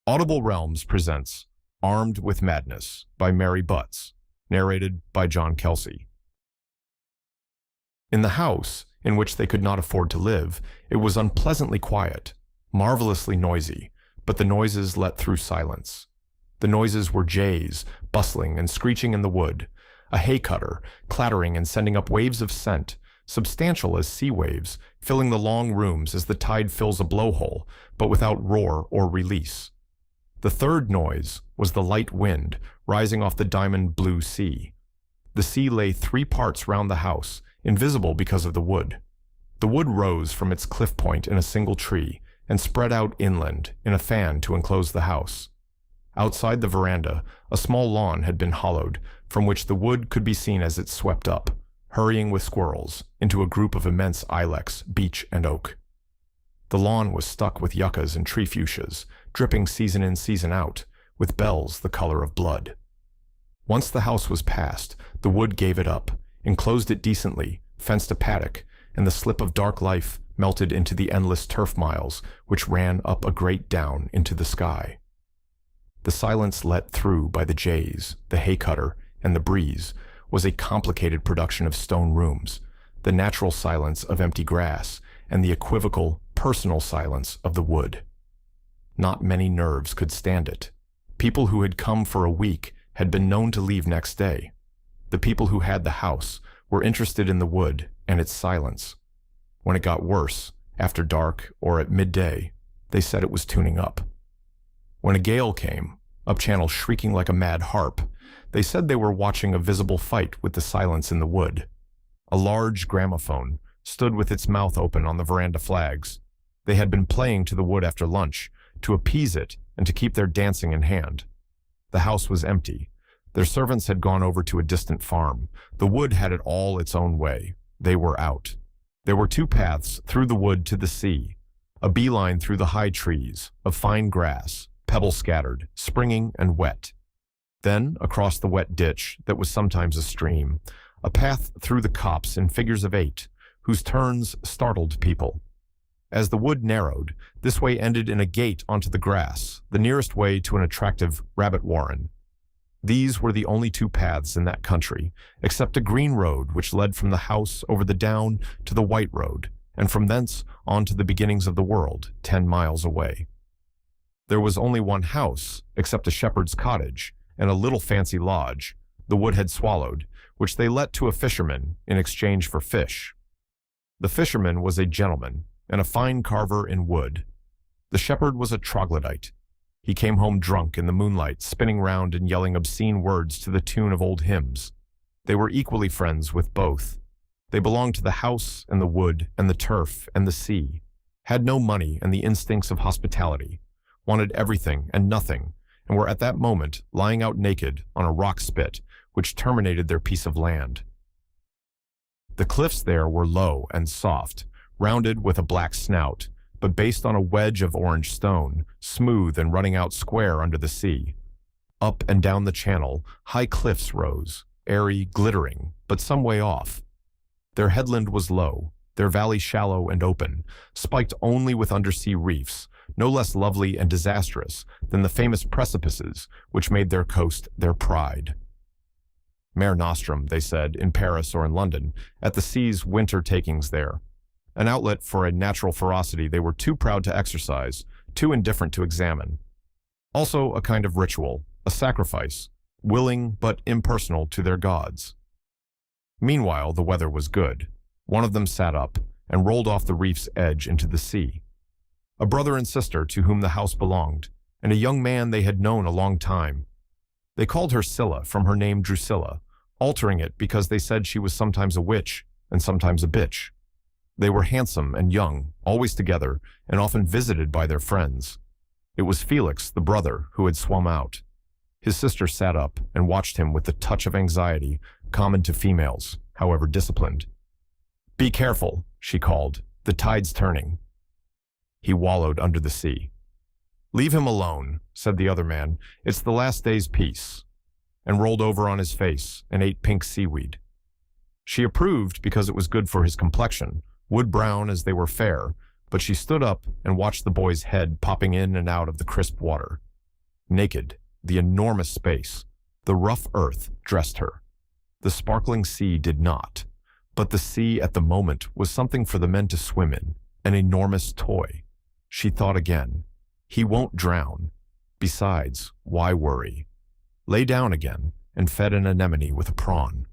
Audible Realms presents Armed with Madness by Mary Butts, narrated by John Kelsey. In the house, in which they could not afford to live, it was unpleasantly quiet, marvelously noisy, but the noises let through silence. The noises were jays, bustling and screeching in the wood, a hay cutter, clattering and sending up waves of scent, substantial as sea waves, filling the long rooms as the tide fills a blowhole, but without roar or release. The third noise was the light wind rising off the diamond blue sea. The sea lay 3 parts round the house, invisible because of the wood. The wood rose from its cliff point in a single tree and spread out inland in a fan to enclose the house. Outside the veranda, a small lawn had been hollowed, from which the wood could be seen as it swept up, hurrying with squirrels, into a group of immense ilex, beech, and oak. The lawn was stuck with yuccas and tree fuchsias, dripping season in, season out, with bells the color of blood. Once the house was passed, the wood gave it up, enclosed it decently, fenced a paddock, and the slip of dark life melted into the endless turf miles which ran up a great down into the sky. The silence let through by the jays, the hay cutter, and the breeze was a complicated production of stone rooms, the natural silence of empty grass, and the equivocal, personal silence of the wood. Not many nerves could stand it. People who had come for a week had been known to leave next day. The people who had the house were interested in the wood and its silence. When it got worse, after dark or at midday, they said it was tuning up. When a gale came, up channel shrieking like a mad harp, they said they were watching a visible fight with the silence in the wood. A large gramophone stood with its mouth open on the veranda flags. They had been playing to the wood after lunch, to appease it and to keep their dancing in hand. The house was empty. Their servants had gone over to a distant farm. The wood had it all its own way. They were out. There were 2 paths through the wood to the sea, a beeline through the high trees, of fine grass, pebble scattered, springing and wet. Then, across the wet ditch that was sometimes a stream, a path through the copse in figures of 8, whose turns startled people. As the wood narrowed, this way ended in a gate onto the grass, the nearest way to an attractive rabbit warren. These were the only 2 paths in that country, except a green road which led from the house over the down to the white road, and from thence on to the beginnings of the world, 10 miles away. There was only one house, except a shepherd's cottage, and a little fancy lodge, the wood had swallowed, which they let to a fisherman in exchange for fish. The fisherman was a gentleman, and a fine carver in wood. The shepherd was a troglodyte. He came home drunk in the moonlight, spinning round and yelling obscene words to the tune of old hymns. They were equally friends with both. They belonged to the house and the wood and the turf and the sea, had no money and the instincts of hospitality, wanted everything and nothing, and were at that moment lying out naked on a rock spit which terminated their piece of land. The cliffs there were low and soft, rounded with a black snout, but based on a wedge of orange stone, smooth and running out square under the sea. Up and down the channel, high cliffs rose, airy, glittering, but some way off. Their headland was low, their valley shallow and open, spiked only with undersea reefs, no less lovely and disastrous than the famous precipices which made their coast their pride. Mare nostrum, they said, in Paris or in London, at the sea's winter takings there. An outlet for a natural ferocity they were too proud to exercise, too indifferent to examine. Also a kind of ritual, a sacrifice, willing but impersonal to their gods. Meanwhile, the weather was good. One of them sat up and rolled off the reef's edge into the sea. A brother and sister to whom the house belonged, and a young man they had known a long time. They called her Scylla from her name Drusilla, altering it because they said she was sometimes a witch and sometimes a bitch. They were handsome and young, always together, and often visited by their friends. It was Felix, the brother, who had swum out. His sister sat up and watched him with the touch of anxiety common to females, however disciplined. "Be careful," she called. "The tide's turning." He wallowed under the sea. "Leave him alone," said the other man. "It's the last day's peace," and rolled over on his face and ate pink seaweed. She approved because it was good for his complexion, wood brown as they were fair, but she stood up and watched the boy's head popping in and out of the crisp water. naked, the enormous space, the rough earth dressed her. The sparkling sea did not, but the sea at the moment was something for the men to swim in, an enormous toy. She thought again. He won't drown. Besides, why worry? Lay down again and fed an anemone with a prawn.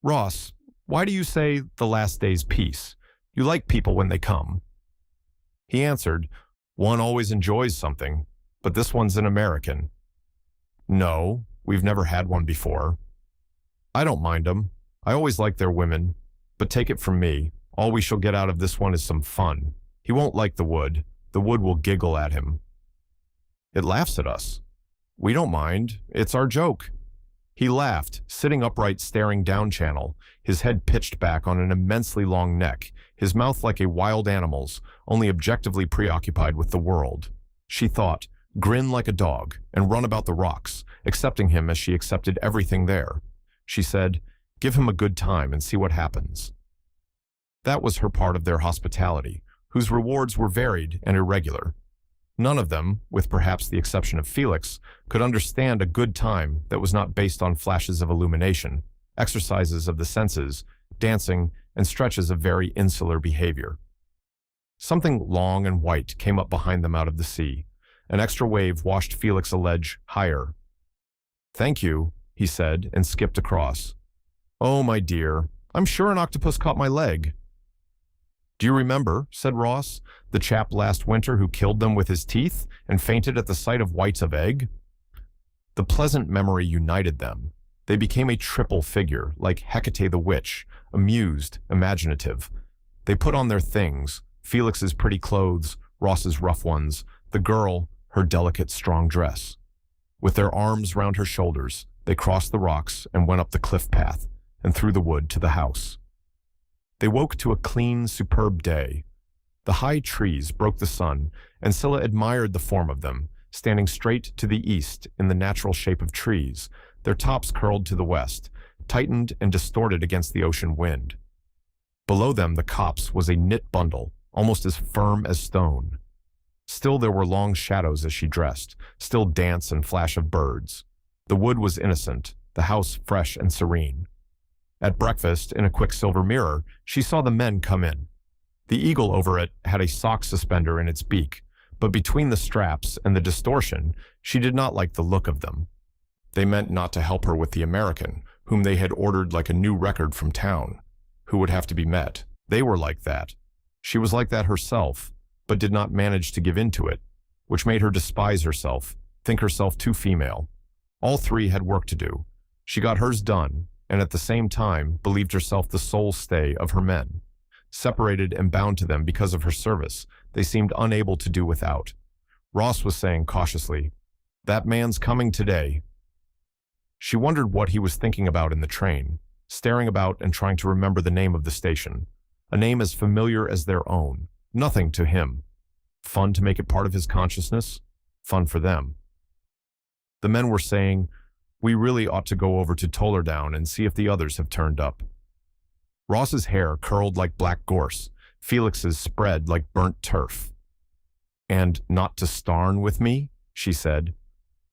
Ross, why do you say the last day's peace? You like people when they come. He answered, one always enjoys something, but this one's an American. No, we've never had one before. I don't mind 'em. I always like their women, but take it from me, all we shall get out of this one is some fun. He won't like the wood will giggle at him. It laughs at us. We don't mind, it's our joke. He laughed, sitting upright staring down channel, his head pitched back on an immensely long neck, his mouth like a wild animal's, only objectively preoccupied with the world. She thought, grin like a dog, and run about the rocks, accepting him as she accepted everything there. She said, give him a good time and see what happens. That was her part of their hospitality, whose rewards were varied and irregular. None of them, with perhaps the exception of Felix, could understand a good time that was not based on flashes of illumination, exercises of the senses, dancing, and stretches of very insular behavior. Something long and white came up behind them out of the sea. An extra wave washed Felix a ledge higher. Thank you, he said, and skipped across. Oh, my dear, I'm sure an octopus caught my leg. Do you remember, said Ross, the chap last winter who killed them with his teeth and fainted at the sight of whites of egg? The pleasant memory united them. They became a triple figure, like Hecate the witch, amused, imaginative. They put on their things, Felix's pretty clothes, Ross's rough ones, the girl, her delicate, strong dress. With their arms round her shoulders, they crossed the rocks and went up the cliff path and through the wood to the house. They woke to a clean, superb day. The high trees broke the sun, and Scylla admired the form of them, standing straight to the east in the natural shape of trees, their tops curled to the west, tightened and distorted against the ocean wind. Below them the copse was a knit bundle, almost as firm as stone. Still there were long shadows as she dressed, still dance and flash of birds. The wood was innocent, the house fresh and serene. At breakfast, in a quicksilver mirror, she saw the men come in. The eagle over it had a sock suspender in its beak, but between the straps and the distortion, she did not like the look of them. They meant not to help her with the American, whom they had ordered like a new record from town, who would have to be met. They were like that. She was like that herself, but did not manage to give in to it, which made her despise herself, think herself too female. All three had work to do. She got hers done, and at the same time believed herself the sole stay of her men. Separated and bound to them because of her service, they seemed unable to do without. Ross was saying cautiously, "That man's coming today." She wondered what he was thinking about in the train, staring about and trying to remember the name of the station, a name as familiar as their own, nothing to him. Fun to make it part of his consciousness, fun for them. The men were saying, "We really ought to go over to Tollerdown and see if the others have turned up." Ross's hair curled like black gorse, Felix's spread like burnt turf. "And not to starn with me?" she said.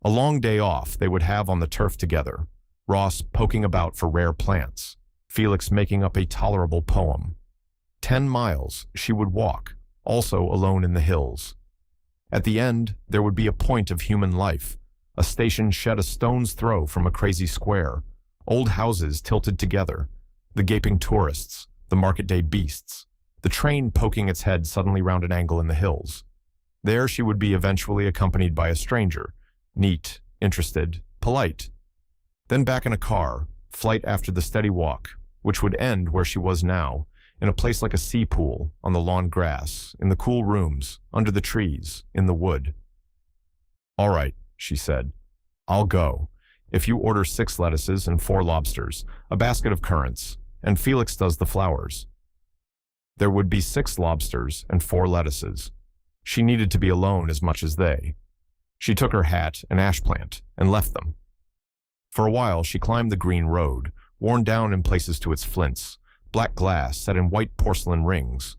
A long day off they would have on the turf together, Ross poking about for rare plants, Felix making up a tolerable poem. 10 miles she would walk, also alone in the hills. At the end, there would be a point of human life, a station shed a stone's throw from a crazy square, old houses tilted together, the gaping tourists, the market day beasts, the train poking its head suddenly round an angle in the hills. There she would be eventually accompanied by a stranger, neat, interested, polite. Then back in a car, flight after the steady walk, which would end where she was now, in a place like a sea pool, on the lawn grass, in the cool rooms, under the trees, in the wood. "All right," she said. "I'll go. If you order 6 lettuces and 4 lobsters, a basket of currants, and Felix does the flowers." There would be 6 lobsters and 4 lettuces. She needed to be alone as much as they. She took her hat and ash plant and left them. For a while she climbed the green road, worn down in places to its flints, black glass set in white porcelain rings.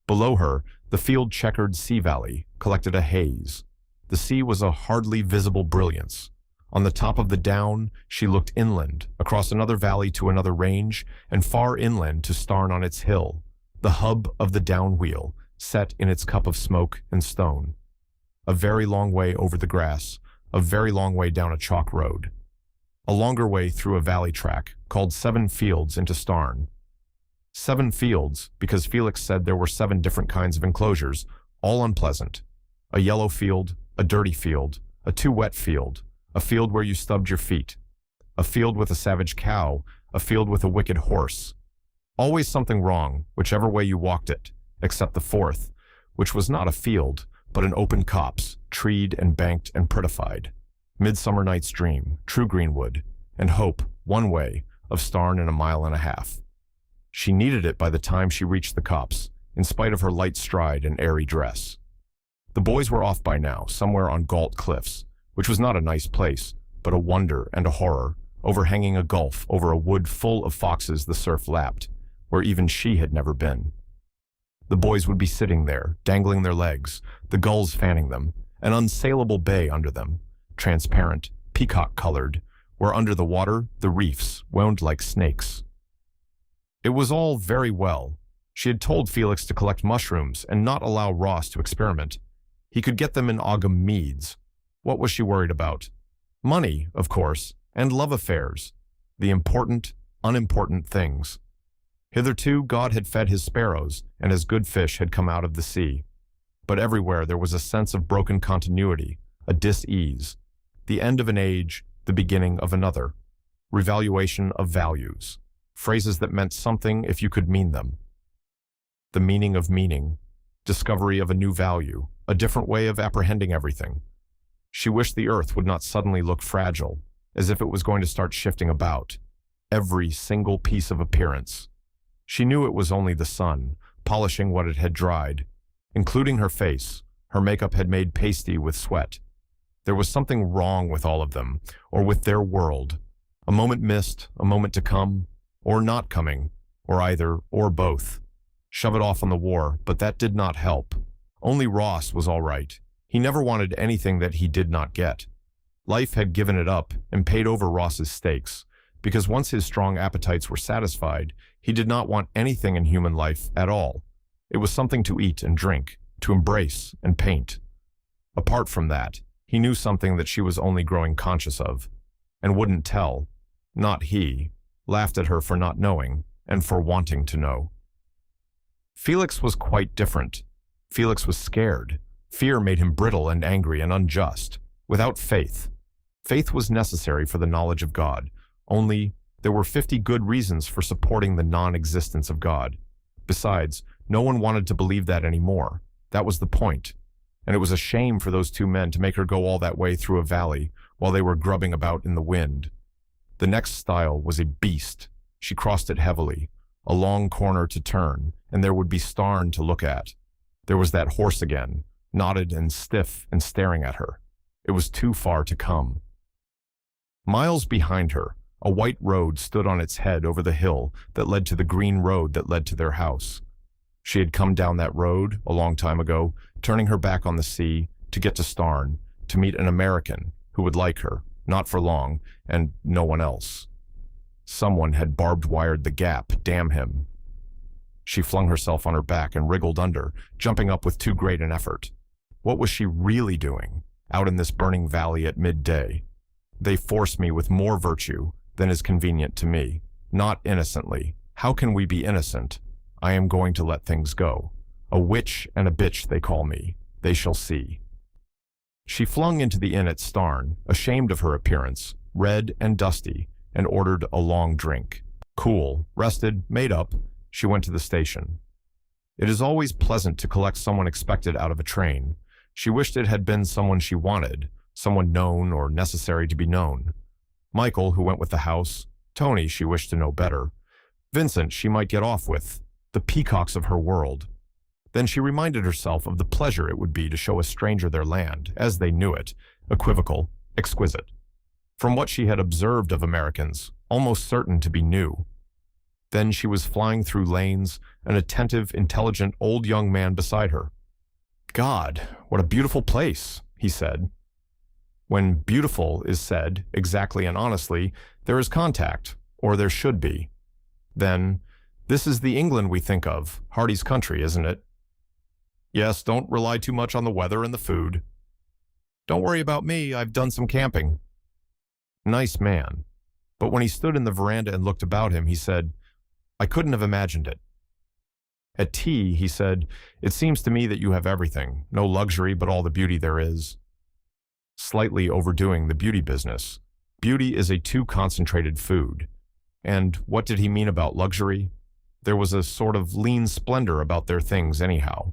Below her, the field-checkered sea valley collected a haze. The sea was a hardly visible brilliance. On the top of the down, she looked inland, across another valley to another range, and far inland to Starn on its hill, the hub of the down wheel, set in its cup of smoke and stone. A very long way over the grass, a very long way down a chalk road. A longer way through a valley track, called 7 Fields into Starn. 7 fields, because Felix said there were 7 different kinds of enclosures, all unpleasant. A yellow field, a dirty field, a too wet field, a field where you stubbed your feet, a field with a savage cow, a field with a wicked horse. Always something wrong, whichever way you walked it, except the 4th, which was not a field, but an open copse, treed and banked and prettified. Midsummer Night's Dream, true greenwood, and hope, one way, of Starn in a mile and a half. She needed it by the time she reached the copse, in spite of her light stride and airy dress. The boys were off by now, somewhere on Galt Cliffs, which was not a nice place, but a wonder and a horror, overhanging a gulf over a wood full of foxes the surf lapped, where even she had never been. The boys would be sitting there, dangling their legs, the gulls fanning them, an unsaleable bay under them, transparent, peacock-colored, where under the water the reefs wound like snakes. It was all very well. She had told Felix to collect mushrooms and not allow Ross to experiment. He could get them in Ogham Meads. What was she worried about? Money, of course, and love affairs. The important, unimportant things. Hitherto God had fed his sparrows, and as good fish had come out of the sea. But everywhere there was a sense of broken continuity, a dis-ease. The end of an age, the beginning of another. Revaluation of values. Phrases that meant something if you could mean them. The meaning of meaning. Discovery of a new value, a different way of apprehending everything. She wished the earth would not suddenly look fragile, as if it was going to start shifting about. Every single piece of appearance. She knew it was only the sun, polishing what it had dried, including her face. Her makeup had made pasty with sweat. There was something wrong with all of them, or with their world. A moment missed, a moment to come, or not coming, or either, or both. Shove it off on the war, but that did not help. Only Ross was all right. He never wanted anything that he did not get. Life had given it up and paid over Ross's stakes, because once his strong appetites were satisfied, he did not want anything in human life at all. It was something to eat and drink, to embrace and paint. Apart from that, he knew something that she was only growing conscious of, and wouldn't tell. Not he. Laughed at her for not knowing, and for wanting to know. Felix was quite different. Felix was scared. Fear made him brittle and angry and unjust, without faith. Faith was necessary for the knowledge of God, only there were 50 good reasons for supporting the non-existence of God. Besides, no one wanted to believe that anymore. That was the point. And it was a shame for those 2 men to make her go all that way through a valley while they were grubbing about in the wind. The next stile was a beast. She crossed it heavily, a long corner to turn, and there would be Starn to look at. There was that horse again, knotted and stiff and staring at her. It was too far to come. Miles behind her, a white road stood on its head over the hill that led to the green road that led to their house. She had come down that road a long time ago, turning her back on the sea, to get to Starn, to meet an American who would like her, not for long, and no one else. Someone had barbed-wired the gap, damn him. She flung herself on her back and wriggled under, jumping up with too great an effort. What was she really doing, out in this burning valley at midday? They force me with more virtue than is convenient to me, not innocently. How can we be innocent? I am going to let things go. A witch and a bitch they call me. They shall see. She flung into the inn at Starn, ashamed of her appearance, red and dusty, and ordered a long drink. Cool, rested, made up, she went to the station. It is always pleasant to collect someone expected out of a train. She wished it had been someone she wanted, someone known or necessary to be known. Michael, who went with the house. Tony, she wished to know better. Vincent, she might get off with. The peacocks of her world. Then she reminded herself of the pleasure it would be to show a stranger their land, as they knew it, equivocal, exquisite. From what she had observed of Americans, almost certain to be new. Then she was flying through lanes, an attentive, intelligent, old young man beside her. God, what a beautiful place, he he said. When beautiful is said exactly and honestly, there is contact, or there should be. Then, this is the England we think of, Hardy's country, isn't it? Yes, don't rely too much on the weather and the food. Don't worry about me, I've done some camping. Nice man. But when he stood in the veranda and looked about him, he said, I couldn't have imagined it. At tea, he said, it seems to me that you have everything, no luxury but all the beauty there is. Slightly overdoing the beauty business. Beauty is a too concentrated food. And what did he mean about luxury? There was a sort of lean splendor about their things anyhow.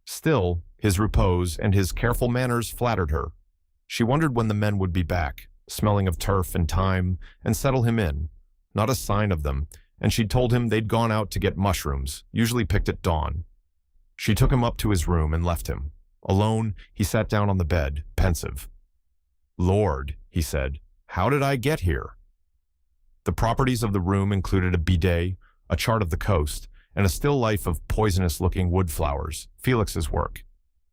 Still, his repose and his careful manners flattered her. She wondered when the men would be back, smelling of turf and thyme, and settle him in. Not a sign of them, and she'd told him they'd gone out to get mushrooms, usually picked at dawn. She took him up to his room and left him. Alone, he sat down on the bed, pensive. Lord, he said, how did I get here? The properties of the room included a bidet, a chart of the coast, and a still life of poisonous-looking wood flowers, Felix's work.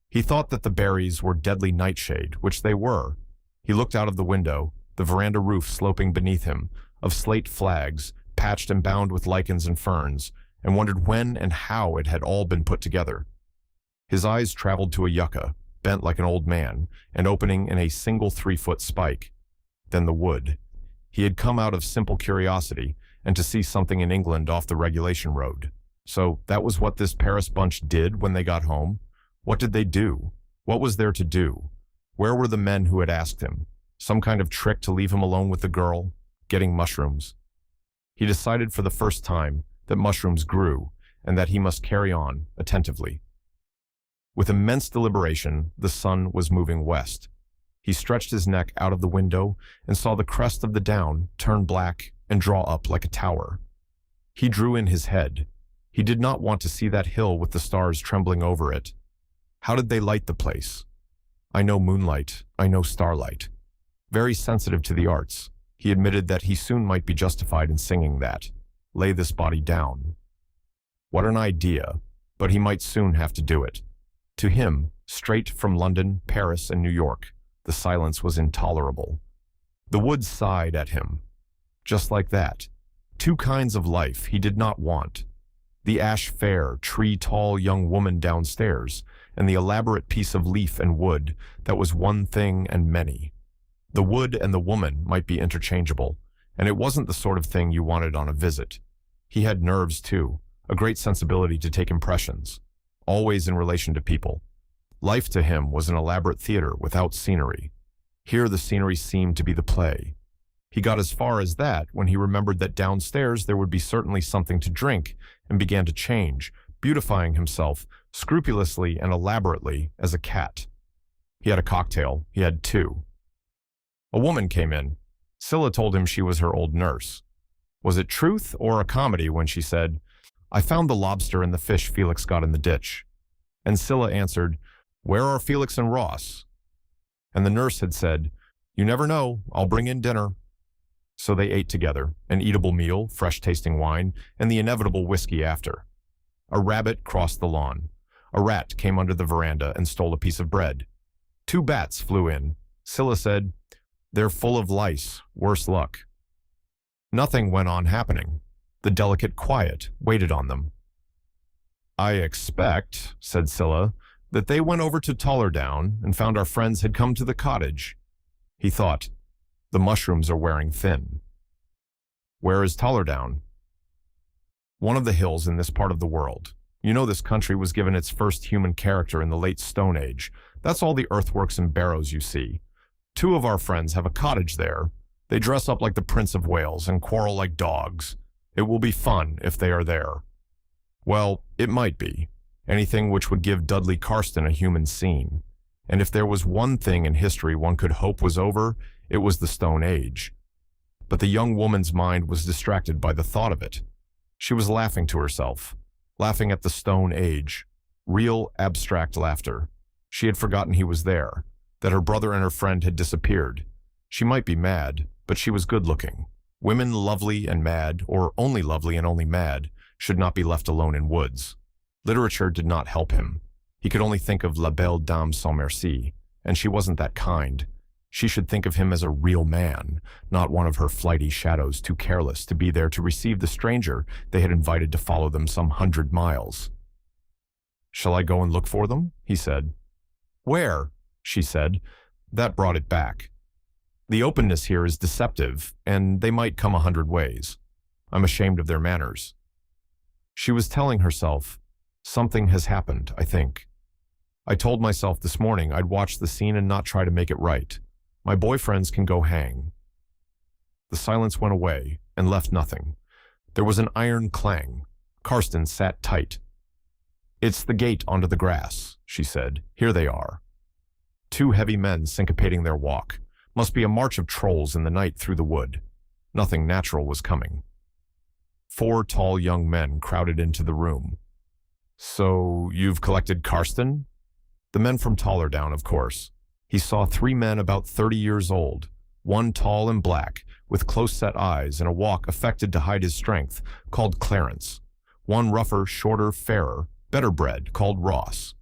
He thought that the berries were deadly nightshade, which they were. He looked out of the window, the veranda roof sloping beneath him, of slate flags, patched and bound with lichens and ferns, and wondered when and how it had all been put together. His eyes traveled to a yucca, bent like an old man, and opening in a single 3-foot spike. Then the wood. He had come out of simple curiosity, and to see something in England off the regulation road. So that was what this Paris bunch did when they got home? What did they do? What was there to do? Where were the men who had asked him? Some kind of trick to leave him alone with the girl? Getting mushrooms? He decided for the first time that mushrooms grew, and that he must carry on attentively. With immense deliberation, the sun was moving west. He stretched his neck out of the window and saw the crest of the down turn black and draw up like a tower. He drew in his head. He did not want to see that hill with the stars trembling over it. How did they light the place? I know moonlight, I know starlight. Very sensitive to the arts, he admitted that he soon might be justified in singing that. Lay this body down. What an idea, but he might soon have to do it. To him, straight from London, Paris, and New York, the silence was intolerable. The woods sighed at him. Just like that. Two kinds of life he did not want. The ash-fair, tree-tall young woman downstairs, and the elaborate piece of leaf and wood that was one thing and many. The wood and the woman might be interchangeable, and it wasn't the sort of thing you wanted on a visit. He had nerves, too, a great sensibility to take impressions, always in relation to people. Life to him was an elaborate theater without scenery. Here the scenery seemed to be the play. He got as far as that when he remembered that downstairs there would be certainly something to drink, and began to change, beautifying himself scrupulously and elaborately as a cat. He had a cocktail. He had two. A woman came in. Scylla told him she was her old nurse. Was it truth or a comedy when she said, I found the lobster and the fish Felix got in the ditch? And Scylla answered, Where are Felix and Ross? And the nurse had said, You never know, I'll bring in dinner. So they ate together, an eatable meal, fresh-tasting wine, and the inevitable whiskey after. A rabbit crossed the lawn. A rat came under the veranda and stole a piece of bread. 2 bats flew in. Scylla said, They're full of lice, worse luck. Nothing went on happening. The delicate quiet waited on them. I expect, said Scylla, that they went over to Tollerdown and found our friends had come to the cottage. He thought, the mushrooms are wearing thin. Where is Tollerdown? One of the hills in this part of the world. You know this country was given its first human character in the late Stone Age. That's all the earthworks and barrows you see. 2 of our friends have a cottage there. They dress up like the Prince of Wales and quarrel like dogs. It will be fun if they are there. Well, it might be. Anything which would give Dudley Carston a human scene. And if there was one thing in history one could hope was over, it was the Stone Age. But the young woman's mind was distracted by the thought of it. She was laughing to herself, laughing at the Stone Age. Real, abstract laughter. She had forgotten he was there, that her brother and her friend had disappeared. She might be mad, but she was good-looking. Women lovely and mad, or only lovely and only mad, should not be left alone in woods. Literature did not help him. He could only think of La Belle Dame sans Merci, and she wasn't that kind. She should think of him as a real man, not one of her flighty shadows too careless to be there to receive the stranger they had invited to follow them some 100 miles. "Shall I go and look for them?" he said. "Where?" she said. That brought it back. "The openness here is deceptive, and they might come 100 ways. I'm ashamed of their manners." She was telling herself, "Something has happened, I think. I told myself this morning I'd watch the scene and not try to make it right. My boyfriends can go hang." The silence went away and left nothing. There was an iron clang. Karsten sat tight. "It's the gate onto the grass," she said. "Here they are." Two heavy men syncopating their walk. Must be a march of trolls in the night through the wood. Nothing natural was coming. 4 tall young men crowded into the room. "So, you've collected Karsten?" The men from Tollerdown, of course. He saw 3 men about 30 years old, one tall and black, with close-set eyes and a walk affected to hide his strength, called Clarence. One rougher, shorter, fairer, better bred, called Ross.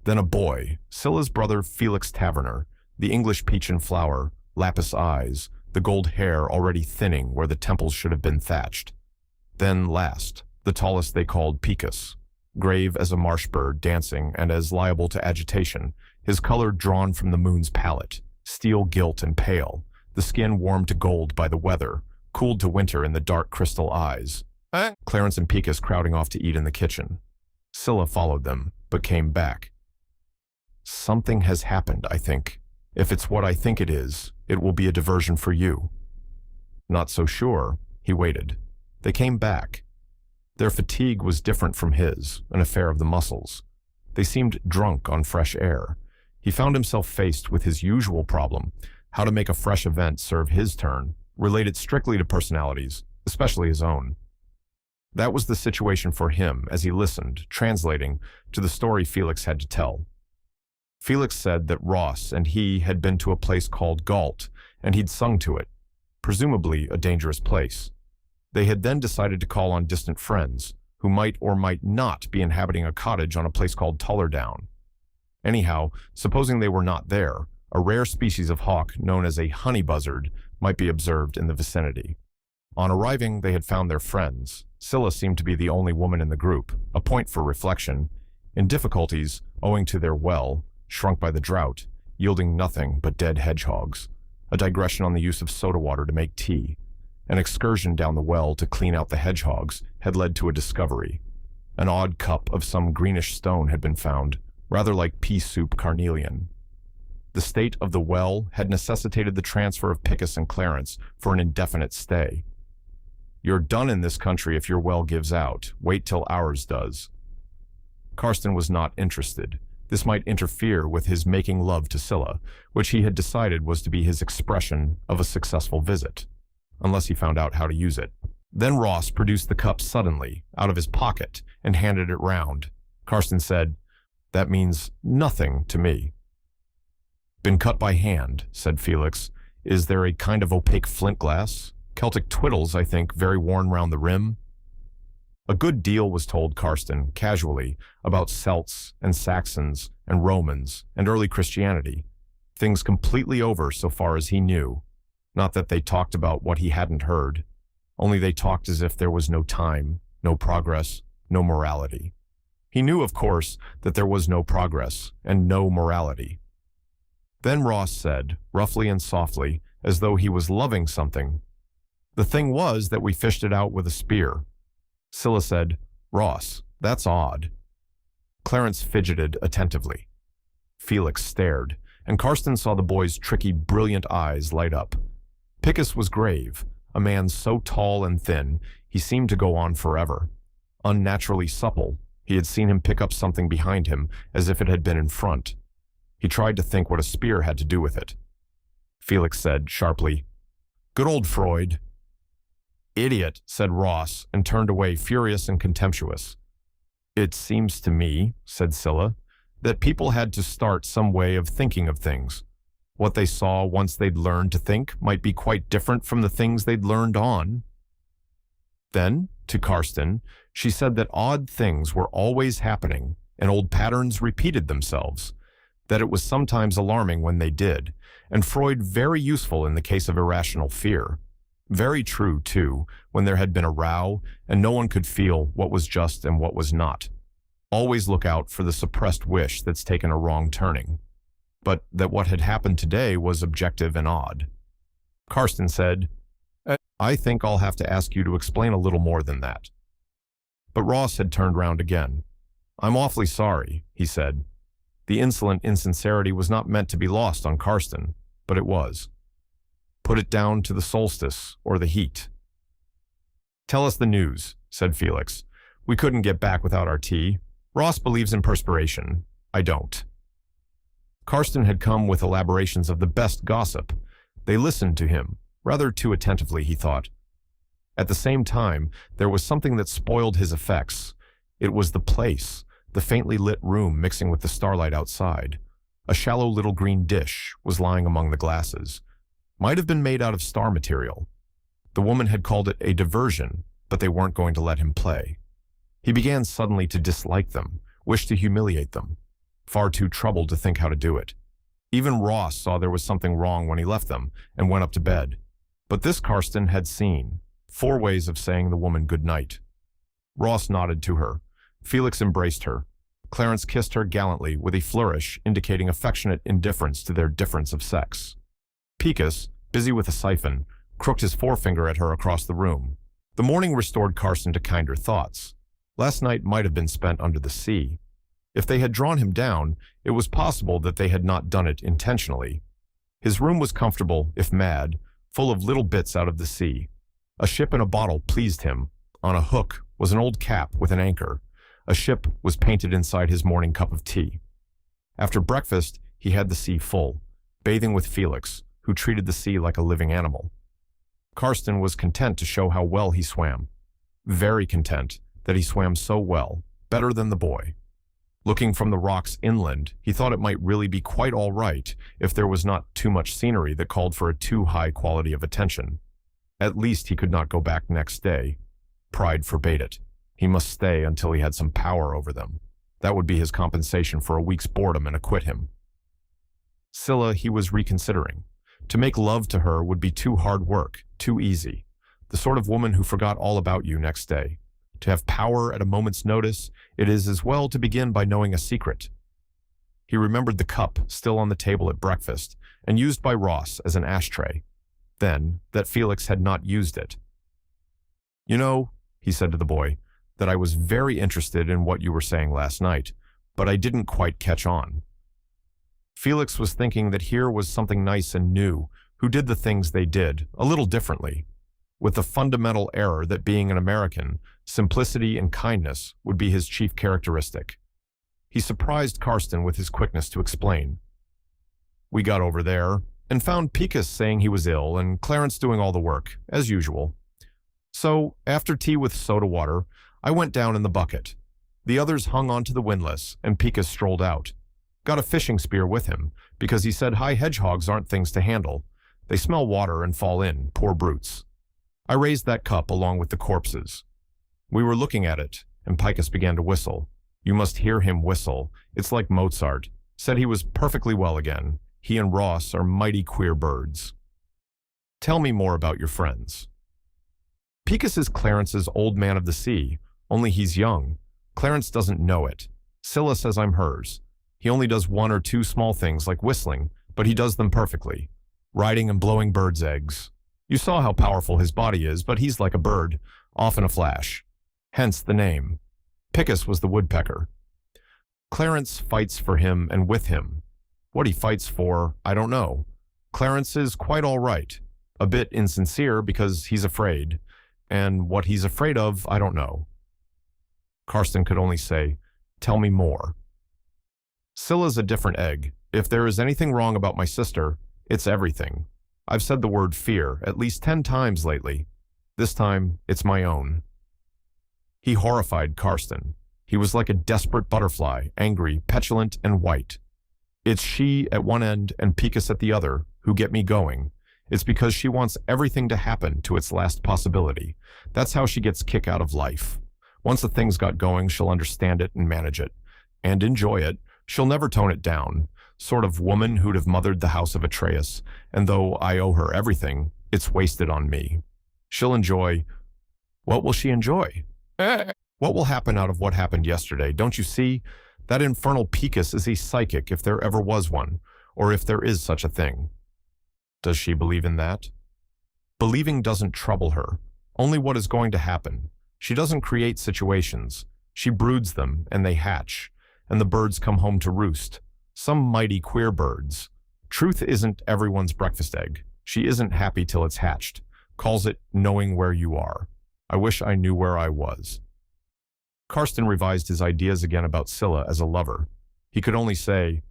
Then a boy, Scylla's brother Felix Taverner, the English peach and flower, lapis eyes, the gold hair already thinning where the temples should have been thatched. Then last, the tallest they called Picus, grave as a marsh bird dancing and as liable to agitation, his color drawn from the moon's palette, steel gilt and pale, the skin warmed to gold by the weather, cooled to winter in the dark crystal eyes. Clarence and Picus crowding off to eat in the kitchen. Scylla followed them, but came back. "Something has happened, I think. If it's what I think it is, it will be a diversion for you." Not so sure. He waited. They came back. Their fatigue was different from his, an affair of the muscles. They seemed drunk on fresh air. He found himself faced with his usual problem, how to make a fresh event serve his turn, related strictly to personalities, especially his own. That was the situation for him as he listened, translating, to the story Felix had to tell. Felix said that Ross and he had been to a place called Galt, and he'd sung to it, presumably a dangerous place. They had then decided to call on distant friends, who might or might not be inhabiting a cottage on a place called Tollerdown. Anyhow, supposing they were not there, a rare species of hawk known as a honey buzzard might be observed in the vicinity. On arriving, they had found their friends. Scylla seemed to be the only woman in the group, a point for reflection. In difficulties, owing to their well, shrunk by the drought, yielding nothing but dead hedgehogs. A digression on the use of soda water to make tea. An excursion down the well to clean out the hedgehogs had led to a discovery. An odd cup of some greenish stone had been found, rather like pea soup carnelian. The state of the well had necessitated the transfer of Picus and Clarence for an indefinite stay. "You're done in this country if your well gives out. Wait till ours does." Karsten was not interested. This might interfere with his making love to Scylla, which he had decided was to be his expression of a successful visit, unless he found out how to use it. Then Ross produced the cup suddenly, out of his pocket, and handed it round. Karsten said, "That means nothing to me." "Been cut by hand," said Felix. "Is there a kind of opaque flint glass? Celtic twiddles, I think, very worn round the rim." A good deal was told Karsten, casually, about Celts and Saxons and Romans and early Christianity. Things completely over so far as he knew. Not that they talked about what he hadn't heard. Only they talked as if there was no time, no progress, no morality. He knew, of course, that there was no progress and no morality. Then Ross said, roughly and softly, as though he was loving something, "The thing was that we fished it out with a spear." Scylla said, "Ross, that's odd." Clarence fidgeted attentively. Felix stared, and Karsten saw the boy's tricky, brilliant eyes light up. Picus was grave, a man so tall and thin, he seemed to go on forever. Unnaturally supple, he had seen him pick up something behind him as if it had been in front. He tried to think what a spear had to do with it. Felix said sharply, "Good old Freud." "Idiot," said Ross, and turned away furious and contemptuous. "It seems to me," said Scylla, "that people had to start some way of thinking of things. What they saw once they'd learned to think might be quite different from the things they'd learned on." Then, to Karsten, she said that odd things were always happening, and old patterns repeated themselves. that it was sometimes alarming when they did, and Freud very useful in the case of irrational fear. Very true, too, when there had been a row and no one could feel what was just and what was not. Always look out for the suppressed wish that's taken a wrong turning. But that what had happened today was objective and odd. Karsten said, I think I'll have to ask you to explain a little more than that. But Ross had turned round again. I'm awfully sorry, he said. The insolent insincerity was not meant to be lost on Karsten, but it was. Put it down to the solstice or the heat. Tell us the news, said Felix. We couldn't get back without our tea. Ross believes in perspiration. I don't. Karsten had come with elaborations of the best gossip. They listened to him, rather too attentively, he thought. At the same time, there was something that spoiled his effects. It was the place, the faintly lit room mixing with the starlight outside. A shallow little green dish was lying among the glasses. Might have been made out of star material. The woman had called it a diversion, but they weren't going to let him play. He began suddenly to dislike them, wished to humiliate them. Far too troubled to think how to do it. Even Ross saw there was something wrong when he left them and went up to bed. But this Karsten had seen 4 ways of saying the woman good night. Ross nodded to her. Felix embraced her. Clarence kissed her gallantly with a flourish indicating affectionate indifference to their difference of sex. Picus, busy with a siphon, crooked his forefinger at her across the room. The morning restored Karsten to kinder thoughts. Last night might have been spent under the sea. If they had drawn him down, it was possible that they had not done it intentionally. His room was comfortable, if mad, full of little bits out of the sea. A ship in a bottle pleased him. On a hook was an old cap with an anchor. A ship was painted inside his morning cup of tea. After breakfast, he had the sea full, bathing with Felix, who treated the sea like a living animal. Karsten was content to show how well he swam. Very content that he swam so well, better than the boy. Looking from the rocks inland, he thought it might really be quite all right if there was not too much scenery that called for a too high quality of attention. At least he could not go back next day. Pride forbade it. He must stay until he had some power over them. That would be his compensation for a week's boredom and acquit him. Scylla he was reconsidering. To make love to her would be too hard work, too easy. The sort of woman who forgot all about you next day. To have power at a moment's notice, it is as well to begin by knowing a secret. He remembered the cup still on the table at breakfast and used by Ross as an ashtray. Then, that Felix had not used it. You know, he said to the boy, that I was very interested in what you were saying last night, but I didn't quite catch on. Felix was thinking that here was something nice and new, who did the things they did, a little differently, with the fundamental error that being an American, simplicity and kindness would be his chief characteristic. He surprised Karsten with his quickness to explain. We got over there, and found Picus saying he was ill, and Clarence doing all the work, as usual. So, after tea with soda water, I went down in the bucket. The others hung onto the windlass, and Picus strolled out. Got a fishing spear with him, because he said high hedgehogs aren't things to handle. They smell water and fall in, poor brutes. I raised that cup along with the corpses. We were looking at it, and Picus began to whistle. You must hear him whistle. It's like Mozart. Said he was perfectly well again. He and Ross are mighty queer birds. Tell me more about your friends. Picus is Clarence's old man of the sea, only he's young. Clarence doesn't know it. Scylla says I'm hers. He only does 1 or 2 small things like whistling, but he does them perfectly. Riding and blowing birds' eggs. You saw how powerful his body is, but he's like a bird, off in a flash. Hence the name. Picus was the woodpecker. Clarence fights for him and with him. What he fights for, I don't know. Clarence is quite all right. A bit insincere because he's afraid. And what he's afraid of, I don't know. Karsten could only say, tell me more. Scylla's a different egg. If there is anything wrong about my sister, it's everything. I've said the word fear at least 10 times lately. This time, it's my own. He horrified Karsten. He was like a desperate butterfly, angry, petulant, and white. It's she at one end and Picus at the other who get me going. It's because she wants everything to happen to its last possibility. That's how she gets kick out of life. Once the thing's got going, she'll understand it and manage it. And enjoy it. She'll never tone it down. sort of woman who'd have mothered the house of Atreus, and though I owe her everything, it's wasted on me. She'll enjoy... What will she enjoy? What will happen out of what happened yesterday? Don't you see? That infernal Picus is a psychic if there ever was one, or if there is such a thing. Does she believe in that? Believing doesn't trouble her, only what is going to happen. She doesn't create situations. She broods them, and they hatch, and the birds come home to roost. Some mighty queer birds. Truth isn't everyone's breakfast egg. She isn't happy till it's hatched. Calls it knowing where you are. I wish I knew where I was. Karsten revised his ideas again about Scylla as a lover. He could only say,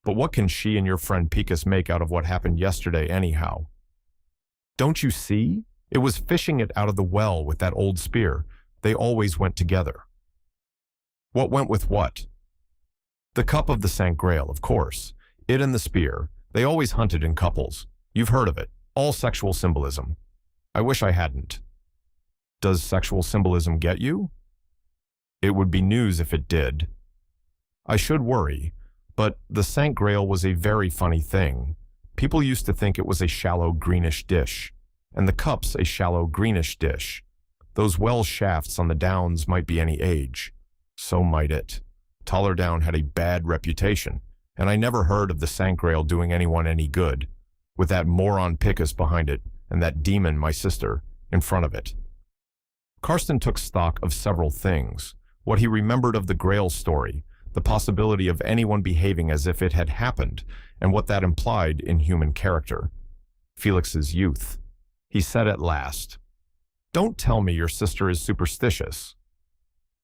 but what can she and your friend Picus make out of what happened yesterday anyhow? Don't you see? It was fishing it out of the well with that old spear. They always went together. What went with what? The cup of the St. Grail, of course. It and the spear. They always hunted in couples. You've heard of it. All sexual symbolism. I wish I hadn't. Does sexual symbolism get you? It would be news if it did. I should worry, but the St. Grail was a very funny thing. People used to think it was a shallow greenish dish, and the cup's a shallow greenish dish. Those well shafts on the downs might be any age. So might it. Tollerdown had a bad reputation, and I never heard of the St. Grail doing anyone any good, with that moron Picus behind it and that demon, my sister, in front of it. Karsten took stock of several things. What he remembered of the Grail story, the possibility of anyone behaving as if it had happened, and what that implied in human character. Felix's youth. He said at last, "Don't tell me your sister is superstitious."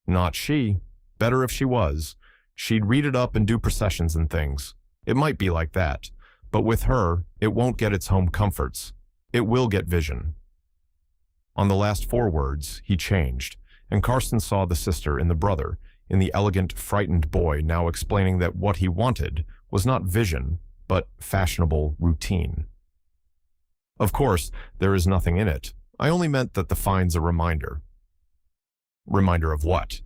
Not she. Better if she was. She'd read it up and do processions and things. It might be like that. But with her, it won't get its home comforts. It will get vision. On the last 4 words, he changed, and Karsten saw the sister in the brother, in the elegant, frightened boy now explaining that what he wanted was not vision, but fashionable routine. Of course, there is nothing in it. I only meant that the find's a reminder. Reminder of what?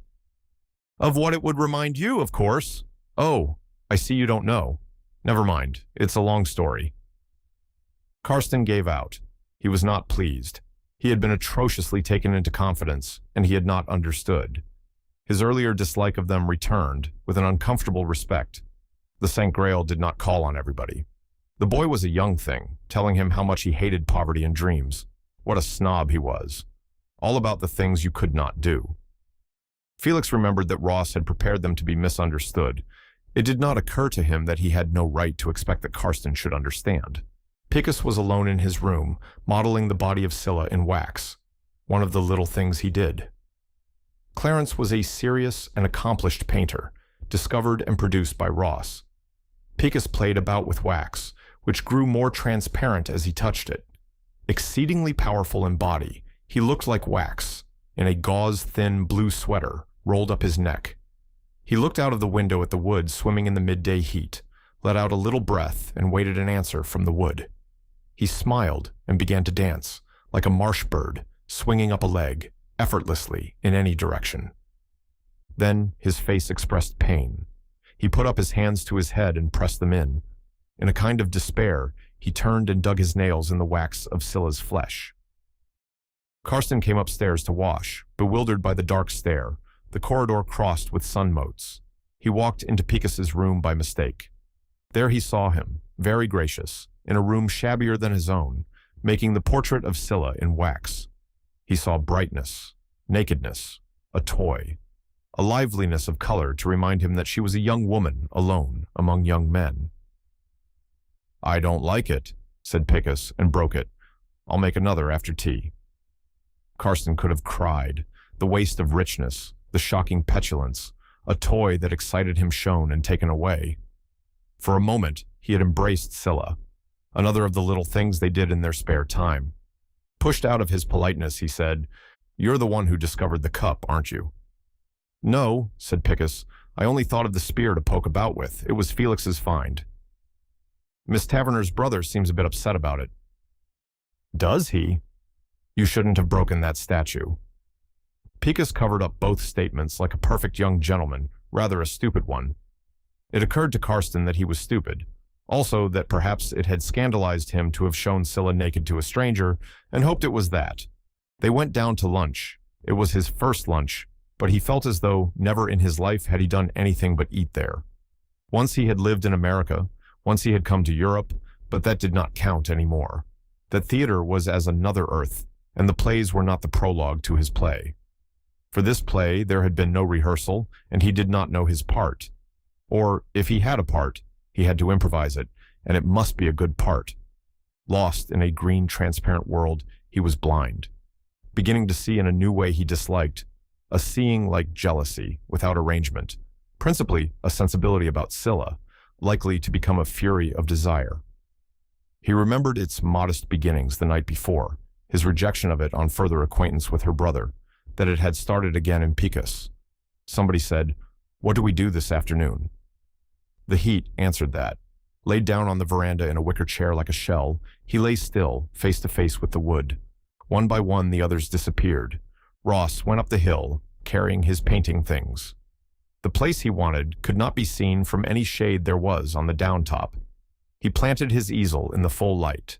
Of what it would remind you, of course. Oh, I see you don't know. Never mind, it's a long story. Karsten gave out. He was not pleased. He had been atrociously taken into confidence, and he had not understood. His earlier dislike of them returned, with an uncomfortable respect. The St. Grail did not call on everybody. The boy was a young thing, telling him how much he hated poverty and dreams. What a snob he was. All about the things you could not do. Felix remembered that Ross had prepared them to be misunderstood. It did not occur to him that he had no right to expect that Karsten should understand. Picus was alone in his room, modeling the body of Scylla in wax. One of the little things he did. Clarence was a serious and accomplished painter, discovered and produced by Ross. Picus played about with wax, which grew more transparent as he touched it. Exceedingly powerful in body, he looked like wax, in a gauze-thin blue sweater rolled up his neck. He looked out of the window at the wood swimming in the midday heat, let out a little breath, and waited an answer from the wood. He smiled and began to dance, like a marsh bird, swinging up a leg, effortlessly, in any direction. Then his face expressed pain. He put up his hands to his head and pressed them in. In a kind of despair, he turned and dug his nails in the wax of Scylla's flesh. Karsten came upstairs to wash, bewildered by the dark stare, the corridor crossed with sun motes. He walked into Picus's room by mistake. There he saw him, very gracious, in a room shabbier than his own, making the portrait of Scylla in wax. He saw brightness, nakedness, a toy, a liveliness of color to remind him that she was a young woman alone among young men. "I don't like it," said Picus, and broke it. "I'll make another after tea." Karsten could have cried. The waste of richness, the shocking petulance, a toy that excited him shown and taken away. For a moment, he had embraced Scylla, another of the little things they did in their spare time. Pushed out of his politeness, he said, "You're the one who discovered the cup, aren't you?" "No," said Picus. "I only thought of the spear to poke about with. It was Felix's find." "Miss Taverner's brother seems a bit upset about it." "Does he? You shouldn't have broken that statue." Picus covered up both statements like a perfect young gentleman, rather a stupid one. It occurred to Karsten that he was stupid. Also, that perhaps it had scandalized him to have shown Scylla naked to a stranger, and hoped it was that. They went down to lunch. It was his first lunch, but he felt as though never in his life had he done anything but eat there. Once he had lived in America, once he had come to Europe, but that did not count anymore. That theater was as another earth, and the plays were not the prologue to his play. For this play there had been no rehearsal, and he did not know his part. Or, if he had a part, he had to improvise it, and it must be a good part. Lost in a green, transparent world, he was blind. Beginning to see in a new way he disliked, a seeing like jealousy, without arrangement, principally a sensibility about Scylla, likely to become a fury of desire. He remembered its modest beginnings the night before, his rejection of it on further acquaintance with her brother, that it had started again in Picus. Somebody said, "What do we do this afternoon?" The heat answered that. Laid down on the veranda in a wicker chair like a shell, he lay still, face to face with the wood. One by one the others disappeared. Ross went up the hill, carrying his painting things. The place he wanted could not be seen from any shade there was on the downtop. He planted his easel in the full light.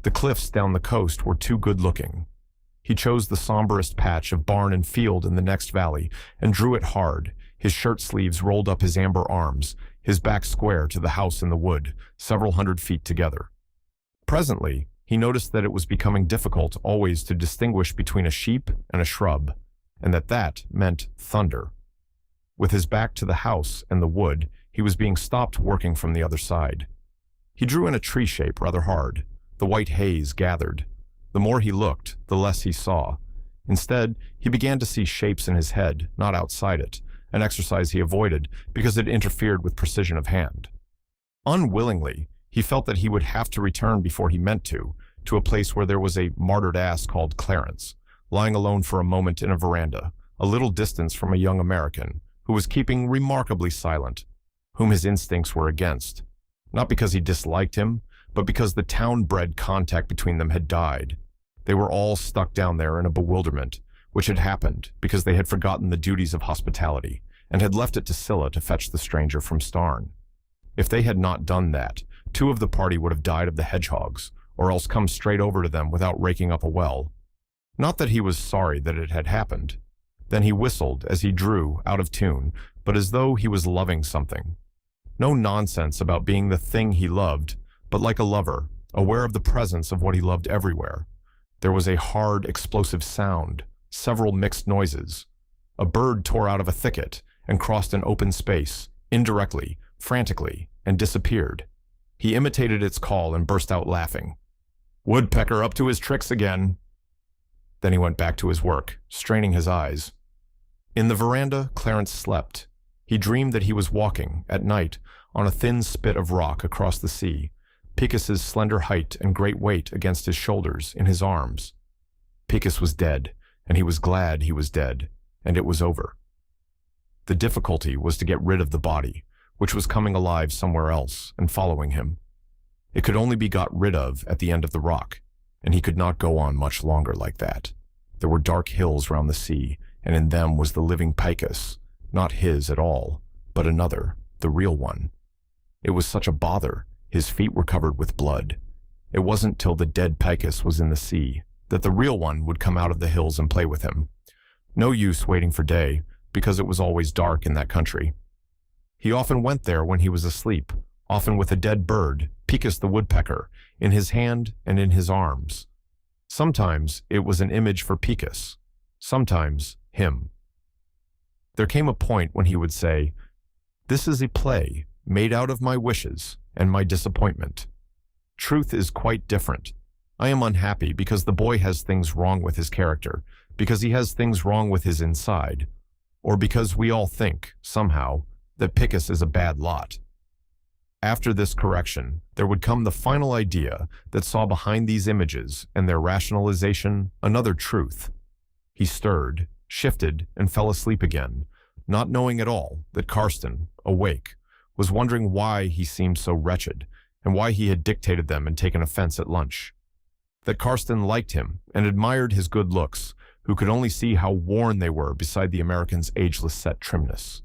The cliffs down the coast were too good-looking. He chose the somberest patch of barn and field in the next valley and drew it hard, his shirt sleeves rolled up his amber arms, his back square to the house in the wood, several hundred feet together. Presently, he noticed that it was becoming difficult always to distinguish between a sheep and a shrub, and that meant thunder. With his back to the house and the wood, he was being stopped working from the other side. He drew in a tree shape rather hard. The white haze gathered. The more he looked, the less he saw. Instead, he began to see shapes in his head, not outside it, an exercise he avoided because it interfered with precision of hand. Unwillingly, he felt that he would have to return before he meant to a place where there was a martyred ass called Clarence, lying alone for a moment in a veranda, a little distance from a young American, who was keeping remarkably silent, whom his instincts were against, not because he disliked him, but because the town-bred contact between them had died. They were all stuck down there in a bewilderment, which had happened because they had forgotten the duties of hospitality and had left it to Scylla to fetch the stranger from Starn. If they had not done that, 2 of the party would have died of the hedgehogs, or else come straight over to them without raking up a well. Not that he was sorry that it had happened. Then he whistled as he drew, out of tune, but as though he was loving something. No nonsense about being the thing he loved, but like a lover, aware of the presence of what he loved everywhere. There was a hard, explosive sound, several mixed noises. A bird tore out of a thicket and crossed an open space, indirectly, frantically, and disappeared. He imitated its call and burst out laughing. "Woodpecker up to his tricks again." Then he went back to his work, straining his eyes. In the veranda, Clarence slept. He dreamed that he was walking, at night, on a thin spit of rock across the sea, Picus's slender height and great weight against his shoulders, in his arms. Picus was dead, and he was glad he was dead, and it was over. The difficulty was to get rid of the body, which was coming alive somewhere else and following him. It could only be got rid of at the end of the rock, and he could not go on much longer like that. There were dark hills round the sea, and in them was the living Picus, not his at all, but another, the real one. It was such a bother. His feet were covered with blood. It wasn't till the dead Picus was in the sea that the real one would come out of the hills and play with him. No use waiting for day, because it was always dark in that country. He often went there when he was asleep, often with a dead bird, Picus the woodpecker, in his hand and in his arms. Sometimes it was an image for Picus, sometimes him. There came a point when he would say, "This is a play made out of my wishes and my disappointment. Truth is quite different. I am unhappy because the boy has things wrong with his character, because he has things wrong with his inside, or because we all think, somehow, that Picus is a bad lot." After this correction, there would come the final idea that saw behind these images and their rationalization another truth. He stirred, shifted, and fell asleep again, not knowing at all that Karsten, awake, was wondering why he seemed so wretched and why he had dictated them and taken offense at lunch. That Karsten liked him and admired his good looks, who could only see how worn they were beside the American's ageless set trimness.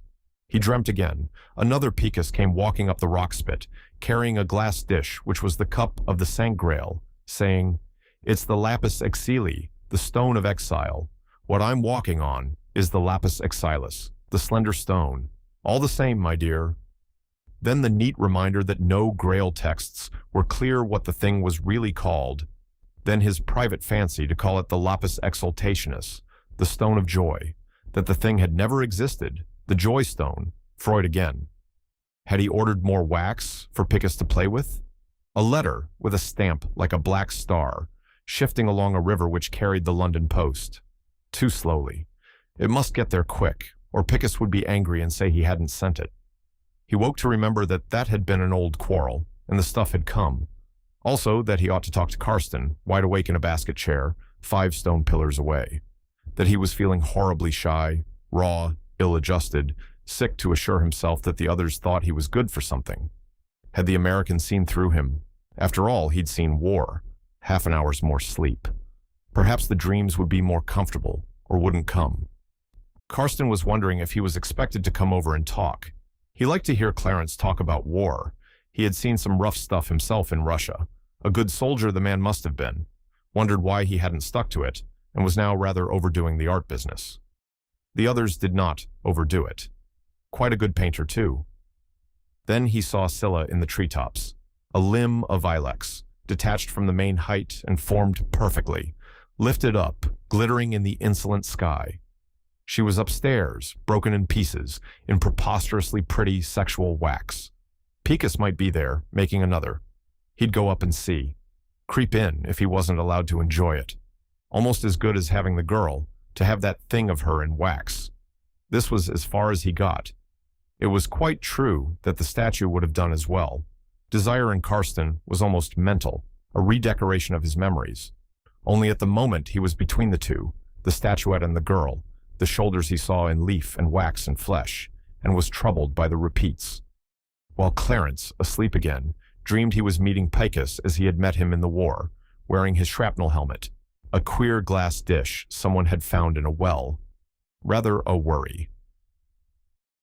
He dreamt again. Another Picus came walking up the rock spit, carrying a glass dish which was the cup of the Holy Grail, saying, "It's the lapis exili, the stone of exile. What I'm walking on is the lapis exilis, the slender stone. All the same, my dear." Then the neat reminder that no Grail texts were clear what the thing was really called. Then his private fancy to call it the lapis exultationis, the stone of joy, that the thing had never existed, the joy stone, Freud again. Had he ordered more wax for Picus to play with? A letter with a stamp like a black star, shifting along a river which carried the London post. Too slowly. It must get there quick, or Picus would be angry and say he hadn't sent it. He woke to remember that that had been an old quarrel, and the stuff had come. Also that he ought to talk to Karsten, wide awake in a basket chair, 5 stone pillars away. That he was feeling horribly shy, raw, ill-adjusted, sick to assure himself that the others thought he was good for something. Had the American seen through him? After all, he'd seen war. Half an hour's more sleep. Perhaps the dreams would be more comfortable, or wouldn't come. Karsten was wondering if he was expected to come over and talk. He liked to hear Clarence talk about war. He had seen some rough stuff himself in Russia. A good soldier the man must have been. Wondered why he hadn't stuck to it, and was now rather overdoing the art business. The others did not overdo it. Quite a good painter, too. Then he saw Scylla in the treetops, a limb of ilex, detached from the main height and formed perfectly, lifted up, glittering in the insolent sky. She was upstairs, broken in pieces, in preposterously pretty sexual wax. Picus might be there, making another. He'd go up and see. Creep in if he wasn't allowed to enjoy it. Almost as good as having the girl, to have that thing of her in wax. This was as far as he got. It was quite true that the statue would have done as well. Desire in Karsten was almost mental, a redecoration of his memories. Only at the moment he was between the two, the statuette and the girl, the shoulders he saw in leaf and wax and flesh, and was troubled by the repeats. While Clarence, asleep again, dreamed he was meeting Picus as he had met him in the war, wearing his shrapnel helmet, a queer glass dish someone had found in a well. Rather a worry.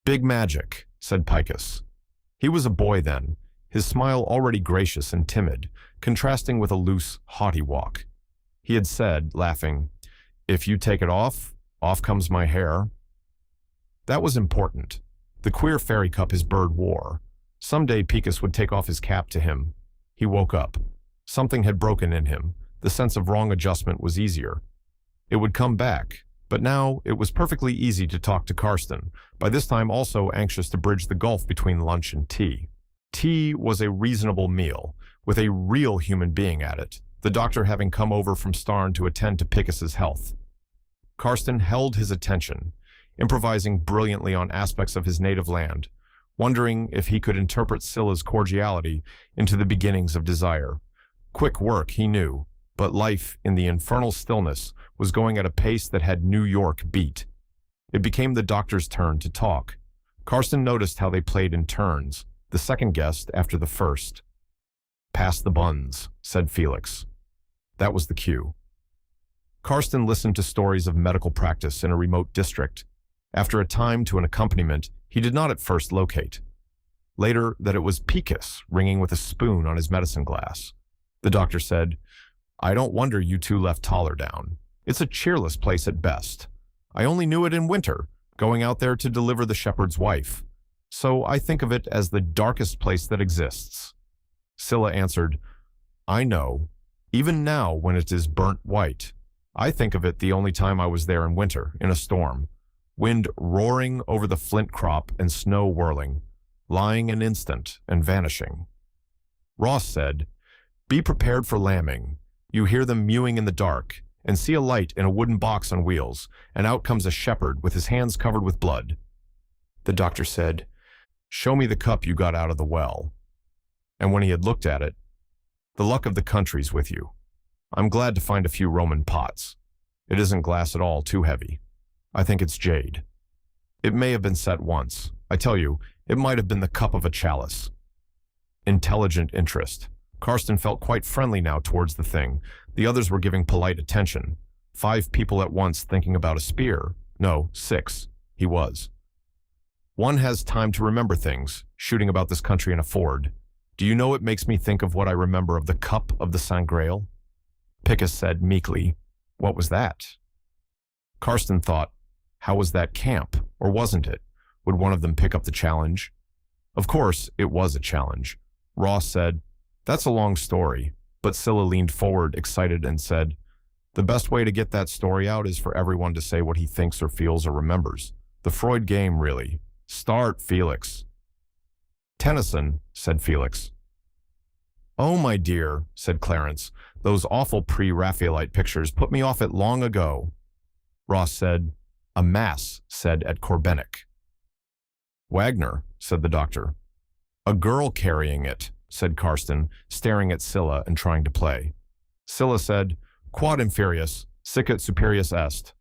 "Big magic," said Picus. He was a boy then, his smile already gracious and timid, contrasting with a loose, haughty walk. He had said, laughing, "If you take it off comes my hair." That was important. The queer fairy cup his bird wore. Someday Picus would take off his cap to him. He woke up. Something had broken in him. The sense of wrong adjustment was easier. It would come back, but now it was perfectly easy to talk to Karsten, by this time also anxious to bridge the gulf between lunch and tea. Tea was a reasonable meal, with a real human being at it, the doctor having come over from Starn to attend to Picus's health. Karsten held his attention, improvising brilliantly on aspects of his native land, wondering if he could interpret Scylla's cordiality into the beginnings of desire. Quick work, he knew, but life in the infernal stillness was going at a pace that had New York beat. It became the doctor's turn to talk. Karsten noticed how they played in turns, the second guest after the first. "Pass the buns," said Felix. That was the cue. Karsten listened to stories of medical practice in a remote district. After a time to an accompaniment he did not at first locate. Later, that it was Picus ringing with a spoon on his medicine glass. The doctor said, "I don't wonder you two left Toller down. It's a cheerless place at best. I only knew it in winter, going out there to deliver the shepherd's wife. So I think of it as the darkest place that exists." Scylla answered, "I know. Even now when it is burnt white. I think of it the only time I was there in winter, in a storm. Wind roaring over the flint crop and snow whirling, lying an instant and vanishing." Ross said, "Be prepared for lambing. You hear them mewing in the dark, and see a light in a wooden box on wheels, and out comes a shepherd with his hands covered with blood." The doctor said, "Show me the cup you got out of the well." And when he had looked at it, "The luck of the country's with you. I'm glad to find a few Roman pots. It isn't glass at all, too heavy. I think it's jade. It may have been set once. I tell you, it might have been the cup of a chalice." Intelligent interest. Karsten felt quite friendly now towards the thing. The others were giving polite attention. 5 people at once thinking about a spear. No, 6. He was. One has time to remember things, shooting about this country in a Ford. Do you know it makes me think of what I remember of the cup of the Saint Grail? Picus said meekly, what was that? Karsten thought, how was that camp, or wasn't it? Would one of them pick up the challenge? Of course, it was a challenge. Ross said, that's a long story, but Scylla leaned forward, excited, and said, the best way to get that story out is for everyone to say what he thinks or feels or remembers. The Freud game, really. Start, Felix. Tennyson, said Felix. Oh, my dear, said Clarence, those awful pre-Raphaelite pictures put me off it long ago. Ross said, a mass said at Corbenic. Wagner, said the doctor. A girl carrying it, said Karsten, staring at Scylla and trying to play. Scylla said, quod inferius, sicut superius est.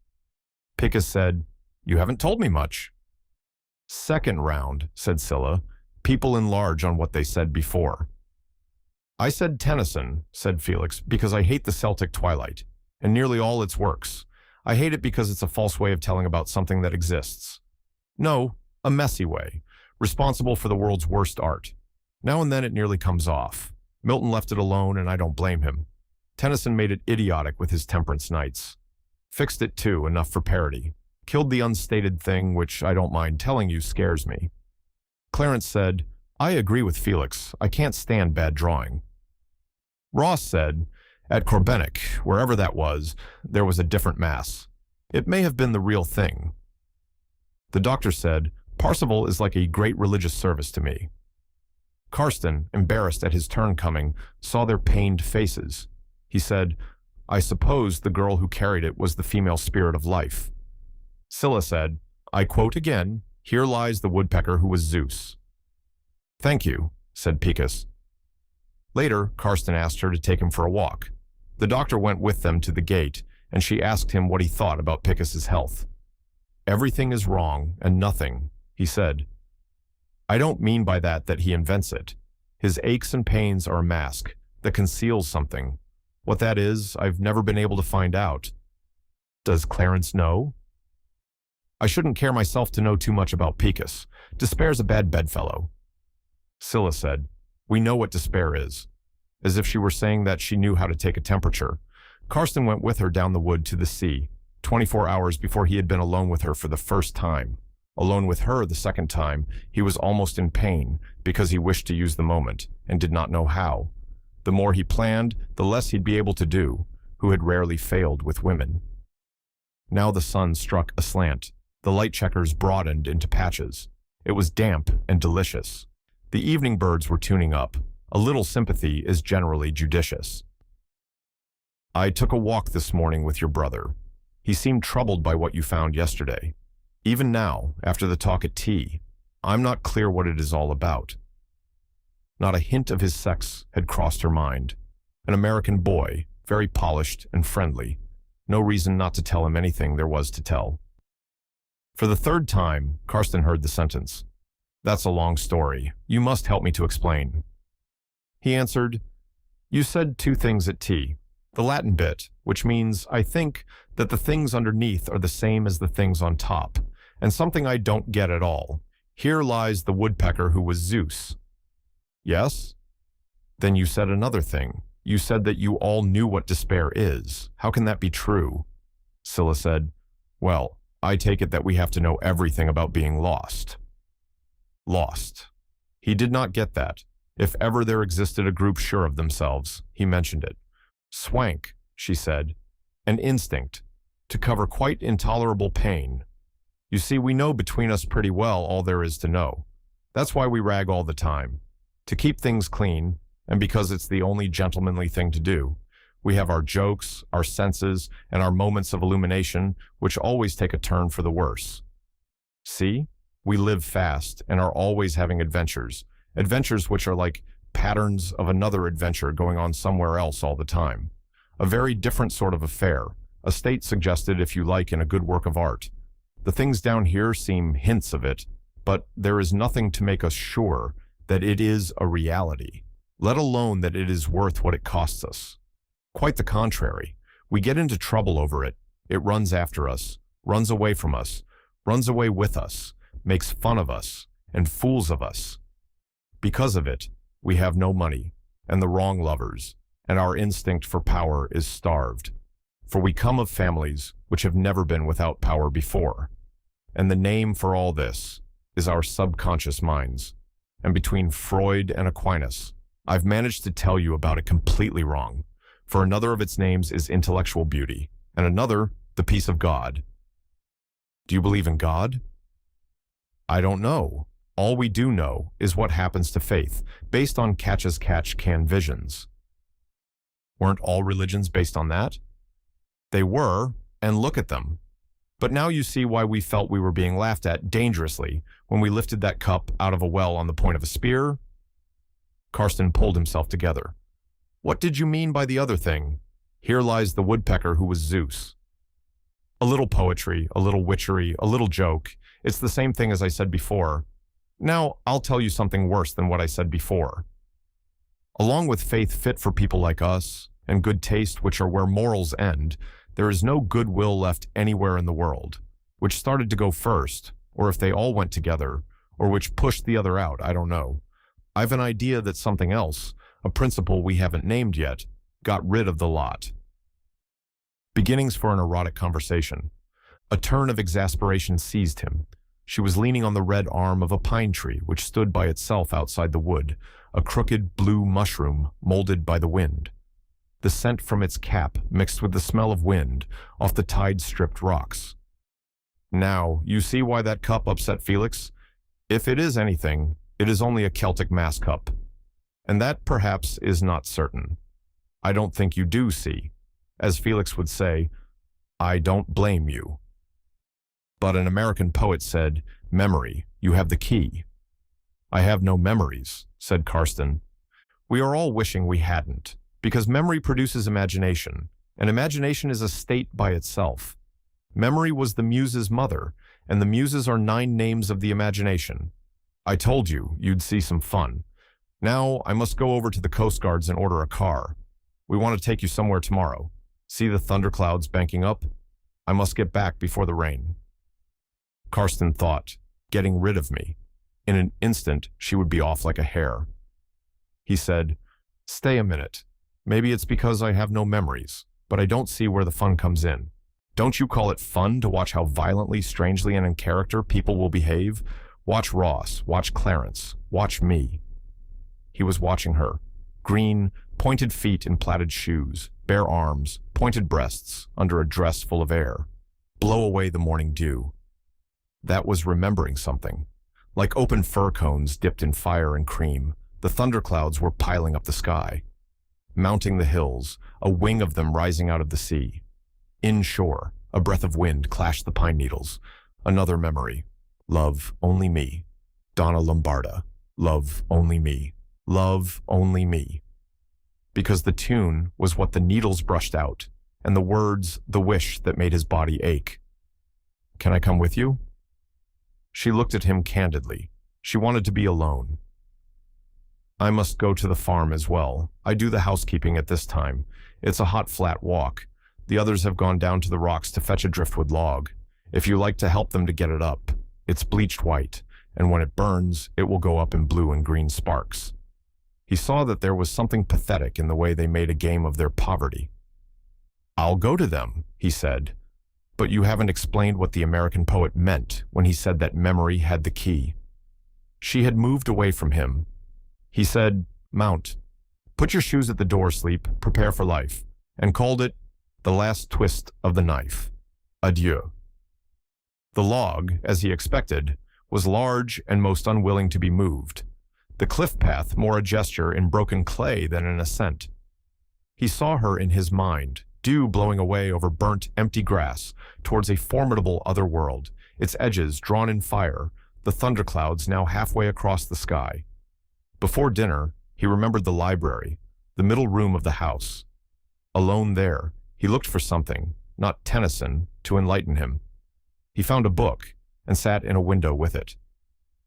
Picus said, you haven't told me much. Second round, said Scylla. People enlarge on what they said before. I said Tennyson, said Felix, because I hate the Celtic twilight, and nearly all its works. I hate it because it's a false way of telling about something that exists. No, a messy way, responsible for the world's worst art. Now and then it nearly comes off. Milton left it alone, and I don't blame him. Tennyson made it idiotic with his Temperance Nights. Fixed it too, enough for parody. Killed the unstated thing, which I don't mind telling you scares me. Clarence said, I agree with Felix. I can't stand bad drawing. Ross said, at Corbenic, wherever that was, there was a different mass. It may have been the real thing. The doctor said, Parsifal is like a great religious service to me. Karsten, embarrassed at his turn coming, saw their pained faces. He said, I suppose the girl who carried it was the female spirit of life. Scylla said, I quote again, here lies the woodpecker who was Zeus. Thank you, said Picus. Later, Karsten asked her to take him for a walk. The doctor went with them to the gate, and she asked him what he thought about Picus's health. Everything is wrong, and nothing, he said. I don't mean by that he invents it. His aches and pains are a mask that conceals something. What that is, I've never been able to find out. Does Clarence know? I shouldn't care myself to know too much about Picus. Despair's a bad bedfellow. Scylla said, we know what despair is. As if she were saying that she knew how to take a temperature. Karsten went with her down the wood to the sea, 24 hours before he had been alone with her for the first time. Alone with her the second time, he was almost in pain because he wished to use the moment and did not know how. The more he planned, the less he'd be able to do, who had rarely failed with women. Now the sun struck aslant. The light checkers broadened into patches. It was damp and delicious. The evening birds were tuning up. A little sympathy is generally judicious. I took a walk this morning with your brother. He seemed troubled by what you found yesterday. Even now, after the talk at tea, I'm not clear what it is all about. Not a hint of his sex had crossed her mind. An American boy, very polished and friendly. No reason not to tell him anything there was to tell. For the third time, Karsten heard the sentence. That's a long story. You must help me to explain. He answered, you said two things at tea. The Latin bit, which means, I think, that the things underneath are the same as the things on top, and something I don't get at all. Here lies the woodpecker who was Zeus. Yes? Then you said another thing. You said that you all knew what despair is. How can that be true? Scylla said, well, I take it that we have to know everything about being lost. Lost. He did not get that. If ever there existed a group sure of themselves, he mentioned it. Swank, she said. An instinct. To cover quite intolerable pain. You see, we know between us pretty well all there is to know. That's why we rag all the time. To keep things clean, and because it's the only gentlemanly thing to do. We have our jokes, our senses, and our moments of illumination, which always take a turn for the worse. See? We live fast and are always having adventures. Adventures which are like patterns of another adventure going on somewhere else all the time. A very different sort of affair. A state suggested, if you like, in a good work of art. The things down here seem hints of it, but there is nothing to make us sure that it is a reality, let alone that it is worth what it costs us. Quite the contrary. We get into trouble over it. It runs after us, runs away from us, runs away with us, makes fun of us and fools of us. Because of it, we have no money and the wrong lovers, and our instinct for power is starved. For we come of families which have never been without power before. And the name for all this is our subconscious minds. And between Freud and Aquinas, I've managed to tell you about it completely wrong. For another of its names is intellectual beauty, and another, the peace of God. Do you believe in God? I don't know. All we do know is what happens to faith, based on catch-as-catch-can visions. Weren't all religions based on that? They were, and look at them. But now you see why we felt we were being laughed at dangerously when we lifted that cup out of a well on the point of a spear? Karsten pulled himself together. What did you mean by the other thing? Here lies the woodpecker who was Zeus. A little poetry, a little witchery, a little joke. It's the same thing as I said before. Now, I'll tell you something worse than what I said before. Along with faith fit for people like us, and good taste, which are where morals end, there is no goodwill left anywhere in the world. Which started to go first, or if they all went together, or which pushed the other out, I don't know. I've an idea that something else, a principle we haven't named yet, got rid of the lot. Beginnings for an erotic conversation. A turn of exasperation seized him. She was leaning on the red arm of a pine tree which stood by itself outside the wood, a crooked blue mushroom molded by the wind. The scent from its cap mixed with the smell of wind off the tide-stripped rocks. Now, you see why that cup upset Felix? If it is anything, it is only a Celtic mass cup. And that, perhaps, is not certain. I don't think you do see. As Felix would say, I don't blame you. But an American poet said, memory, you have the key. I have no memories, said Karsten. We are all wishing we hadn't, because memory produces imagination, and imagination is a state by itself. Memory was the muse's mother, and the muses are 9 names of the imagination. I told you, you'd see some fun. Now, I must go over to the Coast Guards and order a car. We want to take you somewhere tomorrow. See the thunderclouds banking up? I must get back before the rain. Karsten thought, getting rid of me. In an instant, she would be off like a hare. He said, stay a minute. Maybe it's because I have no memories, but I don't see where the fun comes in. Don't you call it fun to watch how violently, strangely, and in character people will behave? Watch Ross, watch Clarence, watch me. He was watching her. Green, pointed feet in plaited shoes, bare arms, pointed breasts, under a dress full of air. Blow away the morning dew. That was remembering something. Like open fir cones dipped in fire and cream, the thunderclouds were piling up the sky. Mounting the hills, a wing of them rising out of the sea. Inshore, a breath of wind clashed the pine needles. Another memory. Love, only me. Donna Lombarda. Love, only me. Love, only me. Because the tune was what the needles brushed out, and the words the wish that made his body ache. Can I come with you? She looked at him candidly. She wanted to be alone. I must go to the farm as well. I do the housekeeping at this time. It's a hot, flat walk. The others have gone down to the rocks to fetch a driftwood log. If you like to help them to get it up, it's bleached white, and when it burns, it will go up in blue and green sparks. He saw that there was something pathetic in the way they made a game of their poverty. I'll go to them, he said. But you haven't explained what the American poet meant when he said that memory had the key. She had moved away from him. He said, mount. Put your shoes at the door, Sleep. Prepare for life. And called it the last twist of the knife. Adieu. The log, as he expected, was large and most unwilling to be moved. The cliff path more a gesture in broken clay than an ascent. He saw her in his mind, dew blowing away over burnt, empty grass towards a formidable other world, its edges drawn in fire, the thunderclouds now halfway across the sky. Before dinner, he remembered the library, the middle room of the house. Alone there, he looked for something, not Tennyson, to enlighten him. He found a book and sat in a window with it.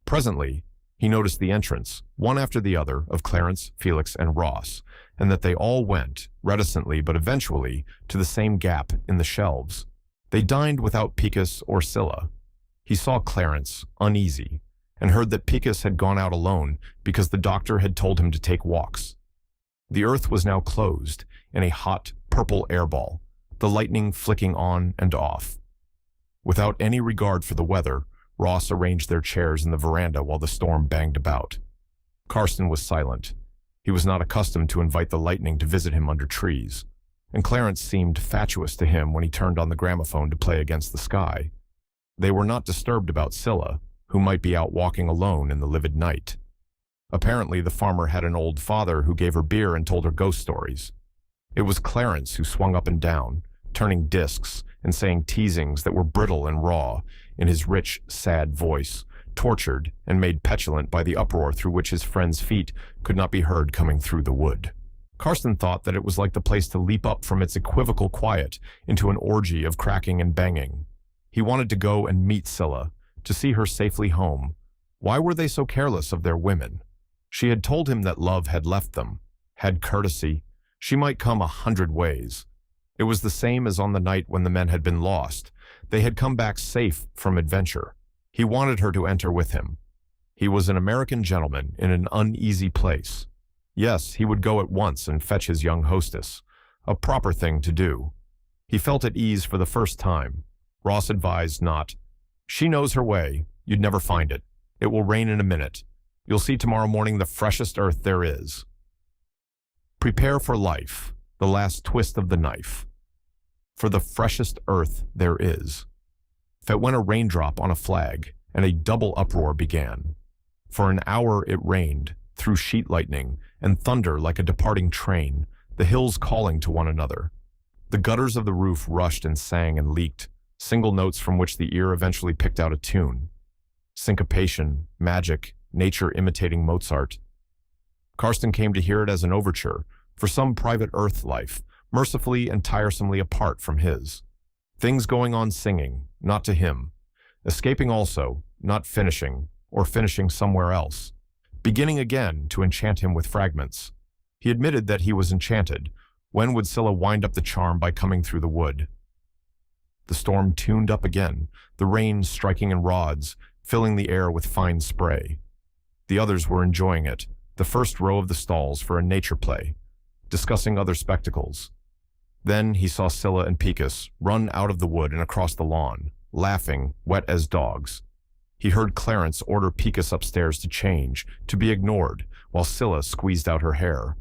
Presently, he noticed the entrance, one after the other, of Clarence, Felix, and Ross, and that they all went, reticently but eventually, to the same gap in the shelves. They dined without Picus or Scylla. He saw Clarence, uneasy, and heard that Picus had gone out alone because the doctor had told him to take walks. The earth was now closed in a hot, purple airball, the lightning flicking on and off. Without any regard for the weather, Ross arranged their chairs in the veranda while the storm banged about. Carsten was silent. He was not accustomed to invite the lightning to visit him under trees, and Clarence seemed fatuous to him when he turned on the gramophone to play Against the Sky. They were not disturbed about Scylla, who might be out walking alone in the livid night. Apparently, the farmer had an old father who gave her beer and told her ghost stories. It was Clarence who swung up and down, turning discs and saying teasings that were brittle and raw in his rich, sad voice, tortured and made petulant by the uproar through which his friend's feet could not be heard coming through the wood. Carsten thought that it was like the place to leap up from its equivocal quiet into an orgy of cracking and banging. He wanted to go and meet Scylla, to see her safely home. Why were they so careless of their women? She had told him that love had left them, had courtesy. She might come 100 ways. It was the same as on the night when the men had been lost. They had come back safe from adventure. He wanted her to enter with him. He was an American gentleman in an uneasy place. Yes, he would go at once and fetch his young hostess. A proper thing to do. He felt at ease for the first time. Ross advised not. She knows her way. You'd never find it. It will rain in a minute. You'll see tomorrow morning the freshest earth there is. Prepare for life, the last twist of the knife. For the freshest earth there is. That went a raindrop on a flag, and a double uproar began. For an hour it rained, through sheet lightning, and thunder like a departing train, the hills calling to one another. The gutters of the roof rushed and sang and leaked, single notes from which the ear eventually picked out a tune. Syncopation, magic, nature imitating Mozart. Carsten came to hear it as an overture for some private earth life, mercifully and tiresomely apart from his. Things going on singing, not to him. Escaping also, not finishing, or finishing somewhere else. Beginning again to enchant him with fragments. He admitted that he was enchanted. When would Scylla wind up the charm by coming through the wood? The storm tuned up again, the rain striking in rods, filling the air with fine spray. The others were enjoying it, the first row of the stalls for a nature play, discussing other spectacles. Then he saw Scylla and Picus run out of the wood and across the lawn, laughing, wet as dogs. He heard Clarence order Picus upstairs to change, to be ignored, while Scylla squeezed out her hair.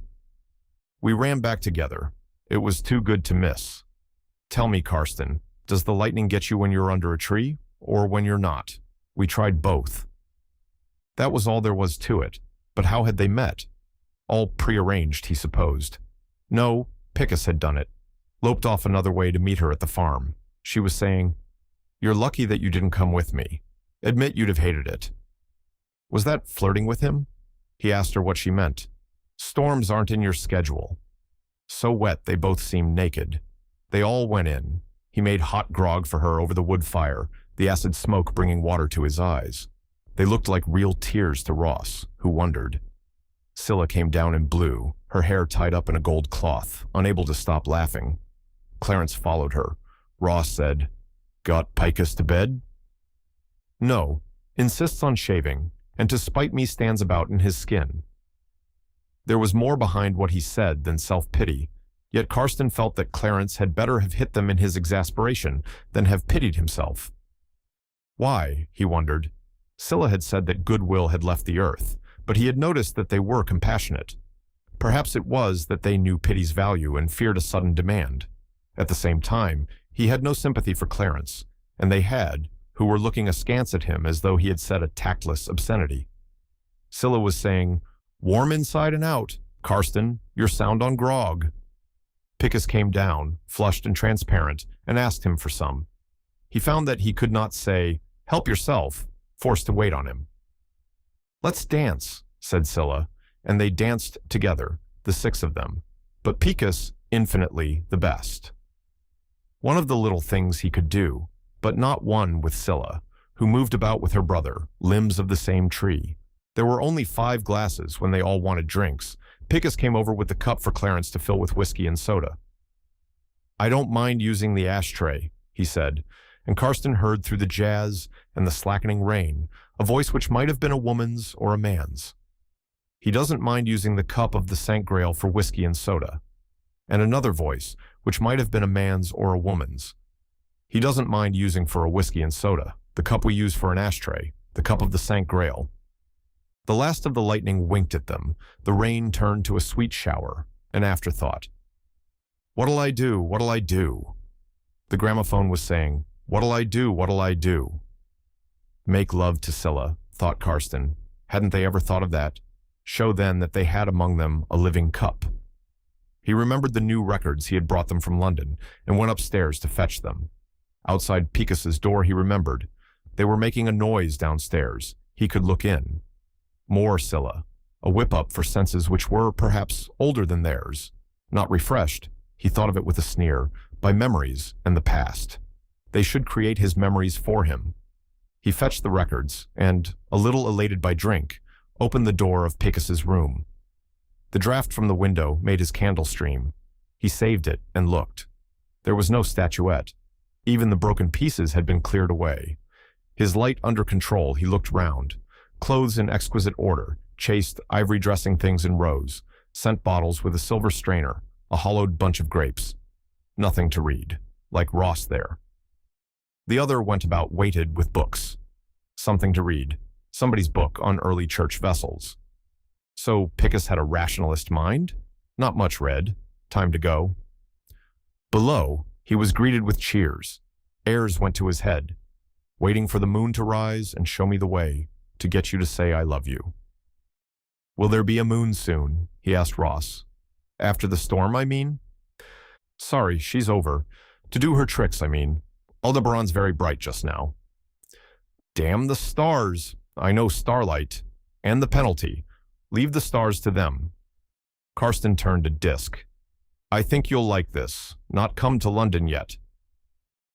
We ran back together. It was too good to miss. Tell me, Carsten, does the lightning get you when you're under a tree, or when you're not? We tried both. That was all there was to it. But how had they met? All prearranged, he supposed. No, Picus had done it. Loped off another way to meet her at the farm. She was saying, "You're lucky that you didn't come with me. Admit you'd have hated it." Was that flirting with him? He asked her what she meant. Storms aren't in your schedule. So wet they both seemed naked. They all went in. He made hot grog for her over the wood fire, the acid smoke bringing water to his eyes. They looked like real tears to Ross, who wondered. Scylla came down in blue, her hair tied up in a gold cloth, unable to stop laughing. Clarence followed her. Ross said, "Got Picus to bed?" "No, insists on shaving, and to spite me stands about in his skin." There was more behind what he said than self-pity, yet Carsten felt that Clarence had better have hit them in his exasperation than have pitied himself. Why, he wondered. Scylla had said that goodwill had left the earth, but he had noticed that they were compassionate. Perhaps it was that they knew pity's value and feared a sudden demand. At the same time, he had no sympathy for Clarence, and they had, who were looking askance at him as though he had said a tactless obscenity. Scylla was saying, "Warm inside and out. Carsten, you're sound on grog." Picus came down, flushed and transparent, and asked him for some. He found that he could not say, "Help yourself," forced to wait on him. "Let's dance," said Scylla, and they danced together, the six of them, but Picus infinitely the best. One of the little things he could do, but not one with Scylla, who moved about with her brother, limbs of the same tree. There were only 5 glasses when they all wanted drinks. Picus came over with the cup for Clarence to fill with whiskey and soda. "I don't mind using the ashtray," he said, and Karsten heard through the jazz and the slackening rain a voice which might have been a woman's or a man's. He doesn't mind using the cup of the St. Grail for whiskey and soda. And another voice, which might have been a man's or a woman's. He doesn't mind using for a whiskey and soda, the cup we use for an ashtray, the cup of the St. Grail. The last of the lightning winked at them. The rain turned to a sweet shower, an afterthought. "What'll I do? What'll I do?" The gramophone was saying, "What'll I do? What'll I do?" Make love to Scylla, thought Karsten. Hadn't they ever thought of that? Show then that they had among them a living cup. He remembered the new records he had brought them from London and went upstairs to fetch them. Outside Picus's door he remembered. They were making a noise downstairs. He could look in. More Scylla, a whip-up for senses which were, perhaps, older than theirs. Not refreshed, he thought of it with a sneer, by memories and the past. They should create his memories for him. He fetched the records and, a little elated by drink, opened the door of Picus's room. The draught from the window made his candle stream. He saved it and looked. There was no statuette. Even the broken pieces had been cleared away. His light under control, he looked round. Clothes in exquisite order, chaste ivory dressing things in rows, scent bottles with a silver strainer, a hollowed bunch of grapes. Nothing to read, like Ross there. The other went about weighted with books. Something to read. Somebody's book on early church vessels. So Picus had a rationalist mind? Not much read. Time to go. Below, he was greeted with cheers. Airs went to his head. Waiting for the moon to rise and show me the way, to get you to say I love you. Will there be a moon soon? He asked Ross. After the storm, I mean? Sorry, she's over. To do her tricks, I mean. Aldebaran's very bright just now. Damn the stars. I know starlight. And the penalty. Leave the stars to them. Karsten turned to Disk. I think you'll like this. Not come to London yet.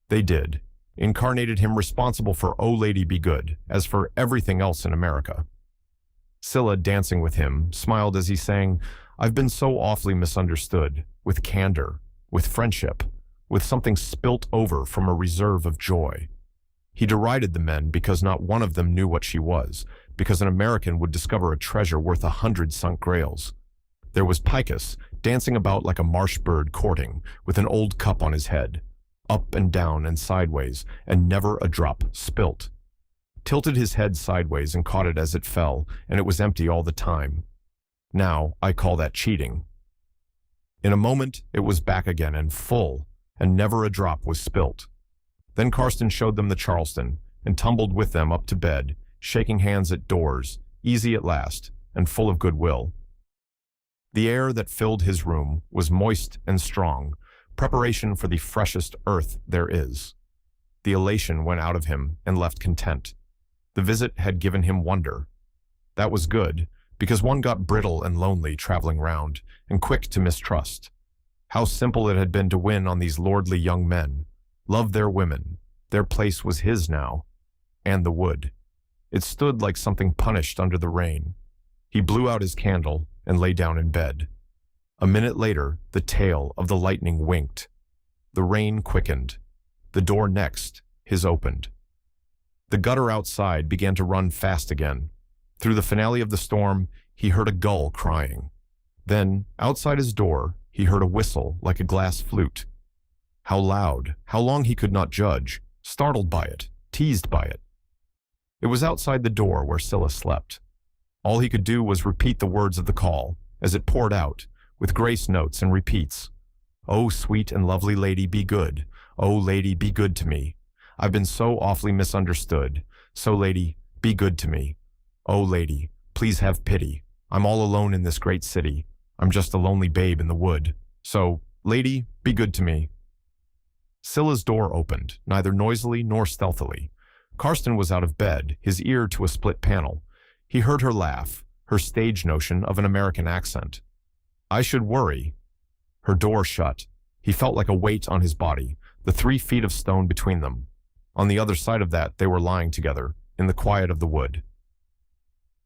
They did. Incarnated him responsible for Oh Lady Be Good, as for everything else in America. Scylla, dancing with him, smiled as he sang, I've been so awfully misunderstood, with candor, with friendship, with something spilt over from a reserve of joy. He derided the men because not one of them knew what she was, because an American would discover a treasure worth 100 sunk grails. There was Picus, dancing about like a marsh bird courting, with an old cup on his head, up and down and sideways, and never a drop spilt. Tilted his head sideways and caught it as it fell, and it was empty all the time. Now, I call that cheating. In a moment, it was back again and full, and never a drop was spilt. Then Karsten showed them the Charleston, and tumbled with them up to bed, shaking hands at doors, easy at last, and full of goodwill. The air that filled his room was moist and strong, preparation for the freshest earth there is. The elation went out of him and left content. The visit had given him wonder. That was good, because one got brittle and lonely traveling round, and quick to mistrust. How simple it had been to win on these lordly young men. Love their women. Their place was his now. And the wood. It stood like something punished under the rain. He blew out his candle and lay down in bed. A minute later, the tail of the lightning winked. The rain quickened. The door next, his opened. The gutter outside began to run fast again. Through the finale of the storm, he heard a gull crying. Then, outside his door, he heard a whistle like a glass flute. How loud, how long he could not judge, startled by it, teased by it. It was outside the door where Scylla slept. All he could do was repeat the words of the call, as it poured out, with grace notes and repeats. Oh, sweet and lovely lady, be good. Oh, lady, be good to me. I've been so awfully misunderstood. So, lady, be good to me. Oh, lady, please have pity. I'm all alone in this great city. I'm just a lonely babe in the wood. So, lady, be good to me. Scylla's door opened, neither noisily nor stealthily. Karsten was out of bed, his ear to a split panel. He heard her laugh, her stage notion of an American accent. I should worry. Her door shut. He felt like a weight on his body, the 3 feet of stone between them. On the other side of that, they were lying together, in the quiet of the wood.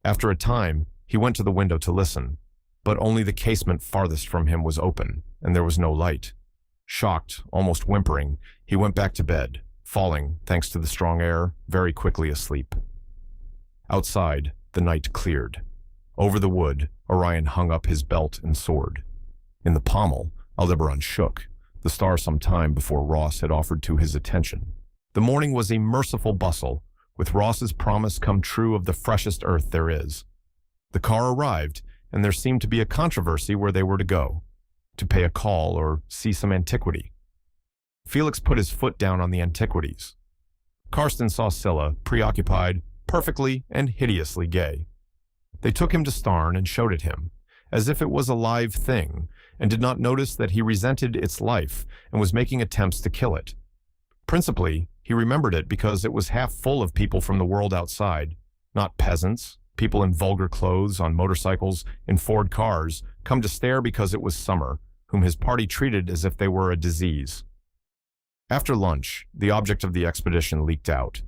After a time, he went to the window to listen, but only the casement farthest from him was open, and there was no light. Shocked, almost whimpering, he went back to bed, falling, thanks to the strong air, very quickly asleep. Outside, the night cleared. Over the wood, Orion hung up his belt and sword. In the pommel, Aldebaran shook, the star some time before Ross had offered to his attention. The morning was a merciful bustle, with Ross's promise come true of the freshest earth there is. The car arrived, and there seemed to be a controversy where they were to go, to pay a call or see some antiquity. Felix put his foot down on the antiquities. Karsten saw Scylla, preoccupied, perfectly and hideously gay. They took him to Starn and showed it him, as if it was a live thing, and did not notice that he resented its life and was making attempts to kill it. Principally, he remembered it because it was half full of people from the world outside, not peasants, people in vulgar clothes, on motorcycles, in Ford cars, come to stare because it was summer, whom his party treated as if they were a disease. After lunch, the object of the expedition leaked out.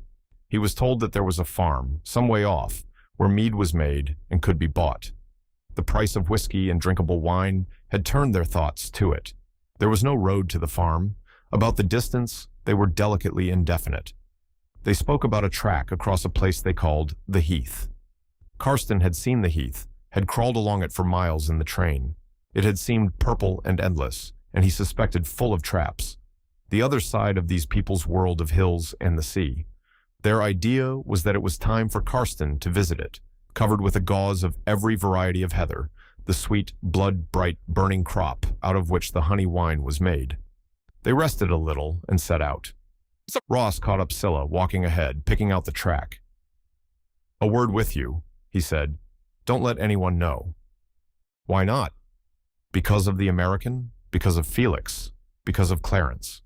He was told that there was a farm, some way off, where mead was made and could be bought. The price of whiskey and drinkable wine had turned their thoughts to it. There was no road to the farm. About the distance, they were delicately indefinite. They spoke about a track across a place they called the Heath. Karsten had seen the Heath, had crawled along it for miles in the train. It had seemed purple and endless, and he suspected full of traps. The other side of these people's world of hills and the sea. Their idea was that it was time for Karsten to visit it, covered with a gauze of every variety of heather, the sweet, blood-bright, burning crop out of which the honey wine was made. They rested a little and set out. Ross caught up Scylla, walking ahead, picking out the track. "A word with you," he said. "Don't let anyone know." "Why not?" "Because of the American, because of Felix, because of Clarence."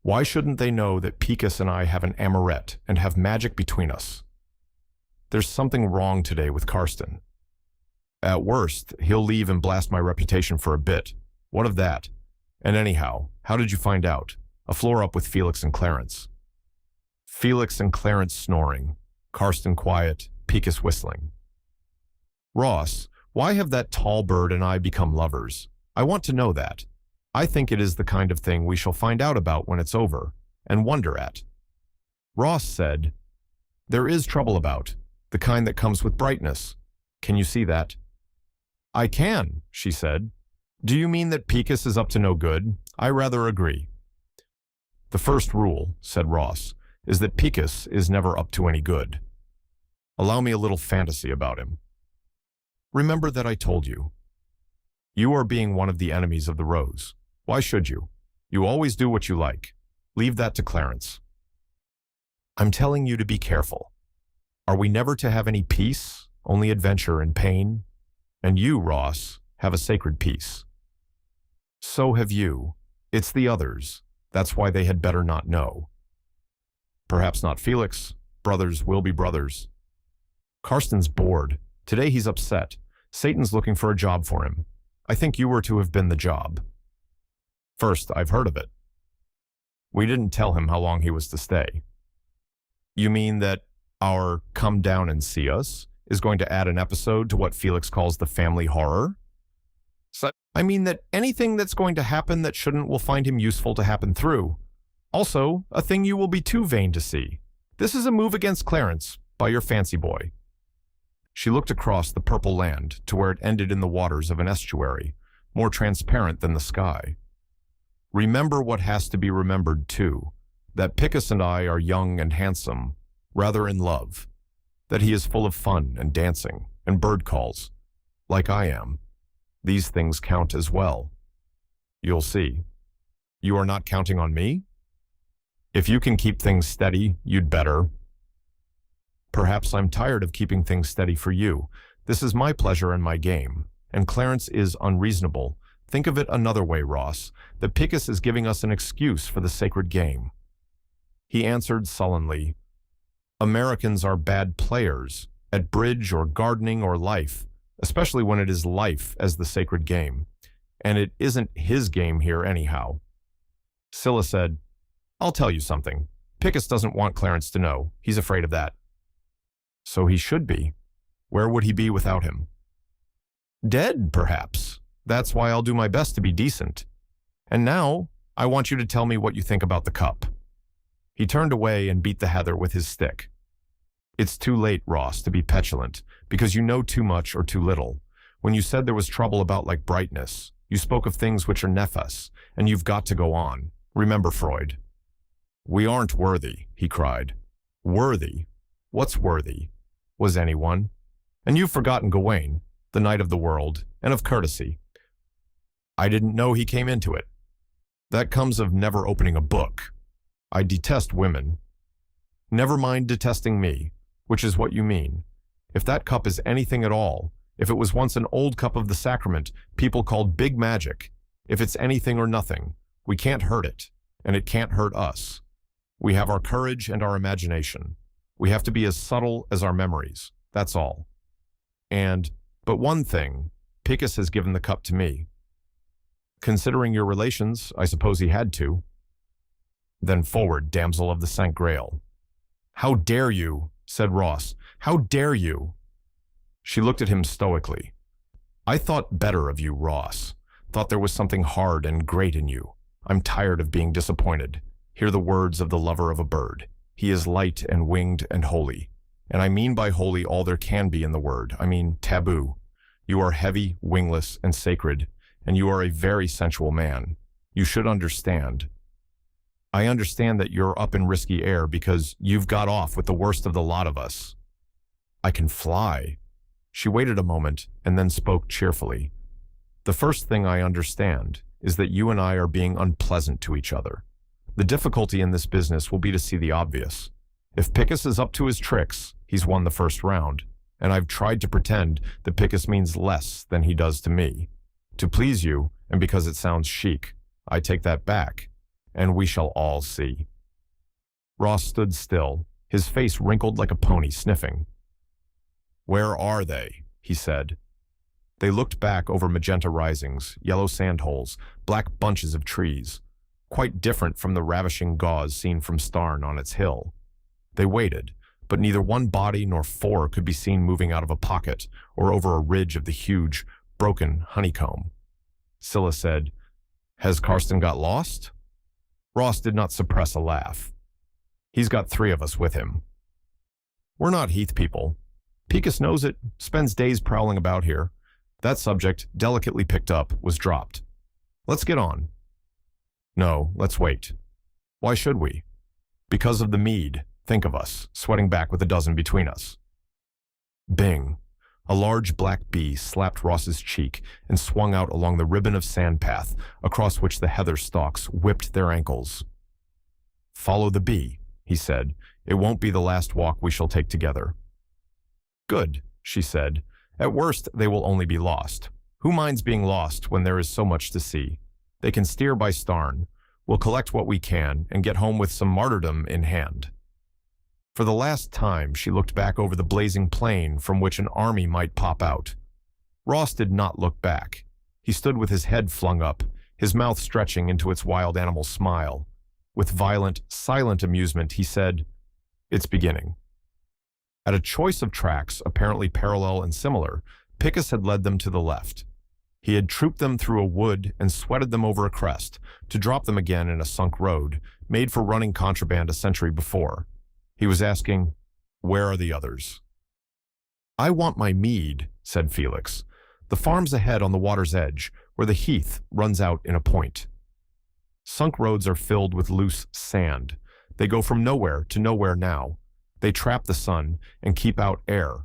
"Why shouldn't they know that Picus and I have an amourette and have magic between us?" "There's something wrong today with Karsten. At worst, he'll leave and blast my reputation for a bit. What of that? And anyhow, how did you find out? A floor up with Felix and Clarence." Felix and Clarence snoring, Karsten quiet, Picus whistling. "Ross, why have that tall bird and I become lovers? I want to know that. I think it is the kind of thing we shall find out about when it's over, and wonder at." Ross said, "There is trouble about, the kind that comes with brightness. Can you see that?" "I can," she said. "Do you mean that Picus is up to no good? I rather agree." "The first rule," said Ross, "is that Picus is never up to any good. Allow me a little fantasy about him. Remember that I told you. You are being one of the enemies of the Rose. Why should you? You always do what you like. Leave that to Clarence. I'm telling you to be careful. Are we never to have any peace, only adventure and pain? And you, Ross, have a sacred peace. So have you. It's the others. That's why they had better not know. Perhaps not Felix. Brothers will be brothers. Karsten's bored. Today he's upset. Satan's looking for a job for him. I think you were to have been the job. First, I've heard of it. We didn't tell him how long he was to stay. You mean that our come down and see us is going to add an episode to what Felix calls the family horror? I mean that anything that's going to happen that shouldn't will find him useful to happen through. Also, a thing you will be too vain to see. This is a move against Clarence by your fancy boy. She looked across the purple land to where it ended in the waters of an estuary, more transparent than the sky. Remember what has to be remembered, too, that Picus and I are young and handsome, rather in love, that he is full of fun and dancing and bird calls, like I am. These things count as well. You'll see. You are not counting on me? If you can keep things steady, you'd better. Perhaps I'm tired of keeping things steady for you. This is my pleasure and my game, and Clarence is unreasonable. Think of it another way, Ross, that Picus is giving us an excuse for the sacred game. He answered sullenly, Americans are bad players, at bridge or gardening or life, especially when it is life as the sacred game. And it isn't his game here anyhow. Scylla said, I'll tell you something. Picus doesn't want Clarence to know. He's afraid of that. So he should be. Where would he be without him? Dead, perhaps. That's why I'll do my best to be decent. And now, I want you to tell me what you think about the cup. He turned away and beat the heather with his stick. It's too late, Ross, to be petulant, because you know too much or too little. When you said there was trouble about like brightness, you spoke of things which are nefas, and you've got to go on. Remember Freud. We aren't worthy, he cried. Worthy? What's worthy? Was anyone? And you've forgotten Gawain, the knight of the world, and of courtesy. I didn't know he came into it. That comes of never opening a book. I detest women. Never mind detesting me, which is what you mean. If that cup is anything at all, if it was once an old cup of the sacrament people called big magic, if it's anything or nothing, we can't hurt it, and it can't hurt us. We have our courage and our imagination. We have to be as subtle as our memories, that's all. But one thing, Picus has given the cup to me. Considering your relations, I suppose he had to. Then forward, damsel of the St. Grail. How dare you, said Ross. How dare you? She looked at him stoically. I thought better of you, Ross. Thought there was something hard and great in you. I'm tired of being disappointed. Hear the words of the lover of a bird. He is light and winged and holy. And I mean by holy all there can be in the word. I mean taboo. You are heavy, wingless, and sacred, and you are a very sensual man. You should understand. I understand that you're up in risky air because you've got off with the worst of the lot of us. I can fly. She waited a moment and then spoke cheerfully. The first thing I understand is that you and I are being unpleasant to each other. The difficulty in this business will be to see the obvious. If Picus is up to his tricks, he's won the first round, and I've tried to pretend that Picus means less than he does to me. To please you, and because it sounds chic, I take that back, and we shall all see. Ross stood still, his face wrinkled like a pony sniffing. Where are they? He said. They looked back over magenta risings, yellow sandholes, black bunches of trees, quite different from the ravishing gauze seen from Starn on its hill. They waited, but neither one body nor four could be seen moving out of a pocket or over a ridge of the huge, broken honeycomb. Scylla said, Has Karsten got lost? Ross did not suppress a laugh. He's got 3 of us with him. We're not Heath people. Picus knows it, spends days prowling about here. That subject, delicately picked up, was dropped. Let's get on. No, let's wait. Why should we? Because of the mead. Think of us, sweating back with a dozen between us. Bing. A large black bee slapped Ross's cheek and swung out along the ribbon of sandpath across which the heather stalks whipped their ankles. Follow the bee, he said. It won't be the last walk we shall take together. Good, she said. At worst, they will only be lost. Who minds being lost when there is so much to see? They can steer by Starn. We'll collect what we can and get home with some martyrdom in hand. For the last time, she looked back over the blazing plain from which an army might pop out. Ross did not look back. He stood with his head flung up, his mouth stretching into its wild animal smile. With violent, silent amusement, he said, It's beginning. At a choice of tracks, apparently parallel and similar, Picus had led them to the left. He had trooped them through a wood and sweated them over a crest, to drop them again in a sunk road, made for running contraband a century before. He was asking, Where are the others? I want my mead, said Felix. The farm's ahead on the water's edge, where the heath runs out in a point. Sunk roads are filled with loose sand. They go from nowhere to nowhere now. They trap the sun and keep out air.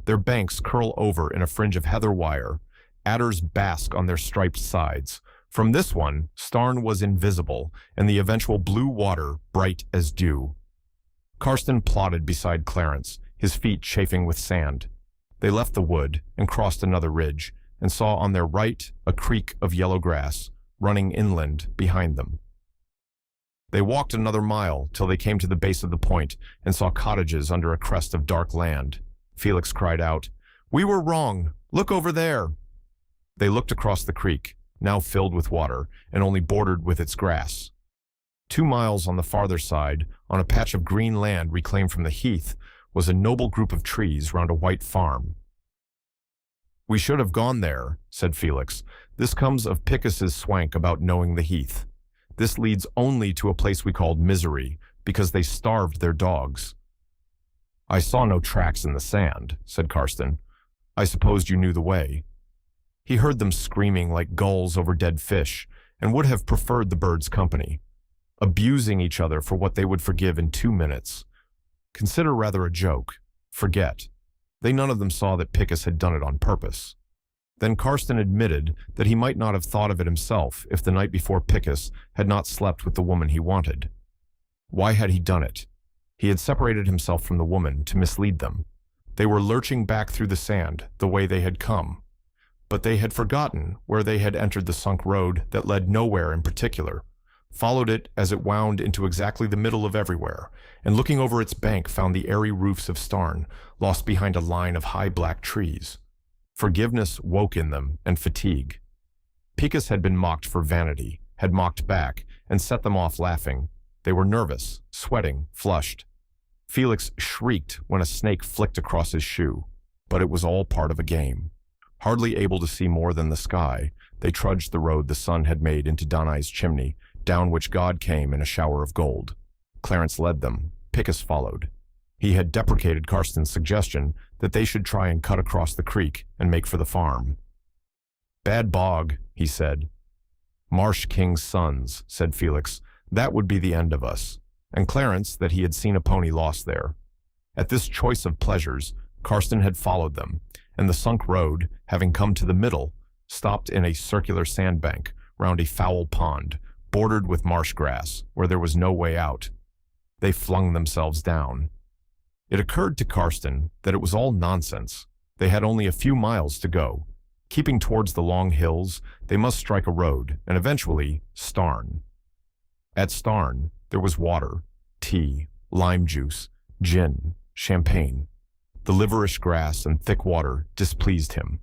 Their banks curl over in a fringe of heather wire. Adders bask on their striped sides. From this one, Starn was invisible, and the eventual blue water bright as dew. Karsten plodded beside Clarence, his feet chafing with sand. They left the wood and crossed another ridge, and saw on their right a creek of yellow grass, running inland behind them. They walked another mile till they came to the base of the point and saw cottages under a crest of dark land. Felix cried out, We were wrong! Look over there! They looked across the creek, now filled with water and only bordered with its grass. 2 miles on the farther side, on a patch of green land reclaimed from the heath, was a noble group of trees round a white farm. We should have gone there, said Felix. This comes of Picus's swank about knowing the heath. This leads only to a place we called Misery, because they starved their dogs. "I saw no tracks in the sand," said Karsten. "I supposed you knew the way." He heard them screaming like gulls over dead fish and would have preferred the birds' company, abusing each other for what they would forgive in 2 minutes. Consider rather a joke. Forget. They none of them saw that Picus had done it on purpose. Then Karsten admitted that he might not have thought of it himself if the night before Picus had not slept with the woman he wanted. Why had he done it? He had separated himself from the woman to mislead them. They were lurching back through the sand the way they had come. But they had forgotten where they had entered the sunk road that led nowhere in particular, followed it as it wound into exactly the middle of everywhere, and looking over its bank found the airy roofs of Starn lost behind a line of high black trees. Forgiveness woke in them, and fatigue. Picus had been mocked for vanity, had mocked back, and set them off laughing. They were nervous, sweating, flushed. Felix shrieked when a snake flicked across his shoe, but it was all part of a game. Hardly able to see more than the sky, they trudged the road the sun had made into Danai's chimney, down which God came in a shower of gold. Clarence led them. Picus followed. He had deprecated Karsten's suggestion that they should try and cut across the creek and make for the farm. "Bad bog," he said. "Marsh king's sons," said Felix. "That would be the end of us." And Clarence that he had seen a pony lost there. At this choice of pleasures, Karsten had followed them, and the sunk road, having come to the middle, stopped in a circular sandbank round a foul pond, bordered with marsh grass, where there was no way out. They flung themselves down. It occurred to Karsten that it was all nonsense. They had only a few miles to go. Keeping towards the long hills, they must strike a road, and eventually, Starn. At Starn, there was water, tea, lime juice, gin, champagne. The liverish grass and thick water displeased him.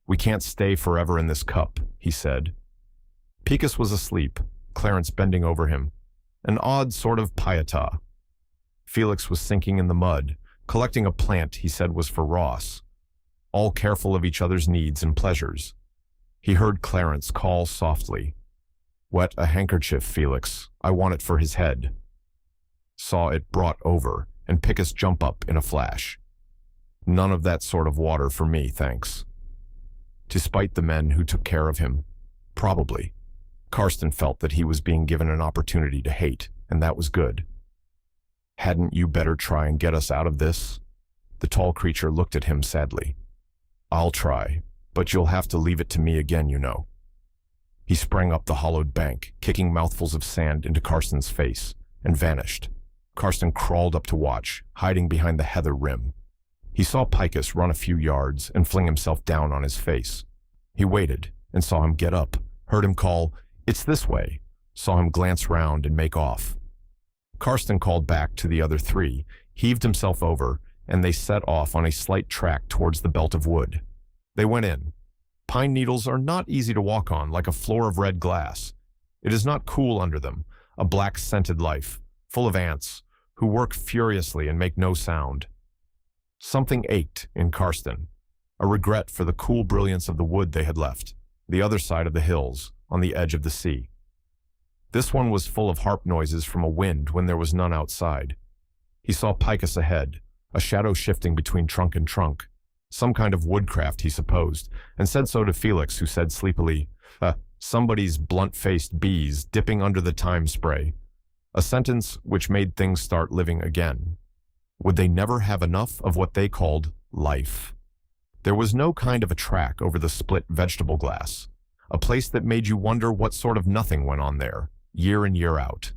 "We can't stay forever in this cup," he said. Picus was asleep, Clarence bending over him. An odd sort of pietà. Felix was sinking in the mud, collecting a plant he said was for Ross. All careful of each other's needs and pleasures. He heard Clarence call softly, "Wet a handkerchief, Felix. I want it for his head." Saw it brought over, and Picus jump up in a flash. "None of that sort of water for me, thanks." To spite the men who took care of him. Probably. Karsten felt that he was being given an opportunity to hate, and that was good. "Hadn't you better try and get us out of this?" The tall creature looked at him sadly. "I'll try, but you'll have to leave it to me again, you know." He sprang up the hollowed bank, kicking mouthfuls of sand into Karsten's face, and vanished. Karsten crawled up to watch, hiding behind the heather rim. He saw Picus run a few yards and fling himself down on his face. He waited and saw him get up, heard him call, "It's this way," saw him glance round and make off. Karsten called back to the other three, heaved himself over, and they set off on a slight track towards the belt of wood. They went in. Pine needles are not easy to walk on like a floor of red glass. It is not cool under them, a black scented life, full of ants, who work furiously and make no sound. Something ached in Karsten, a regret for the cool brilliance of the wood they had left, the other side of the hills, on the edge of the sea. This one was full of harp noises from a wind when there was none outside. He saw Picus ahead, a shadow shifting between trunk and trunk, some kind of woodcraft he supposed, and said so to Felix, who said sleepily, "Somebody's blunt-faced bees dipping under the thyme spray," a sentence which made things start living again. Would they never have enough of what they called life? There was no kind of a track over the split vegetable glass, a place that made you wonder what sort of nothing went on there, year in year out.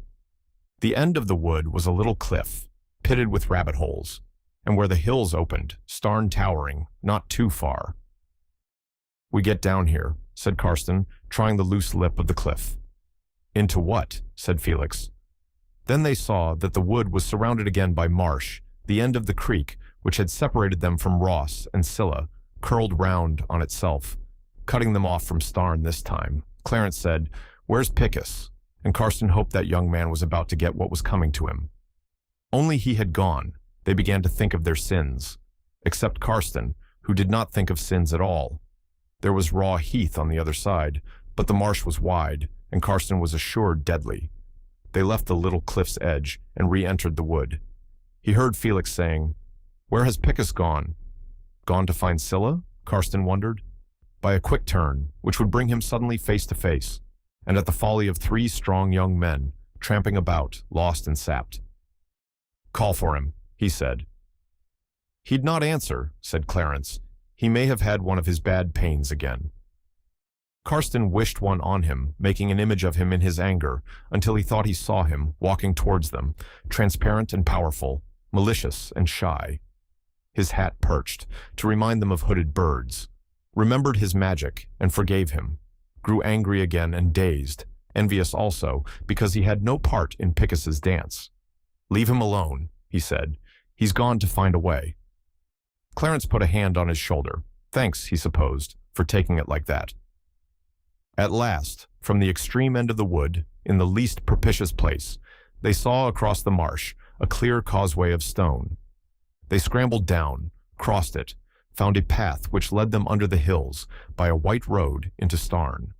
The end of the wood was a little cliff, pitted with rabbit holes, and where the hills opened, Starn towering, not too far. "We get down here," said Karsten, trying the loose lip of the cliff. "Into what?" said Felix. Then they saw that the wood was surrounded again by marsh, the end of the creek, which had separated them from Ross and Scylla, curled round on itself, cutting them off from Starn this time. Clarence said, "Where's Picus?" And Karsten hoped that young man was about to get what was coming to him. Only he had gone, they began to think of their sins, except Karsten, who did not think of sins at all. There was raw heath on the other side, but the marsh was wide, and Karsten was assured deadly. They left the little cliff's edge and re-entered the wood. He heard Felix saying, "Where has Picus gone?" Gone to find Scylla? Karsten wondered. By a quick turn, which would bring him suddenly face to face, and at the folly of 3 strong young men, tramping about, lost and sapped. "Call for him," he said. "He'd not answer," said Clarence. "He may have had one of his bad pains again." Karsten wished one on him, making an image of him in his anger, until he thought he saw him, walking towards them, transparent and powerful, malicious and shy. His hat perched, to remind them of hooded birds. Remembered his magic, and forgave him. Grew angry again and dazed, envious also, because he had no part in Picus's dance. "Leave him alone," he said. "He's gone to find a way." Clarence put a hand on his shoulder. Thanks, he supposed, for taking it like that. At last, from the extreme end of the wood, in the least propitious place, they saw across the marsh a clear causeway of stone. They scrambled down, crossed it, found a path which led them under the hills by a white road into Starn.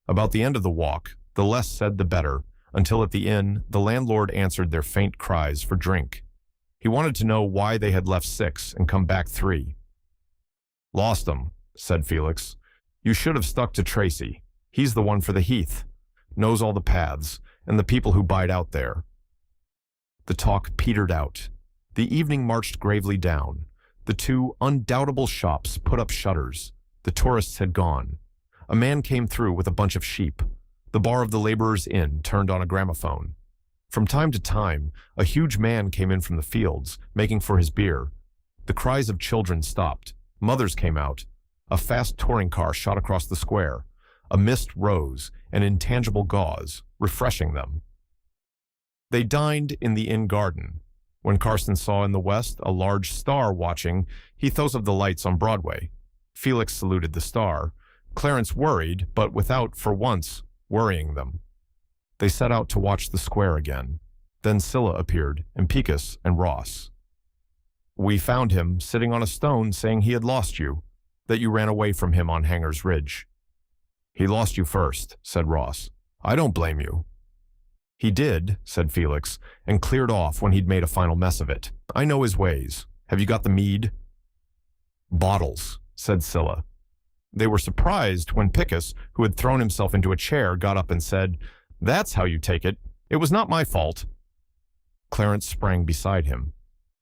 About the end of the walk, the less said the better, until at the inn the landlord answered their faint cries for drink. He wanted to know why they had left 6 and come back 3. "Lost 'em," said Felix. "You should have stuck to Tracy. He's the one for the heath, knows all the paths, and the people who bide out there." The talk petered out. The evening marched gravely down. The 2 undoubtable shops put up shutters. The tourists had gone. A man came through with a bunch of sheep. The bar of the laborers' inn turned on a gramophone. From time to time, a huge man came in from the fields, making for his beer. The cries of children stopped. Mothers came out. A fast touring car shot across the square. A mist rose, an intangible gauze, refreshing them. They dined in the inn garden. When Karsten saw in the west a large star watching, he thought of the lights on Broadway. Felix saluted the star. Clarence worried, but without, for once, worrying them. They set out to watch the square again. Then Scylla appeared, and Picus and Ross. "We found him sitting on a stone saying he had lost you, that you ran away from him on Hanger's Ridge." "He lost you first," said Ross. "I don't blame you." "He did," said Felix, "and cleared off when he'd made a final mess of it. I know his ways. Have you got the mead?" "Bottles," said Scylla. They were surprised when Picus, who had thrown himself into a chair, got up and said, "That's how you take it. It was not my fault." Clarence sprang beside him.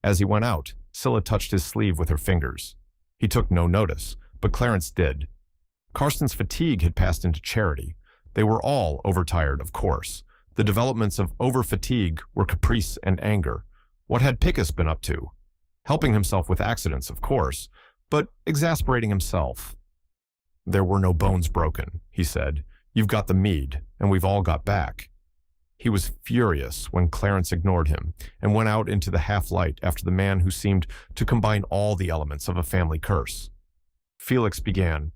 As he went out, Scylla touched his sleeve with her fingers. He took no notice, but Clarence did. Karsten's fatigue had passed into charity. They were all overtired, of course. The developments of over-fatigue were caprice and anger. What had Picus been up to? Helping himself with accidents, of course, but exasperating himself. "There were no bones broken," he said. "You've got the mead, and we've all got back." He was furious when Clarence ignored him and went out into the half-light after the man who seemed to combine all the elements of a family curse. Felix began,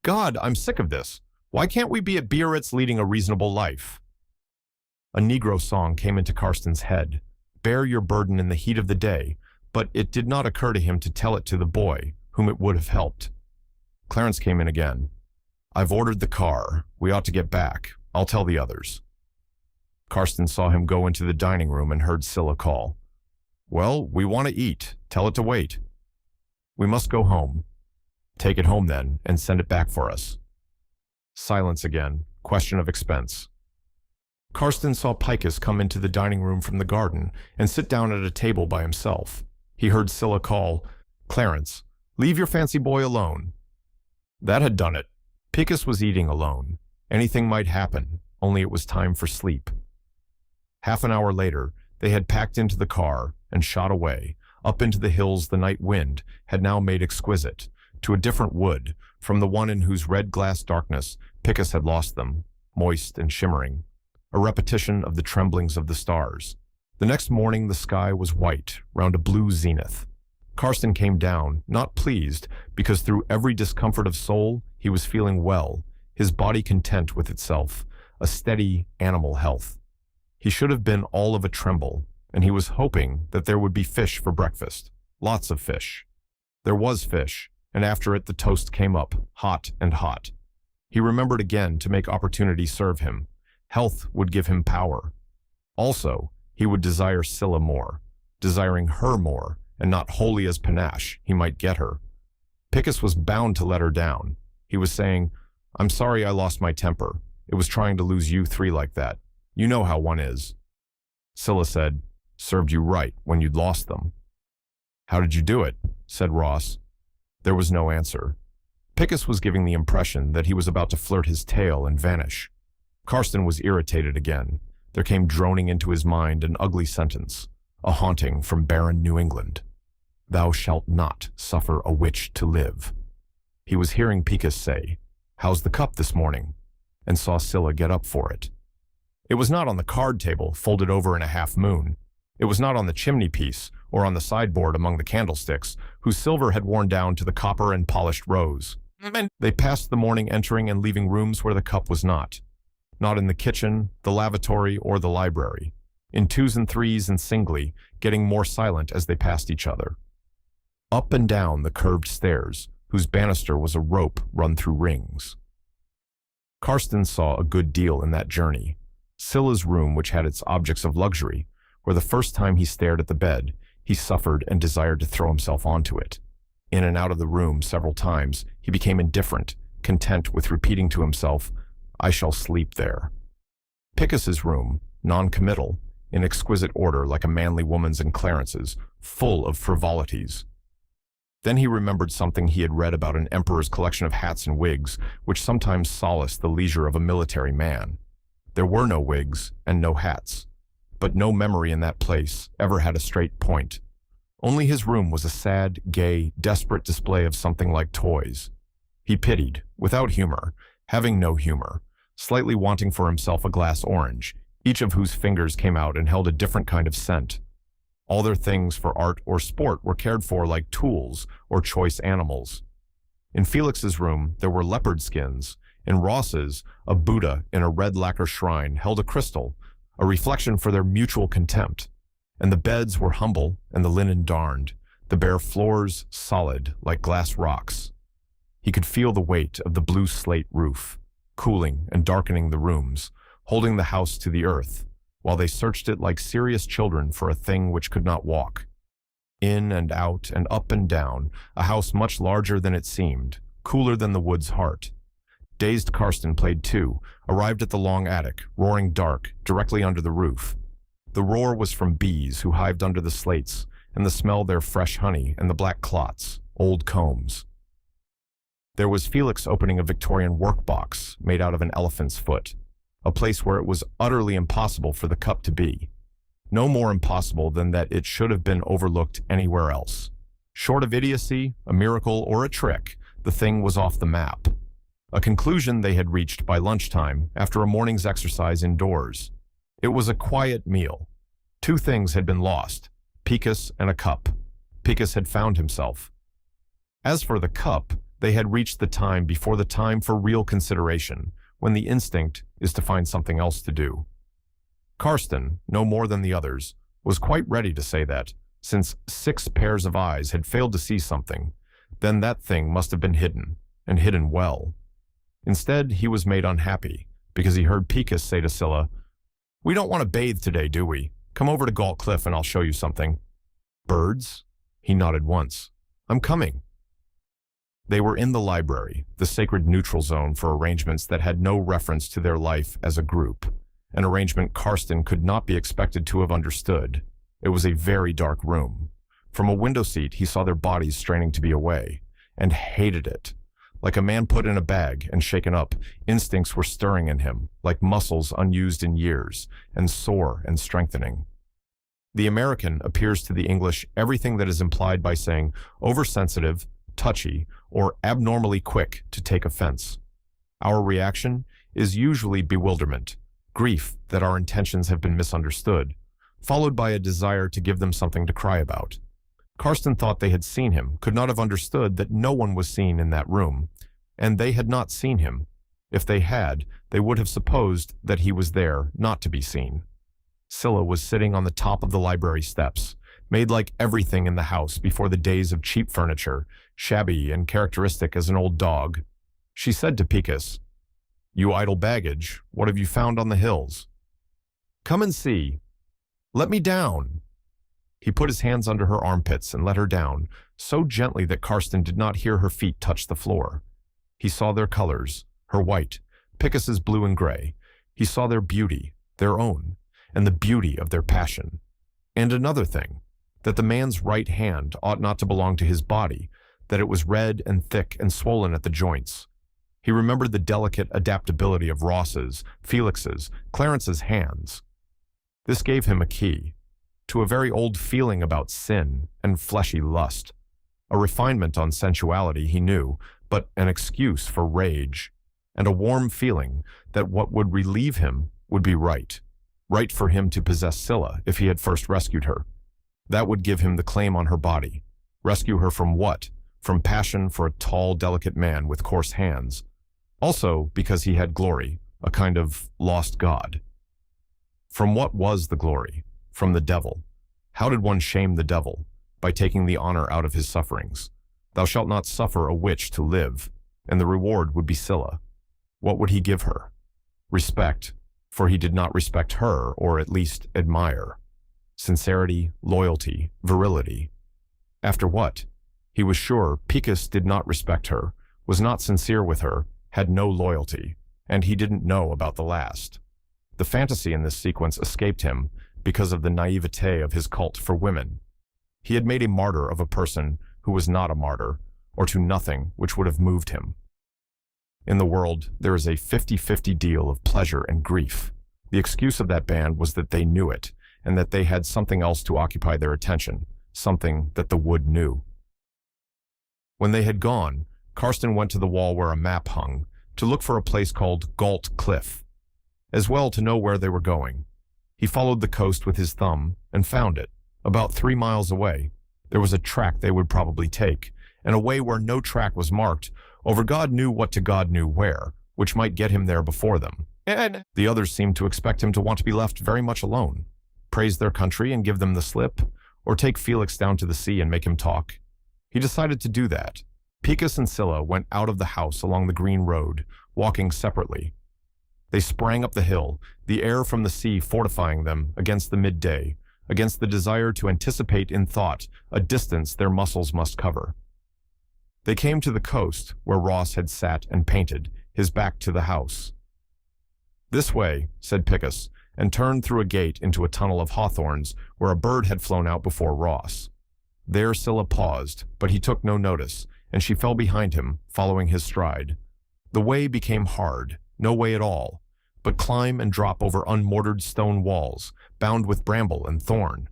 "God, I'm sick of this. Why can't we be at Biarritz leading a reasonable life?" A Negro song came into Karsten's head. Bear your burden in the heat of the day, but it did not occur to him to tell it to the boy, whom it would have helped. Clarence came in again. "I've ordered the car. We ought to get back. I'll tell the others." Karsten saw him go into the dining room and heard Scylla call. "Well, we want to eat. Tell it to wait." "We must go home." "Take it home then, and send it back for us." Silence again. Question of expense. Karsten saw Picus come into the dining room from the garden and sit down at a table by himself. He heard Scylla call, "Clarence, leave your fancy boy alone." That had done it. Picus was eating alone. Anything might happen, only it was time for sleep. Half an hour later, they had packed into the car and shot away, up into the hills the night wind had now made exquisite, to a different wood from the one in whose red glass darkness Picus had lost them, moist and shimmering, a repetition of the tremblings of the stars. The next morning the sky was white, round a blue zenith. Karsten came down, not pleased, because through every discomfort of soul he was feeling well, his body content with itself, a steady animal health. He should have been all of a tremble, and he was hoping that there would be fish for breakfast. Lots of fish. There was fish, and after it the toast came up, hot and hot. He remembered again to make opportunity serve him. Health would give him power. Also, he would desire Scylla more, desiring her more, and not wholly as panache he might get her. Picus was bound to let her down. He was saying, "I'm sorry I lost my temper. It was trying to lose you three like that. You know how one is." Scylla said, "Served you right when you'd lost them." "How did you do it?" said Ross. There was no answer. Picus was giving the impression that he was about to flirt his tail and vanish. Karsten was irritated again. There came droning into his mind an ugly sentence, a haunting from barren New England. "Thou shalt not suffer a witch to live." He was hearing Picus say, "How's the cup this morning?" and saw Scylla get up for it. It was not on the card table, folded over in a half moon. It was not on the chimney piece or on the sideboard among the candlesticks, whose silver had worn down to the copper and polished rose. They passed the morning entering and leaving rooms where the cup was not. Not in the kitchen, the lavatory, or the library. In twos and threes and singly, getting more silent as they passed each other. Up and down the curved stairs, whose banister was a rope run through rings. Karsten saw a good deal in that journey. Scylla's room, which had its objects of luxury, where the first time he stared at the bed, he suffered and desired to throw himself onto it. In and out of the room several times, he became indifferent, content with repeating to himself, "I shall sleep there." Picus's room, non-committal, in exquisite order like a manly woman's and Clarence's, full of frivolities. Then he remembered something he had read about an emperor's collection of hats and wigs, which sometimes solaced the leisure of a military man. There were no wigs and no hats, but no memory in that place ever had a straight point. Only his room was a sad, gay, desperate display of something like toys. He pitied, without humor, having no humor, slightly wanting for himself a glass orange, each of whose fingers came out and held a different kind of scent. All their things for art or sport were cared for like tools or choice animals. In Felix's room, there were leopard skins. In Ross's, a Buddha in a red lacquer shrine held a crystal, a reflection for their mutual contempt. And the beds were humble and the linen darned, the bare floors solid like glass rocks. He could feel the weight of the blue slate roof, cooling and darkening the rooms, holding the house to the earth, while they searched it like serious children for a thing which could not walk. In and out and up and down, a house much larger than it seemed, cooler than the wood's heart. Dazed Karsten played too, arrived at the long attic, roaring dark, directly under the roof. The roar was from bees who hived under the slates, and the smell their fresh honey and the black clots, old combs. There was Felix opening a Victorian workbox made out of an elephant's foot, a place where it was utterly impossible for the cup to be. No more impossible than that it should have been overlooked anywhere else. Short of idiocy, a miracle, or a trick, the thing was off the map. A conclusion they had reached by lunchtime after a morning's exercise indoors. It was a quiet meal. Two things had been lost, Picus and a cup. Picus had found himself. As for the cup, they had reached the time before the time for real consideration, when the instinct is to find something else to do. Karsten, no more than the others, was quite ready to say that, since 6 pairs of eyes had failed to see something, then that thing must have been hidden, and hidden well. Instead, he was made unhappy, because he heard Picus say to Scylla, "We don't want to bathe today, do we? Come over to Galt Cliff and I'll show you something." "Birds?" He nodded once. "I'm coming." They were in the library, the sacred neutral zone for arrangements that had no reference to their life as a group, an arrangement Karsten could not be expected to have understood. It was a very dark room. From a window seat, he saw their bodies straining to be away, and hated it. Like a man put in a bag and shaken up, instincts were stirring in him, like muscles unused in years, and sore and strengthening. The American appears to the English everything that is implied by saying oversensitive, touchy, or abnormally quick to take offense. Our reaction is usually bewilderment, grief that our intentions have been misunderstood, followed by a desire to give them something to cry about. Karsten thought they had seen him, could not have understood that no one was seen in that room, and they had not seen him. If they had, they would have supposed that he was there, not to be seen. Scylla was sitting on the top of the library steps, made like everything in the house before the days of cheap furniture, shabby and characteristic as an old dog. She said to Picus, "You idle baggage, what have you found on the hills?" "Come and see." "Let me down." He put his hands under her armpits and let her down, so gently that Karsten did not hear her feet touch the floor. He saw their colors, her white, Pickus's blue and gray. He saw their beauty, their own, and the beauty of their passion. And another thing, that the man's right hand ought not to belong to his body, that it was red and thick and swollen at the joints. He remembered the delicate adaptability of Ross's, Felix's, Clarence's hands. This gave him a key to a very old feeling about sin and fleshy lust, a refinement on sensuality, he knew, but an excuse for rage, and a warm feeling that what would relieve him would be right for him to possess Scylla if he had first rescued her. That would give him the claim on her body. Rescue her from what? From passion for a tall, delicate man with coarse hands. Also because he had glory, a kind of lost god. From what was the glory? From the devil. How did one shame the devil? By taking the honor out of his sufferings. Thou shalt not suffer a witch to live, and the reward would be Scylla. What would he give her? Respect, for he did not respect her, or at least admire. Sincerity, loyalty, virility. After what? He was sure Picus did not respect her, was not sincere with her, had no loyalty, and he didn't know about the last. The fantasy in this sequence escaped him because of the naivete of his cult for women. He had made a martyr of a person who was not a martyr, or to nothing which would have moved him. In the world, there is a 50-50 deal of pleasure and grief. The excuse of that band was that they knew it, and that they had something else to occupy their attention, something that the wood knew. When they had gone, Karsten went to the wall where a map hung, to look for a place called Galt Cliff, as well to know where they were going. He followed the coast with his thumb, and found it. About 3 miles away, there was a track they would probably take, and a way where no track was marked, over God knew what to God knew where, which might get him there before them. And the others seemed to expect him to want to be left very much alone, praise their country and give them the slip, or take Felix down to the sea and make him talk. He decided to do that. Picus and Scylla went out of the house along the green road, walking separately. They sprang up the hill, the air from the sea fortifying them against the midday, against the desire to anticipate in thought a distance their muscles must cover. They came to the coast, where Ross had sat and painted, his back to the house. "This way," said Picus, and turned through a gate into a tunnel of hawthorns where a bird had flown out before Ross. There Scylla paused, but he took no notice, and she fell behind him, following his stride. The way became hard, no way at all, but climb and drop over unmortared stone walls, bound with bramble and thorn.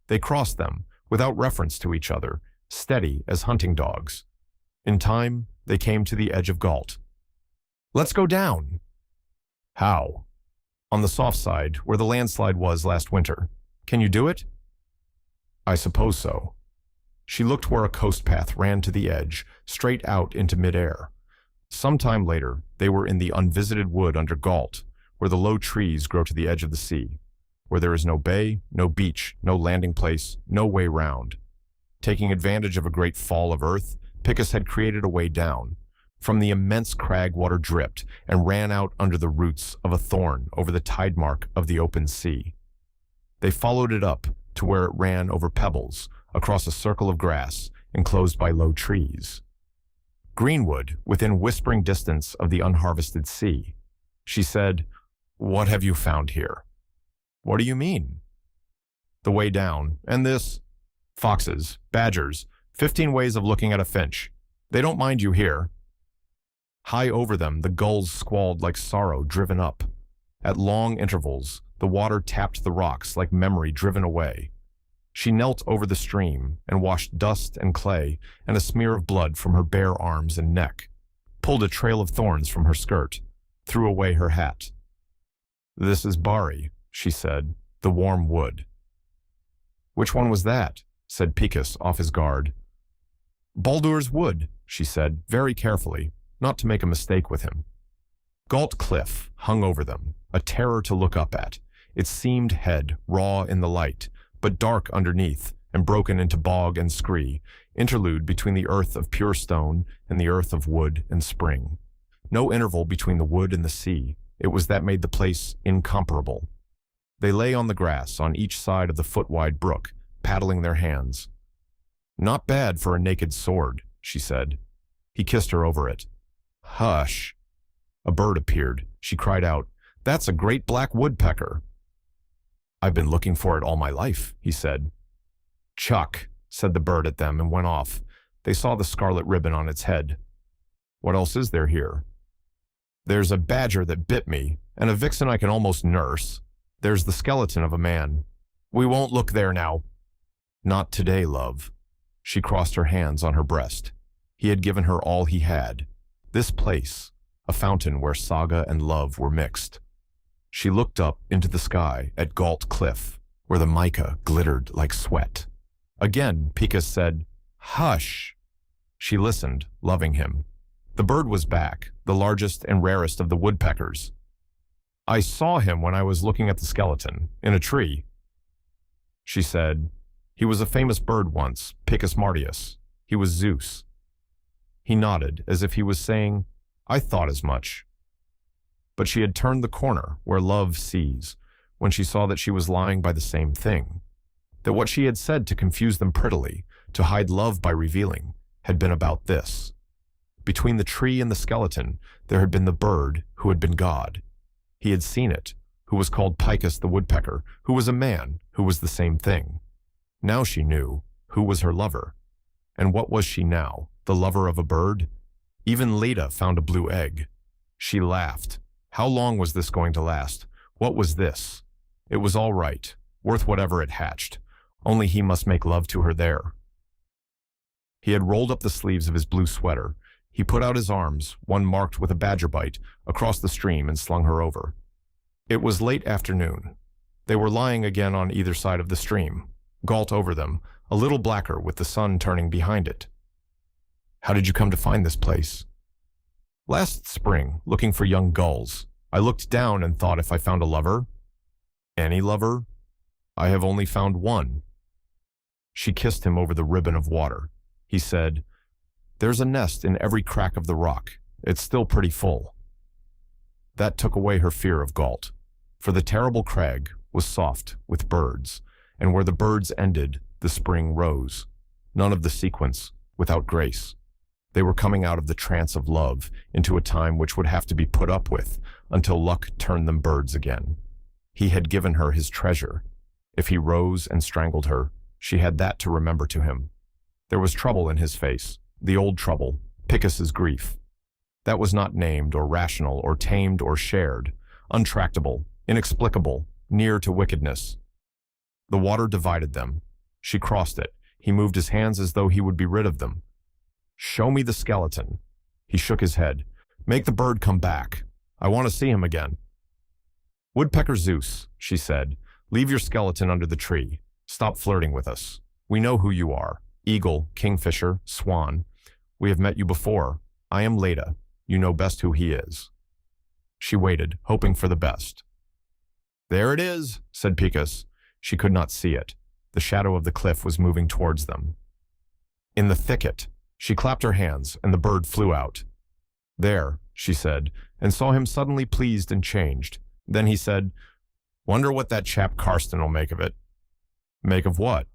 They crossed them, without reference to each other, steady as hunting dogs. In time, they came to the edge of Galt. "Let's go down." "How?" "On the soft side, where the landslide was last winter. Can you do it?" "I suppose so." She looked where a coast path ran to the edge, straight out into midair. Some time later, they were in the unvisited wood under Galt, where the low trees grow to the edge of the sea, where there is no bay, no beach, no landing place, no way round. Taking advantage of a great fall of earth, Picus had created a way down. From the immense crag water dripped and ran out under the roots of a thorn over the tide mark of the open sea. They followed it up to where it ran over pebbles, across a circle of grass, enclosed by low trees. Greenwood, within whispering distance of the unharvested sea. She said, "What have you found here?" "What do you mean?" "The way down, and this." "Foxes, badgers, 15 ways of looking at a finch. They don't mind you here." High over them, the gulls squalled like sorrow driven up. At long intervals, the water tapped the rocks like memory driven away. She knelt over the stream and washed dust and clay and a smear of blood from her bare arms and neck, pulled a trail of thorns from her skirt, threw away her hat. "This is Bari," she said, "the warm wood." "Which one was that?" said Picus, off his guard. "Baldur's wood," she said, very carefully, not to make a mistake with him. Galt Cliff hung over them, a terror to look up at, its seamed head raw in the light, but dark underneath and broken into bog and scree, interlude between the earth of pure stone and the earth of wood and spring. No interval between the wood and the sea. It was that made the place incomparable. They lay on the grass on each side of the foot-wide brook, paddling their hands. "Not bad for a naked sword," she said. He kissed her over it. "Hush." A bird appeared. She cried out, "That's a great black woodpecker." "I've been looking for it all my life," he said. "Chuck," said the bird at them and went off. They saw the scarlet ribbon on its head. "What else is there here?" "There's a badger that bit me, and a vixen I can almost nurse. There's the skeleton of a man. We won't look there now." "Not today, love." She crossed her hands on her breast. He had given her all he had. This place, a fountain where saga and love were mixed. She looked up into the sky at Galt Cliff, where the mica glittered like sweat. Again, Picus said, "Hush." She listened, loving him. The bird was back, the largest and rarest of the woodpeckers. "I saw him when I was looking at the skeleton, in a tree." She said, "He was a famous bird once, Picus Martius. He was Zeus." He nodded, as if he was saying, "I thought as much." But she had turned the corner where love sees, when she saw that she was lying by the same thing, that what she had said to confuse them prettily, to hide love by revealing, had been about this. Between the tree and the skeleton, there had been the bird who had been God. He had seen it, who was called Picus the woodpecker, who was a man, who was the same thing. Now she knew who was her lover. And what was she now, the lover of a bird? Even Leda found a blue egg. She laughed. How long was this going to last? What was this? It was all right, worth whatever it hatched. Only he must make love to her there. He had rolled up the sleeves of his blue sweater. He put out his arms, one marked with a badger bite, across the stream and slung her over. It was late afternoon. They were lying again on either side of the stream, Galt over them, a little blacker with the sun turning behind it. "How did you come to find this place?" "Last spring, looking for young gulls. I looked down and thought if I found a lover." "Any lover?" "I have only found one." She kissed him over the ribbon of water. He said, "There's a nest in every crack of the rock. It's still pretty full." That took away her fear of Galt, for the terrible crag was soft with birds, and where the birds ended, the spring rose. None of the sequence without grace. They were coming out of the trance of love into a time which would have to be put up with until luck turned them birds again. He had given her his treasure. If he rose and strangled her, she had that to remember to him. There was trouble in his face, the old trouble, Picus's grief. That was not named or rational or tamed or shared, untractable, inexplicable, near to wickedness. The water divided them. She crossed it. He moved his hands as though he would be rid of them. "Show me the skeleton." He shook his head. "Make the bird come back. I want to see him again." "Woodpecker Zeus," she said, "leave your skeleton under the tree. Stop flirting with us. We know who you are. Eagle, kingfisher, swan. We have met you before. I am Leda. You know best who he is." She waited, hoping for the best. "There it is," said Picus. She could not see it. The shadow of the cliff was moving towards them. "In the thicket." She clapped her hands, and the bird flew out. "There," she said, and saw him suddenly pleased and changed. Then he said, "Wonder what that chap Karsten will make of it." "Make of what?"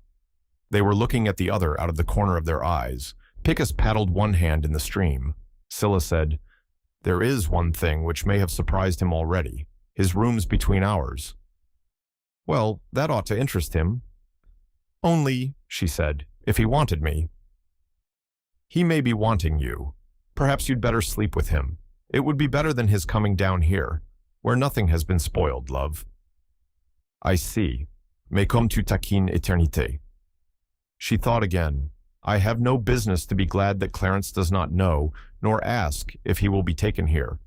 They were looking at the other out of the corner of their eyes. Picus paddled one hand in the stream. Scylla said, "There is one thing which may have surprised him already. His room's between ours." "Well, that ought to interest him." "Only," she said, "if he wanted me." "He may be wanting you. Perhaps you'd better sleep with him. It would be better than his coming down here, where nothing has been spoiled, love." "I see. Mais comme tu taquines éternité." She thought again. "I have no business to be glad that Clarence does not know, nor ask if he will be taken here.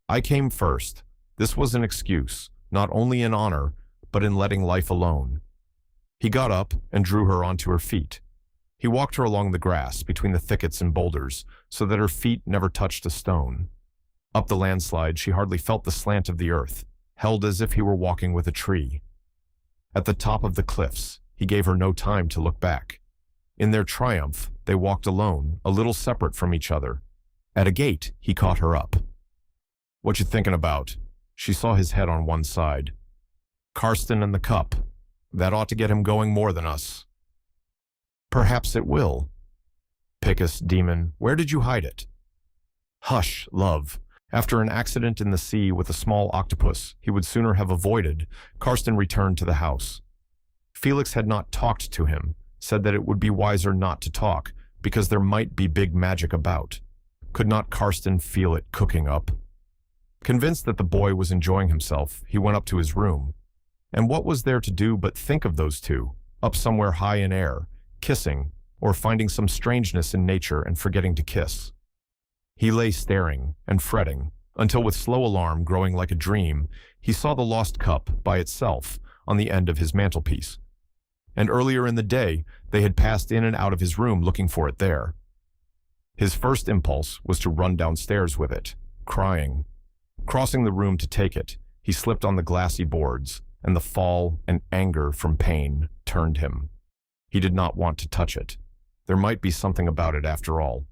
I came first. This was an excuse, not only in honor, but in letting life alone." He got up and drew her onto her feet. He walked her along the grass between the thickets and boulders, so that her feet never touched a stone. Up the landslide, she hardly felt the slant of the earth, held as if he were walking with a tree. At the top of the cliffs, he gave her no time to look back. In their triumph, they walked alone, a little separate from each other. At a gate, he caught her up. "What you thinking about?" She saw his head on one side. "Karsten and the cup. That ought to get him going more than us." "Perhaps it will." "Picus, demon, where did you hide it?" "Hush, love." After an accident in the sea with a small octopus he would sooner have avoided, Karsten returned to the house. Felix had not talked to him, said that it would be wiser not to talk, because there might be big magic about. Could not Karsten feel it cooking up? Convinced that the boy was enjoying himself, he went up to his room. And what was there to do but think of those two, up somewhere high in air, kissing, or finding some strangeness in nature and forgetting to kiss? He lay staring and fretting, until with slow alarm growing like a dream, he saw the lost cup by itself on the end of his mantelpiece. And earlier in the day, they had passed in and out of his room looking for it there. His first impulse was to run downstairs with it, crying. Crossing the room to take it, he slipped on the glassy boards, and the fall and anger from pain turned him. He did not want to touch it. There might be something about it after all.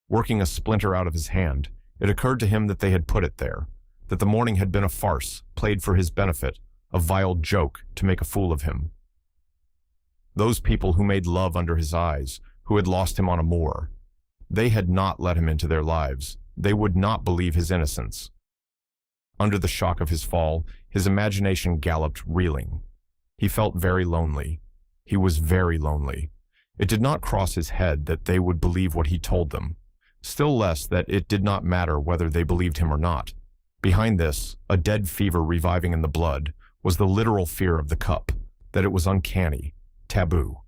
Working a splinter out of his hand, it occurred to him that they had put it there, that the morning had been a farce, played for his benefit, a vile joke to make a fool of him. Those people who made love under his eyes, who had lost him on a moor, they had not let him into their lives. They would not believe his innocence. Under the shock of his fall, his imagination galloped reeling. He felt very lonely. He was very lonely. It did not cross his head that they would believe what he told them. Still less that it did not matter whether they believed him or not. Behind this, a dead fever reviving in the blood, was the literal fear of the cup, that it was uncanny, taboo.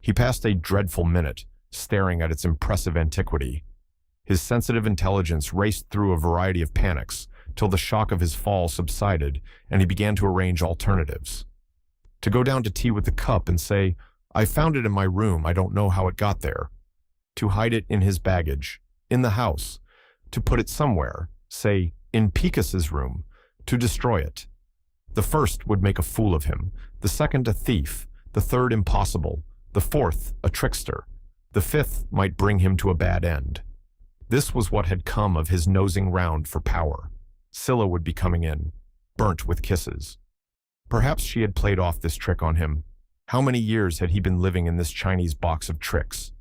He passed a dreadful minute, staring at its impressive antiquity. His sensitive intelligence raced through a variety of panics, till the shock of his fall subsided and he began to arrange alternatives. To go down to tea with the cup and say, "I found it in my room, I don't know how it got there." To hide it in his baggage, in the house. To put it somewhere, say, in Picus's room. To destroy it. The first would make a fool of him, the second a thief, the third impossible, the fourth a trickster. The fifth might bring him to a bad end. This was what had come of his nosing round for power. Scylla would be coming in, burnt with kisses. Perhaps she had played off this trick on him. How many years had he been living in this Chinese box of tricks?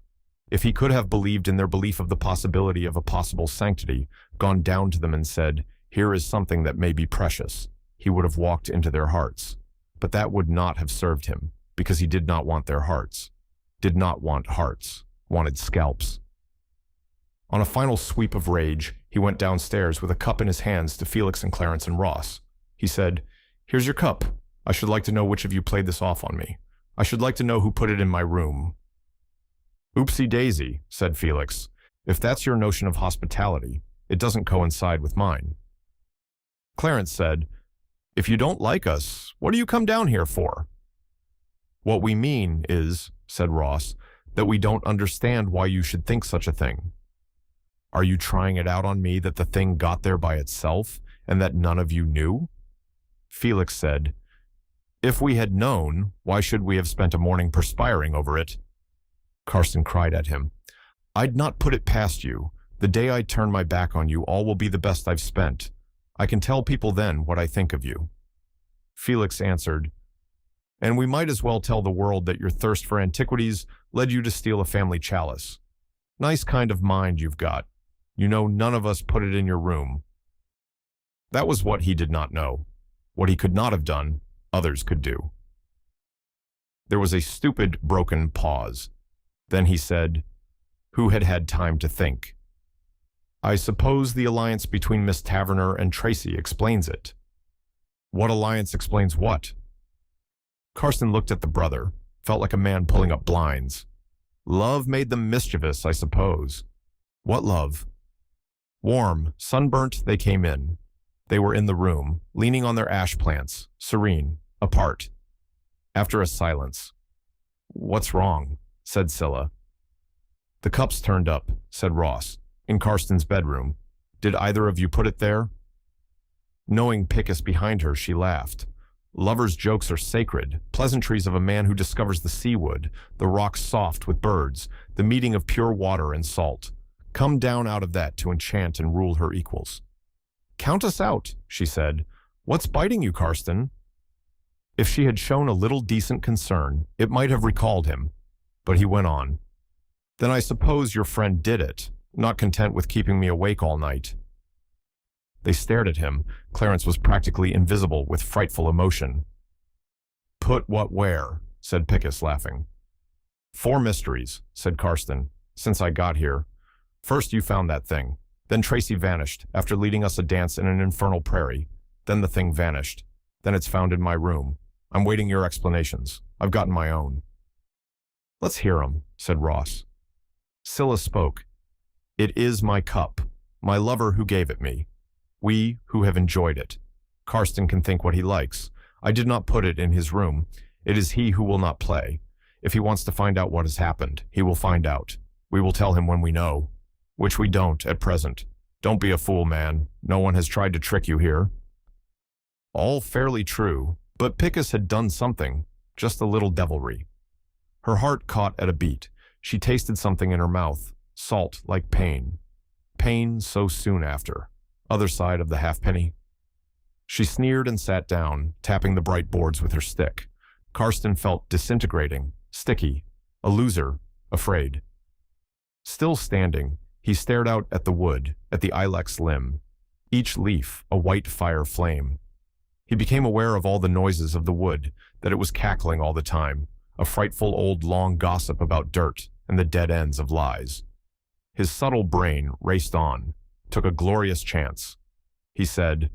If he could have believed in their belief of the possibility of a possible sanctity, gone down to them and said, "Here is something that may be precious," he would have walked into their hearts. But that would not have served him, because he did not want their hearts. Did not want hearts, wanted scalps. On a final sweep of rage, he went downstairs with a cup in his hands to Felix and Clarence and Ross. He said, "Here's your cup. I should like to know which of you played this off on me. I should like to know who put it in my room." "Oopsie daisy," said Felix. "If that's your notion of hospitality, it doesn't coincide with mine." Clarence said, "If you don't like us, what do you come down here for?" "What we mean is," said Ross, "that we don't understand why you should think such a thing." "Are you trying it out on me that the thing got there by itself, and that none of you knew?" Felix said, "If we had known, why should we have spent a morning perspiring over it?" Karsten cried at him, "I'd not put it past you. The day I turn my back on you, all will be the best I've spent. I can tell people then what I think of you." Felix answered, "And we might as well tell the world that your thirst for antiquities led you to steal a family chalice. Nice kind of mind you've got. You know none of us put it in your room." That was what he did not know. What he could not have done, others could do. There was a stupid, broken pause. Then he said, who had had time to think, "I suppose the alliance between Miss Taverner and Tracy explains it." "What alliance explains what?" Karsten looked at the brother, felt like a man pulling up blinds. "Love made them mischievous, I suppose." "What love?" Warm, sunburnt, they came in. They were in the room, leaning on their ash plants, serene, apart. After a silence, "What's wrong?" said Scylla. "The cup's turned up," said Ross, "in Karsten's bedroom. Did either of you put it there?" Knowing Picus behind her, she laughed. Lovers' jokes are sacred, pleasantries of a man who discovers the seawood, the rocks soft with birds, the meeting of pure water and salt. Come down out of that to enchant and rule her equals. "Count us out," she said. "What's biting you, Karsten?" If she had shown a little decent concern, it might have recalled him, but he went on. "Then I suppose your friend did it, not content with keeping me awake all night." They stared at him. Clarence was practically invisible with frightful emotion. "Put what where?" said Picus, laughing. "Four mysteries," said Karsten, "since I got here. First you found that thing. Then Tracy vanished after leading us a dance in an infernal prairie. Then the thing vanished. Then it's found in my room. I'm waiting your explanations. I've gotten my own." "Let's hear 'em," said Ross. Scylla spoke. "It is my cup, my lover who gave it me. We who have enjoyed it. Karsten can think what he likes. I did not put it in his room. It is he who will not play. If he wants to find out what has happened, he will find out. We will tell him when we know. Which we don't at present. Don't be a fool, man. No one has tried to trick you here." All fairly true, but Picus had done something, just a little devilry. Her heart caught at a beat. She tasted something in her mouth, salt like pain. Pain so soon after. Other side of the halfpenny. She sneered and sat down, tapping the bright boards with her stick. Karsten felt disintegrating, sticky, a loser, afraid. Still standing, he stared out at the wood, at the ilex limb, each leaf a white fire flame. He became aware of all the noises of the wood, that it was cackling all the time, a frightful old long gossip about dirt and the dead ends of lies. His subtle brain raced on, took a glorious chance. He said,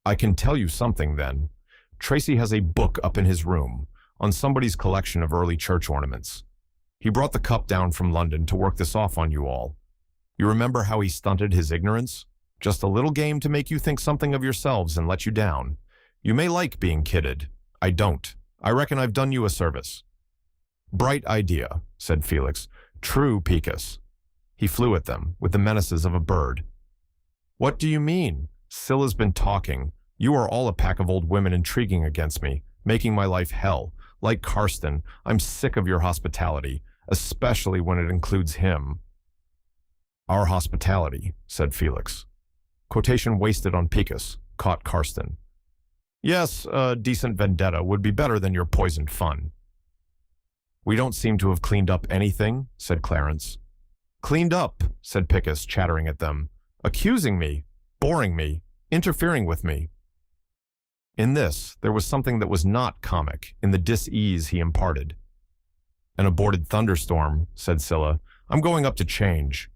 "I can tell you something then. Tracy has a book up in his room, on somebody's collection of early church ornaments. He brought the cup down from London to work this off on you all. You remember how he stunted his ignorance? Just a little game to make you think something of yourselves and let you down. You may like being kidded. I don't. I reckon I've done you a service." "Bright idea," said Felix. "True, Picus." He flew at them with the menaces of a bird. "What do you mean? Scylla's been talking. You are all a pack of old women intriguing against me, making my life hell. Like Karsten, I'm sick of your hospitality, especially when it includes him." "Our hospitality," said Felix. Quotation wasted on Picus, caught Karsten. "Yes, a decent vendetta would be better than your poisoned fun." "We don't seem to have cleaned up anything," said Clarence. "Cleaned up," said Picus, chattering at them. "Accusing me, boring me, interfering with me." In this, there was something that was not comic in the dis-ease he imparted. "An aborted thunderstorm," said Scylla. "I'm going up to change."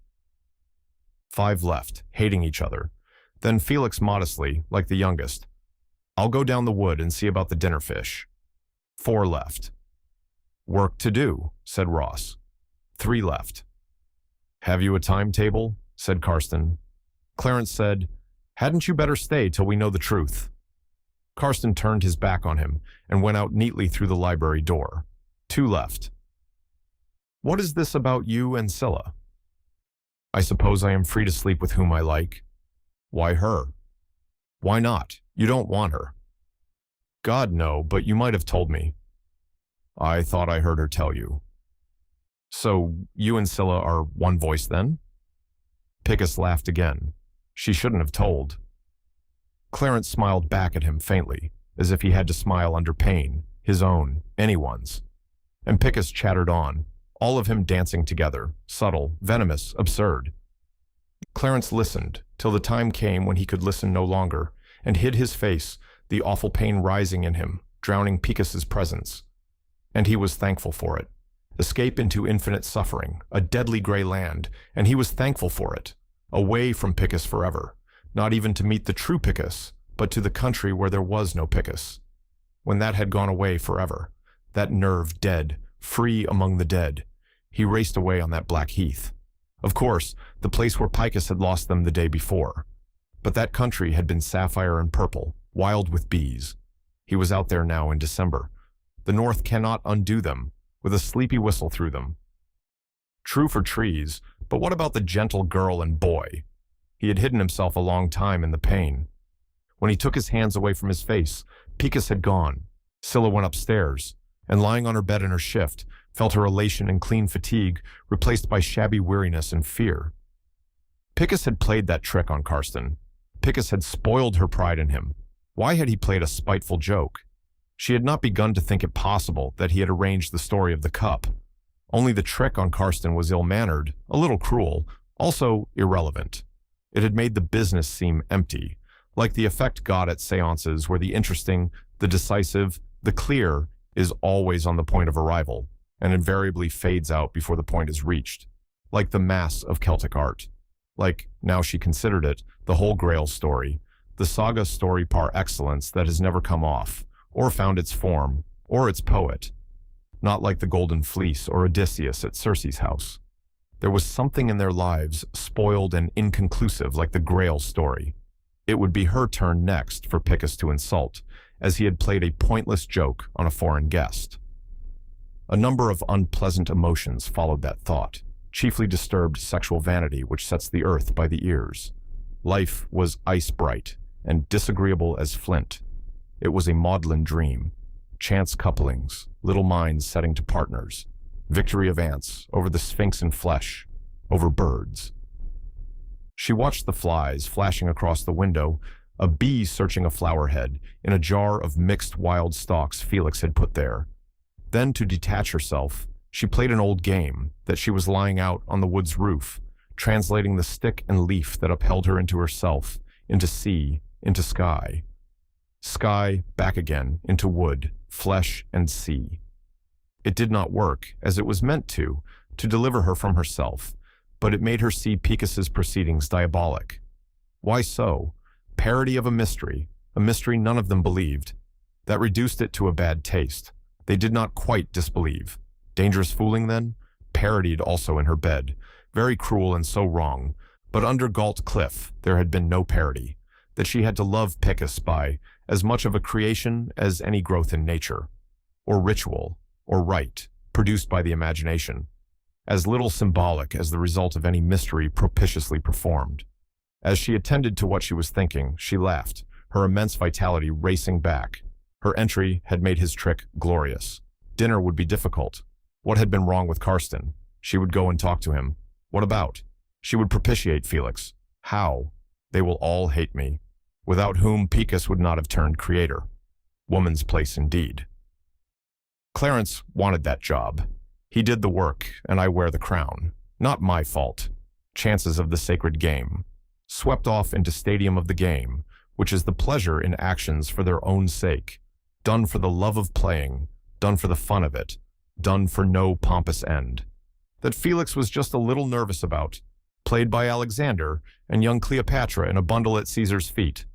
5 left, hating each other. Then Felix modestly, like the youngest. "I'll go down the wood and see about the dinner fish." 4 left. "Work to do," said Ross. 3 left. "Have you a timetable?" said Karsten. Clarence said, "Hadn't you better stay till we know the truth?" Karsten turned his back on him and went out neatly through the library door. 2 left. "What is this about you and Scylla?" "I suppose I am free to sleep with whom I like." "Why her?" "Why not? You don't want her." "God, no, but you might have told me." "I thought I heard her tell you." "So you and Scylla are one voice then?" Picus laughed again. "She shouldn't have told." Clarence smiled back at him faintly, as if he had to smile under pain, his own, anyone's. And Picus chattered on, all of him dancing together, subtle, venomous, absurd. Clarence listened, till the time came when he could listen no longer, and hid his face, the awful pain rising in him, drowning Picus's presence. And he was thankful for it. Escape into infinite suffering, a deadly gray land, and he was thankful for it. Away from Picus forever, not even to meet the true Picus, but to the country where there was no Picus. When that had gone away forever, that nerve dead, free among the dead, he raced away on that black heath. Of course, the place where Picus had lost them the day before. But that country had been sapphire and purple, wild with bees. He was out there now in December. The north cannot undo them, with a sleepy whistle through them. True for trees, but what about the gentle girl and boy? He had hidden himself a long time in the pain. When he took his hands away from his face, Picus had gone. Scylla went upstairs, and lying on her bed in her shift, felt her elation and clean fatigue replaced by shabby weariness and fear. Picus had played that trick on Karsten, Picus had spoiled her pride in him. Why had he played a spiteful joke? She had not begun to think it possible that he had arranged the story of the cup. Only the trick on Karsten was ill-mannered, a little cruel, also irrelevant. It had made the business seem empty, like the effect got at seances where the interesting, the decisive, the clear is always on the point of arrival, and invariably fades out before the point is reached. Like the mass of Celtic art. Like, now she considered it, the Holy Grail story, the saga story par excellence that has never come off, or found its form, or its poet. Not like the Golden Fleece or Odysseus at Circe's house. There was something in their lives spoiled and inconclusive like the Grail story. It would be her turn next for Picus to insult, as he had played a pointless joke on a foreign guest. A number of unpleasant emotions followed that thought, chiefly disturbed sexual vanity which sets the earth by the ears. Life was ice-bright and disagreeable as flint. It was a maudlin dream. Chance couplings, little minds setting to partners, victory of ants over the sphinx in flesh, over birds. She watched the flies flashing across the window, a bee searching a flower head in a jar of mixed wild stalks Felix had put there. Then, to detach herself, she played an old game that she was lying out on the wood's roof, translating the stick and leaf that upheld her into herself, into sea, into sky. Sky, back again, into wood, flesh, and sea. It did not work, as it was meant to deliver her from herself, but it made her see Picus's proceedings diabolic. Why so? Parody of a mystery none of them believed. That reduced it to a bad taste. They did not quite disbelieve. Dangerous fooling, then? Parodied also in her bed. Very cruel and so wrong. But under Galt Cliff, there had been no parody. That she had to love Picus by as much of a creation as any growth in nature. Or ritual, or rite, produced by the imagination. As little symbolic as the result of any mystery propitiously performed. As she attended to what she was thinking, she laughed, her immense vitality racing back. Her entry had made his trick glorious. Dinner would be difficult. What had been wrong with Karsten? She would go and talk to him. What about? She would propitiate Felix. How? They will all hate me. Without whom Picus would not have turned creator. Woman's place indeed. Clarence wanted that job. He did the work, and I wear the crown. Not my fault. Chances of the sacred game. Swept off into stadium of the game, which is the pleasure in actions for their own sake. Done for the love of playing, done for the fun of it, done for no pompous end. That Felix was just a little nervous about. Played by Alexander and young Cleopatra in a bundle at Caesar's feet.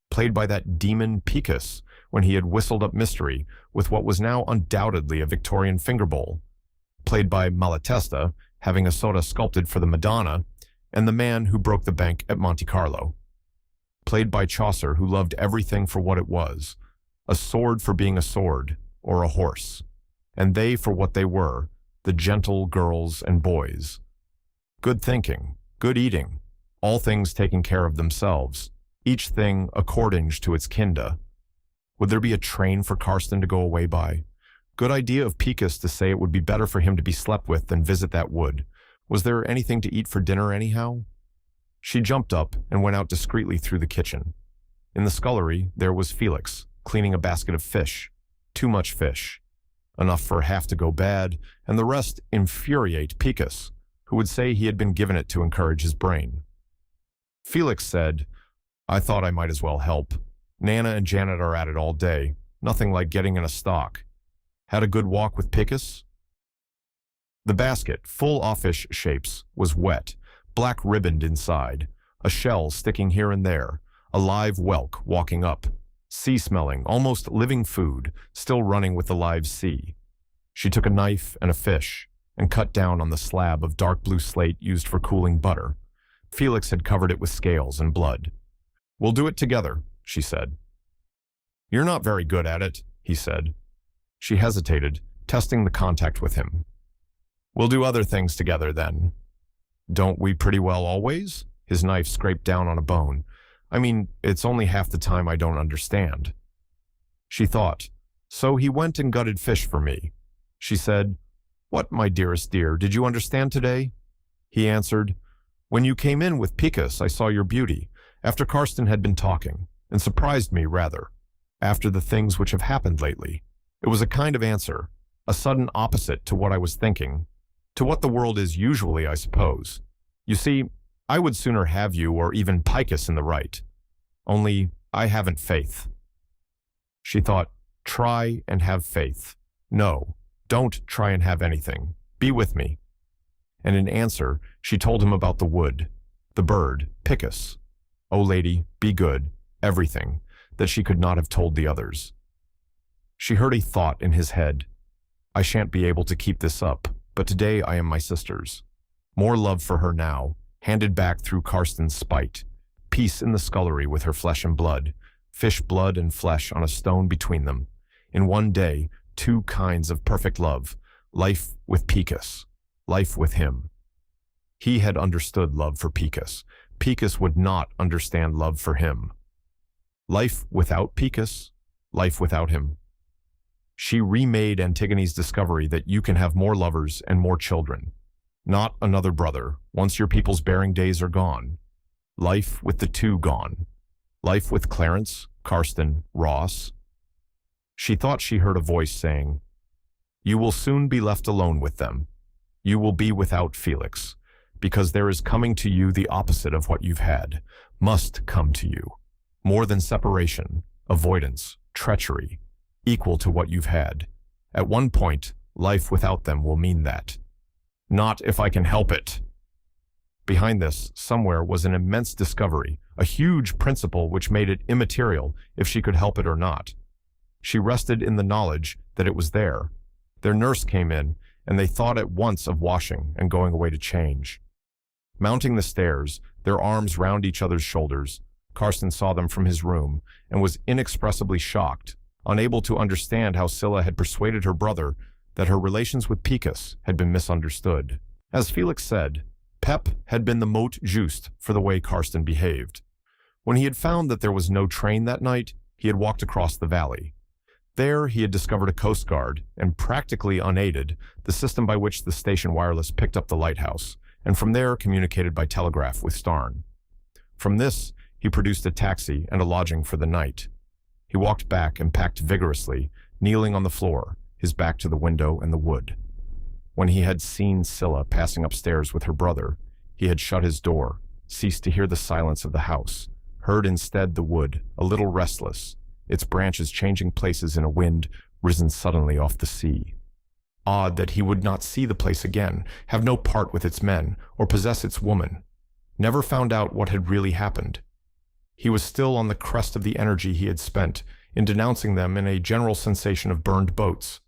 Played by that demon Picus when he had whistled up mystery with what was now undoubtedly a Victorian finger bowl. Played by Malatesta, having a soda sculpted for the Madonna, and the man who broke the bank at Monte Carlo. Played by Chaucer, who loved everything for what it was, a sword for being a sword, or a horse, and they for what they were, the gentle girls and boys. Good thinking, good eating, all things taking care of themselves, each thing according to its kinda. Would there be a train for Karsten to go away by? Good idea of Picus to say it would be better for him to be slept with than visit that wood. Was there anything to eat for dinner anyhow? She jumped up and went out discreetly through the kitchen. In the scullery, there was Felix, cleaning a basket of fish. Too much fish. Enough for half to go bad, and the rest infuriate Picus, who would say he had been given it to encourage his brain. Felix said, I thought I might as well help. Nana and Janet are at it all day. Nothing like getting in a stock. Had a good walk with Picus? The basket, full offish shapes, was wet, black ribboned inside, a shell sticking here and there, a live whelk walking up, sea-smelling, almost living food, still running with the live sea. She took a knife and a fish, and cut down on the slab of dark blue slate used for cooling butter. Felix had covered it with scales and blood. We'll do it together, she said. You're not very good at it, he said. She hesitated, testing the contact with him. We'll do other things together, then. Don't we pretty well always? His knife scraped down on a bone. I mean, it's only half the time I don't understand. She thought, so he went and gutted fish for me. She said, What, my dearest dear, did you understand today? He answered, When you came in with Picus, I saw your beauty, After Karsten had been talking, and surprised me rather, after the things which have happened lately. It was a kind of answer, a sudden opposite to what I was thinking, to what the world is usually, I suppose. You see, I would sooner have you or even Picus in the right. Only I haven't faith. She thought, try and have faith. No, don't try and have anything. Be with me. And in answer, she told him about the wood, the bird, Picus. Oh, lady, be good, everything, that she could not have told the others. She heard a thought in his head. I shan't be able to keep this up, but today I am my sister's. More love for her now, handed back through Karsten's spite. Peace in the scullery with her flesh and blood, fish blood and flesh on a stone between them. In one day, two kinds of perfect love, life with Picus, life with him. He had understood love for Picus. Picus would not understand love for him. Life without Picus, life without him. She remade Antigone's discovery that you can have more lovers and more children. Not another brother, once your people's bearing days are gone. Life with the two gone. Life with Clarence, Karsten, Ross. She thought she heard a voice saying, you will soon be left alone with them. You will be without Felix, because there is coming to you the opposite of what you've had, must come to you. More than separation, avoidance, treachery, equal to what you've had. At one point, life without them will mean that. Not if I can help it. Behind this, somewhere, was an immense discovery, a huge principle which made it immaterial if she could help it or not. She rested in the knowledge that it was there. Their nurse came in, and they thought at once of washing and going away to change. Mounting the stairs, their arms round each other's shoulders, Karsten saw them from his room and was inexpressibly shocked, unable to understand how Scylla had persuaded her brother that her relations with Picus had been misunderstood. As Felix said, Pep had been the mot juste for the way Karsten behaved. When he had found that there was no train that night, he had walked across the valley. There he had discovered a coast guard, and practically unaided, the system by which the station wireless picked up the lighthouse, and from there communicated by telegraph with Starn. From this, he produced a taxi and a lodging for the night. He walked back and packed vigorously, kneeling on the floor, his back to the window and the wood. When he had seen Scylla passing upstairs with her brother, he had shut his door, ceased to hear the silence of the house, heard instead the wood, a little restless, its branches changing places in a wind risen suddenly off the sea. Odd that he would not see the place again, have no part with its men, or possess its woman. Never found out what had really happened. He was still on the crest of the energy he had spent in denouncing them in a general sensation of burned boats.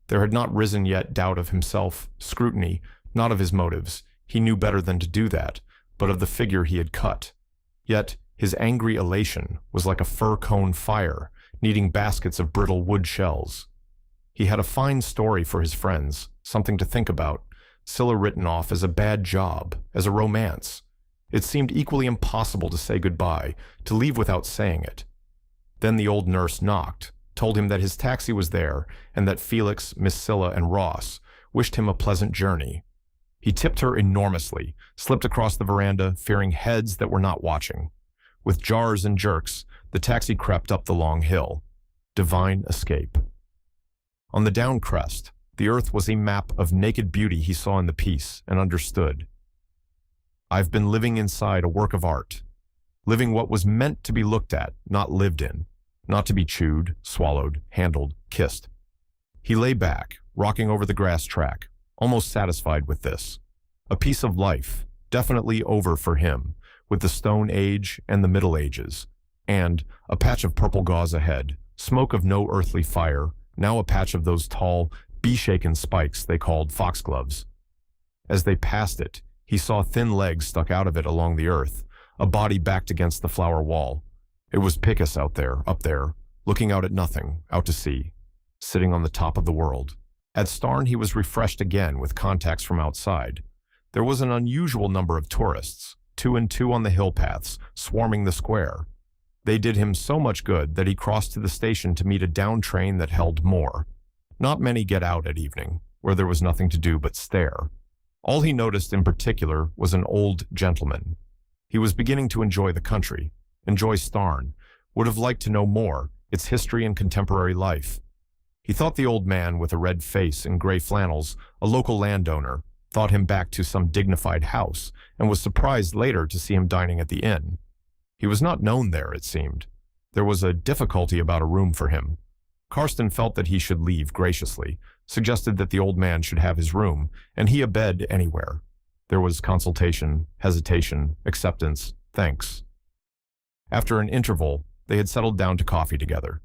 There had not risen yet doubt of himself, scrutiny, not of his motives. He knew better than to do that, but of the figure he had cut. Yet his angry elation was like a fir-cone fire, needing baskets of brittle wood shells. He had a fine story for his friends, something to think about, Scylla written off as a bad job, as a romance. It seemed equally impossible to say goodbye, to leave without saying it. Then the old nurse knocked, told him that his taxi was there, and that Felix, Miss Scylla, and Ross wished him a pleasant journey. He tipped her enormously, slipped across the veranda, fearing heads that were not watching. With jars and jerks, the taxi crept up the long hill. Divine escape. On the down crest, the earth was a map of naked beauty he saw in the piece and understood. I've been living inside a work of art, living what was meant to be looked at, not lived in, not to be chewed, swallowed, handled, kissed. He lay back, rocking over the grass track, almost satisfied with this. A piece of life, definitely over for him, with the Stone Age and the Middle Ages, and a patch of purple gauze ahead, smoke of no earthly fire, now a patch of those tall, bee-shaken spikes they called foxgloves. As they passed it, he saw thin legs stuck out of it along the earth, a body backed against the flower wall. It was Picus out there, up there, looking out at nothing, out to sea, sitting on the top of the world. At Starn he was refreshed again with contacts from outside. There was an unusual number of tourists, 2 and 2 on the hill paths, swarming the square. They did him so much good that he crossed to the station to meet a down train that held more. Not many get out at evening, where there was nothing to do but stare. All he noticed in particular was an old gentleman. He was beginning to enjoy the country, enjoy Starn, would have liked to know more, its history and contemporary life. He thought the old man with a red face and gray flannels, a local landowner, thought him back to some dignified house, and was surprised later to see him dining at the inn. He was not known there, it seemed. There was a difficulty about a room for him. Karsten felt that he should leave graciously, suggested that the old man should have his room, and he a bed anywhere. There was consultation, hesitation, acceptance, thanks. After an interval, they had settled down to coffee together.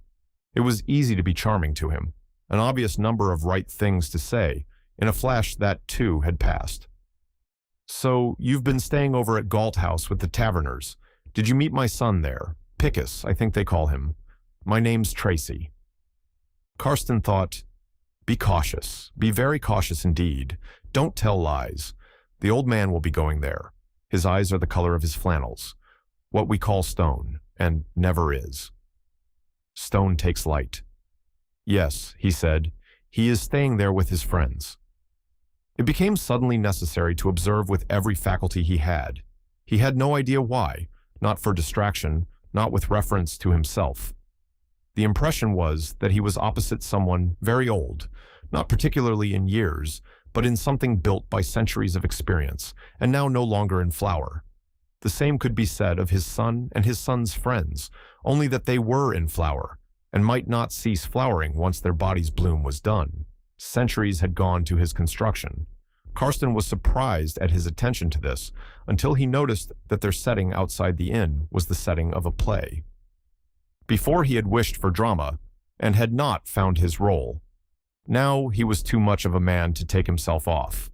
It was easy to be charming to him, an obvious number of right things to say. In a flash, that too had passed. "So, you've been staying over at Galt House with the Taverners. Did you meet my son there? Pickus, I think they call him. My name's Tracy." Karsten thought, "Be cautious. Be very cautious indeed. Don't tell lies. The old man will be going there. His eyes are the color of his flannels. What we call stone, and never is. Stone takes light." "Yes," he said. "He is staying there with his friends." It became suddenly necessary to observe with every faculty he had. He had no idea why, not for distraction, not with reference to himself. The impression was that he was opposite someone very old, not particularly in years, but in something built by centuries of experience, and now no longer in flower. The same could be said of his son and his son's friends, only that they were in flower, and might not cease flowering once their body's bloom was done. Centuries had gone to his construction. Karsten was surprised at his attention to this, until he noticed that their setting outside the inn was the setting of a play. Before he had wished for drama, and had not found his role. Now he was too much of a man to take himself off.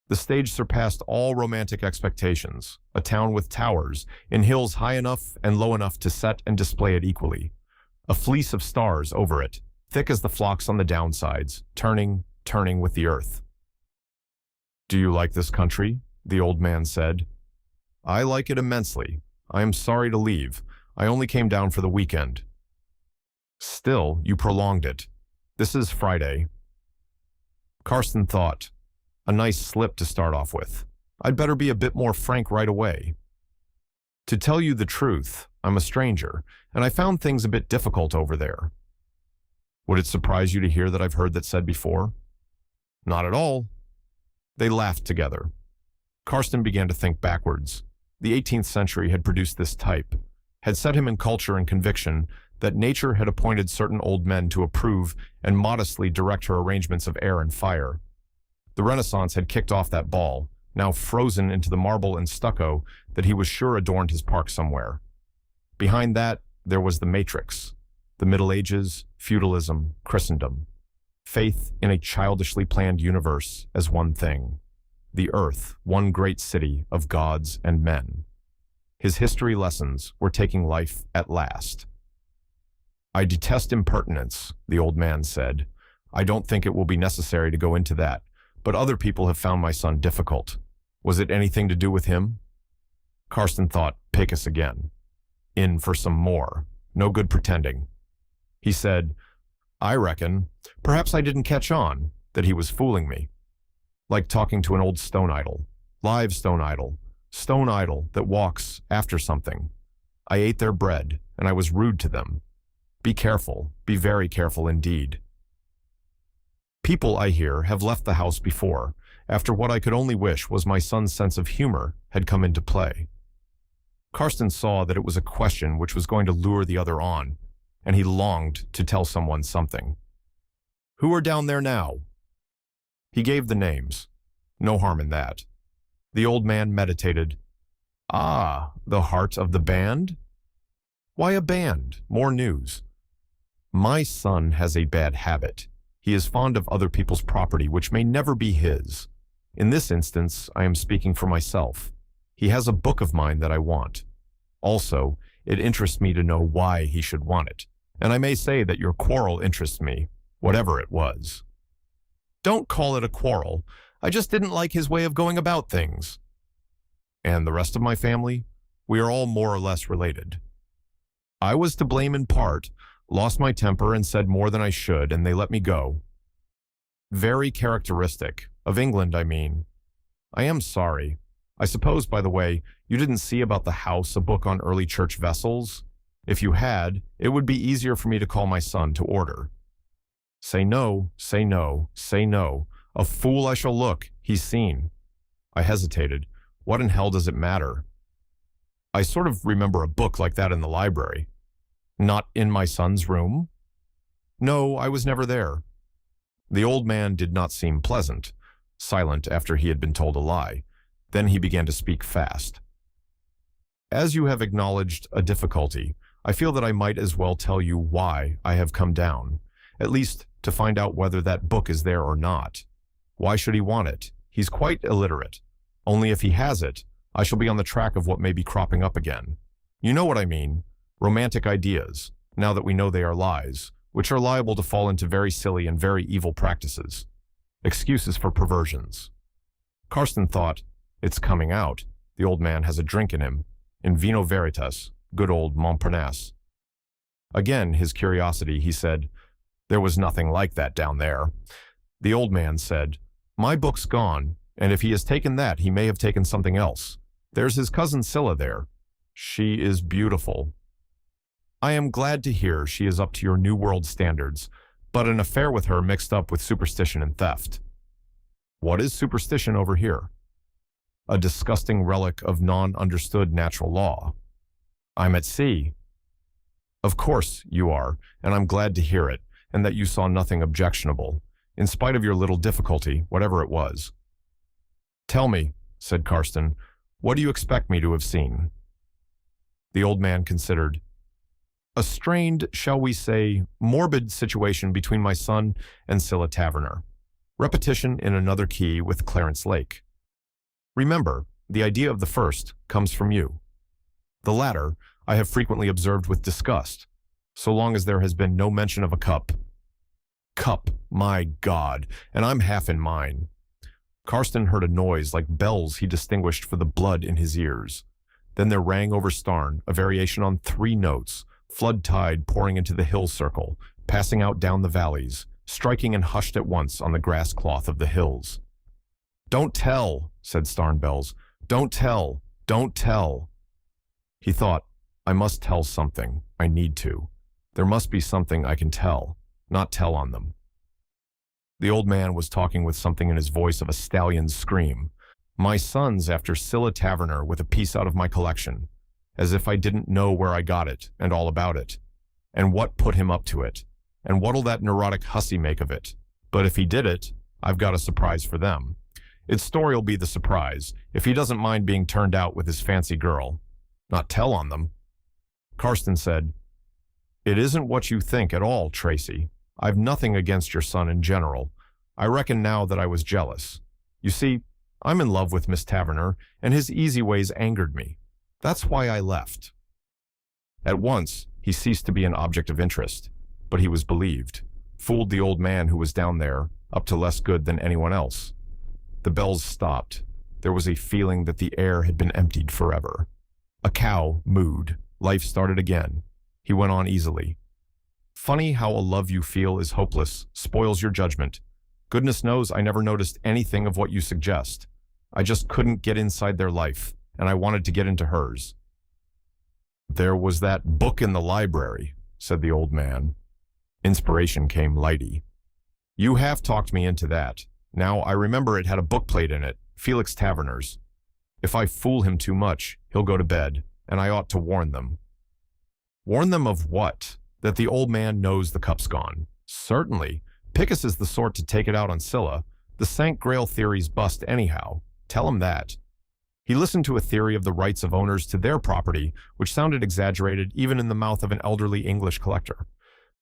The stage surpassed all romantic expectations, a town with towers, in hills high enough and low enough to set and display it equally. A fleece of stars over it, thick as the flocks on the downsides, turning with the earth. "Do you like this country?" the old man said. "I like it immensely. I am sorry to leave. I only came down for the weekend." "Still, you prolonged it. This is Friday." Karsten thought, a nice slip to start off with. I'd better be a bit more frank right away. "To tell you the truth, I'm a stranger, and I found things a bit difficult over there." "Would it surprise you to hear that I've heard that said before?" "Not at all." They laughed together. Karsten began to think backwards. The 18th century had produced this type, had set him in culture and conviction that nature had appointed certain old men to approve and modestly direct her arrangements of air and fire. The Renaissance had kicked off that ball, now frozen into the marble and stucco that he was sure adorned his park somewhere. Behind that, there was the Matrix, the Middle Ages, feudalism, Christendom. Faith in a childishly planned universe as one thing. The earth, one great city of gods and men. His history lessons were taking life at last. "I detest impertinence," the old man said. "I don't think it will be necessary to go into that, but other people have found my son difficult. Was it anything to do with him?" Karsten thought, Pickus again. In for some more. No good pretending. He said, "I reckon, perhaps I didn't catch on, that he was fooling me. Like talking to an old stone idol. Live stone idol that walks after something. I ate their bread, and I was rude to them. Be careful, be very careful indeed. People, I hear, have left the house before, after what I could only wish was my son's sense of humor had come into play." Karsten saw that it was a question which was going to lure the other on, and he longed to tell someone something. "Who are down there now?" He gave the names. No harm in that. The old man meditated. "Ah, the heart of the band?" "Why a band? More news." "My son has a bad habit. He is fond of other people's property, which may never be his. In this instance, I am speaking for myself. He has a book of mine that I want. Also, it interests me to know why he should want it, and I may say that your quarrel interests me, whatever it was." "Don't call it a quarrel. I just didn't like his way of going about things." "And the rest of my family? We are all more or less related." "I was to blame in part, lost my temper and said more than I should, and they let me go." "Very characteristic. Of England, I mean." "I am sorry. I suppose, by the way, you didn't see about the house, a book on early church vessels? If you had, it would be easier for me to call my son to order. Say no, say no, say no. A fool I shall look, he's seen. I hesitated. What in hell does it matter? I sort of remember a book like that in the library. Not in my son's room? No, I was never there. The old man did not seem pleasant, silent after he had been told a lie. Then he began to speak fast. As you have acknowledged a difficulty, I feel that I might as well tell you why I have come down, at least to find out whether that book is there or not. Why should he want it? He's quite illiterate. Only if he has it, I shall be on the track of what may be cropping up again. You know what I mean. Romantic ideas, now that we know they are lies, which are liable to fall into very silly and very evil practices. Excuses for perversions. Karsten thought, it's coming out. The old man has a drink in him. In vino veritas, good old Montparnasse. Again, his curiosity, he said, there was nothing like that down there. The old man said, my book's gone, and if he has taken that, he may have taken something else. There's his cousin Scylla there. She is beautiful. I am glad to hear she is up to your New World standards, but an affair with her mixed up with superstition and theft. What is superstition over here? A disgusting relic of non-understood natural law. I'm at sea. Of course you are, and I'm glad to hear it, and that you saw nothing objectionable, in spite of your little difficulty, whatever it was. Tell me, said Karsten, what do you expect me to have seen? The old man considered. A strained, shall we say, morbid situation between my son and Scylla Taverner. Repetition in another key with Clarence Lake. Remember, the idea of the first comes from you. The latter I have frequently observed with disgust, so long as there has been no mention of a cup. Cup, my God, and I'm half in mine. Karsten heard a noise like bells he distinguished for the blood in his ears. Then there rang over Starn a variation on 3 notes, flood tide pouring into the hill circle, passing out down the valleys, striking and hushed at once on the grass cloth of the hills. Don't tell, said Starn Bells. Don't tell, don't tell. He thought, I must tell something. I need to. There must be something I can tell, not tell on them. The old man was talking with something in his voice of a stallion's scream. My son's after Scylla Taverner with a piece out of my collection, as if I didn't know where I got it and all about it, and what put him up to it, and what'll that neurotic hussy make of it. But if he did it, I've got a surprise for them. Its story'll be the surprise, if he doesn't mind being turned out with his fancy girl. Not tell on them. Karsten said, It isn't what you think at all, Tracy. I've nothing against your son in general. I reckon now that I was jealous. You see, I'm in love with Miss Taverner, and his easy ways angered me. That's why I left. At once, he ceased to be an object of interest, but he was believed, fooled the old man who was down there, up to less good than anyone else. The bells stopped. There was a feeling that the air had been emptied forever. A cow mooed. Life started again. He went on easily. Funny how a love you feel is hopeless, spoils your judgment. Goodness knows I never noticed anything of what you suggest. I just couldn't get inside their life, and I wanted to get into hers. There was that book in the library, said the old man. Inspiration came lighty. You have talked me into that. Now I remember it had a bookplate in it, Felix Taverner's. If I fool him too much, he'll go to bed, and I ought to warn them. Warn them of what? That the old man knows the cup's gone. Certainly. Pickus is the sort to take it out on Scylla. The St. Grail theory's bust anyhow. Tell him that. He listened to a theory of the rights of owners to their property, which sounded exaggerated even in the mouth of an elderly English collector.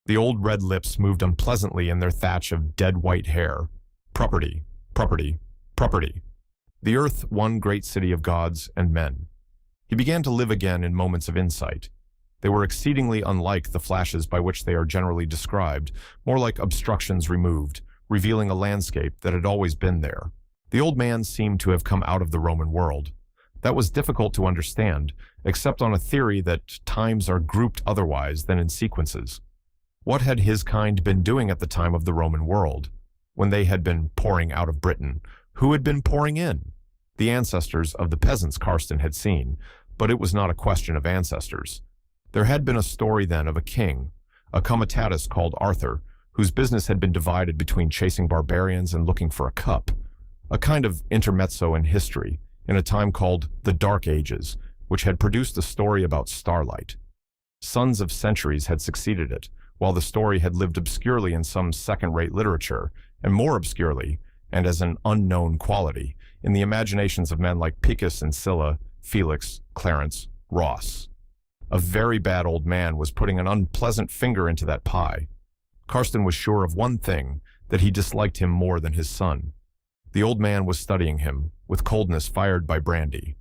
The old red lips moved unpleasantly in their thatch of dead white hair. Property, property, property. The earth, one great city of gods and men. He began to live again in moments of insight. They were exceedingly unlike the flashes by which they are generally described, more like obstructions removed, revealing a landscape that had always been there. The old man seemed to have come out of the Roman world. That was difficult to understand, except on a theory that times are grouped otherwise than in sequences. What had his kind been doing at the time of the Roman world, when they had been pouring out of Britain? Who had been pouring in? the ancestors of the peasants Karsten had seen, but it was not a question of ancestors. There had been a story then of a king, a comitatus called Arthur, whose business had been divided between chasing barbarians and looking for a cup, a kind of intermezzo in history, in a time called the Dark Ages, which had produced a story about starlight. Sons of centuries had succeeded it, while the story had lived obscurely in some second-rate literature, and more obscurely, and as an unknown quality, in the imaginations of men like Picus and Scylla, Felix, Clarence, Ross. A very bad old man was putting an unpleasant finger into that pie. Karsten was sure of one thing, that he disliked him more than his son. The old man was studying him, with coldness fired by brandy.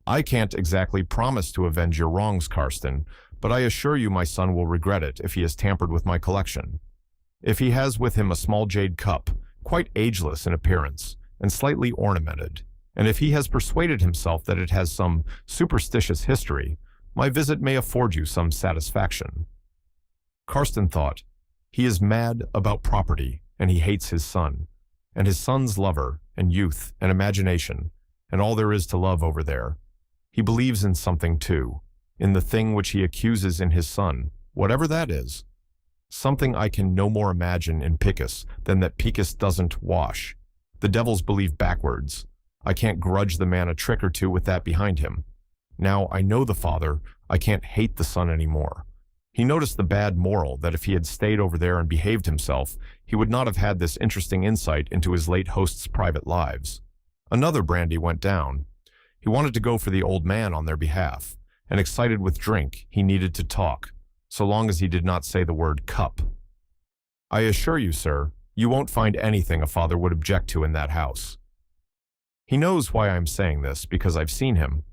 "I can't exactly promise to avenge your wrongs, Karsten, but I assure you my son will regret it if he has tampered with my collection. If he has with him a small jade cup, quite ageless in appearance, and slightly ornamented, and if he has persuaded himself that it has some superstitious history, my visit may afford you some satisfaction." Karsten thought, he is mad about property, and he hates his son, and his son's lover, and youth, and imagination, and all there is to love over there. He believes in something too, in the thing which he accuses in his son, whatever that is. Something I can no more imagine in Picus than that Picus doesn't wash. The devils believe backwards. I can't grudge the man a trick or two with that behind him. Now I know the father, I can't hate the son anymore. He noticed the bad moral that if he had stayed over there and behaved himself, he would not have had this interesting insight into his late host's private lives. Another brandy went down. He wanted to go for the old man on their behalf, and excited with drink, he needed to talk, so long as he did not say the word cup. "I assure you, sir, you won't find anything a father would object to in that house." He knows why I am saying this, because I've seen him.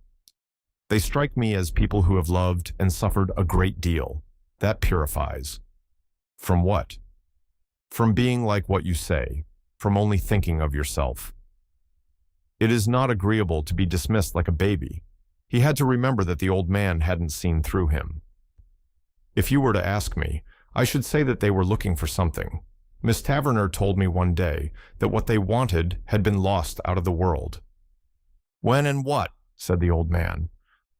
They strike me as people who have loved and suffered a great deal. That purifies. From what? From being like what you say, from only thinking of yourself. It is not agreeable to be dismissed like a baby. He had to remember that the old man hadn't seen through him. If you were to ask me, I should say that they were looking for something. Miss Taverner told me one day that what they wanted had been lost out of the world. "When and what?" said the old man.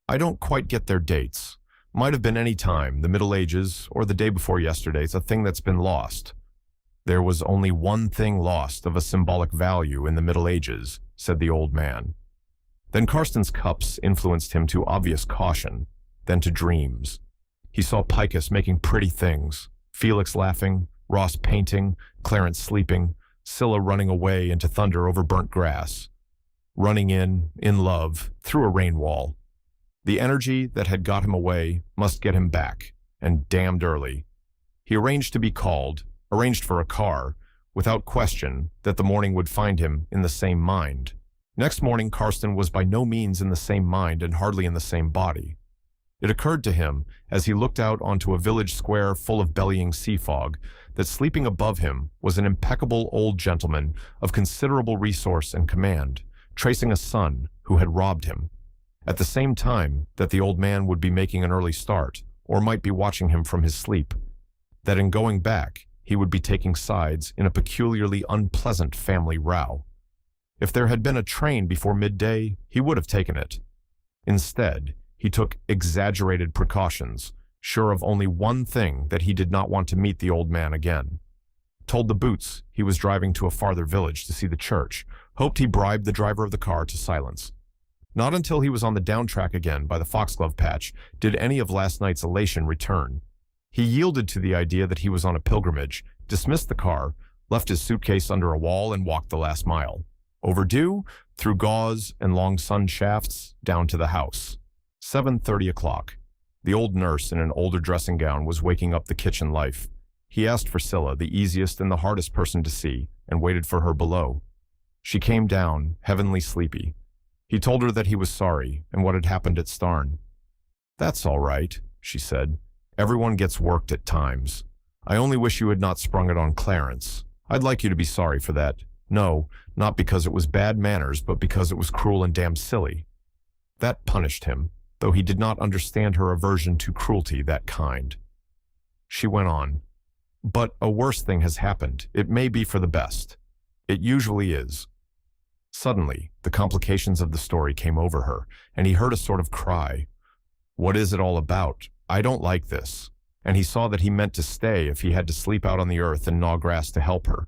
"I don't quite get their dates. Might have been any time, the Middle Ages, or the day before yesterday's, a thing that's been lost." "There was only one thing lost of a symbolic value in the Middle Ages," said the old man. Then Karsten's cups influenced him to obvious caution, then to dreams. He saw Picus making pretty things, Felix laughing, Ross painting, Clarence sleeping, Scylla running away into thunder over burnt grass, running in love, through a rain wall. The energy that had got him away must get him back, and damned early. He arranged to be called, arranged for a car, without question that the morning would find him in the same mind. Next morning, Karsten was by no means in the same mind and hardly in the same body. It occurred to him, as he looked out onto a village square full of bellying sea fog, that sleeping above him was an impeccable old gentleman of considerable resource and command, tracing a son who had robbed him. At the same time that the old man would be making an early start, or might be watching him from his sleep, that in going back, he would be taking sides in a peculiarly unpleasant family row. If there had been a train before midday, he would have taken it. Instead, he took exaggerated precautions, sure of only one thing, that he did not want to meet the old man again. Told the boots he was driving to a farther village to see the church, hoped he bribed the driver of the car to silence. Not until he was on the down track again by the foxglove patch did any of last night's elation return. He yielded to the idea that he was on a pilgrimage, dismissed the car, left his suitcase under a wall, and walked the last mile. Overdue, through gauze and long sun shafts, down to the house. 7:30 o'clock. The old nurse in an older dressing gown was waking up the kitchen life. He asked for Scylla, the easiest and the hardest person to see, and waited for her below. She came down, heavenly sleepy. He told her that he was sorry, and what had happened at Starn. "That's all right," she said. "Everyone gets worked at times. I only wish you had not sprung it on Clarence. I'd like you to be sorry for that. No, not because it was bad manners, but because it was cruel and damn silly." That punished him, though he did not understand her aversion to cruelty that kind. She went on. "But a worse thing has happened. It may be for the best. It usually is. Suddenly, the complications of the story came over her, and he heard a sort of cry. "What is it all about? I don't like this." And he saw that he meant to stay if he had to sleep out on the earth and gnaw grass to help her.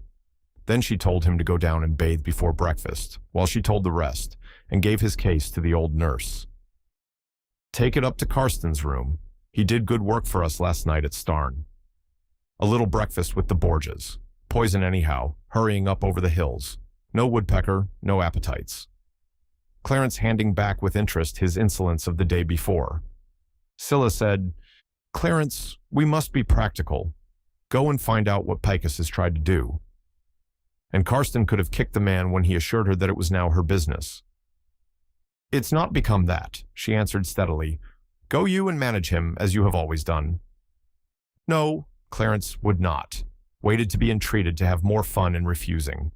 Then she told him to go down and bathe before breakfast, while she told the rest, and gave his case to the old nurse. "Take it up to Karsten's room. He did good work for us last night at Starn. A little breakfast with the Borgias. Poison anyhow, hurrying up over the hills. No woodpecker, no appetites." Clarence handing back with interest his insolence of the day before. Scylla said, "Clarence, we must be practical. Go and find out what Picus has tried to do." And Karsten could have kicked the man when he assured her that it was now her business. "It's not become that," she answered steadily. "Go you and manage him, as you have always done." No, Clarence would not. Waited to be entreated to have more fun in refusing.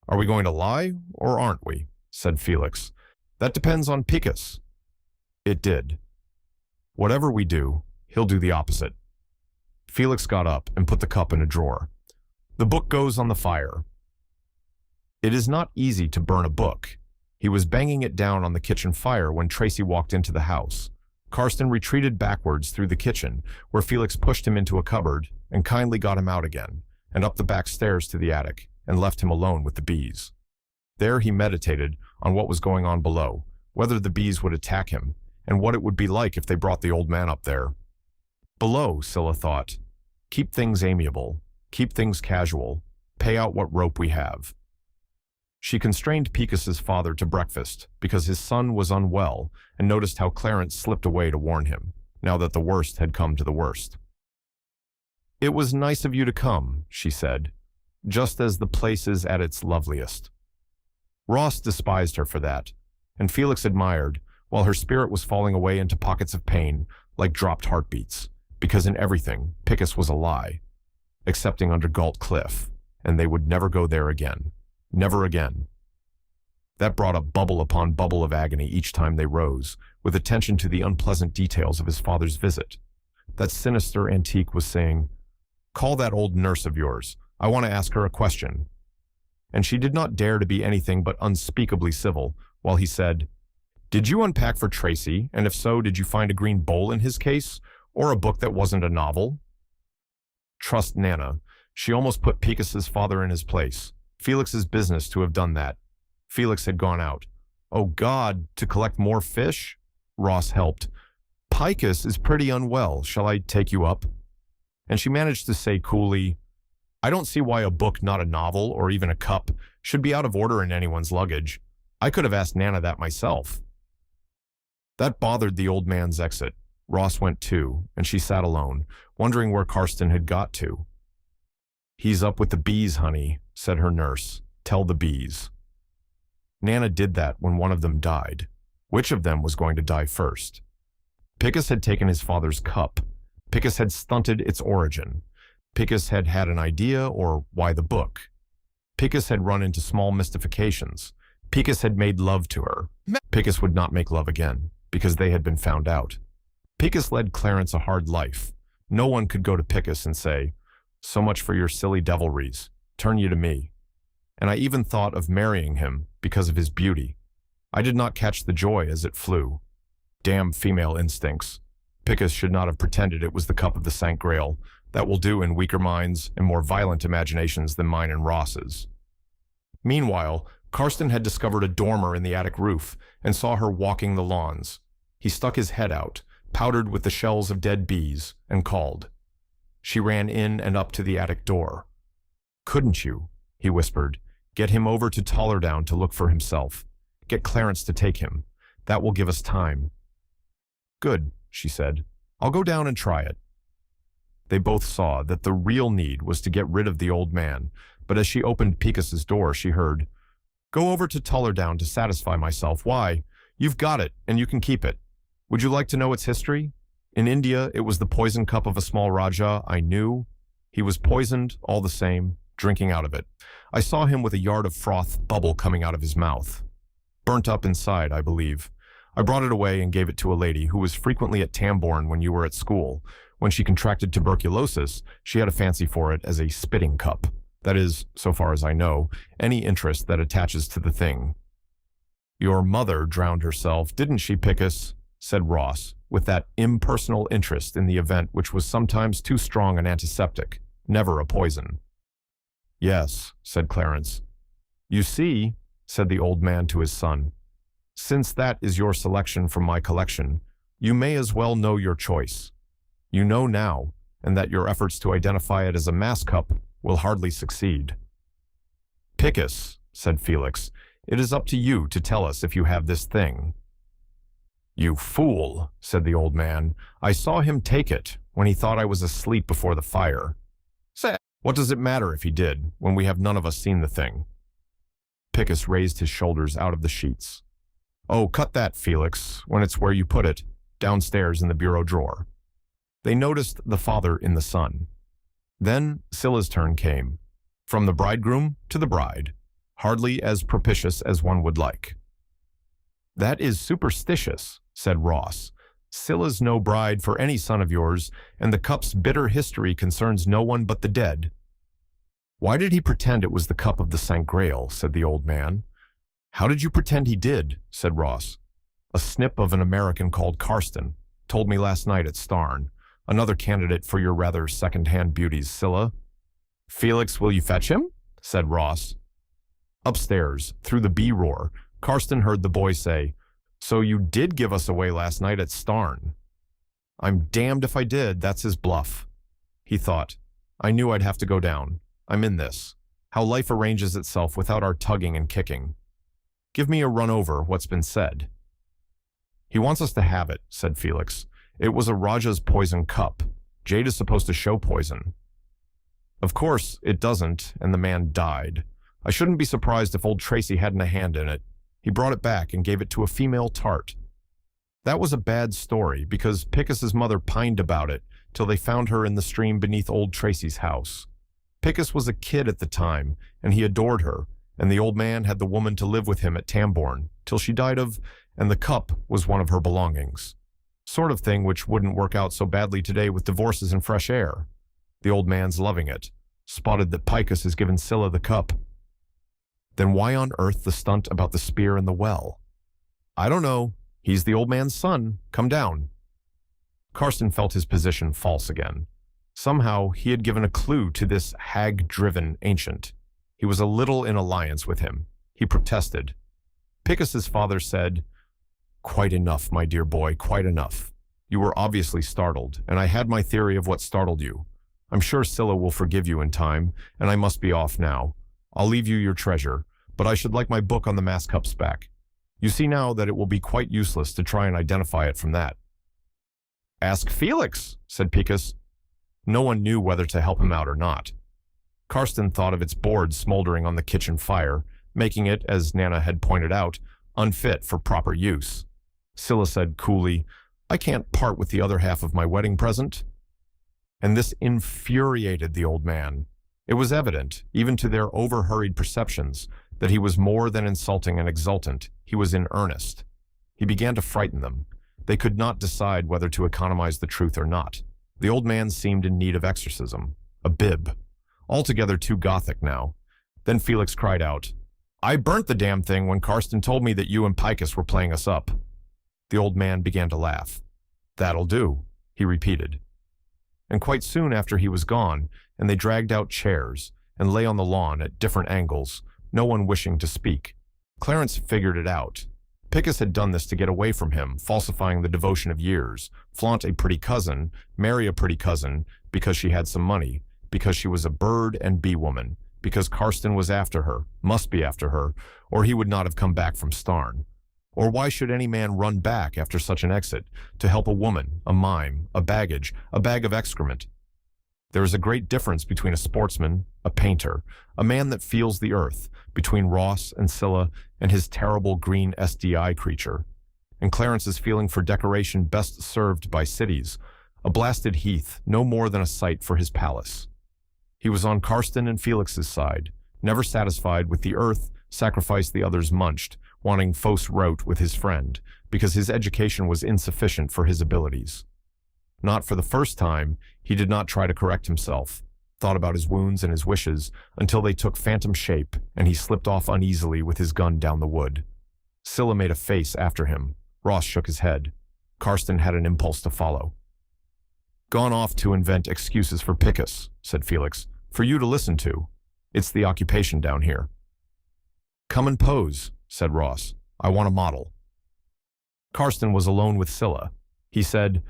"Are we going to lie, or aren't we?" said Felix. "That depends on Picus." It did. "Whatever we do, he'll do the opposite." Felix got up and put the cup in a drawer. The book goes on the fire. It is not easy to burn a book. He was banging it down on the kitchen fire when Tracy walked into the house. Karsten retreated backwards through the kitchen, where Felix pushed him into a cupboard and kindly got him out again, and up the back stairs to the attic, and left him alone with the bees. There he meditated on what was going on below, whether the bees would attack him, and what it would be like if they brought the old man up there. Below, Scylla thought, keep things amiable, keep things casual, pay out what rope we have. She constrained Picus's father to breakfast because his son was unwell, and noticed how Clarence slipped away to warn him, now that the worst had come to the worst. "It was nice of you to come," she said, "just as the place is at its loveliest." Ross despised her for that, and Felix admired, while her spirit was falling away into pockets of pain, like dropped heartbeats, because in everything, Picus was a lie, excepting under Galt Cliff, and they would never go there again. Never again. That brought up bubble upon bubble of agony each time they rose, with attention to the unpleasant details of his father's visit. That sinister antique was saying, "Call that old nurse of yours. I want to ask her a question." And she did not dare to be anything but unspeakably civil, while he said, "Did you unpack for Tracy, and if so, did you find a green bowl in his case, or a book that wasn't a novel?" Trust Nana. She almost put Picus's father in his place. Felix's business to have done that. Felix had gone out. "Oh God, to collect more fish?" Ross helped. "Picus is pretty unwell. Shall I take you up?" And she managed to say coolly, "I don't see why a book, not a novel, or even a cup, should be out of order in anyone's luggage. I could have asked Nana that myself." That bothered the old man's exit. Ross went too, and she sat alone, wondering where Karsten had got to. "He's up with the bees, honey," said her nurse. "Tell the bees." Nana did that when one of them died. Which of them was going to die first? Picus had taken his father's cup. Picus had stunted its origin. Picus had had an idea, or why the book? Picus had run into small mystifications. Picus had made love to her. Picus would not make love again, because they had been found out. Picus led Clarence a hard life. No one could go to Picus and say, "So much for your silly devilries. Turn you to me." And I even thought of marrying him because of his beauty. I did not catch the joy as it flew. Damn female instincts. Picus should not have pretended it was the cup of the St. Grail. That will do in weaker minds and more violent imaginations than mine and Ross's. Meanwhile, Karsten had discovered a dormer in the attic roof and saw her walking the lawns. He stuck his head out, powdered with the shells of dead bees, and called. She ran in and up to the attic door. "Couldn't you," he whispered, "get him over to Tollerdown to look for himself? Get Clarence to take him. That will give us time." "Good," she said. "I'll go down and try it." They both saw that the real need was to get rid of the old man, but as she opened Picus's door, she heard, "Go over to Tollerdown to satisfy myself. Why? You've got it, and you can keep it. Would you like to know its history? In India, it was the poison cup of a small Rajah I knew. He was poisoned, all the same, drinking out of it. I saw him with a yard of froth bubble coming out of his mouth. Burnt up inside, I believe. I brought it away and gave it to a lady who was frequently at Tambourne when you were at school. When she contracted tuberculosis, she had a fancy for it as a spitting cup. That is, so far as I know, any interest that attaches to the thing. Your mother drowned herself, didn't she, Picus? Said Ross, with that impersonal interest in the event which was sometimes too strong an antiseptic, never a poison. Yes, said Clarence. You see, said the old man to his son, since that is your selection from my collection, you may as well know your choice. You know now, and that your efforts to identify it as a mass cup will hardly succeed. Picus, said Felix, it is up to you to tell us if you have this thing. You fool, said the old man. I saw him take it when he thought I was asleep before the fire. Say, what does it matter if he did, when we have none of us seen the thing? Picus raised his shoulders out of the sheets. Oh, cut that, Felix, when it's where you put it, downstairs in the bureau drawer. They noticed the father in the son. Then Scylla's turn came, from the bridegroom to the bride, hardly as propitious as one would like. That is superstitious, said Ross. Scylla's no bride for any son of yours, and the cup's bitter history concerns no one but the dead. Why did he pretend it was the cup of the St. Grail, said the old man. How did you pretend he did, said Ross. A snip of an American called Karsten told me last night at Starn. Another candidate for your rather second-hand beauties, Scylla. Felix, will you fetch him? Said Ross. Upstairs, through the bee-roar, Karsten heard the boy say, So you did give us away last night at Starn. I'm damned if I did, that's his bluff. He thought, I knew I'd have to go down. I'm in this. How life arranges itself without our tugging and kicking. Give me a run over what's been said. He wants us to have it, said Felix. It was a Raja's poison cup. Jade is supposed to show poison. Of course, it doesn't, and the man died. I shouldn't be surprised if old Tracy hadn't a hand in it. He brought it back and gave it to a female tart. That was a bad story, because Picus's mother pined about it till they found her in the stream beneath old Tracy's house. Picus was a kid at the time, and he adored her, and the old man had the woman to live with him at Tambourne, till she died of, and the cup was one of her belongings. Sort of thing which wouldn't work out so badly today with divorces and fresh air. The old man's loving it. Spotted that Picus has given Scylla the cup. Then why on earth the stunt about the spear and the well? I don't know. He's the old man's son. Come down. Karsten felt his position false again. Somehow he had given a clue to this hag-driven ancient. He was a little in alliance with him. He protested. Picus's father said, Quite enough, my dear boy, quite enough. You were obviously startled, and I had my theory of what startled you. I'm sure Scylla will forgive you in time, and I must be off now. I'll leave you your treasure, but I should like my book on the mass cups back. You see now that it will be quite useless to try and identify it from that. Ask Felix, said Picus. No one knew whether to help him out or not. Karsten thought of its boards smoldering on the kitchen fire, making it, as Nana had pointed out, unfit for proper use. Scylla said coolly, I can't part with the other half of my wedding present. And this infuriated the old man. It was evident, even to their over-hurried perceptions, that he was more than insulting and exultant. He was in earnest. He began to frighten them. They could not decide whether to economize the truth or not. The old man seemed in need of exorcism. A bib. Altogether too gothic now. Then Felix cried out, I burnt the damn thing when Karsten told me that you and Picus were playing us up. The old man began to laugh. That'll do, he repeated. And quite soon after he was gone, and they dragged out chairs and lay on the lawn at different angles, no one wishing to speak. Clarence figured it out. Picus had done this to get away from him, falsifying the devotion of years, flaunt a pretty cousin, marry a pretty cousin, because she had some money, because she was a bird and bee woman, because Karsten was after her, must be after her, or he would not have come back from Starn. Or why should any man run back after such an exit, to help a woman, a mime, a baggage, a bag of excrement? There is a great difference between a sportsman, a painter, a man that feels the earth, between Ross and Scylla and his terrible green SDI creature. And Clarence's feeling for decoration best served by cities, a blasted heath, no more than a site for his palace. He was on Karsten and Felix's side, never satisfied with the earth, sacrificed the others munched, wanting fausse rote with his friend, because his education was insufficient for his abilities. Not for the first time, he did not try to correct himself. thought about his wounds and his wishes until they took phantom shape and he slipped off uneasily with his gun down the wood. Scylla made a face after him. Ross shook his head. Karsten had an impulse to follow. "Gone off to invent excuses for Picus," said Felix, "for you to listen to. It's the occupation down here." "Come and pose," said Ross. "I want a model." Karsten was alone with Scylla. He said,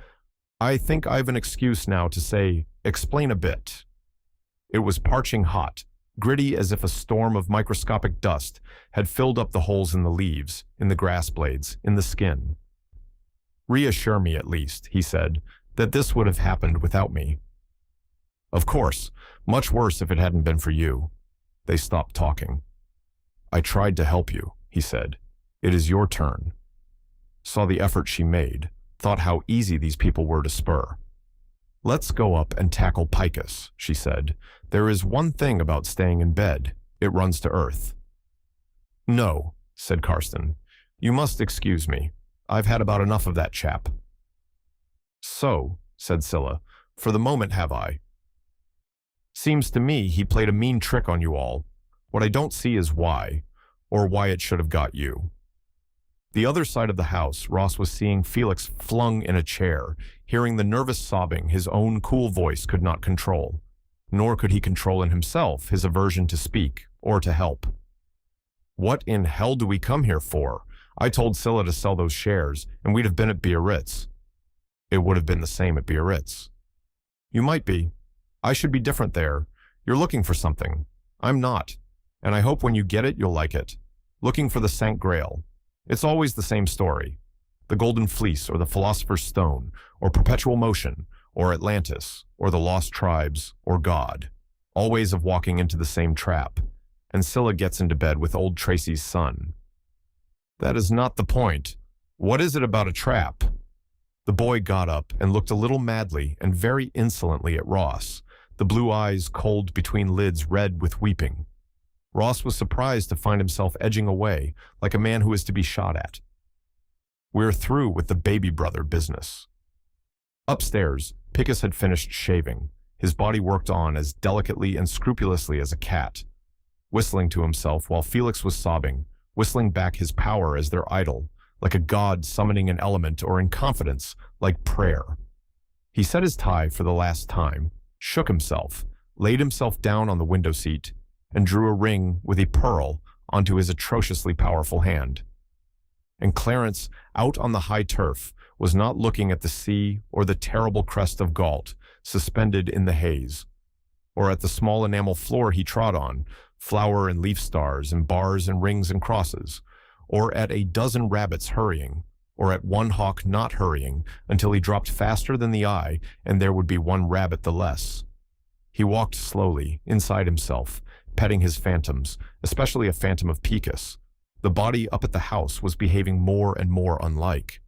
"I think I've an excuse now to say, explain a bit." It was parching hot, gritty as if a storm of microscopic dust had filled up the holes in the leaves, in the grass blades, in the skin. "Reassure me, at least," he said, "that this would have happened without me." "Of course, much worse if it hadn't been for you." They stopped talking. "I tried to help you," he said. "It is your turn." Saw the effort she made, thought how easy these people were to spur. "Let's go up and tackle Picus," she said. "There is one thing about staying in bed. It runs to earth." "No," said Karsten. "You must excuse me. I've had about enough of that chap." "So," said Scylla, "for the moment have I. Seems to me he played a mean trick on you all. What I don't see is why, or why it should have got you." The other side of the house, Ross was seeing Felix flung in a chair, hearing the nervous sobbing his own cool voice could not control. Nor could he control in himself his aversion to speak or to help. "What in hell do we come here for? I told Scylla to sell those shares, and we'd have been at Biarritz." "It would have been the same at Biarritz." "You might be. I should be different there. You're looking for something. I'm not. And I hope when you get it, you'll like it. Looking for the St. Grail. It's always the same story. The Golden Fleece, or the Philosopher's Stone, or Perpetual Motion, or Atlantis, or the Lost Tribes, or God. All ways of walking into the same trap. And Scylla gets into bed with old Tracy's son." "That is not the point. What is it about a trap?" The boy got up and looked a little madly and very insolently at Ross, the blue eyes cold between lids red with weeping. Ross was surprised to find himself edging away like a man who is to be shot at. "We're through with the baby brother business." Upstairs, Picus had finished shaving. His body worked on as delicately and scrupulously as a cat, whistling to himself while Felix was sobbing, whistling back his power as their idol, like a god summoning an element, or in confidence, like prayer. He set his tie for the last time, shook himself, laid himself down on the window seat, and drew a ring with a pearl onto his atrociously powerful hand. And Clarence, out on the high turf, was not looking at the sea or the terrible crest of Gault suspended in the haze, or at the small enamel floor he trod on, flower and leaf stars and bars and rings and crosses, or at a dozen rabbits hurrying, or at one hawk not hurrying until he dropped faster than the eye and there would be one rabbit the less. He walked slowly, inside himself, petting his phantoms, especially a phantom of Picus. The body up at the house was behaving more and more unlike.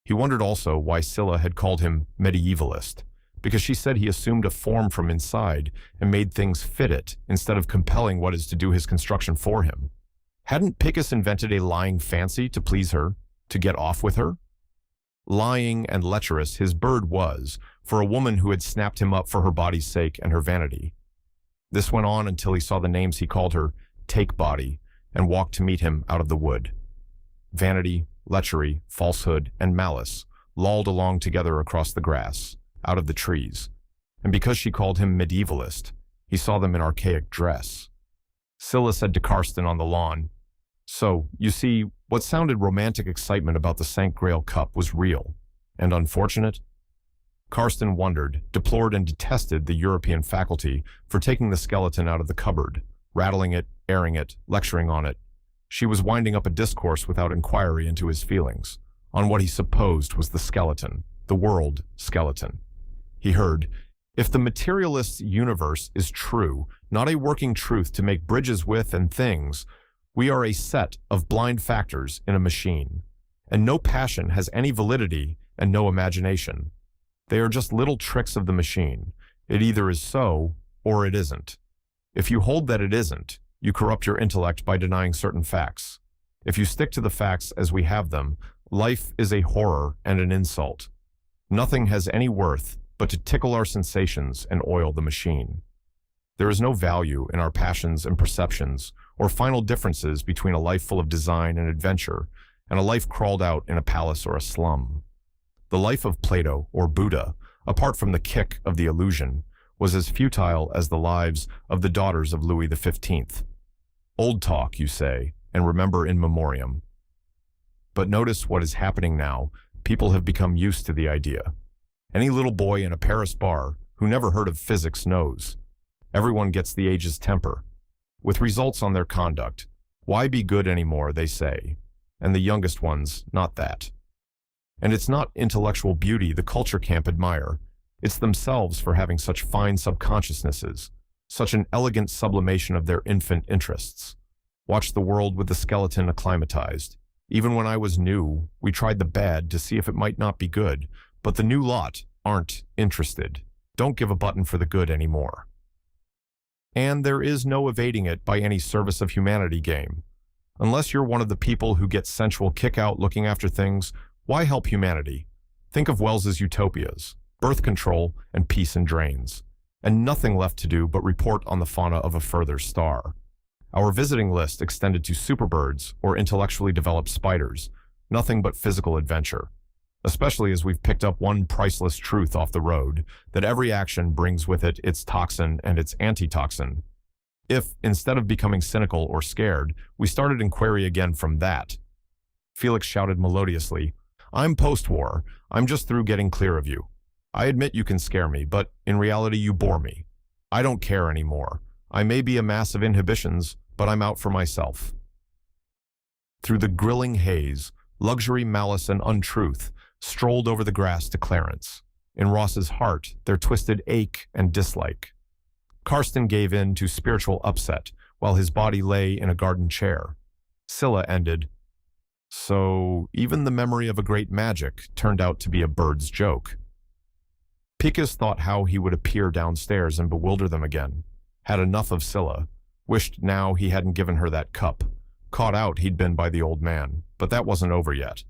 He wondered also why Scylla had called him medievalist, because she said he assumed a form from inside and made things fit it instead of compelling what is to do his construction for him. Hadn't Picus invented a lying fancy to please her, to get off with her? Lying and lecherous his bird was, for a woman who had snapped him up for her body's sake and her vanity. This went on until he saw the names he called her Take Body, and walked to meet him out of the wood. Vanity, lechery, falsehood, and malice lolled along together across the grass, out of the trees, and because she called him medievalist, he saw them in archaic dress. Scylla said to Karsten on the lawn, "So, you see, what sounded romantic excitement about the St. Grail cup was real, and unfortunate." Karsten wondered, deplored and detested the European faculty for taking the skeleton out of the cupboard, rattling it, airing it, lecturing on it. She was winding up a discourse without inquiry into his feelings, on what he supposed was the skeleton, the world skeleton. He heard, "If the materialist's universe is true, not a working truth to make bridges with and things, we are a set of blind factors in a machine, and no passion has any validity and no imagination. They are just little tricks of the machine. It either is so, or it isn't. If you hold that it isn't, you corrupt your intellect by denying certain facts. If you stick to the facts as we have them, life is a horror and an insult. Nothing has any worth but to tickle our sensations and oil the machine." There is no value in our passions and perceptions, or final differences between a life full of design and adventure and a life crawled out in a palace or a slum. The life of Plato or Buddha, apart from the kick of the illusion, was as futile as the lives of the daughters of Louis XV. Old talk, you say, and remember in memoriam. But notice what is happening now. People have become used to the idea. Any little boy in a Paris bar who never heard of physics knows. Everyone gets the age's temper. With results on their conduct, why be good anymore, they say. And the youngest ones, not that. And it's not intellectual beauty the culture camp admire. It's themselves for having such fine subconsciousnesses, such an elegant sublimation of their infant interests. Watch the world with the skeleton acclimatized. Even when I was new, we tried the bad to see if it might not be good, but the new lot aren't interested. Don't give a button for the good anymore. And there is no evading it by any service of humanity game. Unless you're one of the people who get sensual kick out looking after things, why help humanity? Think of Wells's utopias, birth control and peace in drains, and nothing left to do but report on the fauna of a further star. Our visiting list extended to superbirds or intellectually developed spiders, nothing but physical adventure, especially as we've picked up one priceless truth off the road, that every action brings with it its toxin and its antitoxin. If, instead of becoming cynical or scared, we started inquiry again from that. Felix shouted melodiously, "I'm post-war. I'm just through getting clear of you. I admit you can scare me, but in reality you bore me. I don't care anymore. I may be a mass of inhibitions, but I'm out for myself." Through the grilling haze, luxury, malice, and untruth strolled over the grass to Clarence. In Ross's heart, there twisted ache and dislike. Karsten gave in to spiritual upset while his body lay in a garden chair. Scylla ended, "So even the memory of a great magic turned out to be a bird's joke." Picus thought how he would appear downstairs and bewilder them again. Had enough of Scylla. Wished now he hadn't given her that cup. Caught out he'd been by the old man, but that wasn't over yet.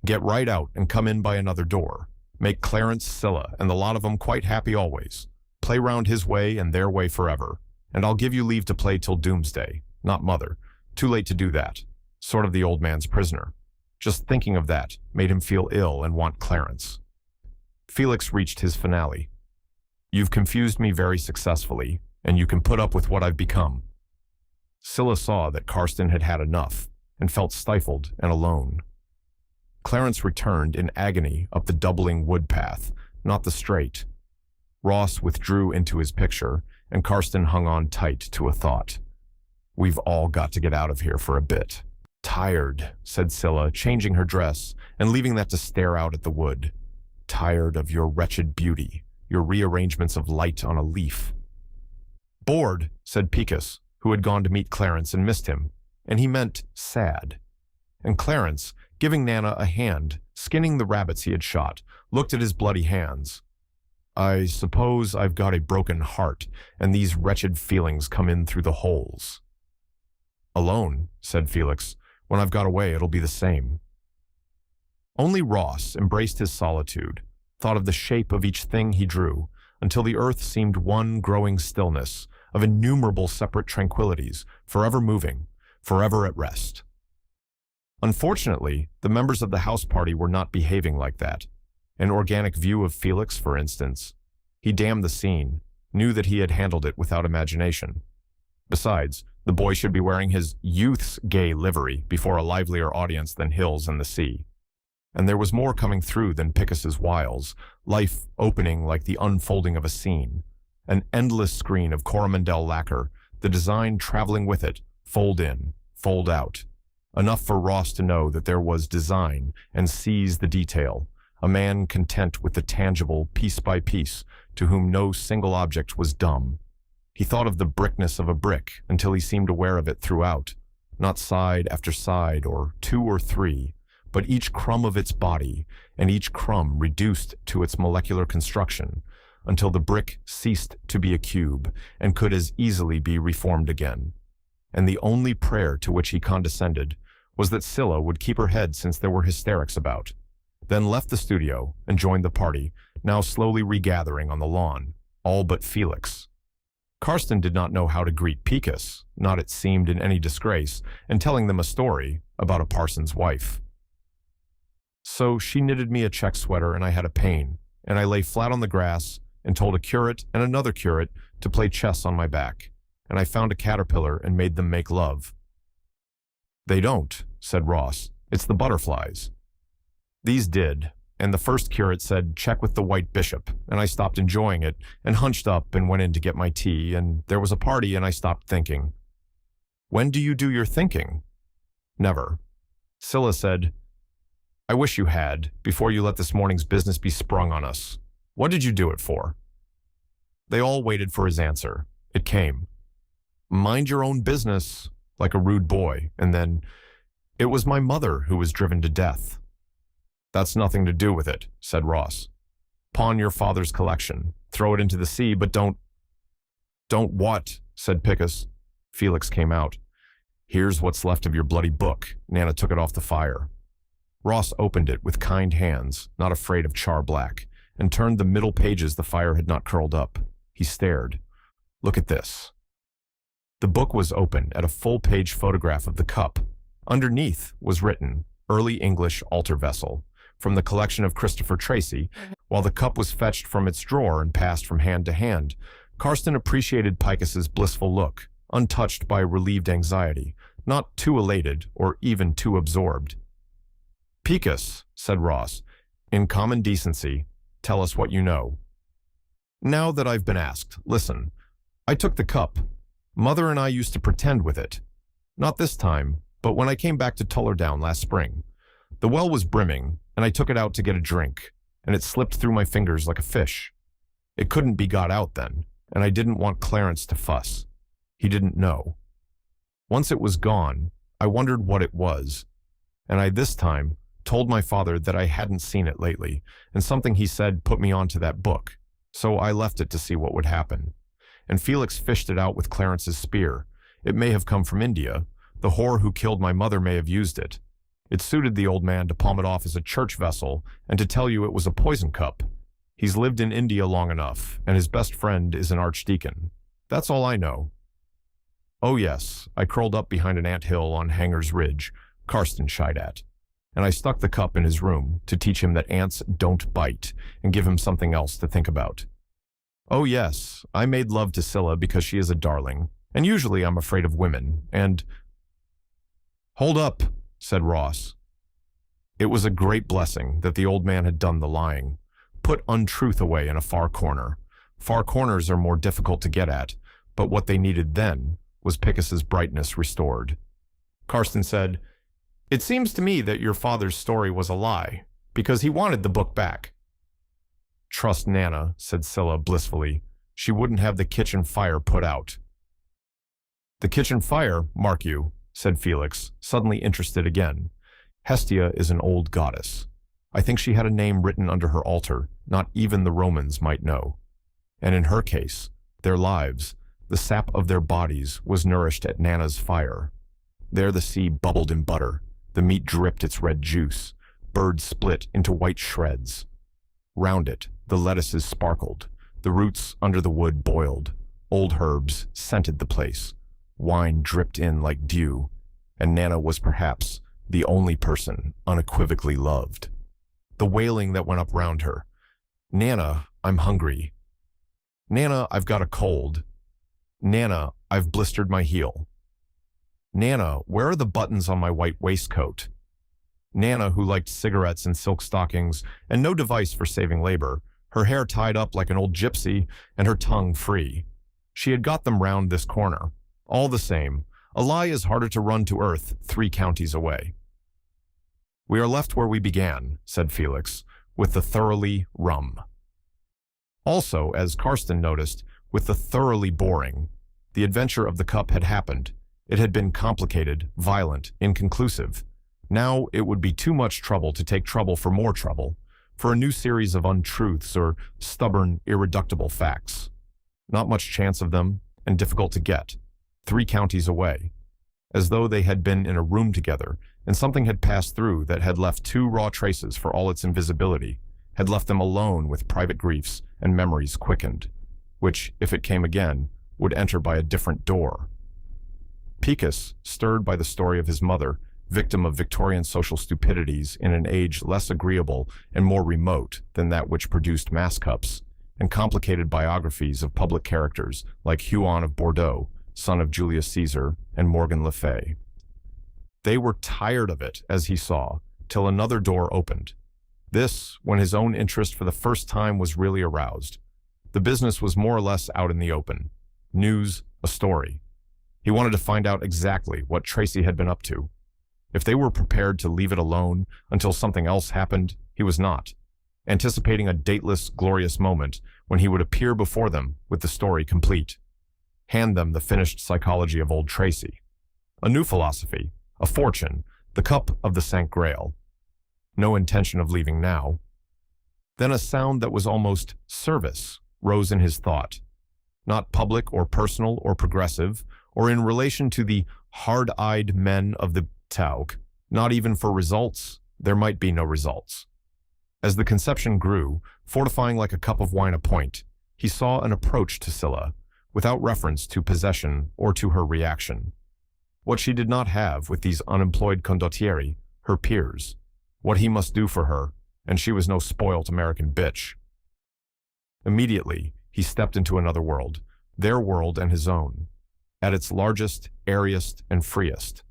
Get right out and come in by another door. Make Clarence Scylla and the lot of 'em quite happy always. Play round his way and their way forever. And I'll give you leave to play till doomsday. Not mother. Too late to do that. Sort of the old man's prisoner. Just thinking of that made him feel ill and want Clarence. Felix reached his finale. "You've confused me very successfully, and you can put up with what I've become." Scylla saw that Karsten had had enough, and felt stifled and alone. Clarence returned in agony up the doubling wood path, not the straight. Ross withdrew into his picture, and Karsten hung on tight to a thought. "We've all got to get out of here for a bit." "Tired," said Scylla, changing her dress and leaving that to stare out at the wood. "Tired of your wretched beauty, your rearrangements of light on a leaf." "Bored," said Picus, who had gone to meet Clarence and missed him, and he meant sad. And Clarence, giving Nana a hand, skinning the rabbits he had shot, looked at his bloody hands. "I suppose I've got a broken heart, and these wretched feelings come in through the holes." "Alone," said Felix. "When I've got away, it'll be the same." Only Ross embraced his solitude, thought of the shape of each thing he drew, until the earth seemed one growing stillness of innumerable separate tranquilities, forever moving, forever at rest. Unfortunately, the members of the house party were not behaving like that. An organic view of Felix, for instance. He damned the scene, knew that he had handled it without imagination. Besides, the boy should be wearing his youth's gay livery before a livelier audience than hills and the sea. And there was more coming through than Picus's wiles, life opening like the unfolding of a scene. An endless screen of Coromandel lacquer, the design traveling with it, fold in, fold out. Enough for Ross to know that there was design and seize the detail, a man content with the tangible piece by piece, to whom no single object was dumb. He thought of the brickness of a brick until he seemed aware of it throughout, not side after side or two or three, but each crumb of its body, and each crumb reduced to its molecular construction, until the brick ceased to be a cube and could as easily be reformed again. And the only prayer to which he condescended was that Scylla would keep her head since there were hysterics about, then left the studio and joined the party, now slowly regathering on the lawn, all but Felix. Karsten did not know how to greet Picus, not it seemed in any disgrace, and telling them a story about a parson's wife. So she knitted me a check sweater and I had a pain, and I lay flat on the grass and told a curate and another curate to play chess on my back, and I found a caterpillar and made them make love. They don't, said Ross. It's the butterflies. These did, and the first curate said, check with the white bishop, and I stopped enjoying it and hunched up and went in to get my tea, and there was a party and I stopped thinking. When do you do your thinking? Never. Scylla said, I wish you had, before you let this morning's business be sprung on us. What did you do it for? They all waited for his answer. It came. Mind your own business, like a rude boy, and then, it was my mother who was driven to death. That's nothing to do with it, said Ross. Pawn your father's collection, throw it into the sea, but don't what, said Picus. Felix came out. Here's what's left of your bloody book. Nana took it off the fire. Ross opened it with kind hands, not afraid of char black, and turned the middle pages the fire had not curled up. He stared. Look at this. The book was open at a full-page photograph of the cup. Underneath was written, Early English Altar Vessel, from the collection of Christopher Tracy. While the cup was fetched from its drawer and passed from hand to hand, Karsten appreciated Picus's blissful look, untouched by relieved anxiety, not too elated or even too absorbed. Picus, said Ross, in common decency, tell us what you know. Now that I've been asked, listen. I took the cup. Mother and I used to pretend with it. Not this time, but when I came back to Tullerdown last spring. The well was brimming, and I took it out to get a drink, and it slipped through my fingers like a fish. It couldn't be got out then, and I didn't want Clarence to fuss. He didn't know. Once it was gone, I wondered what it was, and I this time told my father that I hadn't seen it lately, and something he said put me onto that book, so I left it to see what would happen. And Felix fished it out with Clarence's spear. It may have come from India. The whore who killed my mother may have used it. It suited the old man to palm it off as a church vessel and to tell you it was a poison cup. He's lived in India long enough, and his best friend is an archdeacon. That's all I know. Oh yes, I curled up behind an anthill on Hanger's Ridge, Karsten shied at, and I stuck the cup in his room to teach him that ants don't bite and give him something else to think about. Oh yes, I made love to Scylla because she is a darling, and usually I'm afraid of women, and... Hold up, said Ross. It was a great blessing that the old man had done the lying. Put untruth away in a far corner. Far corners are more difficult to get at, but what they needed then was Picus's brightness restored. Karsten said, It seems to me that your father's story was a lie, because he wanted the book back. Trust Nana, said Scylla blissfully. She wouldn't have the kitchen fire put out. The kitchen fire, mark you, said Felix, suddenly interested again. Hestia is an old goddess. I think she had a name written under her altar, not even the Romans might know. And in her case, their lives, the sap of their bodies, was nourished at Nana's fire. There the sea bubbled in butter, the meat dripped its red juice, birds split into white shreds. Round it, the lettuces sparkled, the roots under the wood boiled, old herbs scented the place, wine dripped in like dew, and Nana was perhaps the only person unequivocally loved. The wailing that went up round her. Nana, I'm hungry. Nana, I've got a cold. Nana, I've blistered my heel. Nana, where are the buttons on my white waistcoat? Nana, who liked cigarettes and silk stockings and no device for saving labor, her hair tied up like an old gypsy and her tongue free. She had got them round this corner. All the same, a lie is harder to run to earth 3 counties away. We are left where we began, said Felix, with the thoroughly rum. Also, as Karsten noticed, with the thoroughly boring. The adventure of the cup had happened. It had been complicated, violent, inconclusive. Now it would be too much trouble to take trouble for more trouble, for a new series of untruths or stubborn, irreducible facts. Not much chance of them, and difficult to get. 3 counties away. As though they had been in a room together, and something had passed through that had left 2 raw traces for all its invisibility, had left them alone with private griefs and memories quickened, which, if it came again, would enter by a different door. Picus, stirred by the story of his mother, victim of Victorian social stupidities in an age less agreeable and more remote than that which produced mass cups, and complicated biographies of public characters like Huon of Bordeaux, son of Julius Caesar, and Morgan Le Fay. They were tired of it, as he saw, till another door opened. This, when his own interest for the first time was really aroused. The business was more or less out in the open. News, a story. He wanted to find out exactly what Tracy had been up to. If they were prepared to leave it alone until something else happened, he was not, anticipating a dateless, glorious moment when he would appear before them with the story complete. Hand them the finished psychology of old Tracy. A new philosophy, a fortune, the cup of the St. Grail. No intention of leaving now. Then a sound that was almost service rose in his thought. Not public or personal or progressive, or in relation to the hard-eyed men of the Tauk. Not even for results. There might be no results. As the conception grew, fortifying like a cup of wine a point, he saw an approach to Scylla, without reference to possession or to her reaction. What she did not have with these unemployed condottieri, her peers. What he must do for her, and she was no spoilt American bitch. Immediately, he stepped into another world, their world and his own. At its largest, airiest, and freest.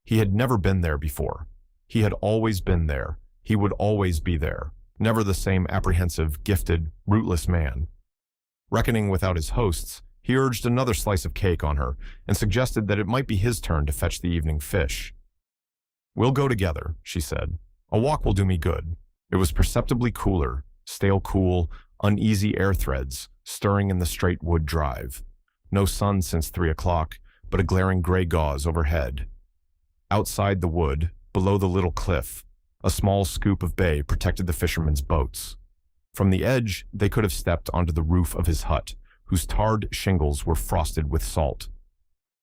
He had never been there before. He had always been there. He would always be there. Never the same apprehensive, gifted, rootless man. Reckoning without his hosts, he urged another slice of cake on her and suggested that it might be his turn to fetch the evening fish. "We'll go together," she said. "A walk will do me good." It was perceptibly cooler, stale cool, uneasy air threads stirring in the straight wood drive. No sun since 3 o'clock, but a glaring gray gauze overhead. Outside the wood, below the little cliff, a small scoop of bay protected the fishermen's boats. From the edge, they could have stepped onto the roof of his hut, whose tarred shingles were frosted with salt.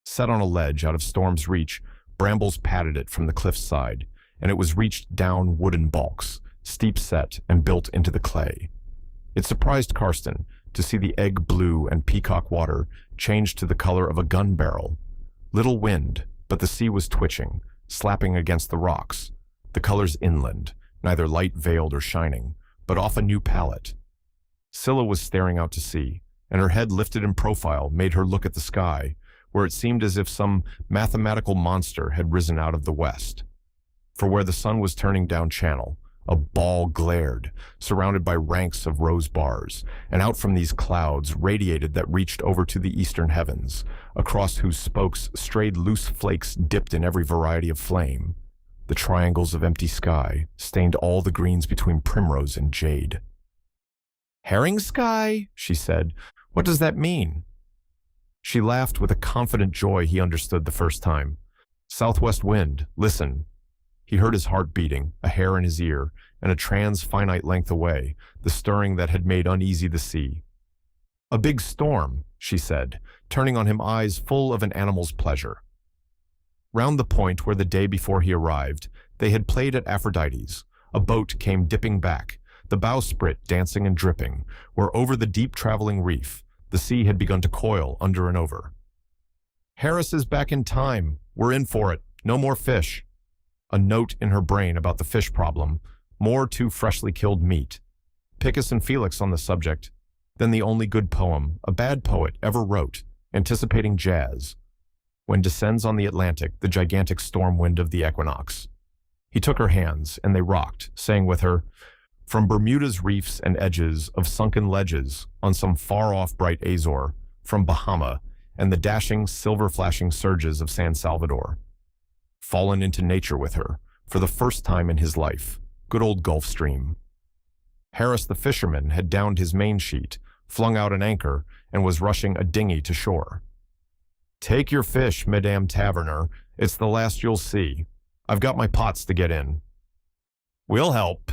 Set on a ledge out of storm's reach, brambles padded it from the cliff's side, and it was reached down wooden balks, steep set and built into the clay. It surprised Karsten to see the egg blue and peacock water change to the color of a gun barrel. Little wind, but the sea was twitching, slapping against the rocks. The colors inland, neither light veiled or shining, but off a new palette. Scylla was staring out to sea, and her head lifted in profile made her look at the sky, where it seemed as if some mathematical monster had risen out of the west. For where the sun was turning down channel, a ball glared, surrounded by ranks of rose bars, and out from these clouds radiated that reached over to the eastern heavens, across whose spokes strayed loose flakes dipped in every variety of flame. The triangles of empty sky stained all the greens between primrose and jade. "Herring sky," she said. "What does that mean?" She laughed with a confident joy he understood the first time. "Southwest wind, listen." He heard his heart beating, a hair in his ear, and a trans-finite length away, the stirring that had made uneasy the sea. "A big storm," she said, turning on him eyes full of an animal's pleasure. Round the point where the day before he arrived, they had played at Aphrodite's. A boat came dipping back, the bowsprit dancing and dripping, where over the deep traveling reef, the sea had begun to coil under and over. "Harris is back in time. We're in for it. No more fish." A note in her brain about the fish problem, more too freshly killed meat. Picus and Felix on the subject, then the only good poem a bad poet ever wrote, anticipating jazz. When descends on the Atlantic the gigantic storm wind of the equinox. He took her hands, and they rocked, saying with her, "From Bermuda's reefs and edges of sunken ledges on some far-off bright Azore, from Bahama and the dashing, silver-flashing surges of San Salvador." Fallen into nature with her, for the first time in his life. Good old Gulf Stream. Harris the fisherman had downed his main sheet, flung out an anchor, and was rushing a dinghy to shore. "Take your fish, Madame Taverner. It's the last you'll see. I've got my pots to get in." "We'll help."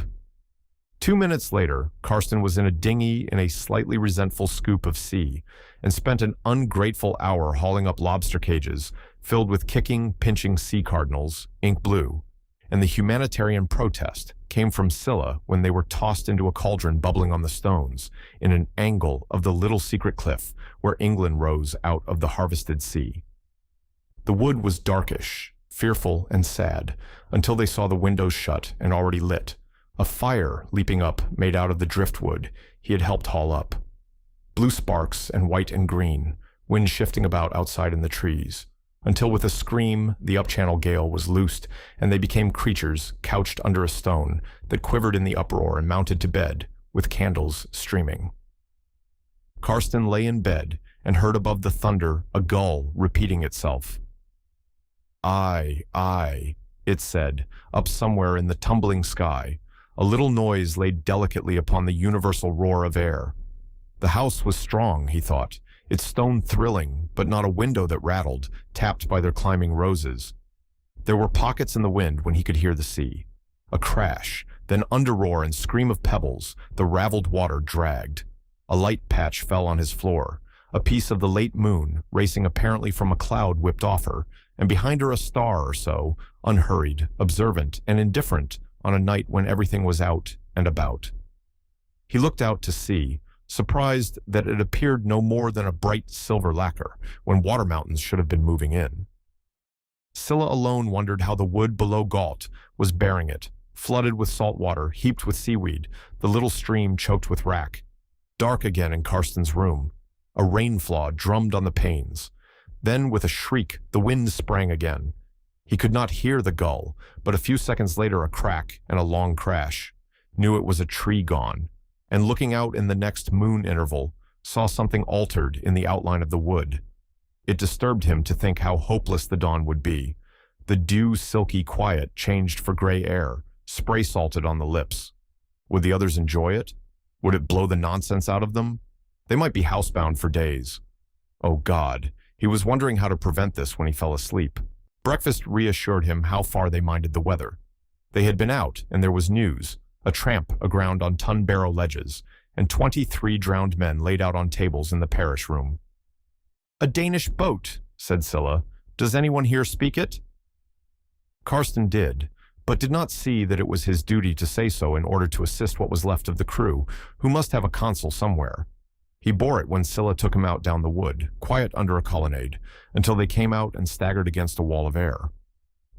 2 minutes later, Karsten was in a dinghy in a slightly resentful scoop of sea, and spent an ungrateful hour hauling up lobster cages filled with kicking, pinching sea cardinals, ink blue. and the humanitarian protest came from Scylla when they were tossed into a cauldron bubbling on the stones in an angle of the little secret cliff where England rose out of the harvested sea. The wood was darkish, fearful and sad, until they saw the windows shut and already lit, a fire leaping up made out of the driftwood he had helped haul up. Blue sparks and white and green, wind shifting about outside in the trees, until with a scream the up-channel gale was loosed and they became creatures couched under a stone that quivered in the uproar and mounted to bed with candles streaming. Karsten lay in bed and heard above the thunder a gull repeating itself. I, it said, up somewhere in the tumbling sky, a little noise laid delicately upon the universal roar of air. The house was strong, he thought, its stone thrilling, but not a window that rattled, tapped by their climbing roses. There were pockets in the wind when he could hear the sea. A crash, then underroar and scream of pebbles, the raveled water dragged. A light patch fell on his floor. A piece of the late moon, racing apparently from a cloud, whipped off her, and behind her a star or so, unhurried, observant, and indifferent on a night when everything was out and about. He looked out to sea, surprised that it appeared no more than a bright silver lacquer, when water mountains should have been moving in. Scylla alone wondered how the wood below Galt was bearing it, flooded with salt water, heaped with seaweed, the little stream choked with wrack. Dark again in Karsten's room. A rainflaw drummed on the panes. Then, with a shriek, the wind sprang again. He could not hear the gull, but a few seconds later a crack and a long crash. Knew it was a tree gone, and looking out in the next moon interval, saw something altered in the outline of the wood. It disturbed him to think how hopeless the dawn would be. The dew-silky quiet changed for gray air, spray-salted on the lips. Would the others enjoy it? Would it blow the nonsense out of them? They might be housebound for days. Oh God, he was wondering how to prevent this when he fell asleep. Breakfast reassured him how far they minded the weather. They had been out, and there was news, a tramp aground on ton-barrow ledges, and 23 drowned men laid out on tables in the parish room. "A Danish boat," said Scylla. "Does anyone here speak it?" Karsten did, but did not see that it was his duty to say so in order to assist what was left of the crew, who must have a consul somewhere. He bore it when Scylla took him out down the wood, quiet under a colonnade, until they came out and staggered against a wall of air.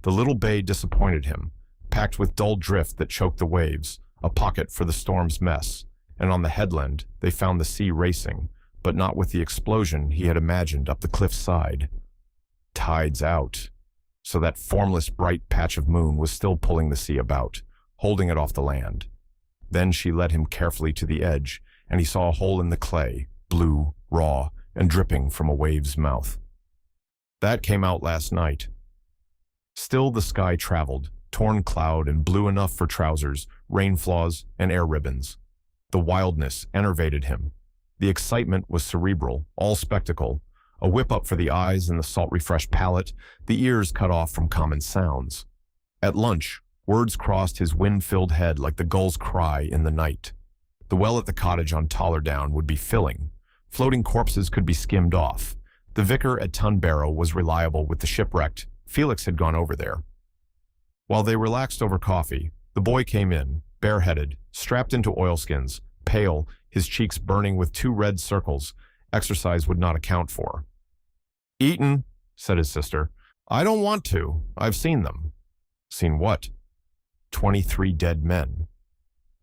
The little bay disappointed him, packed with dull drift that choked the waves, a pocket for the storm's mess, and on the headland they found the sea racing, but not with the explosion he had imagined up the cliff's side. Tide's out. So that formless bright patch of moon was still pulling the sea about, holding it off the land. Then she led him carefully to the edge, and he saw a hole in the clay, blue, raw, and dripping from a wave's mouth. That came out last night. Still the sky traveled, torn cloud and blue enough for trousers, rain flaws, and air ribbons. The wildness enervated him. The excitement was cerebral, all spectacle, a whip-up for the eyes and the salt-refreshed palate, the ears cut off from common sounds. At lunch, words crossed his wind-filled head like the gull's cry in the night. The well at the cottage on Tollerdown would be filling. Floating corpses could be skimmed off. The vicar at Tunbarrow was reliable with the shipwrecked. Felix had gone over there. While they relaxed over coffee, the boy came in, bareheaded, strapped into oilskins, pale, his cheeks burning with 2 red circles exercise would not account for. "Eaten," said his sister. "I don't want to. I've seen them." "Seen what?" 23 dead men.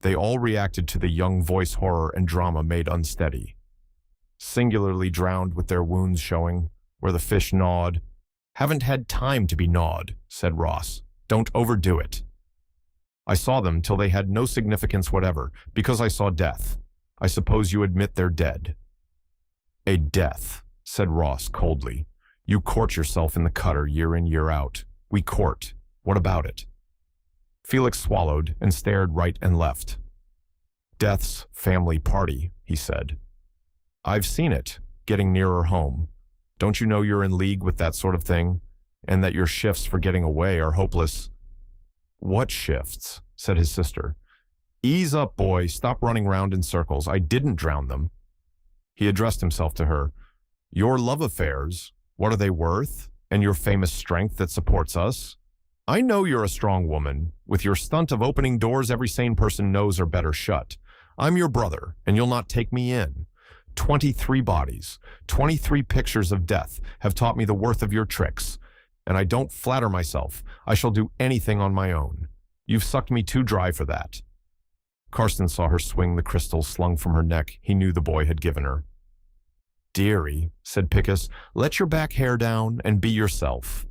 They all reacted to the young voice horror and drama made unsteady. Singularly drowned with their wounds showing, where the fish gnawed. "Haven't had time to be gnawed," said Ross. "Don't overdo it." "I saw them till they had no significance whatever, because I saw death. I suppose you admit they're dead." "A death," said Ross coldly. "You court yourself in the cutter year in, year out. We court. What about it?" Felix swallowed and stared right and left. "Death's family party," he said. "I've seen it, getting nearer home. Don't you know you're in league with that sort of thing, and that your shifts for getting away are hopeless?" "What shifts?" said his sister. "Ease up, boy. Stop running round in circles. I didn't drown them." He addressed himself to her. "Your love affairs, what are they worth? And your famous strength that supports us? I know you're a strong woman, with your stunt of opening doors every sane person knows are better shut. I'm your brother, and you'll not take me in. 23 bodies, 23 pictures of death have taught me the worth of your tricks, and I don't flatter myself I shall do anything on my own. You've sucked me too dry for that. Karsten saw her swing the crystals slung from her neck he knew the boy had given her. Dearie, said Pickus, let your back hair down and be yourself.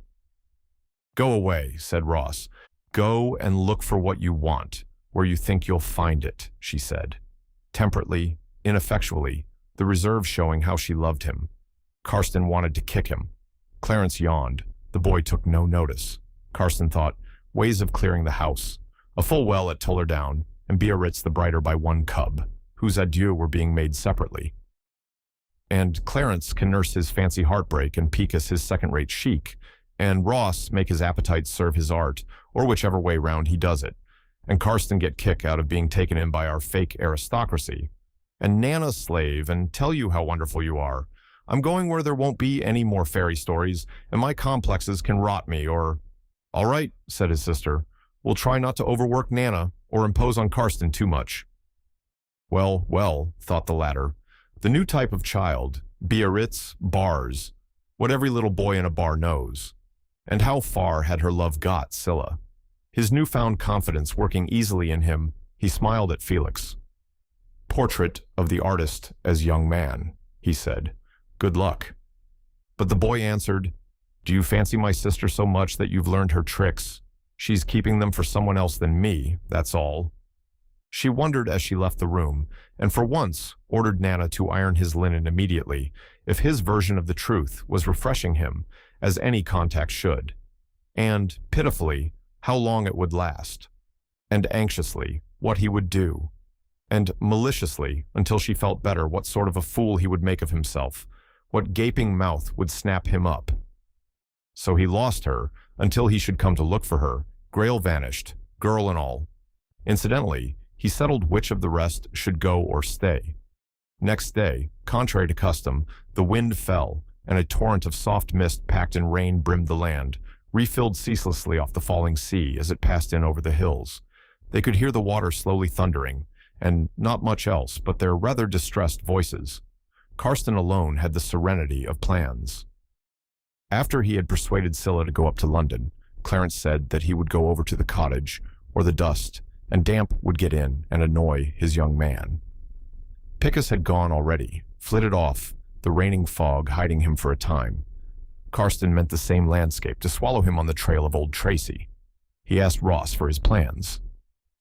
Go away, said Ross. Go and look for what you want, where you think you'll find it, she said. Temperately, ineffectually, the reserve showing how she loved him. Karsten wanted to kick him. Clarence yawned. The boy took no notice. Karsten thought, ways of clearing the house. A full well at Tullerdown, and Biarritz the brighter by one cub, whose adieux were being made separately. And Clarence can nurse his fancy heartbreak and Picus his second-rate chic, and Ross make his appetite serve his art, or whichever way round he does it, and Karsten get kick out of being taken in by our fake aristocracy, and Nana slave and tell you how wonderful you are. I'm going where there won't be any more fairy stories, and my complexes can rot me, or... All right, said his sister. We'll try not to overwork Nana, or impose on Karsten too much. Well, well, thought the latter. The new type of child, Biarritz, bars, what every little boy in a bar knows. And how far had her love got Scylla? His newfound confidence working easily in him, he smiled at Felix. Portrait of the artist as young man, he said. Good luck. But the boy answered, Do you fancy my sister so much that you've learned her tricks? She's keeping them for someone else than me, that's all. She wondered as she left the room, and for once ordered Nana to iron his linen immediately, if his version of the truth was refreshing him, as any contact should, and, pitifully, how long it would last, and anxiously, what he would do, and maliciously, until she felt better, what sort of a fool he would make of himself, what gaping mouth would snap him up. So he lost her, until he should come to look for her. Grail vanished, girl and all. Incidentally, he settled which of the rest should go or stay. Next day, contrary to custom, the wind fell, and a torrent of soft mist packed in rain brimmed the land, refilled ceaselessly off the falling sea as it passed in over the hills. They could hear the water slowly thundering, and not much else but their rather distressed voices. Karsten alone had the serenity of plans. After he had persuaded Scylla to go up to London, Clarence said that he would go over to the cottage, or the dust, and damp would get in and annoy his young man. Picus had gone already, flitted off, the raining fog hiding him for a time. Karsten meant the same landscape to swallow him on the trail of old Tracy. He asked Ross for his plans.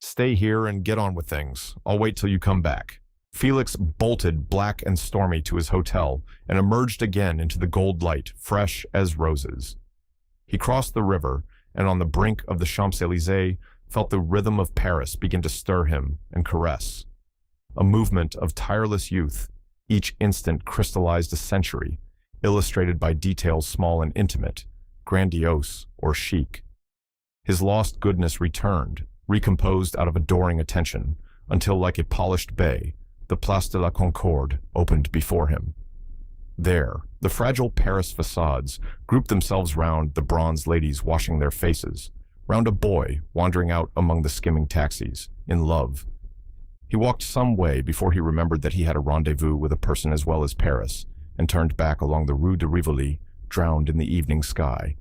Stay here and get on with things. I'll wait till you come back. Felix bolted black and stormy to his hotel and emerged again into the gold light, fresh as roses. He crossed the river, and on the brink of the Champs-Élysées felt the rhythm of Paris begin to stir him and caress. A movement of tireless youth, each instant crystallized a century, illustrated by details small and intimate, grandiose or chic. His lost goodness returned, recomposed out of adoring attention, until like a polished bay, the Place de la Concorde opened before him. There, the fragile Paris facades grouped themselves round the bronze ladies washing their faces, round a boy wandering out among the skimming taxis, in love. He walked some way before he remembered that he had a rendezvous with a person as well as Paris, and turned back along the Rue de Rivoli, drowned in the evening sky.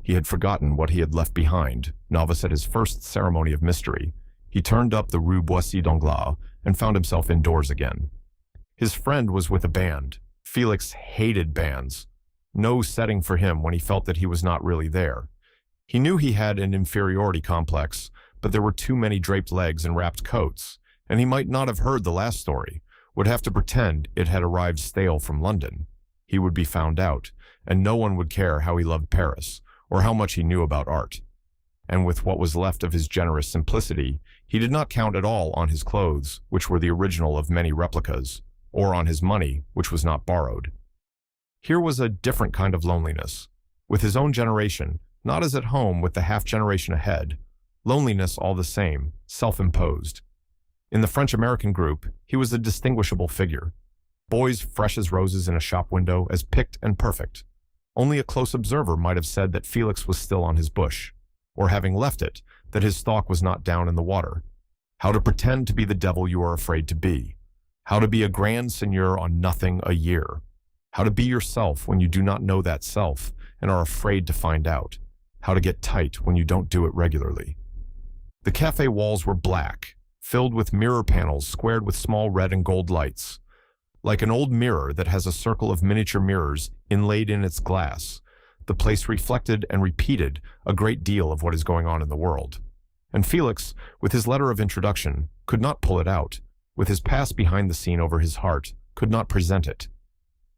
He had forgotten what he had left behind, novice at his first ceremony of mystery. He turned up the Rue Boissy d'Anglas and found himself indoors again. His friend was with a band. Felix hated bands. No setting for him when he felt that he was not really there. He knew he had an inferiority complex, but there were too many draped legs and wrapped coats, and he might not have heard the last story, would have to pretend it had arrived stale from London. He would be found out, and no one would care how he loved Paris, or how much he knew about art. And with what was left of his generous simplicity, he did not count at all on his clothes, which were the original of many replicas, or on his money, which was not borrowed. Here was a different kind of loneliness. With his own generation, not as at home with the half-generation ahead, loneliness all the same, self-imposed. In the French-American group, he was a distinguishable figure. Boys fresh as roses in a shop window, as picked and perfect. Only a close observer might have said that Felix was still on his bush. or having left it, that his stock was not down in the water. How to pretend to be the devil you are afraid to be. How to be a grand seigneur on nothing a year. How to be yourself when you do not know that self and are afraid to find out. How to get tight when you don't do it regularly. The cafe walls were black, filled with mirror panels squared with small red and gold lights. Like an old mirror that has a circle of miniature mirrors inlaid in its glass, the place reflected and repeated a great deal of what is going on in the world. And Felix, with his letter of introduction, could not pull it out. With his past behind the scene over his heart, could not present it.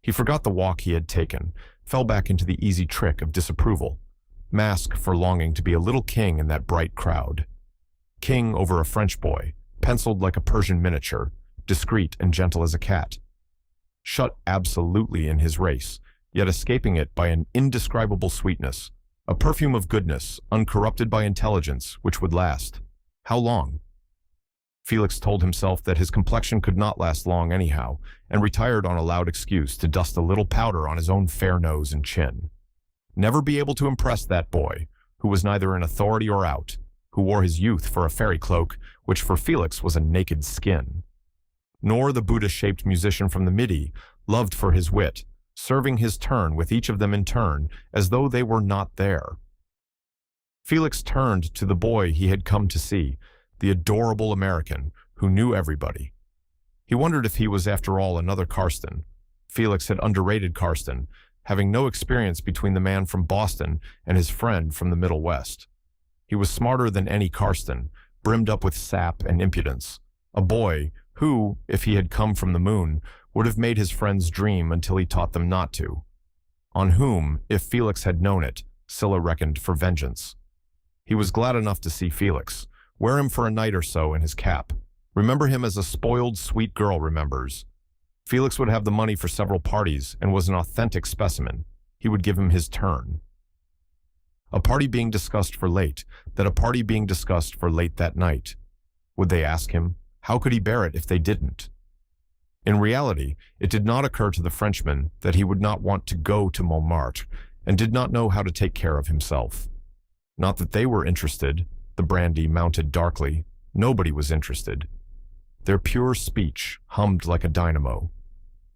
He forgot the walk he had taken, fell back into the easy trick of disapproval, mask for longing to be a little king in that bright crowd. King over a French boy, penciled like a Persian miniature, discreet and gentle as a cat. Shut absolutely in his race, yet escaping it by an indescribable sweetness, a perfume of goodness, uncorrupted by intelligence, which would last. How long? Felix told himself that his complexion could not last long anyhow, and retired on a loud excuse to dust a little powder on his own fair nose and chin. Never be able to impress that boy, who was neither in authority or out, who wore his youth for a fairy cloak, which for Felix was a naked skin. Nor the Buddha-shaped musician from the Midi, loved for his wit, serving his turn with each of them in turn, as though they were not there. Felix turned to the boy he had come to see, the adorable American who knew everybody. He wondered if he was after all another Karsten. Felix had underrated Karsten, having no experience between the man from Boston and his friend from the Middle West. He was smarter than any Karsten, brimmed up with sap and impudence, a boy who, if he had come from the moon, would have made his friends dream until he taught them not to, on whom, if Felix had known it, Scylla reckoned for vengeance. He was glad enough to see Felix, wear him for a night or so in his cap, remember him as a spoiled, sweet girl remembers. Felix would have the money for several parties and was an authentic specimen. He would give him his turn. A party being discussed for late, that night. Would they ask him? How could he bear it if they didn't? In reality, it did not occur to the Frenchman that he would not want to go to Montmartre and did not know how to take care of himself. Not that they were interested, the brandy mounted darkly. Nobody was interested. Their pure speech hummed like a dynamo.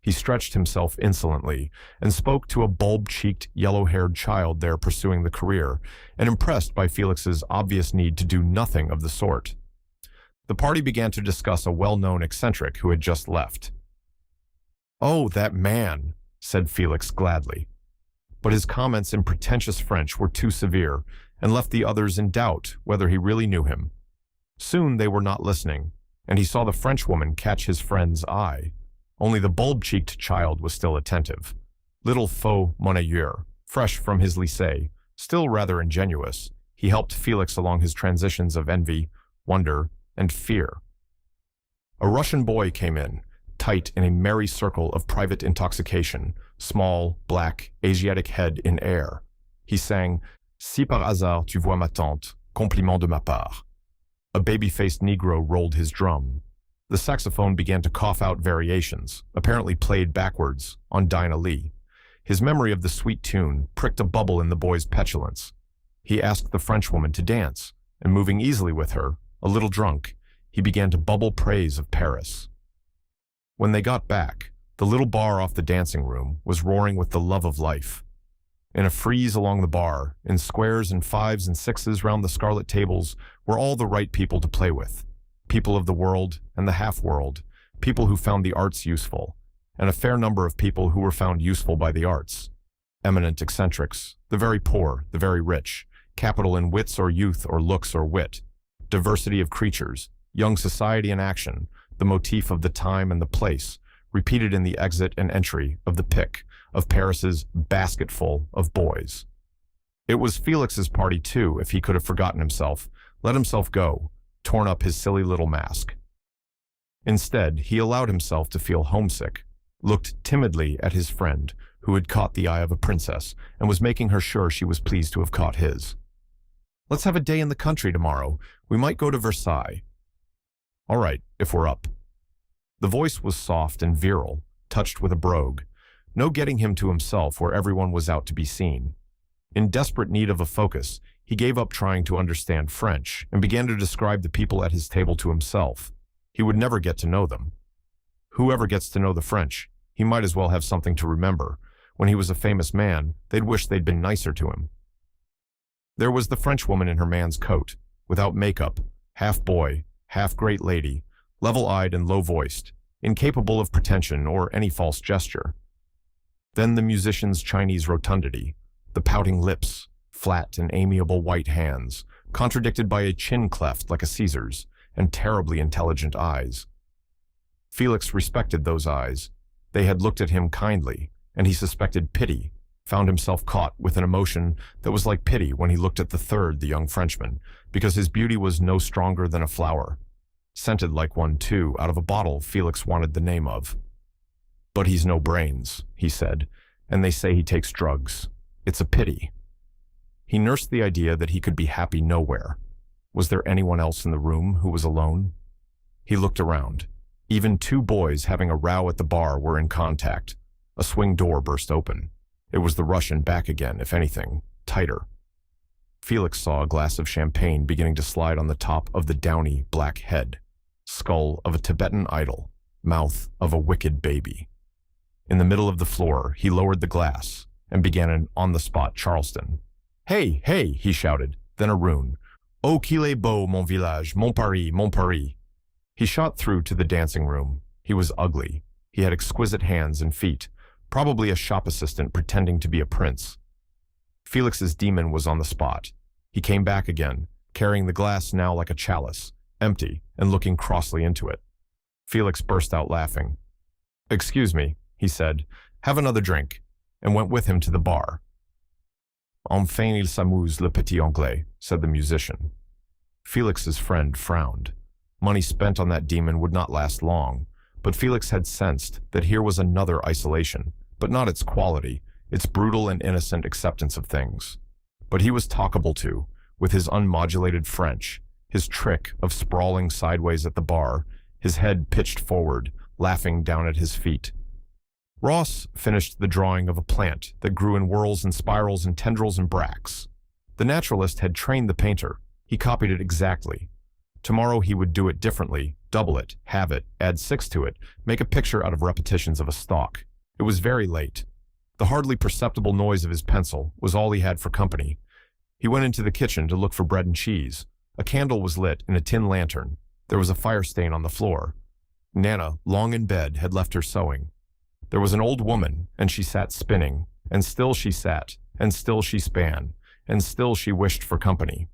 He stretched himself insolently and spoke to a bulb-cheeked, yellow-haired child there pursuing the career, and impressed by Felix's obvious need to do nothing of the sort. The party began to discuss a well-known eccentric who had just left. "Oh, that man," said Felix gladly. But his comments in pretentious French were too severe, and left the others in doubt whether he really knew him. Soon they were not listening, and he saw the Frenchwoman catch his friend's eye. Only the bulb-cheeked child was still attentive. Little faux monnayeur, fresh from his lycée, still rather ingenuous, he helped Felix along his transitions of envy, wonder, and fear. A Russian boy came in, tight in a merry circle of private intoxication, small, black, Asiatic head in air. He sang, "Si par hasard tu vois ma tante, compliment de ma part." A baby-faced Negro rolled his drum. The saxophone began to cough out variations, apparently played backwards, on Dinah Lee. His memory of the sweet tune pricked a bubble in the boy's petulance. He asked the Frenchwoman to dance, and moving easily with her, a little drunk, he began to bubble praise of Paris. When they got back, the little bar off the dancing room was roaring with the love of life. In a frieze along the bar, in squares and fives and sixes round the scarlet tables, were all the right people to play with. People of the world and the half-world, people who found the arts useful, and a fair number of people who were found useful by the arts. Eminent eccentrics, the very poor, the very rich, capital in wits or youth or looks or wit, diversity of creatures, young society in action, the motif of the time and the place, repeated in the exit and entry of the pick of Paris's basketful of boys. It was Felix's party too, if he could have forgotten himself, let himself go, torn up his silly little mask. Instead, he allowed himself to feel homesick, looked timidly at his friend, who had caught the eye of a princess, and was making her sure she was pleased to have caught his. "Let's have a day in the country tomorrow. We might go to Versailles." "All right, if we're up." The voice was soft and virile, touched with a brogue. No getting him to himself where everyone was out to be seen. In desperate need of a focus, he gave up trying to understand French and began to describe the people at his table to himself. He would never get to know them. Whoever gets to know the French, he might as well have something to remember. When he was a famous man, they'd wish they'd been nicer to him. There was the Frenchwoman in her man's coat, without makeup, half boy, half great lady, level-eyed and low-voiced, incapable of pretension or any false gesture. Then the musician's Chinese rotundity, the pouting lips, flat and amiable white hands, contradicted by a chin cleft like a Caesar's, and terribly intelligent eyes. Felix respected those eyes. They had looked at him kindly, and he suspected pity, found himself caught with an emotion that was like pity when he looked at the young Frenchman, because his beauty was no stronger than a flower. Scented like one, too, out of a bottle Felix wanted the name of. "But he's no brains," he said, "and they say he takes drugs. It's a pity." He nursed the idea that he could be happy nowhere. Was there anyone else in the room who was alone? He looked around. Even two boys having a row at the bar were in contact. A swing door burst open. It was the Russian back again, if anything, tighter. Felix saw a glass of champagne beginning to slide on the top of the downy black head. Skull of a Tibetan idol, mouth of a wicked baby. In the middle of the floor, he lowered the glass and began an on-the-spot Charleston. "Hey, hey," he shouted, then a rune. "Oh, qu'il est beau, mon village, mon Paris, mon Paris." He shot through to the dancing room. He was ugly. He had exquisite hands and feet, probably a shop assistant pretending to be a prince. Felix's demon was on the spot. He came back again, carrying the glass now like a chalice, empty, and looking crossly into it. Felix burst out laughing. "Excuse me," he said, "have another drink," and went with him to the bar. "Enfin il s'amuse, le petit anglais," said the musician. Felix's friend frowned. Money spent on that demon would not last long, but Felix had sensed that here was another isolation, but not its quality, its brutal and innocent acceptance of things. But he was talkable to, with his unmodulated French, his trick of sprawling sideways at the bar, his head pitched forward, laughing down at his feet. Ross finished the drawing of a plant that grew in whorls and spirals and tendrils and bracts. The naturalist had trained the painter. He copied it exactly. Tomorrow he would do it differently, double it, halve it, add 6 to it, make a picture out of repetitions of a stalk. It was very late. The hardly perceptible noise of his pencil was all he had for company. He went into the kitchen to look for bread and cheese. A candle was lit in a tin lantern. There was a fire stain on the floor. Nana, long in bed, had left her sewing. There was an old woman, and she sat spinning, and still she sat, and still she span, and still she wished for company.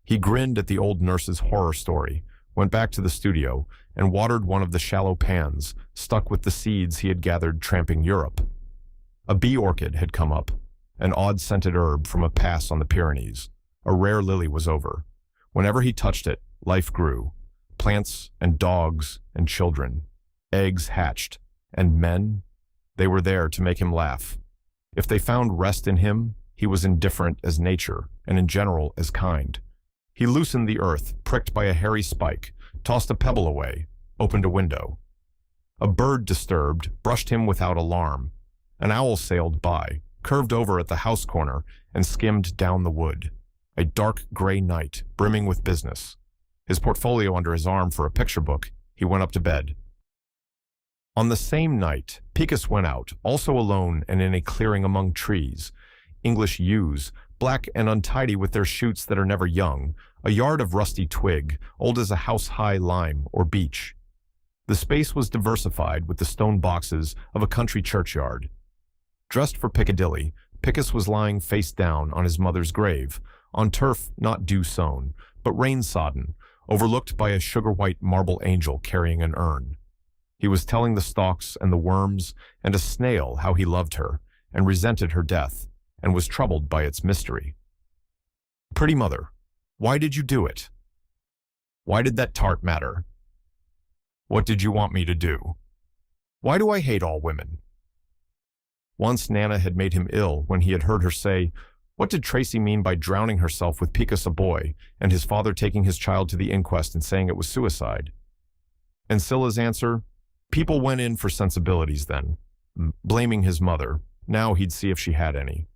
He grinned at the old nurse's horror story, went back to the studio, and watered one of the shallow pans, stuck with the seeds he had gathered tramping Europe. A bee orchid had come up, an odd-scented herb from a pass on the Pyrenees. A rare lily was over. Whenever he touched it, life grew. Plants and dogs and children. Eggs hatched. And men? They were there to make him laugh. If they found rest in him, he was indifferent as nature, and in general as kind. He loosened the earth, pricked by a hairy spike, tossed a pebble away, opened a window. A bird disturbed, brushed him without alarm. An owl sailed by, curved over at the house corner, and skimmed down the wood. A dark gray night, brimming with business. His portfolio under his arm for a picture book, he went up to bed. On the same night, Picus went out, also alone and in a clearing among trees. English yews, black and untidy with their shoots that are never young, a yard of rusty twig, old as a house-high lime or beech. The space was diversified with the stone boxes of a country churchyard. Dressed for Piccadilly, Picus was lying face down on his mother's grave, on turf not dew-sown, but rain-sodden, overlooked by a sugar-white marble angel carrying an urn. He was telling the stalks and the worms and a snail how he loved her, and resented her death, and was troubled by its mystery. "Pretty mother, why did you do it? Why did that tart matter? What did you want me to do? Why do I hate all women?" Once Nana had made him ill when he had heard her say, "What did Tracy mean by drowning herself with Picus a boy, and his father taking his child to the inquest and saying it was suicide?" And Scylla's answer, "People went in for sensibilities then, blaming his mother. Now he'd see if she had any.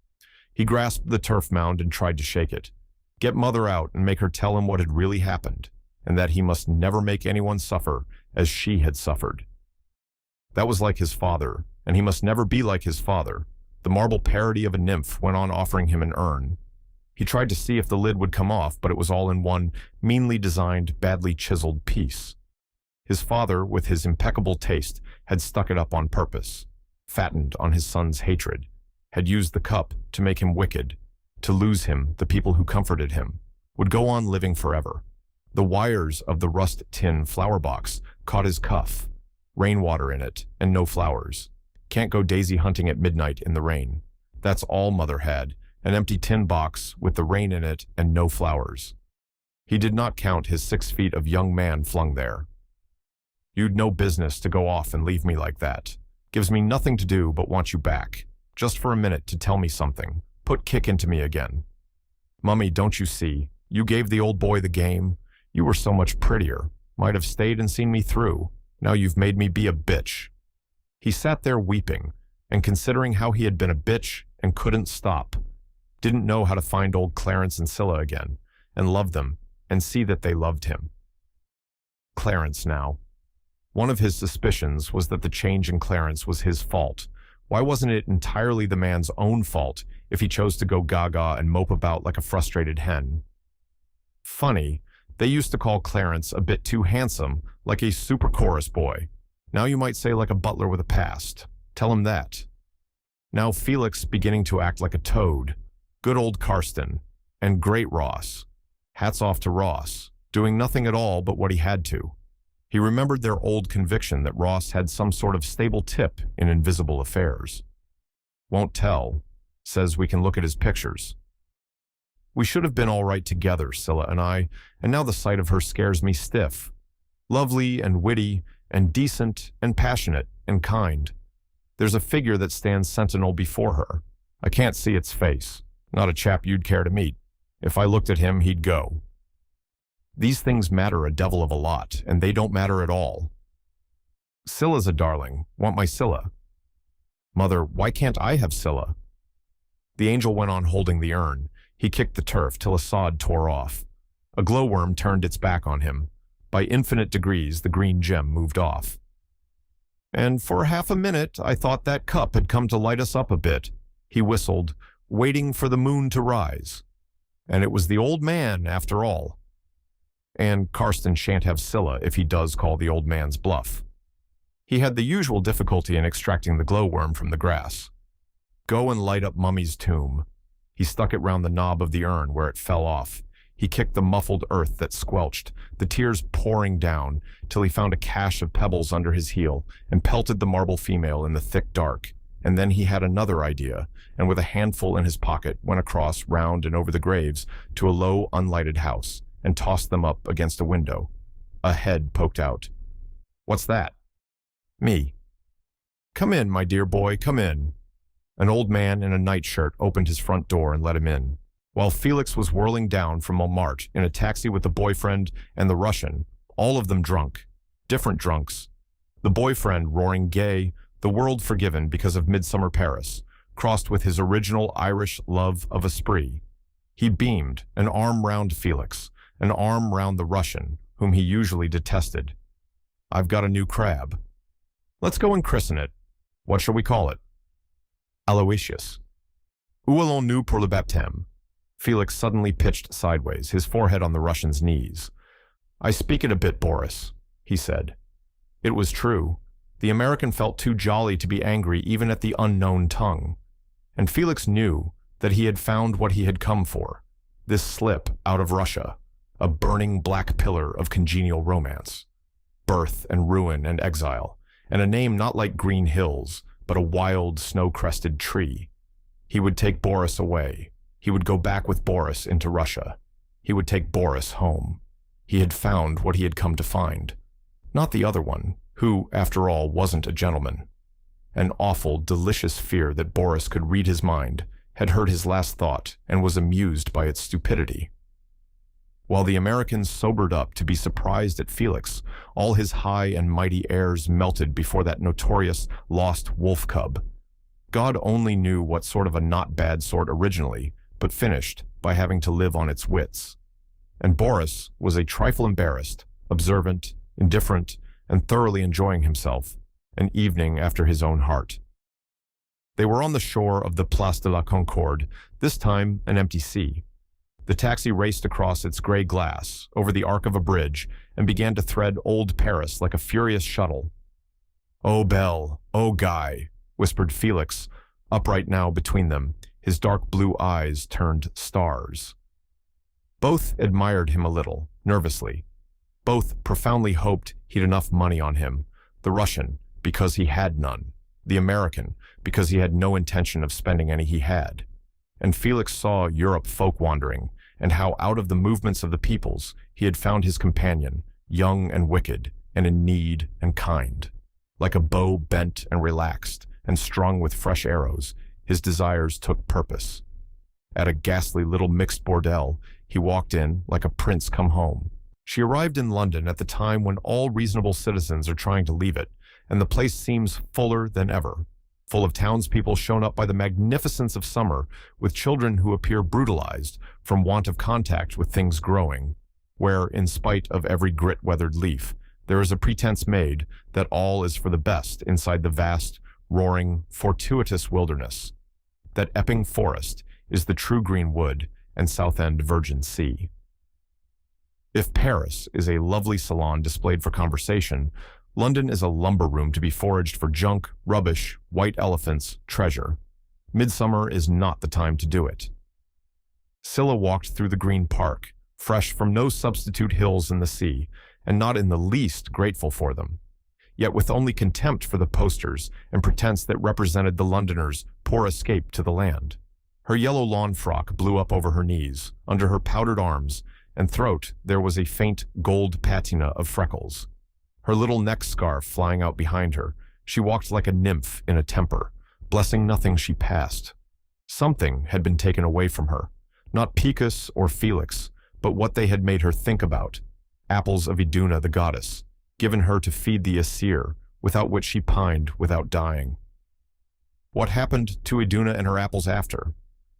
He grasped the turf mound and tried to shake it. Get Mother out and make her tell him what had really happened, and that he must never make anyone suffer as she had suffered. That was like his father, and he must never be like his father. The marble parody of a nymph went on offering him an urn. He tried to see if the lid would come off, but it was all in one meanly designed, badly chiseled piece. His father, with his impeccable taste, had stuck it up on purpose, fattened on his son's hatred, had used the cup to make him wicked. To lose him, the people who comforted him would go on living forever. The wires of the rust tin flower box caught his cuff, rainwater in it, and no flowers. Can't go daisy hunting at midnight in the rain. That's all Mother had, an empty tin box with the rain in it and no flowers. He did not count his 6 feet of young man flung there. You'd no business to go off and leave me like that. Gives me nothing to do but want you back, just for a minute to tell me something. Put kick into me again. Mummy, don't you see? You gave the old boy the game. You were so much prettier. Might have stayed and seen me through. Now you've made me be a bitch. He sat there weeping, and considering how he had been a bitch and couldn't stop. Didn't know how to find old Clarence and Scylla again, and love them, and see that they loved him. Clarence now. One of his suspicions was that the change in Clarence was his fault. Why wasn't it entirely the man's own fault if he chose to go gaga and mope about like a frustrated hen? Funny, they used to call Clarence a bit too handsome, like a super chorus boy. Now you might say like a butler with a past. Tell him that. Now Felix beginning to act like a toad. Good old Karsten. And great Ross. Hats off to Ross, doing nothing at all but what he had to. He remembered their old conviction that Ross had some sort of stable tip in invisible affairs. Won't tell. Says we can look at his pictures. We should have been all right together, Scylla and I, and now the sight of her scares me stiff. Lovely and witty and decent and passionate and kind. There's a figure that stands sentinel before her. I can't see its face. Not a chap you'd care to meet. If I looked at him, he'd go. These things matter a devil of a lot, and they don't matter at all. Scylla's a darling. Want my Scylla? Mother, why can't I have Scylla? The angel went on holding the urn. He kicked the turf till a sod tore off. A glowworm turned its back on him. By infinite degrees, the green gem moved off. And for half a minute, I thought that cup had come to light us up a bit. He whistled, waiting for the moon to rise. And it was the old man, after all. And Karsten shan't have Scylla if he does call the old man's bluff. He had the usual difficulty in extracting the glowworm from the grass. Go and light up Mummy's tomb. He stuck it round the knob of the urn where it fell off. He kicked the muffled earth that squelched, the tears pouring down, till he found a cache of pebbles under his heel and pelted the marble female in the thick dark. And then he had another idea, and with a handful in his pocket went across, round and over the graves, to a low, unlighted house, and tossed them up against a window. A head poked out. What's that? Me. Come in, my dear boy, come in. An old man in a nightshirt opened his front door and let him in. While Felix was whirling down from Montmartre in a taxi with the boyfriend and the Russian, all of them drunk, different drunks. The boyfriend roaring gay, the world forgiven because of Midsummer Paris, crossed with his original Irish love of a spree. He beamed, an arm round Felix, an arm round the Russian, whom he usually detested. I've got a new crab. Let's go and christen it. What shall we call it? Aloysius. Où allons-nous pour le baptême? Felix suddenly pitched sideways, his forehead on the Russian's knees. I speak it a bit, Boris, he said. It was true. The American felt too jolly to be angry even at the unknown tongue. And Felix knew that he had found what he had come for, this slip out of Russia, a burning black pillar of congenial romance. Birth and ruin and exile, and a name not like Green Hills, but a wild, snow-crested tree. He would take Boris away. He would go back with Boris into Russia. He would take Boris home. He had found what he had come to find. Not the other one, who, after all, wasn't a gentleman. An awful, delicious fear that Boris could read his mind had heard his last thought and was amused by its stupidity. While the Americans sobered up to be surprised at Felix, all his high and mighty airs melted before that notorious lost wolf cub. God only knew what sort of a not bad sort originally, but finished by having to live on its wits. And Boris was a trifle embarrassed, observant, indifferent, and thoroughly enjoying himself, an evening after his own heart. They were on the shore of the Place de la Concorde, this time an empty sea. The taxi raced across its gray glass, over the arc of a bridge, and began to thread old Paris like a furious shuttle. "Oh, Belle, oh, Guy," whispered Felix, upright now between them, his dark blue eyes turned stars. Both admired him a little, nervously. Both profoundly hoped he'd enough money on him, the Russian, because he had none, the American, because he had no intention of spending any he had. And Felix saw Europe folk-wandering, and how out of the movements of the peoples he had found his companion, young and wicked, and in need and kind. Like a bow bent and relaxed, and strung with fresh arrows, his desires took purpose. At a ghastly little mixed bordel, he walked in like a prince come home. She arrived in London at the time when all reasonable citizens are trying to leave it, and the place seems fuller than ever, full of townspeople shown up by the magnificence of summer, with children who appear brutalized from want of contact with things growing, where, in spite of every grit-weathered leaf, there is a pretense made that all is for the best inside the vast, roaring, fortuitous wilderness, that Epping Forest is the true green wood and Southend virgin sea. If Paris is a lovely salon displayed for conversation, London is a lumber room to be foraged for junk, rubbish, white elephants, treasure. Midsummer is not the time to do it. Scylla walked through the Green Park, fresh from no substitute hills in the sea, and not in the least grateful for them, yet with only contempt for the posters and pretense that represented the Londoners' poor escape to the land. Her yellow lawn frock blew up over her knees, under her powdered arms, and throat there was a faint gold patina of freckles. Her little neck scarf flying out behind her, she walked like a nymph in a temper, blessing nothing she passed. Something had been taken away from her, not Picus or Felix, but what they had made her think about, apples of Iduna the goddess, given her to feed the Aesir, without which she pined without dying. What happened to Iduna and her apples after?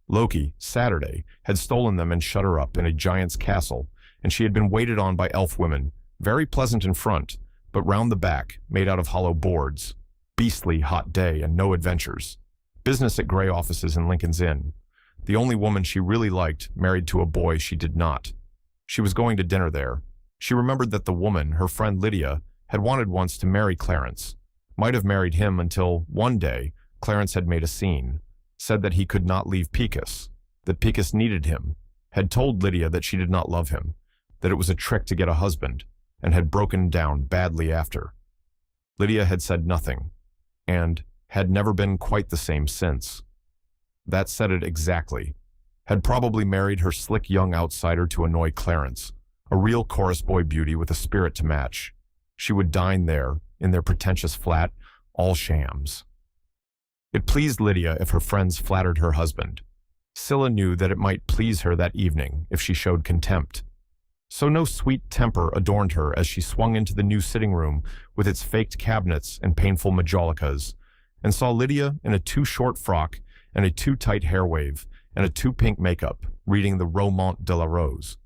Loki, Saturday, had stolen them and shut her up in a giant's castle, and she had been waited on by elf women, very pleasant in front, but round the back, made out of hollow boards. Beastly hot day and no adventures. Business at Grey offices in Lincoln's Inn. The only woman she really liked married to a boy she did not. She was going to dinner there. She remembered that the woman, her friend Lydia, had wanted once to marry Clarence, might have married him until, one day, Clarence had made a scene, said that he could not leave Picus, that Picus needed him, had told Lydia that she did not love him, that it was a trick to get a husband, and had broken down badly after. Lydia had said nothing, and had never been quite the same since. That said it exactly. Had probably married her slick young outsider to annoy Clarence, a real chorus boy beauty with a spirit to match. She would dine there, in their pretentious flat, all shams. It pleased Lydia if her friends flattered her husband. Scylla knew that it might please her that evening if she showed contempt. So no sweet temper adorned her as she swung into the new sitting room with its faked cabinets and painful majolicas, and saw Lydia in a too short frock and a too tight hair wave and a too pink makeup, reading the Romaunt de la Rose.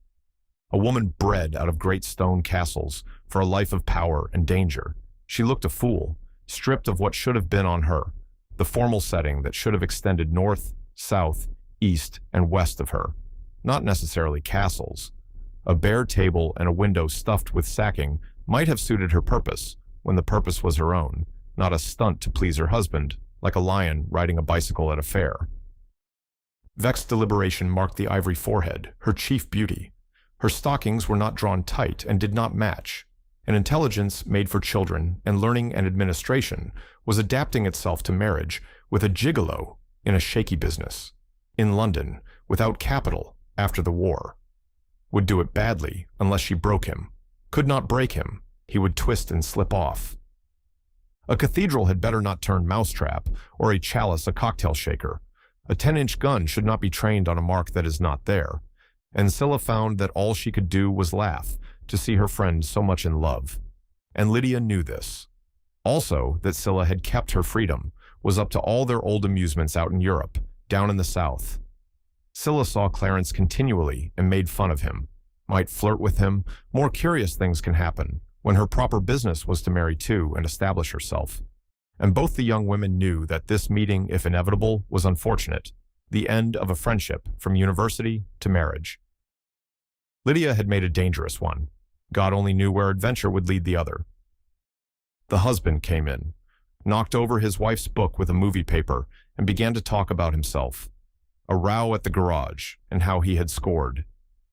A woman bred out of great stone castles for a life of power and danger, she looked a fool, stripped of what should have been on her, the formal setting that should have extended north, south, east, and west of her, not necessarily castles. A bare table and a window stuffed with sacking might have suited her purpose, when the purpose was her own, not a stunt to please her husband, like a lion riding a bicycle at a fair. Vexed deliberation marked the ivory forehead, her chief beauty. Her stockings were not drawn tight and did not match. An intelligence made for children and learning and administration was adapting itself to marriage with a gigolo in a shaky business, in London, without capital, after the war. Would do it badly unless she broke him. Could not break him, he would twist and slip off. A cathedral had better not turn mousetrap, or a chalice a cocktail shaker. A 10-inch gun should not be trained on a mark that is not there. And Scylla found that all she could do was laugh to see her friend so much in love. And Lydia knew this. Also that Scylla had kept her freedom, was up to all their old amusements out in Europe, down in the south. Scylla saw Clarence continually and made fun of him, might flirt with him. More curious things can happen when her proper business was to marry too and establish herself. And both the young women knew that this meeting, if inevitable, was unfortunate, the end of a friendship from university to marriage. Lydia had made a dangerous one. God only knew where adventure would lead the other. The husband came in, knocked over his wife's book with a movie paper, and began to talk about himself. A row at the garage, and how he had scored.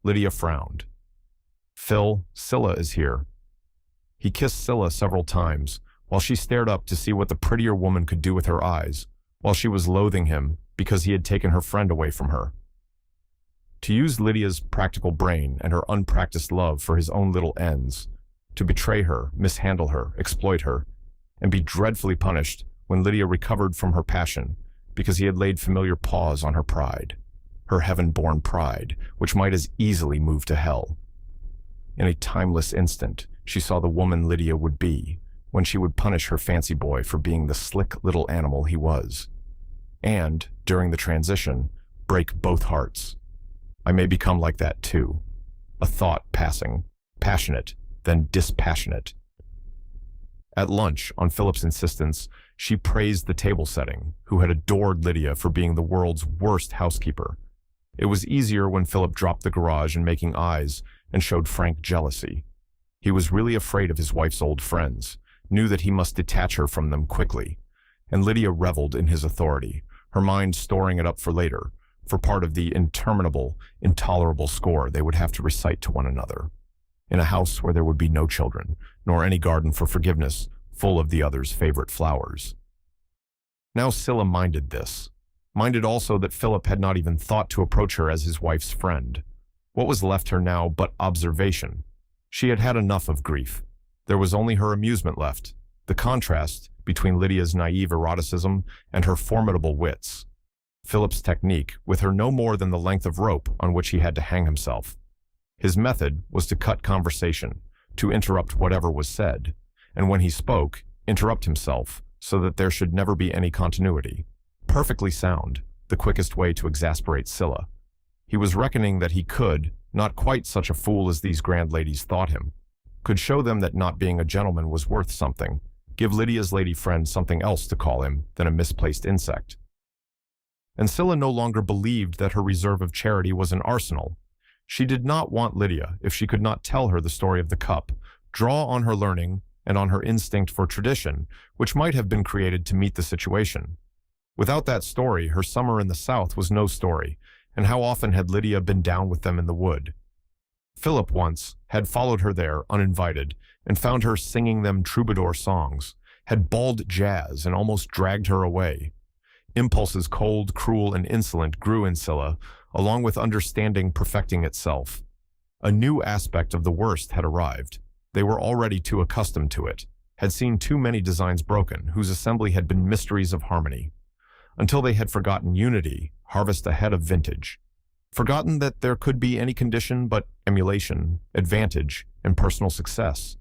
Lydia frowned. "Phil, Scylla is here." He kissed Scylla several times, while she stared up to see what the prettier woman could do with her eyes, while she was loathing him because he had taken her friend away from her. To use Lydia's practical brain and her unpracticed love for his own little ends, to betray her, mishandle her, exploit her, and be dreadfully punished when Lydia recovered from her passion because he had laid familiar paws on her pride, her heaven-born pride, which might as easily move to hell. In a timeless instant, she saw the woman Lydia would be when she would punish her fancy boy for being the slick little animal he was. And, during the transition, break both hearts. I may become like that too. A thought passing, passionate, then dispassionate. At lunch, on Philip's insistence, she praised the table setting, who had adored Lydia for being the world's worst housekeeper. It was easier when Philip dropped the garage and making eyes and showed frank jealousy. He was really afraid of his wife's old friends, knew that he must detach her from them quickly, and Lydia reveled in his authority, her mind storing it up for later, for part of the interminable, intolerable score they would have to recite to one another, in a house where there would be no children, nor any garden for forgiveness, full of the other's favorite flowers. Now Scylla minded this, minded also that Philip had not even thought to approach her as his wife's friend. What was left her now but observation? She had had enough of grief. There was only her amusement left, the contrast between Lydia's naive eroticism and her formidable wits. Philip's technique, with her no more than the length of rope on which he had to hang himself. His method was to cut conversation, to interrupt whatever was said, and when he spoke, interrupt himself, so that there should never be any continuity. Perfectly sound, the quickest way to exasperate Scylla. He was reckoning that he could, not quite such a fool as these grand ladies thought him, could show them that not being a gentleman was worth something, give Lydia's lady friend something else to call him than a misplaced insect. And Scylla no longer believed that her reserve of charity was an arsenal. She did not want Lydia, if she could not tell her the story of the cup, draw on her learning and on her instinct for tradition, which might have been created to meet the situation. Without that story, her summer in the south was no story, and how often had Lydia been down with them in the wood? Philip once had followed her there uninvited and found her singing them troubadour songs, had bawled jazz and almost dragged her away. Impulses cold, cruel, and insolent grew in Scylla, along with understanding perfecting itself. A new aspect of the worst had arrived. They were already too accustomed to it, had seen too many designs broken, whose assembly had been mysteries of harmony, until they had forgotten unity, harvest ahead of vintage, forgotten that there could be any condition but emulation, advantage, and personal success.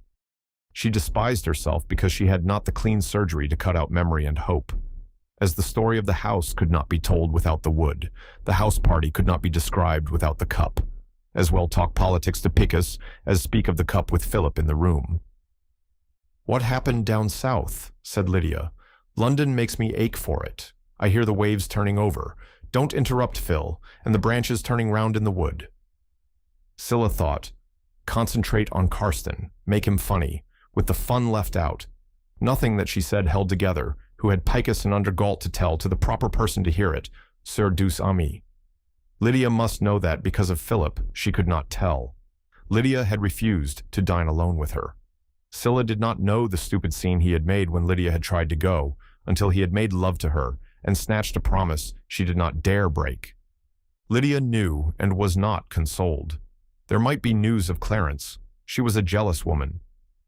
She despised herself because she had not the clean surgery to cut out memory and hope. As the story of the house could not be told without the wood, the house party could not be described without the cup. As well talk politics to Picus as speak of the cup with Philip in the room. "What happened down south?" said Lydia. "London makes me ache for it. I hear the waves turning over. Don't interrupt, Phil, and the branches turning round in the wood." Scylla thought, concentrate on Carston, make him funny, with the fun left out. Nothing that she said held together, who had Picus and Undergault to tell to the proper person to hear it, Sir Douce Ami. Lydia must know that because of Philip she could not tell. Lydia had refused to dine alone with her. Scylla did not know the stupid scene he had made when Lydia had tried to go, until he had made love to her and snatched a promise she did not dare break. Lydia knew and was not consoled. There might be news of Clarence. She was a jealous woman.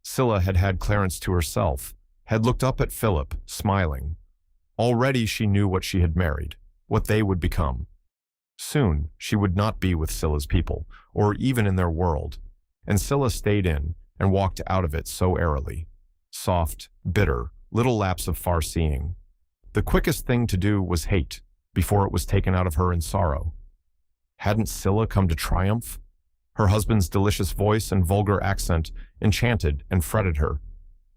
Scylla had had Clarence to herself, had looked up at Philip, smiling. Already she knew what she had married, what they would become. Soon she would not be with Scylla's people, or even in their world, and Scylla stayed in and walked out of it so airily. Soft, bitter, little lapse of far-seeing. The quickest thing to do was hate, before it was taken out of her in sorrow. Hadn't Scylla come to triumph? Her husband's delicious voice and vulgar accent enchanted and fretted her.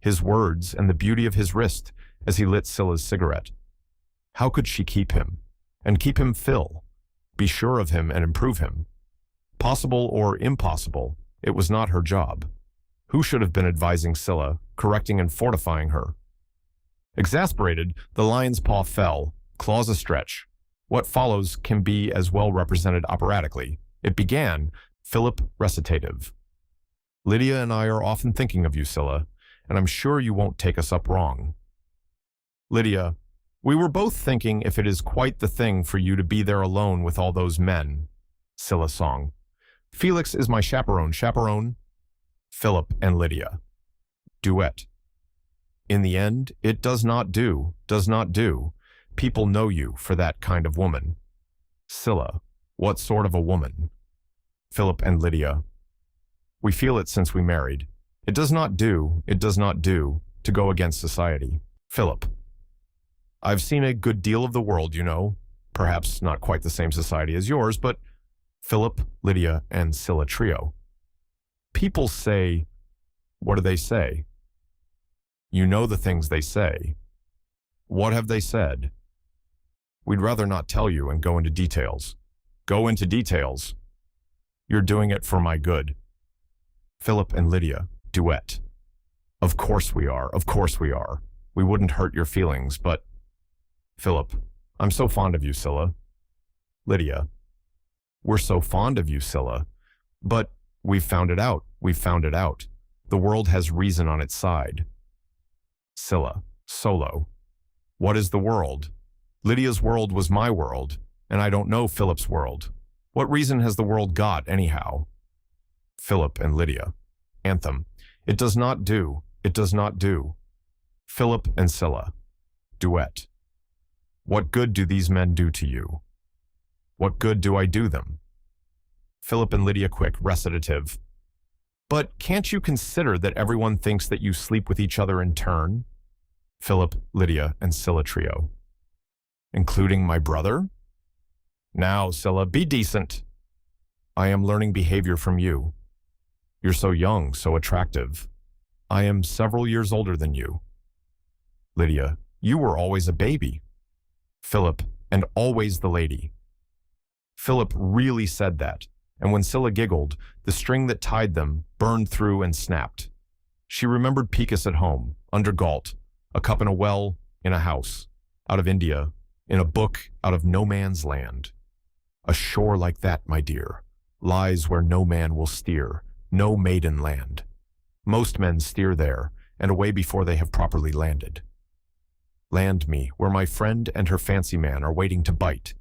His words and the beauty of his wrist as he lit Scylla's cigarette. How could she keep him? And keep him Phil? Be sure of him and improve him? Possible or impossible, it was not her job. Who should have been advising Scylla, correcting and fortifying her? Exasperated, the lion's paw fell, claws astretch. What follows can be as well represented operatically. It began, Philip recitative. Lydia and I are often thinking of you, Scylla, and I'm sure you won't take us up wrong. Lydia, we were both thinking if it is quite the thing for you to be there alone with all those men. Scylla song. Felix is my chaperone. Philip and Lydia. Duet. In the end, it does not do. People know you for that kind of woman. Scylla, what sort of a woman? Philip and Lydia. We feel it since we married. It does not do to go against society. Philip. I've seen a good deal of the world, you know. Perhaps not quite the same society as yours, but Philip, Lydia, and Scylla trio. People say, what do they say? You know the things they say. What have they said? We'd rather not tell you and go into details. Go into details. You're doing it for my good. Philip and Lydia, duet. Of course we are. We wouldn't hurt your feelings, but... Philip, I'm so fond of you, Scylla. Lydia, we're so fond of you, Scylla. But we've found it out. The world has reason on its side. Scylla, solo. What is the world? Lydia's world was my world, and I don't know Philip's world. What reason has the world got, anyhow? Philip and Lydia. Anthem. It does not do. Philip and Scylla. Duet. What good do these men do to you? What good do I do them? Philip and Lydia quick, recitative. But can't you consider that everyone thinks that you sleep with each other in turn? Philip, Lydia, and Scylla trio. Including my brother? Now, Scylla, be decent. I am learning behavior from you. You're so young, so attractive. I am several years older than you. Lydia, you were always a baby. Philip, and always the lady. Philip really said that, and when Scylla giggled, the string that tied them burned through and snapped. She remembered Picus at home, under Galt, a cup in a well, in a house, out of India, in a book out of no man's land. A shore like that, my dear, lies where no man will steer, no maiden land. Most men steer there, and away before they have properly landed. Land me where my friend and her fancy man are waiting to bite.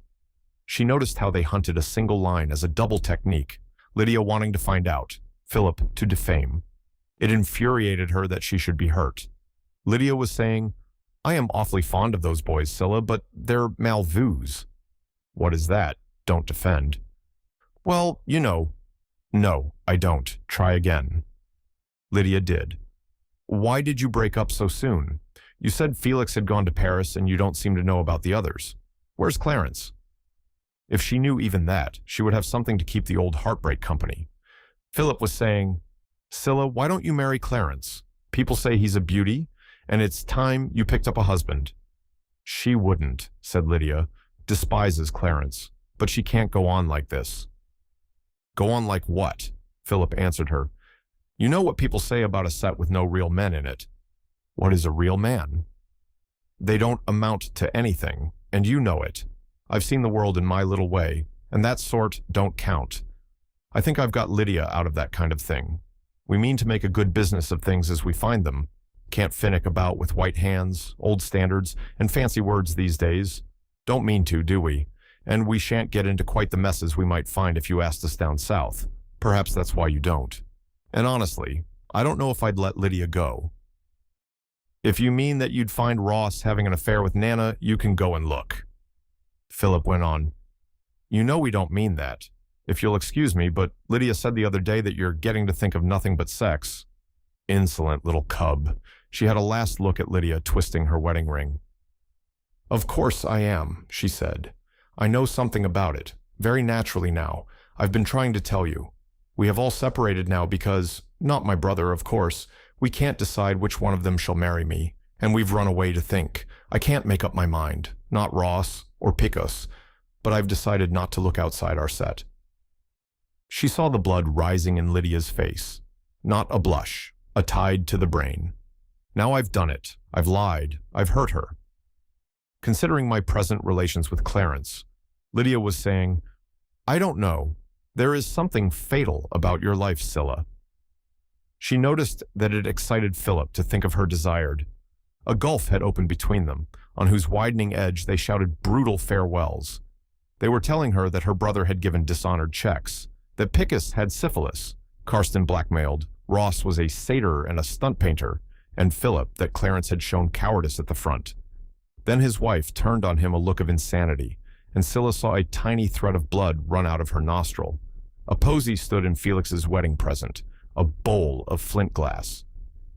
She noticed how they hunted a single line as a double technique, Lydia wanting to find out, Philip to defame. It infuriated her that she should be hurt. Lydia was saying, I am awfully fond of those boys, Scylla, but they're malvus. What is that? Don't defend. Well, you know. No, I don't. Try again. Lydia did. Why did you break up so soon? You said Felix had gone to Paris and you don't seem to know about the others. Where's Clarence? If she knew even that, she would have something to keep the old heartbreak company. Philip was saying, Scylla, why don't you marry Clarence? People say he's a beauty, and it's time you picked up a husband. She wouldn't, said Lydia, despises Clarence, but she can't go on like this. Go on like what? Philip answered her. You know what people say about a set with no real men in it. What is a real man? They don't amount to anything, and you know it. I've seen the world in my little way, and that sort don't count. I think I've got Lydia out of that kind of thing. We mean to make a good business of things as we find them. Can't finick about with white hands, old standards, and fancy words these days. Don't mean to, do we? And we shan't get into quite the messes we might find if you asked us down south. Perhaps that's why you don't. And honestly, I don't know if I'd let Lydia go. If you mean that you'd find Ross having an affair with Nana, you can go and look. Philip went on. You know we don't mean that. If you'll excuse me, but Lydia said the other day that you're getting to think of nothing but sex. Insolent little cub. She had a last look at Lydia twisting her wedding ring. "Of course I am," she said. "I know something about it, very naturally now. I've been trying to tell you. We have all separated now because, not my brother, of course, we can't decide which one of them shall marry me, and we've run away to think. I can't make up my mind, not Ross or Picos, but I've decided not to look outside our set." She saw the blood rising in Lydia's face. Not a blush, a tide to the brain. "Now I've done it. I've lied. I've hurt her." Considering my present relations with Clarence, Lydia was saying, "I don't know. There is something fatal about your life, Scylla." She noticed that it excited Philip to think of her desired. A gulf had opened between them, on whose widening edge they shouted brutal farewells. They were telling her that her brother had given dishonored checks, that Picus had syphilis, Karsten blackmailed, Ross was a satyr and a stunt painter, and Philip that Clarence had shown cowardice at the front. Then his wife turned on him a look of insanity, and Scylla saw a tiny thread of blood run out of her nostril. A posy stood in Felix's wedding present, a bowl of flint glass.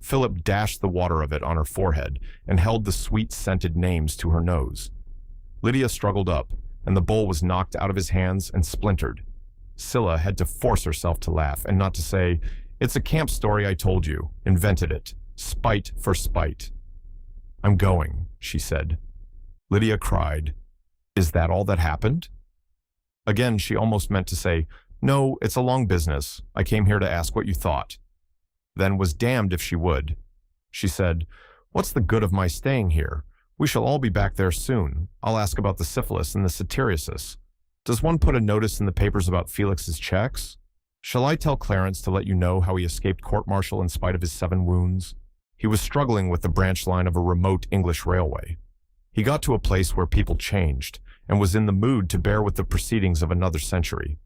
Philip dashed the water of it on her forehead and held the sweet-scented names to her nose. Lydia struggled up, and the bowl was knocked out of his hands and splintered. Scylla had to force herself to laugh and not to say, "It's a camp story I told you, invented it, spite for spite." "I'm going," she said. Lydia cried, "Is that all that happened?" Again, she almost meant to say, "No, it's a long business. I came here to ask what you thought." Then was damned if she would. She said, "What's the good of my staying here? We shall all be back there soon. I'll ask about the syphilis and the satyriasis. Does one put a notice in the papers about Felix's checks? Shall I tell Clarence to let you know how he escaped court-martial in spite of his 7 wounds? He was struggling with the branch line of a remote English railway. He got to a place where people changed, and was in the mood to bear with the proceedings of another century.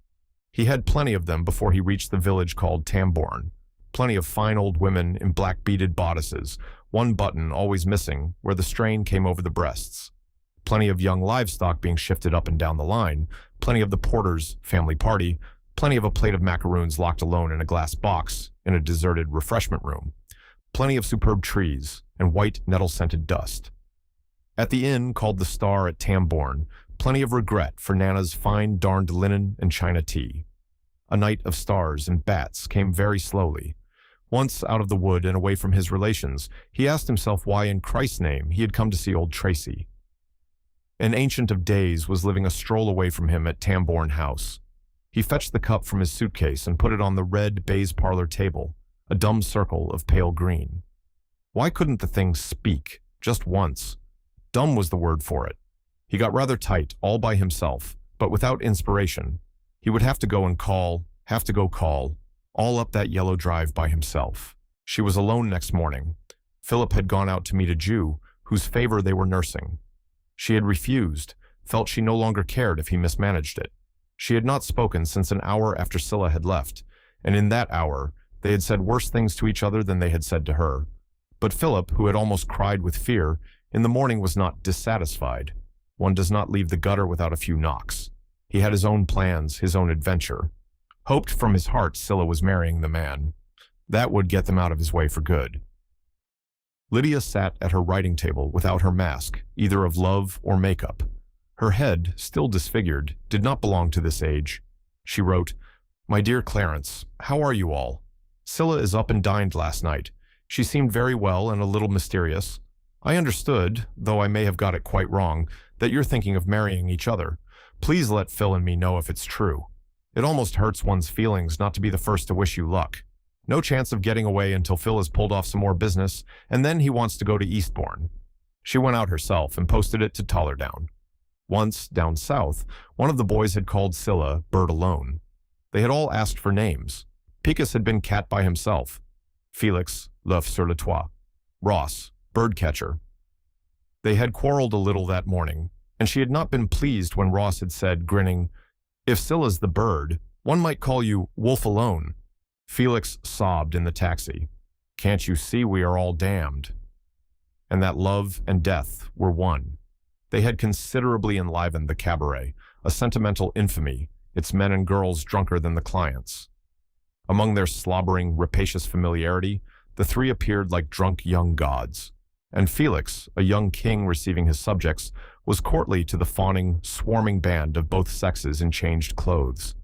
He had plenty of them before he reached the village called Tambourne. Plenty of fine old women in black beaded bodices, one button always missing where the strain came over the breasts. Plenty of young livestock being shifted up and down the line, plenty of the porter's family party, plenty of a plate of macaroons locked alone in a glass box in a deserted refreshment room, plenty of superb trees and white nettle-scented dust. At the inn called the Star at Tambourne, plenty of regret for Nana's fine darned linen and china tea. A night of stars and bats came very slowly. Once out of the wood and away from his relations, he asked himself why in Christ's name he had come to see old Tracy. An ancient of days was living a stroll away from him at Tambourne House. He fetched the cup from his suitcase and put it on the red baize parlor table, a dumb circle of pale green. Why couldn't the thing speak, just once? Dumb was the word for it. He got rather tight, all by himself, but without inspiration. He would have to go call, all up that yellow drive by himself. She was alone next morning. Philip had gone out to meet a Jew, whose favor they were nursing. She had refused, felt she no longer cared if he mismanaged it. She had not spoken since an hour after Scylla had left, and in that hour they had said worse things to each other than they had said to her. But Philip, who had almost cried with fear, in the morning was not dissatisfied. One does not leave the gutter without a few knocks. He had his own plans, his own adventure. Hoped from his heart Scylla was marrying the man. That would get them out of his way for good. Lydia sat at her writing table without her mask, either of love or makeup. Her head, still disfigured, did not belong to this age. She wrote, "My dear Clarence, how are you all? Scylla is up and dined last night. She seemed very well and a little mysterious. I understood, though I may have got it quite wrong, that you're thinking of marrying each other. Please let Phil and me know if it's true. It almost hurts one's feelings not to be the first to wish you luck. No chance of getting away until Phil has pulled off some more business, and then he wants to go to Eastbourne." She went out herself and posted it to Tollerdown. Once, down south, one of the boys had called Scylla Bird Alone. They had all asked for names. Picus had been cat by himself. Felix, l'œuf sur le toit. Ross, birdcatcher. They had quarreled a little that morning, and she had not been pleased when Ross had said, grinning, "If Scylla's the bird, one might call you Wolf Alone." Felix sobbed in the taxi. "Can't you see we are all damned?" And that love and death were one. They had considerably enlivened the cabaret, a sentimental infamy, its men and girls drunker than the clients. Among their slobbering, rapacious familiarity, the three appeared like drunk young gods. and Felix, a young king receiving his subjects, was courtly to the fawning, swarming band of both sexes in changed clothes.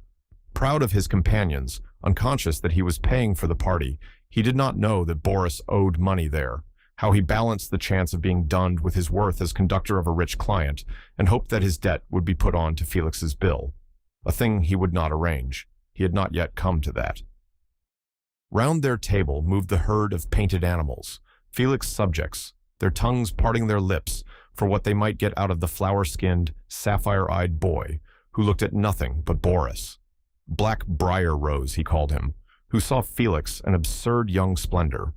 Proud of his companions, unconscious that he was paying for the party, he did not know that Boris owed money there, how he balanced the chance of being dunned with his worth as conductor of a rich client, and hoped that his debt would be put on to Felix's bill, a thing he would not arrange. He had not yet come to that. Round their table moved the herd of painted animals, Felix's subjects, their tongues parting their lips for what they might get out of the flower-skinned, sapphire-eyed boy who looked at nothing but Boris. Black Briar Rose, he called him, who saw Felix an absurd young splendor.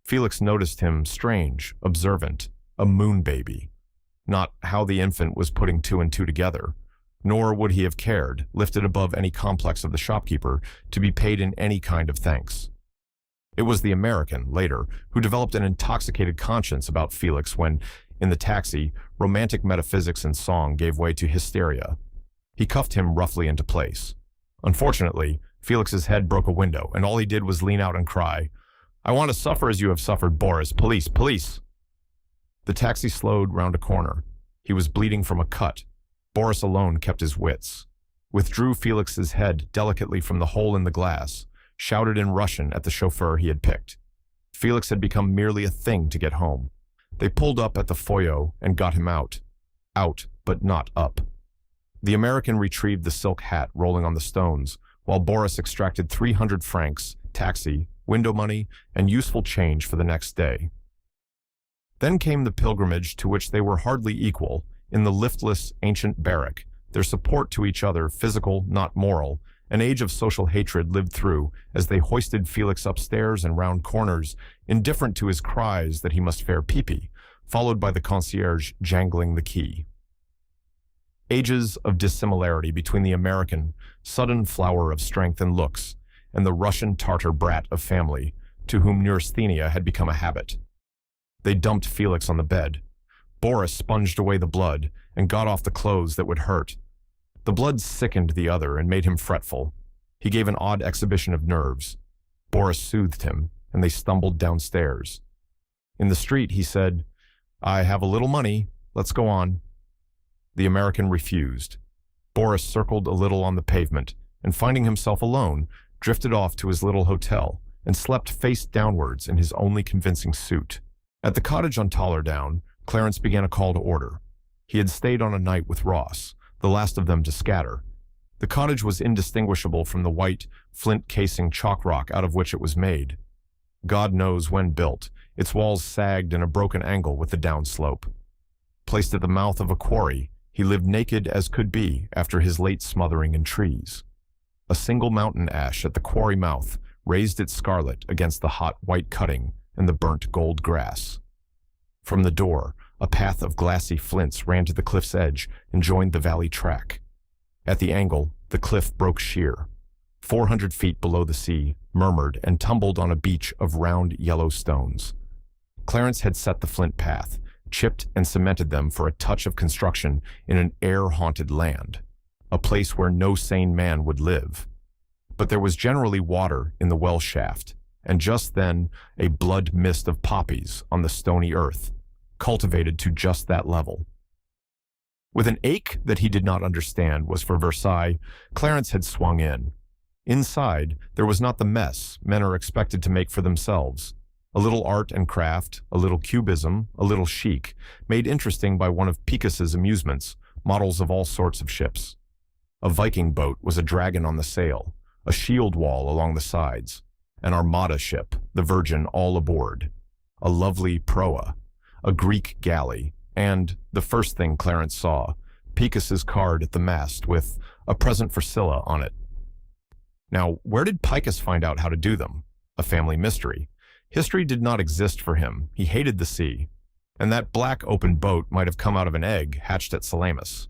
Felix noticed him strange, observant, a moon baby. Not how the infant was putting two and two together, nor would he have cared, lifted above any complex of the shopkeeper, to be paid in any kind of thanks. It was the American, later, who developed an intoxicated conscience about Felix when, in the taxi, romantic metaphysics and song gave way to hysteria. He cuffed him roughly into place. Unfortunately, Felix's head broke a window, and all he did was lean out and cry, "I want to suffer as you have suffered, Boris. Police, police!" The taxi slowed round a corner. He was bleeding from a cut. Boris alone kept his wits. Withdrew Felix's head delicately from the hole in the glass, shouted in Russian at the chauffeur he had picked. Felix had become merely a thing to get home. They pulled up at the foyer and got him out. Out, but not up. The American retrieved the silk hat rolling on the stones, while Boris extracted 300 francs, taxi, window money, and useful change for the next day. Then came the pilgrimage to which they were hardly equal, in the liftless, ancient barrack, their support to each other physical, not moral, an age of social hatred lived through as they hoisted Felix upstairs and round corners, indifferent to his cries that he must fare pee-pee, followed by the concierge jangling the key. Ages of dissimilarity between the American, sudden flower of strength and looks, and the Russian Tartar brat of family, to whom neurasthenia had become a habit. They dumped Felix on the bed. Boris sponged away the blood and got off the clothes that would hurt. The blood sickened the other and made him fretful. He gave an odd exhibition of nerves. Boris soothed him, and they stumbled downstairs. In the street, he said, "I have a little money. Let's go on." The American refused. Boris circled a little on the pavement, and finding himself alone, drifted off to his little hotel and slept face downwards in his only convincing suit. At the cottage on Tollerdown, Clarence began a call to order. He had stayed on a night with Ross, the last of them to scatter. The cottage was indistinguishable from the white, flint-casing chalk rock out of which it was made. God knows when built, its walls sagged in a broken angle with the downslope. Placed at the mouth of a quarry, he lived naked as could be after his late smothering in trees. A single mountain ash at the quarry mouth raised its scarlet against the hot white cutting and the burnt gold grass. From the door, a path of glassy flints ran to the cliff's edge and joined the valley track. At the angle, the cliff broke sheer. 400 feet below the sea, murmured and tumbled on a beach of round yellow stones. Clarence had set the flint path, chipped and cemented them for a touch of construction in an air-haunted land, a place where no sane man would live. But there was generally water in the well shaft, and just then a blood mist of poppies on the stony earth, cultivated to just that level. With an ache that he did not understand was for Versailles, Clarence had swung in. Inside, there was not the mess men are expected to make for themselves. A little art and craft, a little cubism, a little chic, made interesting by one of Picas's amusements, models of all sorts of ships. A Viking boat was a dragon on the sail, a shield wall along the sides, an armada ship, the Virgin all aboard, a lovely proa, a Greek galley, and, the first thing Clarence saw, Picas's card at the mast with "A present for Scylla" on it. Now, where did Picas find out how to do them? A family mystery. History did not exist for him. He hated the sea. And that black open boat might have come out of an egg hatched at Salamis.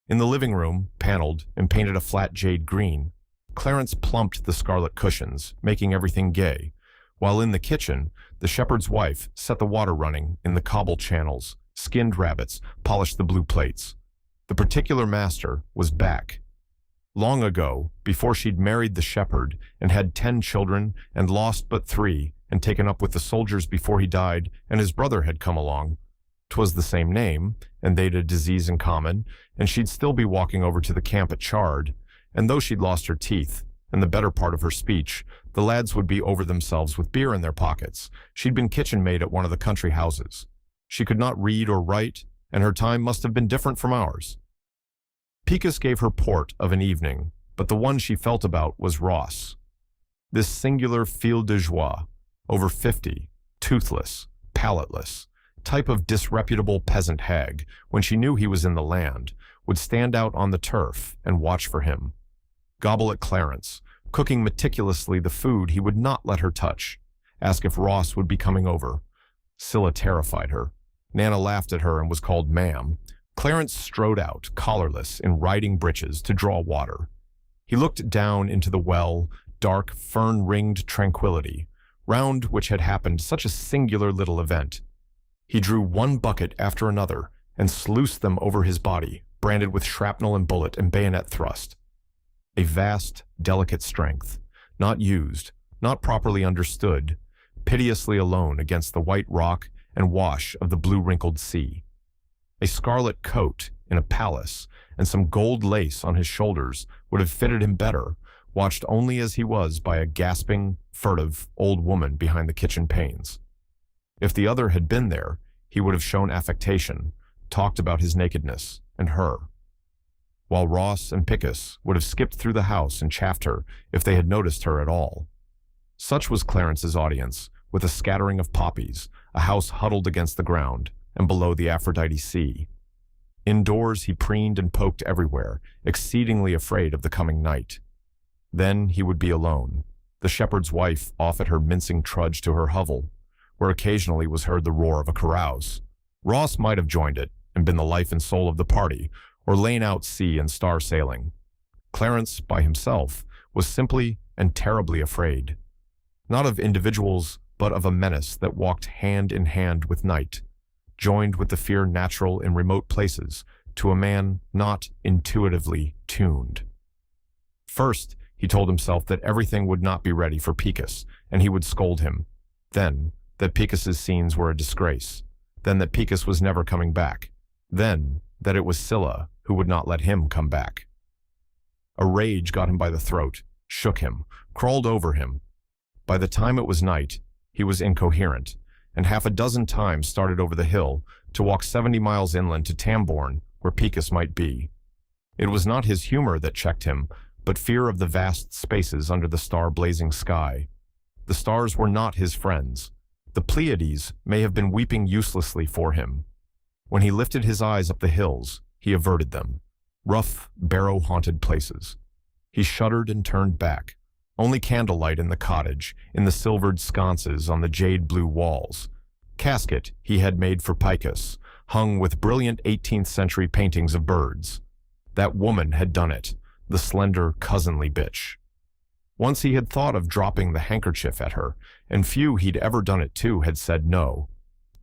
In the living room, paneled and painted a flat jade green, Clarence plumped the scarlet cushions, making everything gay, while in the kitchen, the shepherd's wife set the water running in the cobble channels, skinned rabbits, polished the blue plates. The particular master was back. Long ago, before she'd married the shepherd and had 10 children and lost but 3 and taken up with the soldiers before he died, and his brother had come along. 'Twas the same name, and they'd a disease in common, and she'd still be walking over to the camp at Chard, and though she'd lost her teeth, and the better part of her speech, the lads would be over themselves with beer in their pockets. She'd been kitchen maid at one of the country houses. She could not read or write, and her time must have been different from ours. Picus gave her port of an evening, but the one she felt about was Ross. This singular fille de joie, over 50, toothless, palateless, type of disreputable peasant hag, when she knew he was in the land, would stand out on the turf and watch for him. Gobble at Clarence, cooking meticulously the food he would not let her touch. Ask if Ross would be coming over. Scylla terrified her. Nana laughed at her and was called ma'am. Clarence strode out, collarless, in riding breeches, to draw water. He looked down into the well, dark, fern-ringed tranquility, round which had happened such a singular little event. He drew one bucket after another and sluiced them over his body, branded with shrapnel and bullet and bayonet thrust. A vast, delicate strength, not used, not properly understood, piteously alone against the white rock and wash of the blue-wrinkled sea. A scarlet coat in a palace and some gold lace on his shoulders would have fitted him better, watched only as he was by a gasping, furtive old woman behind the kitchen panes. If the other had been there, he would have shown affectation, talked about his nakedness and her, while Ross and Picus would have skipped through the house and chaffed her if they had noticed her at all. Such was Clarence's audience, with a scattering of poppies, a house huddled against the ground, and below the Aphrodite sea. Indoors he preened and poked everywhere, exceedingly afraid of the coming night. Then he would be alone, the shepherd's wife off at her mincing trudge to her hovel, where occasionally was heard the roar of a carouse. Ross might have joined it and been the life and soul of the party, or lain out sea and star sailing. Clarence, by himself, was simply and terribly afraid, not of individuals, but of a menace that walked hand in hand with night, joined with the fear natural in remote places to a man not intuitively tuned. First, he told himself that everything would not be ready for Picus, and he would scold him. Then, that Picus's scenes were a disgrace. Then that Picus was never coming back. Then, that it was Scylla who would not let him come back. A rage got him by the throat, shook him, crawled over him. By the time it was night, he was incoherent, and half a dozen times started over the hill to walk 70 miles inland to Tambourne, where Picus might be. It was not his humor that checked him, but fear of the vast spaces under the star-blazing sky. The stars were not his friends. The Pleiades may have been weeping uselessly for him. When he lifted his eyes up the hills, he averted them. Rough, barrow-haunted places. He shuddered and turned back. Only candlelight in the cottage, in the silvered sconces on the jade-blue walls. Casket he had made for Picus, hung with brilliant 18th-century paintings of birds. That woman had done it, the slender, cousinly bitch. Once he had thought of dropping the handkerchief at her, and few he'd ever done it to had said no.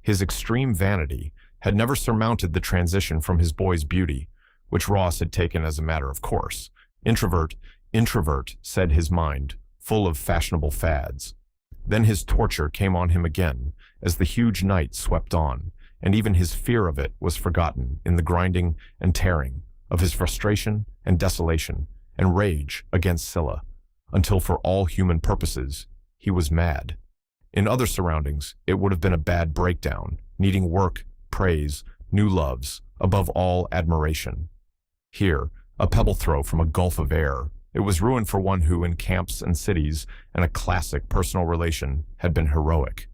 His extreme vanity had never surmounted the transition from his boy's beauty, which Ross had taken as a matter of course. Introvert, said his mind, full of fashionable fads. Then his torture came on him again, as the huge night swept on, and even his fear of it was forgotten in the grinding and tearing of his frustration and desolation and rage against Scylla, until for all human purposes, he was mad. In other surroundings, it would have been a bad breakdown, needing work, praise, new loves, above all admiration. Here, a pebble throw from a gulf of air, it was ruin for one who, in camps and cities, and a classic personal relation, had been heroic.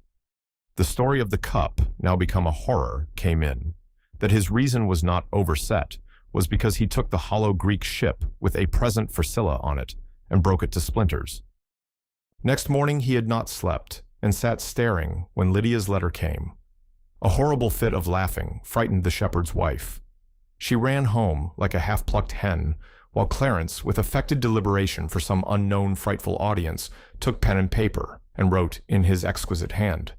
The story of the cup, now become a horror, came in. That his reason was not overset was because he took the hollow Greek ship with a present for Scylla on it and broke it to splinters. Next morning he had not slept, and sat staring when Lydia's letter came. A horrible fit of laughing frightened the shepherd's wife. She ran home like a half-plucked hen, while Clarence, with affected deliberation for some unknown frightful audience, took pen and paper and wrote in his exquisite hand.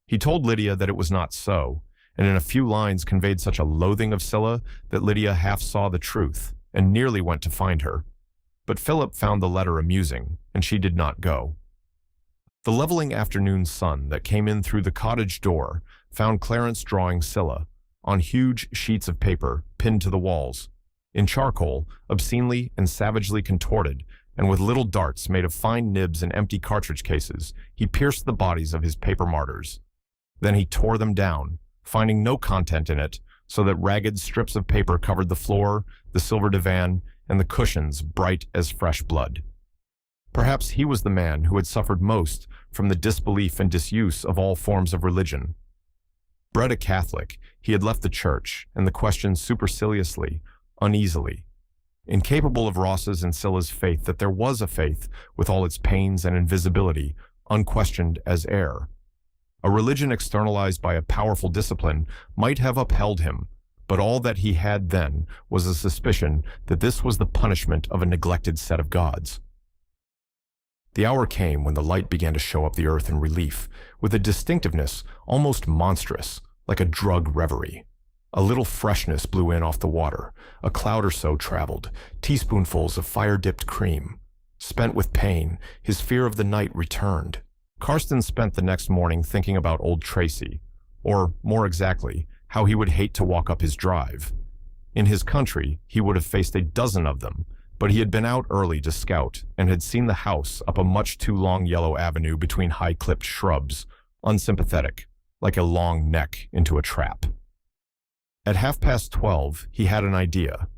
He told Lydia that it was not so, and in a few lines conveyed such a loathing of Scylla that Lydia half saw the truth and nearly went to find her. But Philip found the letter amusing, and she did not go. The leveling afternoon sun that came in through the cottage door found Clarence drawing Scylla on huge sheets of paper pinned to the walls, in charcoal, obscenely and savagely contorted, and with little darts made of fine nibs and empty cartridge cases. He pierced the bodies of his paper martyrs. Then he tore them down, finding no content in it, so that ragged strips of paper covered the floor, the silver divan, and the cushions bright as fresh blood. Perhaps he was the man who had suffered most from the disbelief and disuse of all forms of religion. Bred a Catholic, he had left the church and the question superciliously, uneasily. Incapable of Ross's and Scylla's faith that there was a faith with all its pains and invisibility, unquestioned as air. A religion externalized by a powerful discipline might have upheld him, but all that he had then was a suspicion that this was the punishment of a neglected set of gods. The hour came when the light began to show up the earth in relief, with a distinctiveness almost monstrous, like a drug reverie. A little freshness blew in off the water. A cloud or so traveled, teaspoonfuls of fire-dipped cream. Spent with pain, his fear of the night returned. Karsten spent the next morning thinking about old Tracy, or, more exactly, how he would hate to walk up his drive. In his country, he would have faced a dozen of them, but he had been out early to scout and had seen the house up a much too long yellow avenue between high-clipped shrubs, unsympathetic, like a long neck into a trap. At 12:30, he had an idea.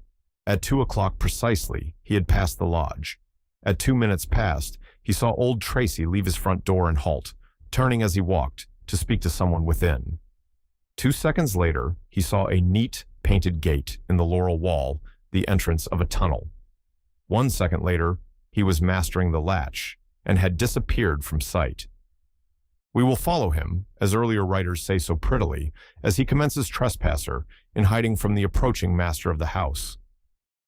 At 2 o'clock precisely, he had passed the lodge. At 2 minutes past, he saw old Tracy leave his front door and halt, turning as he walked to speak to someone within. 2 seconds later, he saw a neat, painted gate in the laurel wall, the entrance of a tunnel. 1 second later, he was mastering the latch and had disappeared from sight. We will follow him, as earlier writers say so prettily, as he commences trespasser in hiding from the approaching master of the house.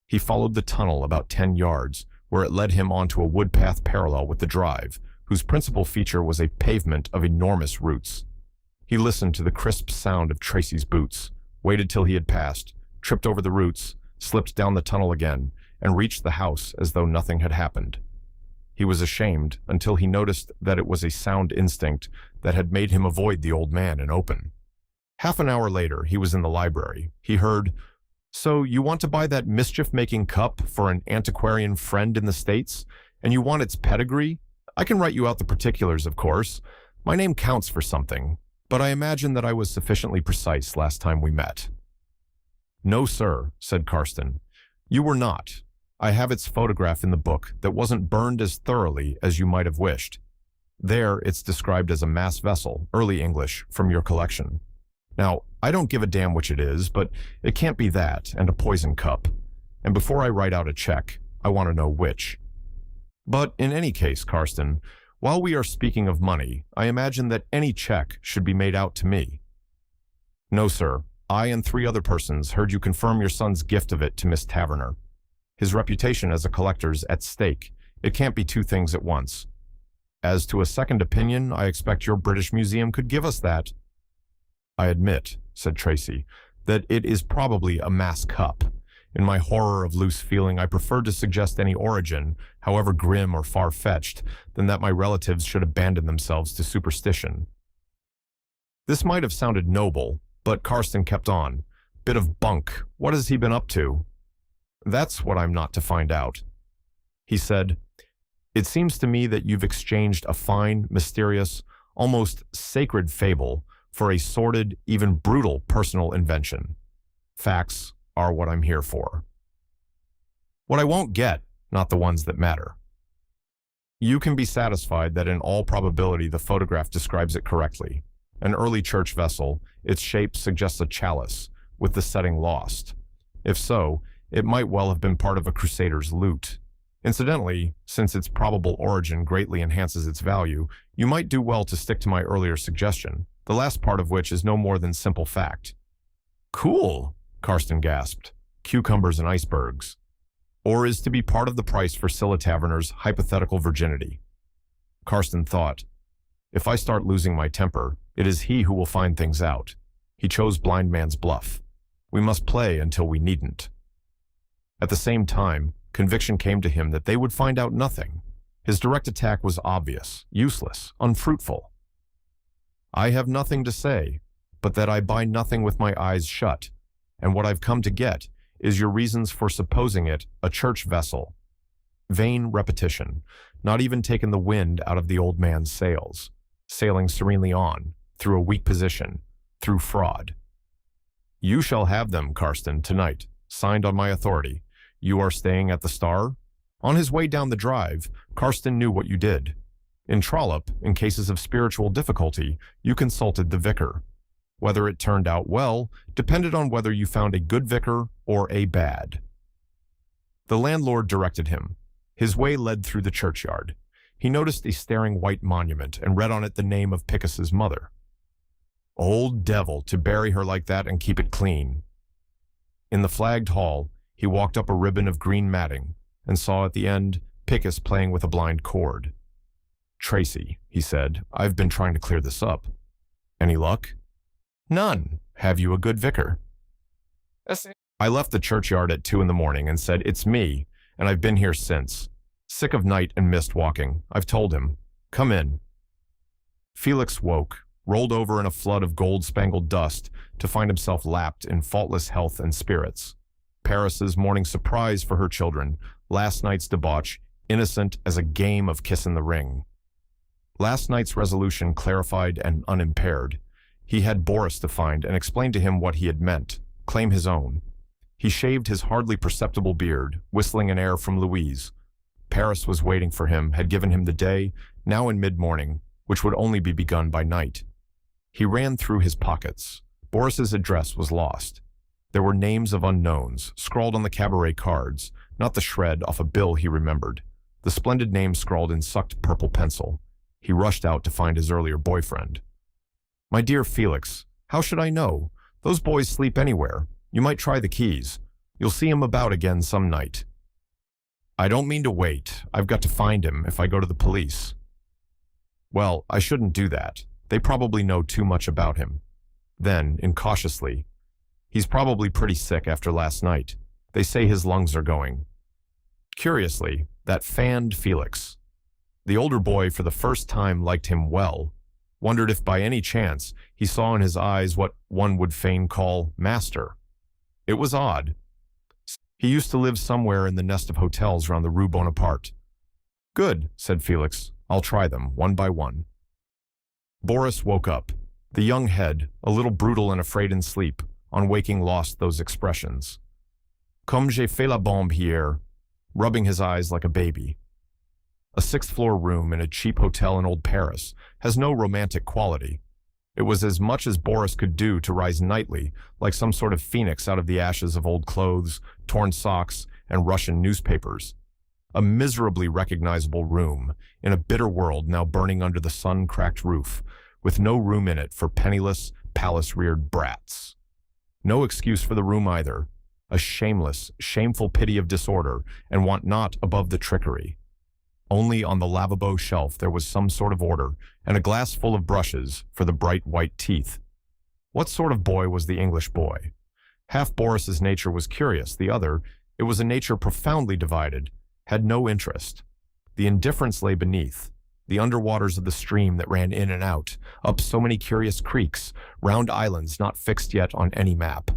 He followed the tunnel about 10 yards, where it led him onto a wood path parallel with the drive, whose principal feature was a pavement of enormous roots. He listened to the crisp sound of Tracy's boots, waited till he had passed, tripped over the roots, slipped down the tunnel again, and reached the house as though nothing had happened. He was ashamed until he noticed that it was a sound instinct that had made him avoid the old man and open. Half an hour later, he was in the library. He heard, "So you want to buy that mischief-making cup for an antiquarian friend in the States, and you want its pedigree? I can write you out the particulars, of course. My name counts for something, but I imagine that I was sufficiently precise last time we met." "No, sir," said Karsten. "You were not. I have its photograph in the book that wasn't burned as thoroughly as you might have wished. There, it's described as a mass vessel, early English, from your collection. Now, I don't give a damn which it is, but it can't be that and a poison cup. And before I write out a check, I want to know which. But in any case, Karsten, while we are speaking of money, I imagine that any check should be made out to me." "No, sir. I and 3 other persons heard you confirm your son's gift of it to Miss Taverner. His reputation as a collector's at stake. It can't be 2 things at once. As to a second opinion, I expect your British Museum could give us that." "I admit," said Tracy, "that it is probably a mass cup. In my horror of loose feeling, I prefer to suggest any origin, however grim or far-fetched, than that my relatives should abandon themselves to superstition." This might have sounded noble, but Karsten kept on. "Bit of bunk. What has he been up to?" "That's what I'm not to find out." He said, "It seems to me that you've exchanged a fine, mysterious, almost sacred fable for a sordid, even brutal personal invention. Facts are what I'm here for." "What I won't get, not the ones that matter." "You can be satisfied that in all probability the photograph describes it correctly. An early church vessel, its shape suggests a chalice, with the setting lost. If so, it might well have been part of a crusader's loot. Incidentally, since its probable origin greatly enhances its value, you might do well to stick to my earlier suggestion, the last part of which is no more than simple fact." "Cool," Karsten gasped. "Cucumbers and icebergs." "Or is to be part of the price for Scylla Taverner's hypothetical virginity." Karsten thought, "If I start losing my temper, it is he who will find things out. He chose blind man's bluff. We must play until we needn't." At the same time, conviction came to him that they would find out nothing. His direct attack was obvious, useless, unfruitful. "I have nothing to say, but that I buy nothing with my eyes shut, and what I've come to get is your reasons for supposing it a church vessel." Vain repetition, not even taken the wind out of the old man's sails, sailing serenely on, through a weak position, through fraud. "You shall have them, Karsten, tonight, signed on my authority. You are staying at the Star?" On his way down the drive, Karsten knew what you did. In Trollope, in cases of spiritual difficulty, you consulted the vicar. Whether it turned out well depended on whether you found a good vicar or a bad. The landlord directed him. His way led through the churchyard. He noticed a staring white monument and read on it the name of Pickus's mother. Old devil, to bury her like that and keep it clean. In the flagged hall, he walked up a ribbon of green matting and saw at the end Pickus playing with a blind cord. "Tracy," he said, "I've been trying to clear this up. Any luck?" "None. Have you a good vicar?" "I left the churchyard at 2 in the morning and said, 'It's me,' and I've been here since. Sick of night and mist walking. I've told him. Come in." Felix woke, rolled over in a flood of gold-spangled dust to find himself lapped in faultless health and spirits. Paris's morning surprise for her children, last night's debauch, innocent as a game of kiss in the ring. Last night's resolution clarified and unimpaired. He had Boris to find and explain to him what he had meant, claim his own. He shaved his hardly perceptible beard, whistling an air from Louise. Paris was waiting for him, had given him the day, now in mid-morning, which would only be begun by night. He ran through his pockets. Boris's address was lost. There were names of unknowns, scrawled on the cabaret cards, not the shred off a bill he remembered. The splendid name scrawled in sucked purple pencil. He rushed out to find his earlier boyfriend. "My dear Felix, how should I know? Those boys sleep anywhere. You might try the keys. You'll see him about again some night." "I don't mean to wait. I've got to find him if I go to the police." "Well, I shouldn't do that. They probably know too much about him." Then, incautiously, "He's probably pretty sick after last night. They say his lungs are going." Curiously, that fanned Felix. The older boy for the first time liked him well, wondered if by any chance he saw in his eyes what one would fain call master. It was odd. He used to live somewhere in the nest of hotels around the Rue Bonaparte. "Good," said Felix. "I'll try them, one by one." Boris woke up. The young head, a little brutal and afraid in sleep, on waking lost those expressions. "Comme j'ai fait la bombe hier," rubbing his eyes like a baby. A sixth-floor room in a cheap hotel in old Paris has no romantic quality. It was as much as Boris could do to rise nightly, like some sort of phoenix out of the ashes of old clothes, torn socks, and Russian newspapers. A miserably recognizable room in a bitter world now burning under the sun-cracked roof, with no room in it for penniless, palace-reared brats. No excuse for the room either. A shameless, shameful pity of disorder, and want not above the trickery. Only on the lavabo shelf there was some sort of order, and a glass full of brushes for the bright white teeth. What sort of boy was the English boy? Half Boris's nature was curious, the other, it was a nature profoundly divided, had no interest. The indifference lay beneath, the underwaters of the stream that ran in and out, up so many curious creeks, round islands not fixed yet on any map.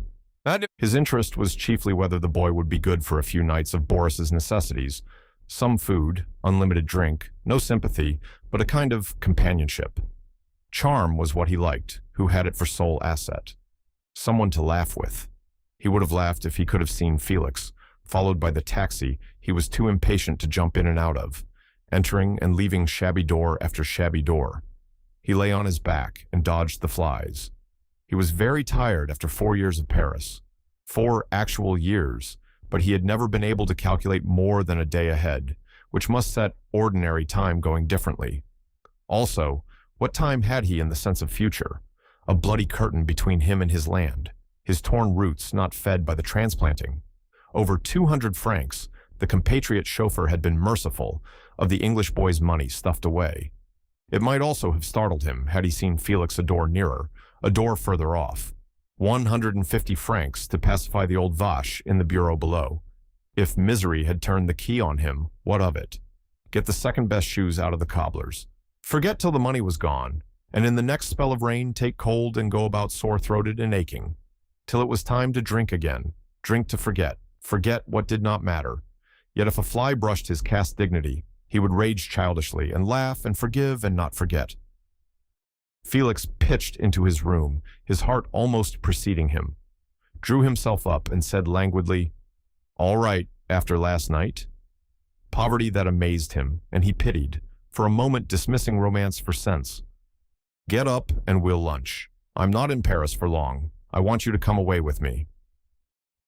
His interest was chiefly whether the boy would be good for a few nights of Boris's necessities. Some food, unlimited drink, no sympathy, but a kind of companionship. Charm was what he liked, who had it for sole asset. Someone to laugh with. He would have laughed if he could have seen Felix, followed by the taxi he was too impatient to jump in and out of, entering and leaving shabby door after shabby door. He lay on his back and dodged the flies. He was very tired after 4 years of Paris. 4 actual years, but he had never been able to calculate more than a day ahead, which must set ordinary time going differently. Also, what time had he in the sense of future? A bloody curtain between him and his land, his torn roots not fed by the transplanting. Over 200 francs, the compatriot chauffeur had been merciful, of the English boy's money stuffed away. It might also have startled him had he seen Felix a door nearer, a door further off. 150 francs to pacify the old vache in the bureau below. If misery had turned the key on him, what of it? Get the second best shoes out of the cobblers. Forget till the money was gone, and in the next spell of rain take cold and go about sore-throated and aching, till it was time to drink again, drink to forget what did not matter. Yet if a fly brushed his cast dignity, he would rage childishly and laugh and forgive and not forget. Felix pitched into his room, his heart almost preceding him, drew himself up and said languidly, "All right, after last night?" Poverty that amazed him, and he pitied, for a moment dismissing romance for sense. "Get up and we'll lunch. I'm not in Paris for long. I want you to come away with me."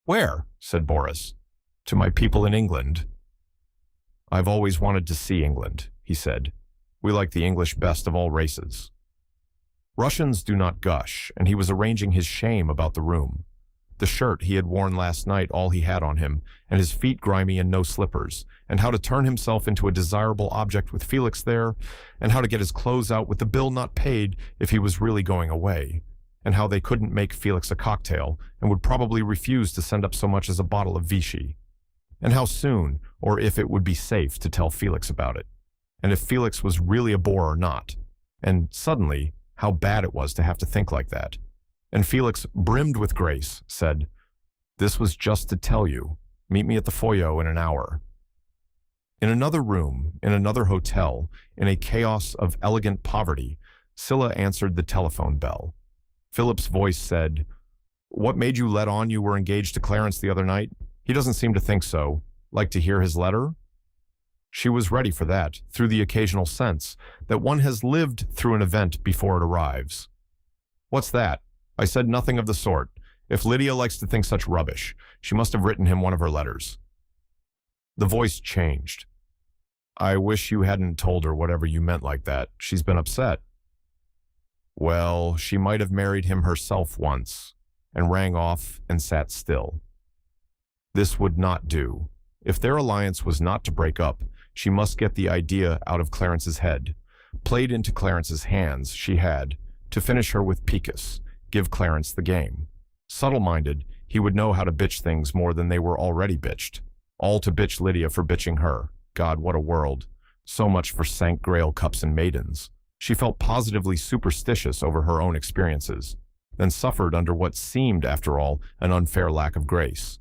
"Where?" said Boris. "To my people in England." "I've always wanted to see England," he said. "We like the English best of all races." Russians do not gush, and he was arranging his shame about the room. The shirt he had worn last night all he had on him, and his feet grimy and no slippers, and how to turn himself into a desirable object with Felix there, and how to get his clothes out with the bill not paid if he was really going away, and how they couldn't make Felix a cocktail and would probably refuse to send up so much as a bottle of Vichy, and how soon, or if it would be safe to tell Felix about it, and if Felix was really a bore or not, and suddenly, how bad it was to have to think like that. And Felix, brimmed with grace, said, "This was just to tell you. Meet me at the foyer in an hour." In another room, in another hotel, in a chaos of elegant poverty, Scylla answered the telephone bell. Philip's voice said, "What made you let on you were engaged to Clarence the other night? He doesn't seem to think so. Like to hear his letter?" She was ready for that, through the occasional sense that one has lived through an event before it arrives. "What's that? I said nothing of the sort. If Lydia likes to think such rubbish, she must have written him one of her letters." The voice changed. "I wish you hadn't told her whatever you meant like that. She's been upset." "Well, she might have married him herself once," and rang off and sat still. This would not do. If their alliance was not to break up, she must get the idea out of Clarence's head. Played into Clarence's hands, she had, to finish her with Picus, give Clarence the game. Subtle-minded, he would know how to bitch things more than they were already bitched. All to bitch Lydia for bitching her. God, what a world. So much for St. Grail cups and maidens. She felt positively superstitious over her own experiences, then suffered under what seemed, after all, an unfair lack of grace.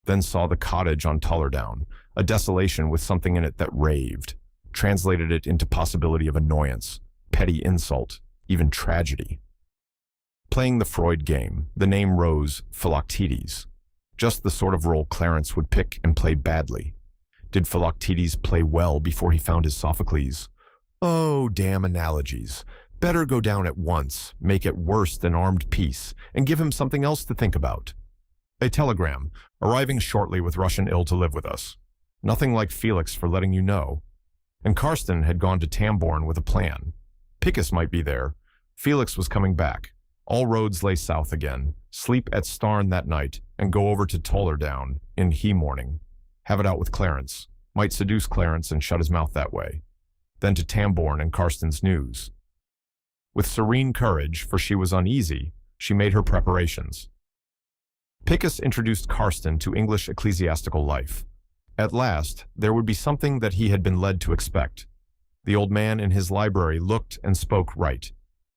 Then saw the cottage on Tullerdown, a desolation with something in it that raved, translated it into possibility of annoyance, petty insult, even tragedy. Playing the Freud game, the name rose Philoctetes, just the sort of role Clarence would pick and play badly. Did Philoctetes play well before he found his Sophocles? Oh, damn analogies. Better go down at once, make it worse than armed peace, and give him something else to think about. A telegram, arriving shortly with Russian ill to live with us. Nothing like Felix for letting you know. And Karsten had gone to Tambourne with a plan. Picus might be there. Felix was coming back. All roads lay south again. Sleep at Starn that night, and go over to Tullerdown in he-morning. Have it out with Clarence. Might seduce Clarence and shut his mouth that way. Then to Tambourne and Karsten's news. With serene courage, for she was uneasy, she made her preparations. Picus introduced Karsten to English ecclesiastical life. At last, there would be something that he had been led to expect. The old man in his library looked and spoke right.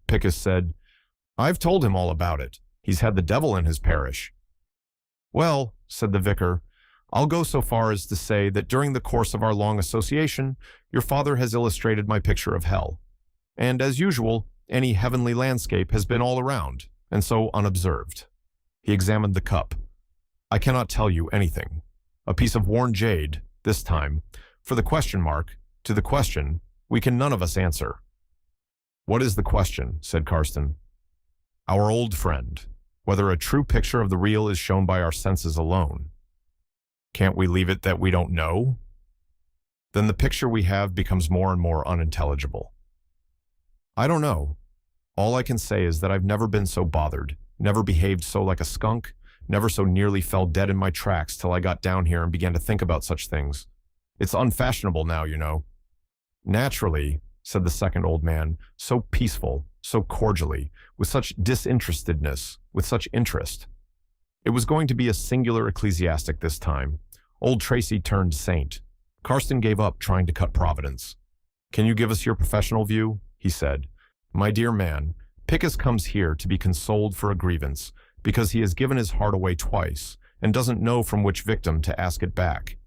Picus said, "I've told him all about it. He's had the devil in his parish." "Well," said the vicar, "I'll go so far as to say that during the course of our long association, your father has illustrated my picture of hell. And as usual, any heavenly landscape has been all around, and so unobserved." He examined the cup. "I cannot tell you anything. A piece of worn jade, this time. For the question mark, to the question, we can none of us answer." "What is the question?" said Karsten. "Our old friend, whether a true picture of the real is shown by our senses alone." "Can't we leave it that we don't know?" "Then the picture we have becomes more and more unintelligible." "I don't know. All I can say is that I've never been so bothered, never behaved so like a skunk, never so nearly fell dead in my tracks till I got down here and began to think about such things. It's unfashionable now, you know." "Naturally," said the second old man, so peaceful, so cordially, with such disinterestedness, with such interest. It was going to be a singular ecclesiastic this time. Old Tracy turned saint. Karsten gave up trying to cut Providence. "Can you give us your professional view?" he said. "My dear man, Pickus comes here to be consoled for a grievance because he has given his heart away twice and doesn't know from which victim to ask it back.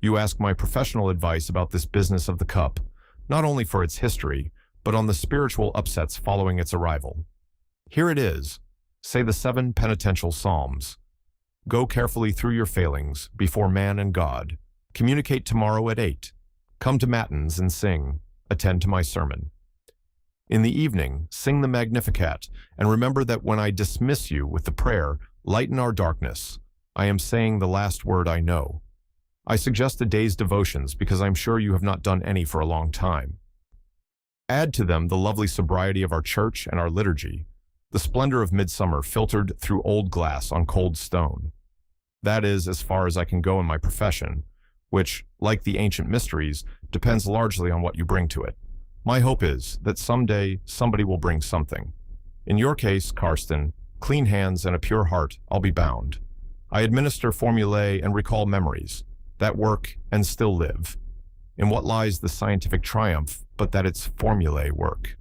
You ask my professional advice about this business of the cup, not only for its history, but on the spiritual upsets following its arrival. Here it is. Say the 7 penitential psalms. Go carefully through your failings before man and God. Communicate tomorrow at 8. Come to matins and sing. Attend to my sermon. In the evening, sing the Magnificat, and remember that when I dismiss you with the prayer, lighten our darkness, I am saying the last word I know. I suggest a day's devotions because I'm sure you have not done any for a long time. Add to them the lovely sobriety of our church and our liturgy, the splendor of midsummer filtered through old glass on cold stone. That is as far as I can go in my profession, which, like the ancient mysteries, depends largely on what you bring to it. My hope is that someday somebody will bring something. In your case, Karsten, clean hands and a pure heart, I'll be bound. I administer formulae and recall memories, that work and still live. In what lies the scientific triumph but that its formulae work?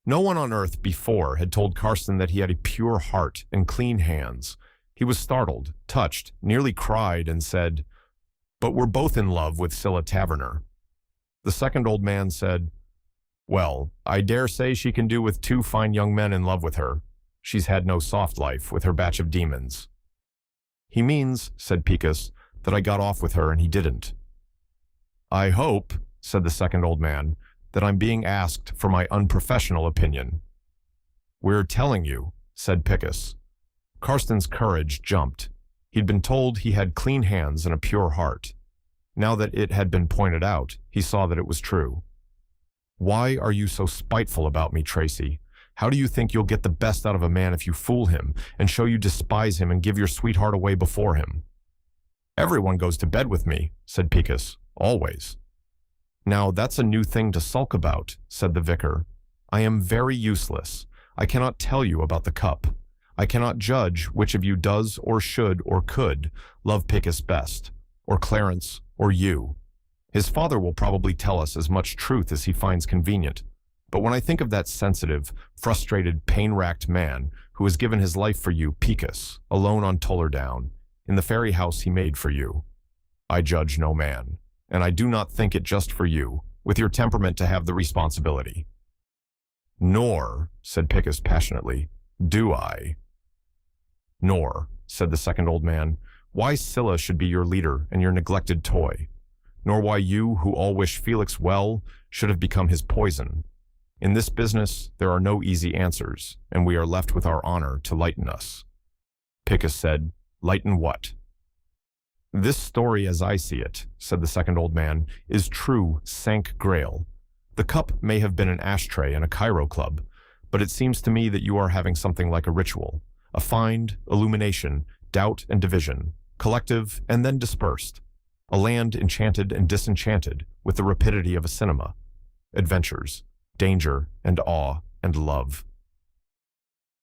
No one on earth before had told Karsten that he had a pure heart and clean hands. He was startled, touched, nearly cried, and said, "But we're both in love with Scylla Taverner." The second old man said, "Well, I dare say she can do with 2 fine young men in love with her. She's had no soft life with her batch of demons." "He means," said Picus, "that I got off with her and he didn't." "I hope," said the second old man, "that I'm being asked for my unprofessional opinion." "We're telling you," said Picus. Karsten's courage jumped. He'd been told he had clean hands and a pure heart. Now that it had been pointed out, he saw that it was true. "Why are you so spiteful about me, Tracy? How do you think you'll get the best out of a man if you fool him and show you despise him and give your sweetheart away before him?" "Everyone goes to bed with me," said Picus. "Always." "Now that's a new thing to sulk about," said the vicar. "I am very useless. I cannot tell you about the cup. I cannot judge which of you does or should or could love Picus best, or Clarence, or you. His father will probably tell us as much truth as he finds convenient. But when I think of that sensitive, frustrated, pain-racked man who has given his life for you, Picus, alone on Tullerdown, in the fairy house he made for you, I judge no man, and I do not think it just for you, with your temperament, to have the responsibility." "Nor," said Picus passionately, "do I." "Nor," said the second old man, "why Scylla should be your leader and your neglected toy, nor why you, who all wish Felix well, should have become his poison. In this business, there are no easy answers, and we are left with our honor to lighten us." Picus said, "Lighten what?" "This story as I see it," said the second old man, "is true Sank Grail. The cup may have been an ashtray in a Cairo club, but it seems to me that you are having something like a ritual, a find, illumination, doubt and division, collective and then dispersed, a land enchanted and disenchanted with the rapidity of a cinema, adventures, danger and awe and love.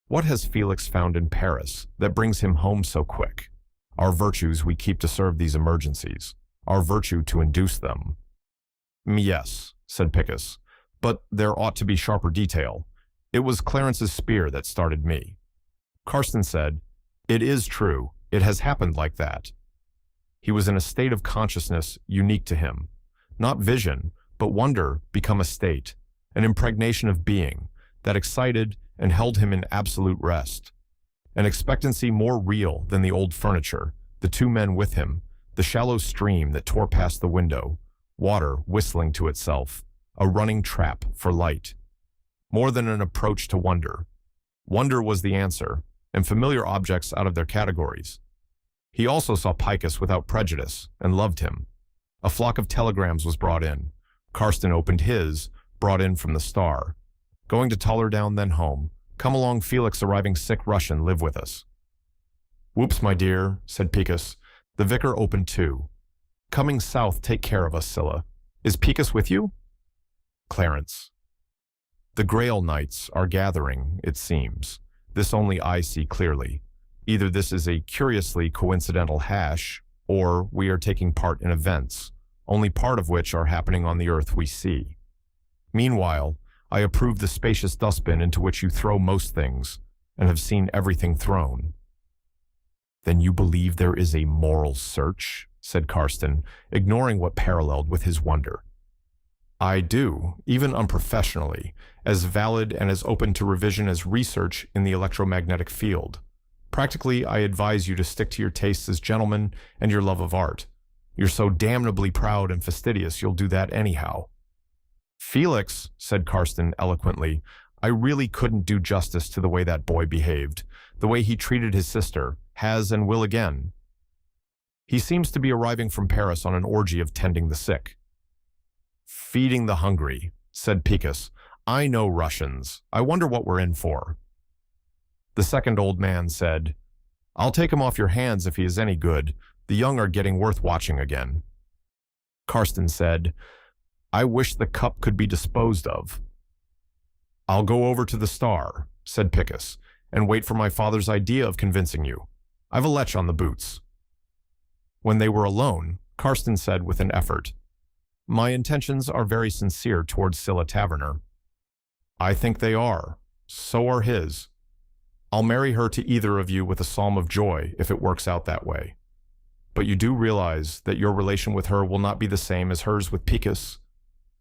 What has Felix found in Paris that brings him home so quick? Our virtues we keep to serve these emergencies, our virtue to induce them." "Yes," said Picus, "but there ought to be sharper detail. It was Clarence's spear that started me." Karsten said, "It is true. It has happened like that." He was in a state of consciousness unique to him. Not vision, but wonder become a state, an impregnation of being, that excited and held him in absolute rest. An expectancy more real than the old furniture, the 2 men with him, the shallow stream that tore past the window, water whistling to itself, a running trap for light. More than an approach to wonder. Wonder was the answer, and familiar objects out of their categories. He also saw Picus without prejudice, and loved him. A flock of telegrams was brought in. Karsten opened his, brought in from the Star. "Going to Tullerdown, then home. Come along, Felix, arriving sick Russian, live with us." "Whoops, my dear," said Picus. The vicar opened too. "Coming south, take care of us, Scylla. Is Picus with you?" Clarence. "The Grail Knights are gathering, it seems. This only I see clearly. Either this is a curiously coincidental hash, or we are taking part in events, only part of which are happening on the earth we see. Meanwhile, I approve the spacious dustbin into which you throw most things, and have seen everything thrown." "Then you believe there is a moral search?" said Karsten, ignoring what paralleled with his wonder. "I do, even unprofessionally, as valid and as open to revision as research in the electromagnetic field. Practically, I advise you to stick to your tastes as gentlemen and your love of art. You're so damnably proud and fastidious, you'll do that anyhow." "Felix," said Karsten eloquently, "I really couldn't do justice to the way that boy behaved, the way he treated his sister, has and will again. He seems to be arriving from Paris on an orgy of tending the sick." "Feeding the hungry," said Picus. "I know Russians. I wonder what we're in for." The second old man said, "I'll take him off your hands if he is any good. The young are getting worth watching again." Karsten said, "I wish the cup could be disposed of." "I'll go over to the Star," said Picus, "and wait for my father's idea of convincing you. I've a lech on the boots." When they were alone, Karsten said with an effort, "My intentions are very sincere towards Scylla Taverner." "I think they are. So are his. I'll marry her to either of you with a psalm of joy if it works out that way. But you do realize that your relation with her will not be the same as hers with Picus.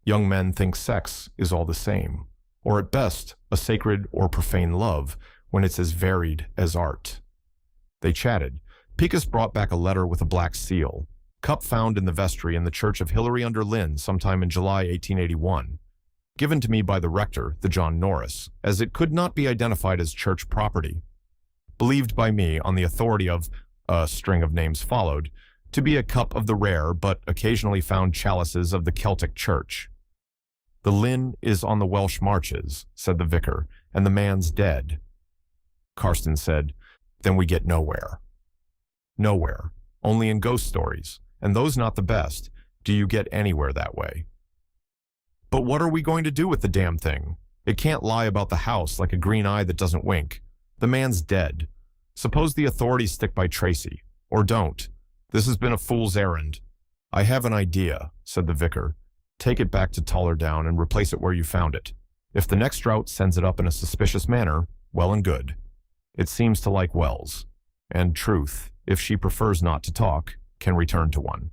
Young men think sex is all the same, or at best, a sacred or profane love when it's as varied as art." They chatted. Picus brought back a letter with a black seal, cup found in the vestry in the church of Hilary under Lynn sometime in July 1881, given to me by the rector, the John Norris, as it could not be identified as church property. Believed by me, on the authority of a string of names followed, to be a cup of the rare but occasionally found chalices of the Celtic church. "The Lynn is on the Welsh marches," said the vicar, "and the man's dead." Karsten said, "Then we get nowhere." "Nowhere. Only in ghost stories, and those not the best, do you get anywhere that way." "But what are we going to do with the damn thing? It can't lie about the house like a green eye that doesn't wink. The man's dead. Suppose the authorities stick by Tracy, or don't. This has been a fool's errand." "I have an idea," said the vicar. "Take it back to Tullerdown and replace it where you found it. If the next drought sends it up in a suspicious manner, well and good. It seems to like wells. And truth, if she prefers not to talk, can return to one."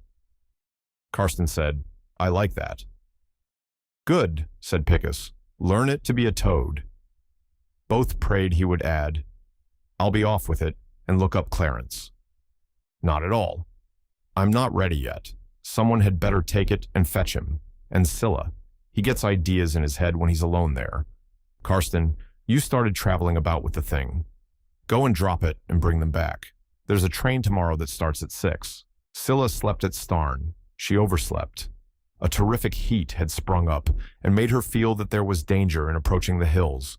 Karsten said, "I like that." "Good," said Picus. "Learn it to be a toad." Both prayed he would add, "I'll be off with it and look up Clarence." "Not at all. I'm not ready yet. Someone had better take it and fetch him. And Scylla. He gets ideas in his head when he's alone there. Karsten, you started traveling about with the thing. Go and drop it and bring them back. There's a train tomorrow that starts at 6. Scylla slept at Starn. She overslept. A terrific heat had sprung up and made her feel that there was danger in approaching the hills.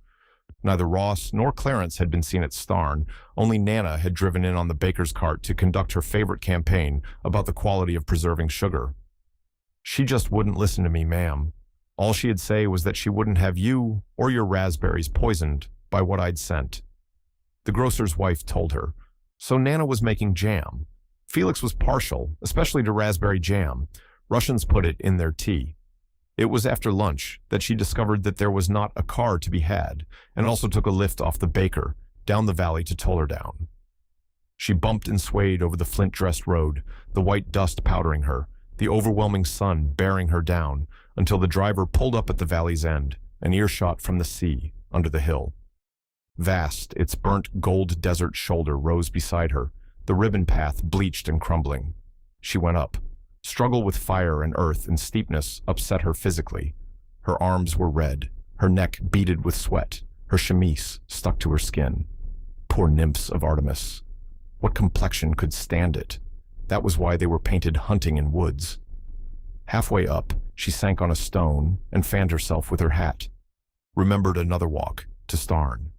Neither Ross nor Clarence had been seen at Starn, only Nana had driven in on the baker's cart to conduct her favorite campaign about the quality of preserving sugar. She just wouldn't listen to me, ma'am. All she'd say was that she wouldn't have you or your raspberries poisoned by what I'd sent. The grocer's wife told her. So Nana was making jam. Felix was partial, especially to raspberry jam. Russians put it in their tea. It was after lunch that she discovered that there was not a car to be had, and also took a lift off the baker, down the valley to Tullerdown. She bumped and swayed over the flint-dressed road, the white dust powdering her, the overwhelming sun bearing her down, until the driver pulled up at the valley's end, an earshot from the sea, under the hill. Vast, its burnt gold desert shoulder rose beside her, the ribbon path bleached and crumbling. She went up. Struggle with fire and earth and steepness upset her physically. Her arms were red, her neck beaded with sweat, her chemise stuck to her skin. Poor nymphs of Artemis. What complexion could stand it? That was why they were painted hunting in woods. Halfway up, she sank on a stone and fanned herself with her hat. Remembered another walk, to Starn.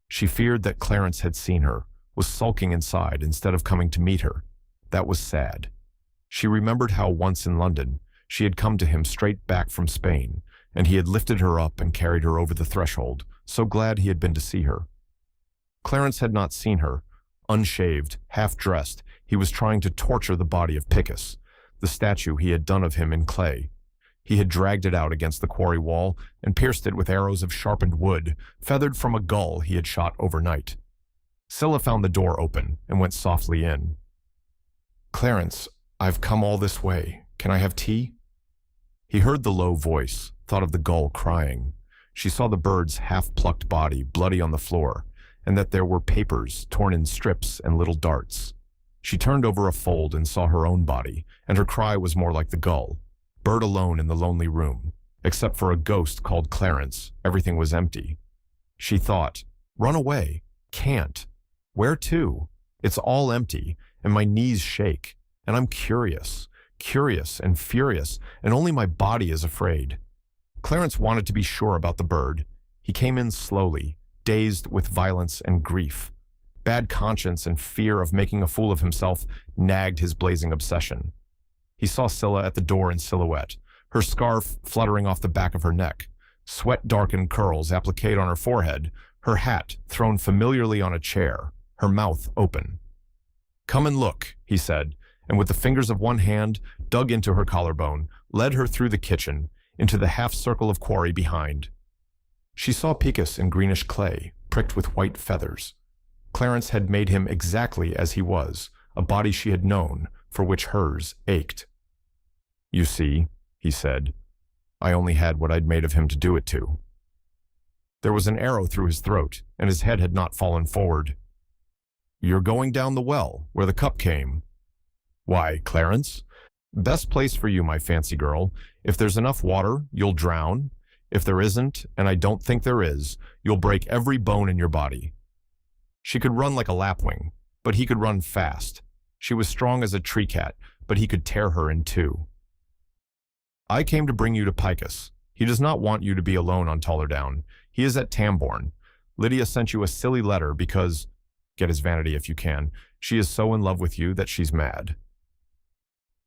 She feared that Clarence had seen her, was sulking inside instead of coming to meet her. That was sad. She remembered how once in London, she had come to him straight back from Spain, and he had lifted her up and carried her over the threshold, so glad he had been to see her. Clarence had not seen her. Unshaved, half-dressed, he was trying to torture the body of Picus. the statue he had done of him in clay. He had dragged it out against the quarry wall and pierced it with arrows of sharpened wood, feathered from a gull he had shot overnight. Scylla found the door open and went softly in. "Clarence, I've come all this way. Can I have tea?" He heard the low voice, thought of the gull crying. She saw the bird's half-plucked body bloody on the floor, and that there were papers torn in strips and little darts. She turned over a fold and saw her own body, and her cry was more like the gull. Bird alone in the lonely room. Except for a ghost called Clarence, everything was empty. She thought, "Run away. Can't. Where to? It's all empty, and my knees shake, and I'm curious and furious, and only my body is afraid." Clarence wanted to be sure about the bird. He came in slowly, dazed with violence and grief. Bad conscience and fear of making a fool of himself nagged his blazing obsession. He saw Scylla at the door in silhouette, her scarf fluttering off the back of her neck, sweat-darkened curls appliqued on her forehead, her hat thrown familiarly on a chair, her mouth open. "Come and look," he said, and with the fingers of one hand dug into her collarbone, led her through the kitchen, into the half-circle of quarry behind. She saw Picus in greenish clay, pricked with white feathers. Clarence had made him exactly as he was, a body she had known, for which hers ached. "You see," he said, "I only had what I'd made of him to do it to." There was an arrow through his throat, and his head had not fallen forward. "You're going down the well, where the cup came." "Why, Clarence? Best place for you, my fancy girl. If there's enough water, you'll drown. If there isn't, and I don't think there is, you'll break every bone in your body." She could run like a lapwing, but he could run fast. She was strong as a tree cat, but he could tear her in two. "I came to bring you to Picus. He does not want you to be alone on Tollerdown. He is at Tambourne. Lydia sent you a silly letter because, get his vanity if you can, she is so in love with you that she's mad.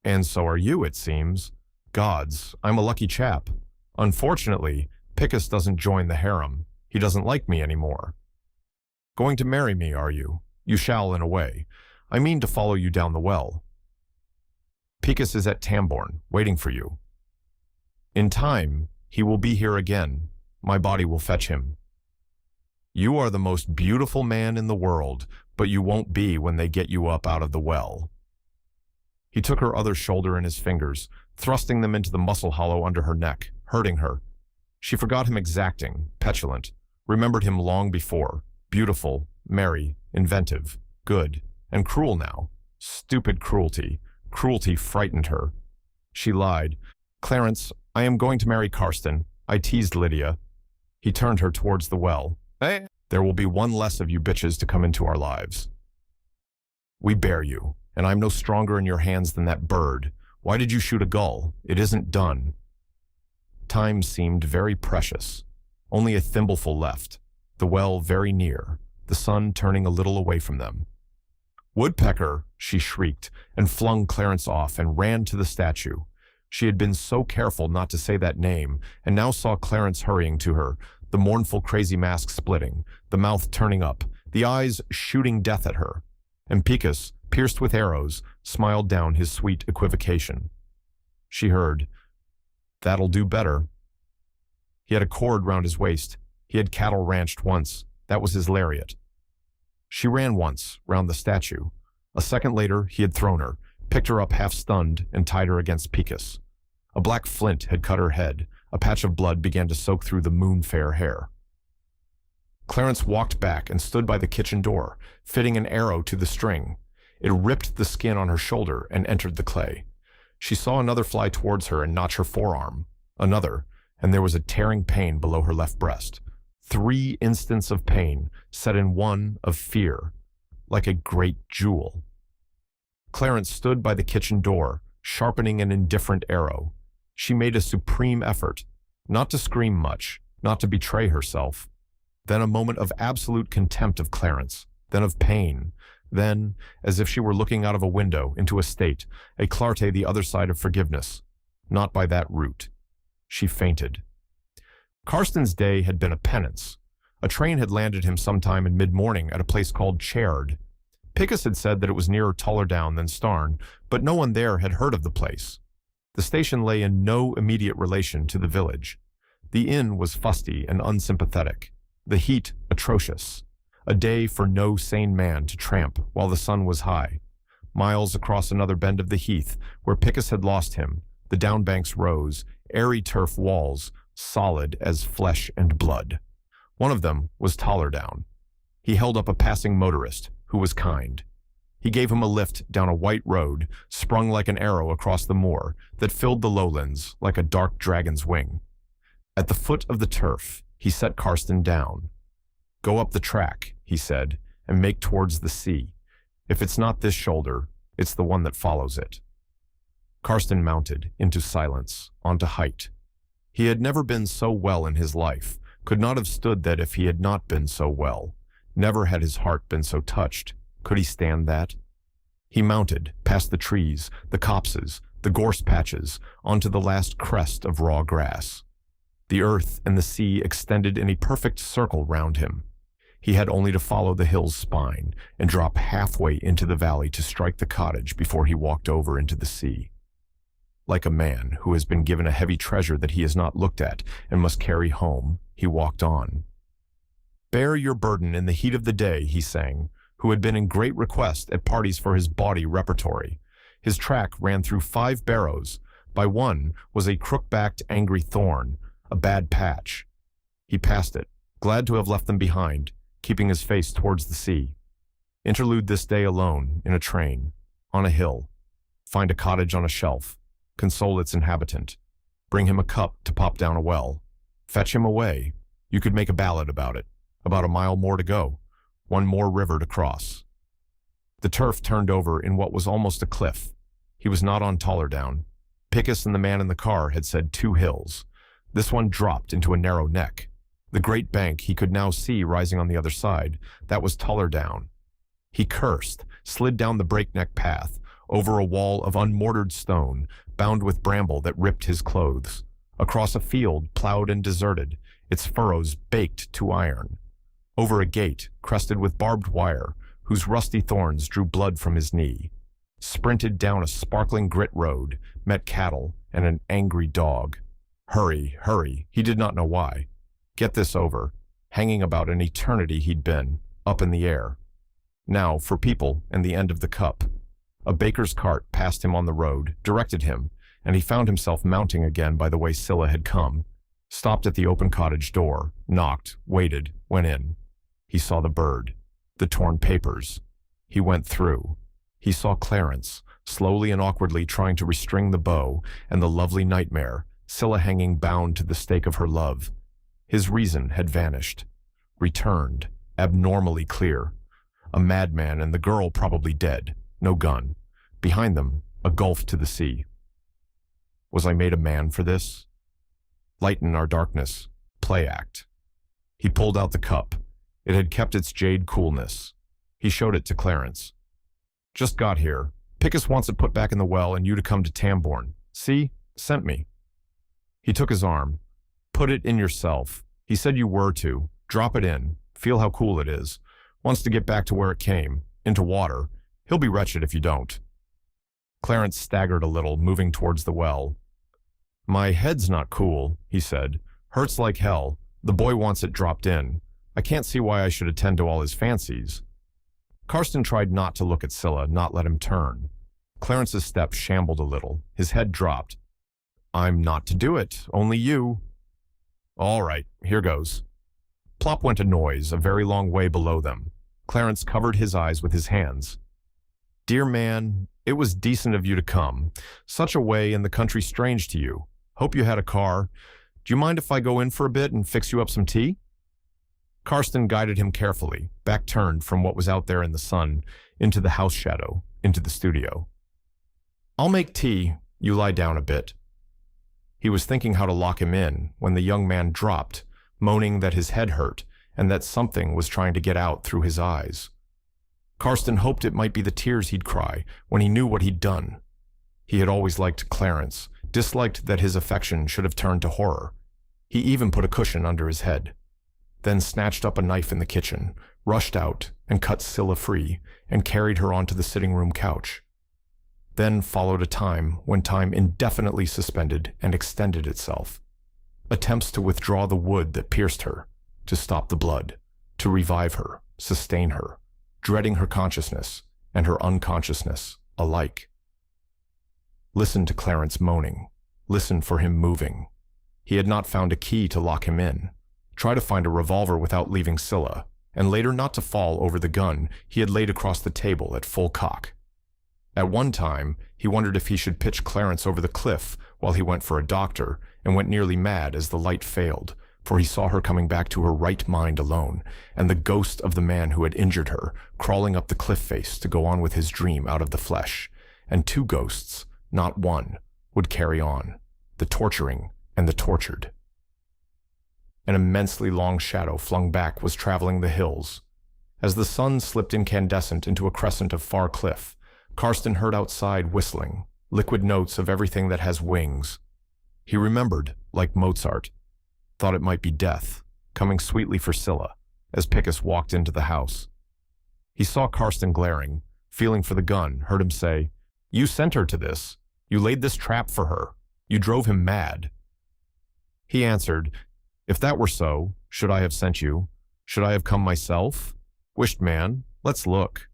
And so are you, it seems. Gods, I'm a lucky chap. Unfortunately, Picus doesn't join the harem. He doesn't like me anymore. Going to marry me, are you? You shall in a way. I mean to follow you down the well. Picus is at Tambourne, waiting for you. In time, he will be here again. My body will fetch him. You are the most beautiful man in the world, but you won't be when they get you up out of the well." He took her other shoulder in his fingers, thrusting them into the muscle hollow under her neck, hurting her. She forgot him exacting, petulant, remembered him long before, beautiful, merry, inventive, good, and cruel now. Stupid cruelty. Cruelty frightened her. She lied. "Clarence, I am going to marry Karsten. I teased Lydia." He turned her towards the well. "Hey, there will be one less of you bitches to come into our lives. We bear you, and I'm no stronger in your hands than that bird. Why did you shoot a gull? It isn't done." Time seemed very precious. Only a thimbleful left. The well very near, the sun turning a little away from them. "Woodpecker!" she shrieked, and flung Clarence off and ran to the statue. She had been so careful not to say that name, and now saw Clarence hurrying to her, the mournful crazy mask splitting, the mouth turning up, the eyes shooting death at her. And Picus, pierced with arrows, smiled down his sweet equivocation. She heard, "That'll do better." He had a cord round his waist. He had cattle ranched once. That was his lariat. She ran once, round the statue. A second later, he had thrown her, picked her up half-stunned, and tied her against Picus. A black flint had cut her head. A patch of blood began to soak through the moon-fair hair. Clarence walked back and stood by the kitchen door, fitting an arrow to the string. It ripped the skin on her shoulder and entered the clay. She saw another fly towards her and notch her forearm. Another, and there was a tearing pain below her left breast. 3 instants of pain, set in one of fear, like a great jewel. Clarence stood by the kitchen door, sharpening an indifferent arrow. She made a supreme effort, not to scream much, not to betray herself. Then a moment of absolute contempt of Clarence, then of pain, then, as if she were looking out of a window into a state, a clarté the other side of forgiveness. Not by that route. She fainted. Karsten's day had been a penance. A train had landed him sometime in mid-morning at a place called Chaired. Pickus had said that it was nearer Tullerdown than Starn, but no one there had heard of the place. The station lay in no immediate relation to the village. The inn was fusty and unsympathetic, the heat atrocious, a day for no sane man to tramp while the sun was high. Miles across another bend of the heath, where Pickus had lost him, the downbanks rose, airy turf walls, solid as flesh and blood. One of them was Tullerdown. He held up a passing motorist, who was kind. He gave him a lift down a white road, sprung like an arrow across the moor, that filled the lowlands like a dark dragon's wing. At the foot of the turf, he set Karsten down. "Go up the track," he said, "and make towards the sea. If it's not this shoulder, it's the one that follows it." Karsten mounted, into silence, onto height. He had never been so well in his life, could not have stood that if he had not been so well. Never had his heart been so touched. Could he stand that? He mounted, past the trees, the copses, the gorse patches, onto the last crest of raw grass. The earth and the sea extended in a perfect circle round him. He had only to follow the hill's spine and drop halfway into the valley to strike the cottage before he walked over into the sea. Like a man who has been given a heavy treasure that he has not looked at and must carry home, he walked on. "Bear your burden in the heat of the day," he sang, who had been in great request at parties for his bawdy repertory. His track ran through 5 barrows. By one was a crook-backed angry thorn, a bad patch. He passed it, glad to have left them behind, keeping his face towards the sea. Interlude this day alone, in a train, on a hill. Find a cottage on a shelf. Console its inhabitant. Bring him a cup to pop down a well. Fetch him away. You could make a ballad about it. About a mile more to go. One more river to cross. The turf turned over in what was almost a cliff. He was not on Tullerdown. Pickus and the man in the car had said 2 hills. This one dropped into a narrow neck. The great bank he could now see rising on the other side, that was Tullerdown. He cursed, slid down the breakneck path, over a wall of unmortared stone, bound with bramble that ripped his clothes, across a field plowed and deserted, its furrows baked to iron, over a gate crested with barbed wire, whose rusty thorns drew blood from his knee, sprinted down a sparkling grit road, met cattle and an angry dog. Hurry, hurry, he did not know why. Get this over. Hanging about an eternity he'd been, up in the air. Now for people and the end of the cup. A baker's cart passed him on the road, directed him, and he found himself mounting again by the way Scylla had come. Stopped at the open cottage door, knocked, waited, went in. He saw the bird, the torn papers. He went through. He saw Clarence, slowly and awkwardly trying to restring the bow, and the lovely nightmare, Scylla hanging bound to the stake of her love. His reason had vanished, returned, abnormally clear. A madman and the girl probably dead, no gun. Behind them, a gulf to the sea. Was I made a man for this? Lighten our darkness, play act. He pulled out the cup. It had kept its jade coolness. He showed it to Clarence. "Just got here. Pickus wants it put back in the well and you to come to Tambourne. See? Sent me." He took his arm. "Put it in yourself. He said you were to. Drop it in. Feel how cool it is. Wants to get back to where it came, into water. He'll be wretched if you don't." Clarence staggered a little, moving towards the well. "My head's not cool," he said. "Hurts like hell. The boy wants it dropped in. I can't see why I should attend to all his fancies." Karsten tried not to look at Scylla, not let him turn. Clarence's step shambled a little. His head dropped. "I'm not to do it, only you." "All right, here goes." Plop went a noise, a very long way below them. Clarence covered his eyes with his hands. "Dear man, it was decent of you to come. Such a way in the country strange to you. Hope you had a car. Do you mind if I go in for a bit and fix you up some tea?" Karsten guided him carefully, back turned from what was out there in the sun, into the house shadow, into the studio. "I'll make tea. You lie down a bit." He was thinking how to lock him in when the young man dropped, moaning that his head hurt and that something was trying to get out through his eyes. Karsten hoped it might be the tears he'd cry when he knew what he'd done. He had always liked Clarence, disliked that his affection should have turned to horror. He even put a cushion under his head. Then snatched up a knife in the kitchen, rushed out, and cut Scylla free and carried her onto the sitting room couch. Then followed a time when time indefinitely suspended and extended itself. Attempts to withdraw the wood that pierced her, to stop the blood, to revive her, sustain her, dreading her consciousness and her unconsciousness alike. Listen to Clarence moaning. Listen for him moving. He had not found a key to lock him in. Try to find a revolver without leaving Scylla, and later not to fall over the gun he had laid across the table at full cock. At one time, he wondered if he should pitch Clarence over the cliff while he went for a doctor, and went nearly mad as the light failed, for he saw her coming back to her right mind alone, and the ghost of the man who had injured her crawling up the cliff face to go on with his dream out of the flesh, and two ghosts, not one, would carry on, the torturing and the tortured. An immensely long shadow flung back was traveling the hills. As the sun slipped incandescent into a crescent of far cliff, Karsten heard outside whistling, liquid notes of everything that has wings. He remembered, like Mozart, thought it might be death, coming sweetly for Scylla, as Picus walked into the house. He saw Karsten glaring, feeling for the gun, heard him say, "You sent her to this. You laid this trap for her. You drove him mad." He answered, "If that were so, should I have sent you? Should I have come myself? Wished man, let's look."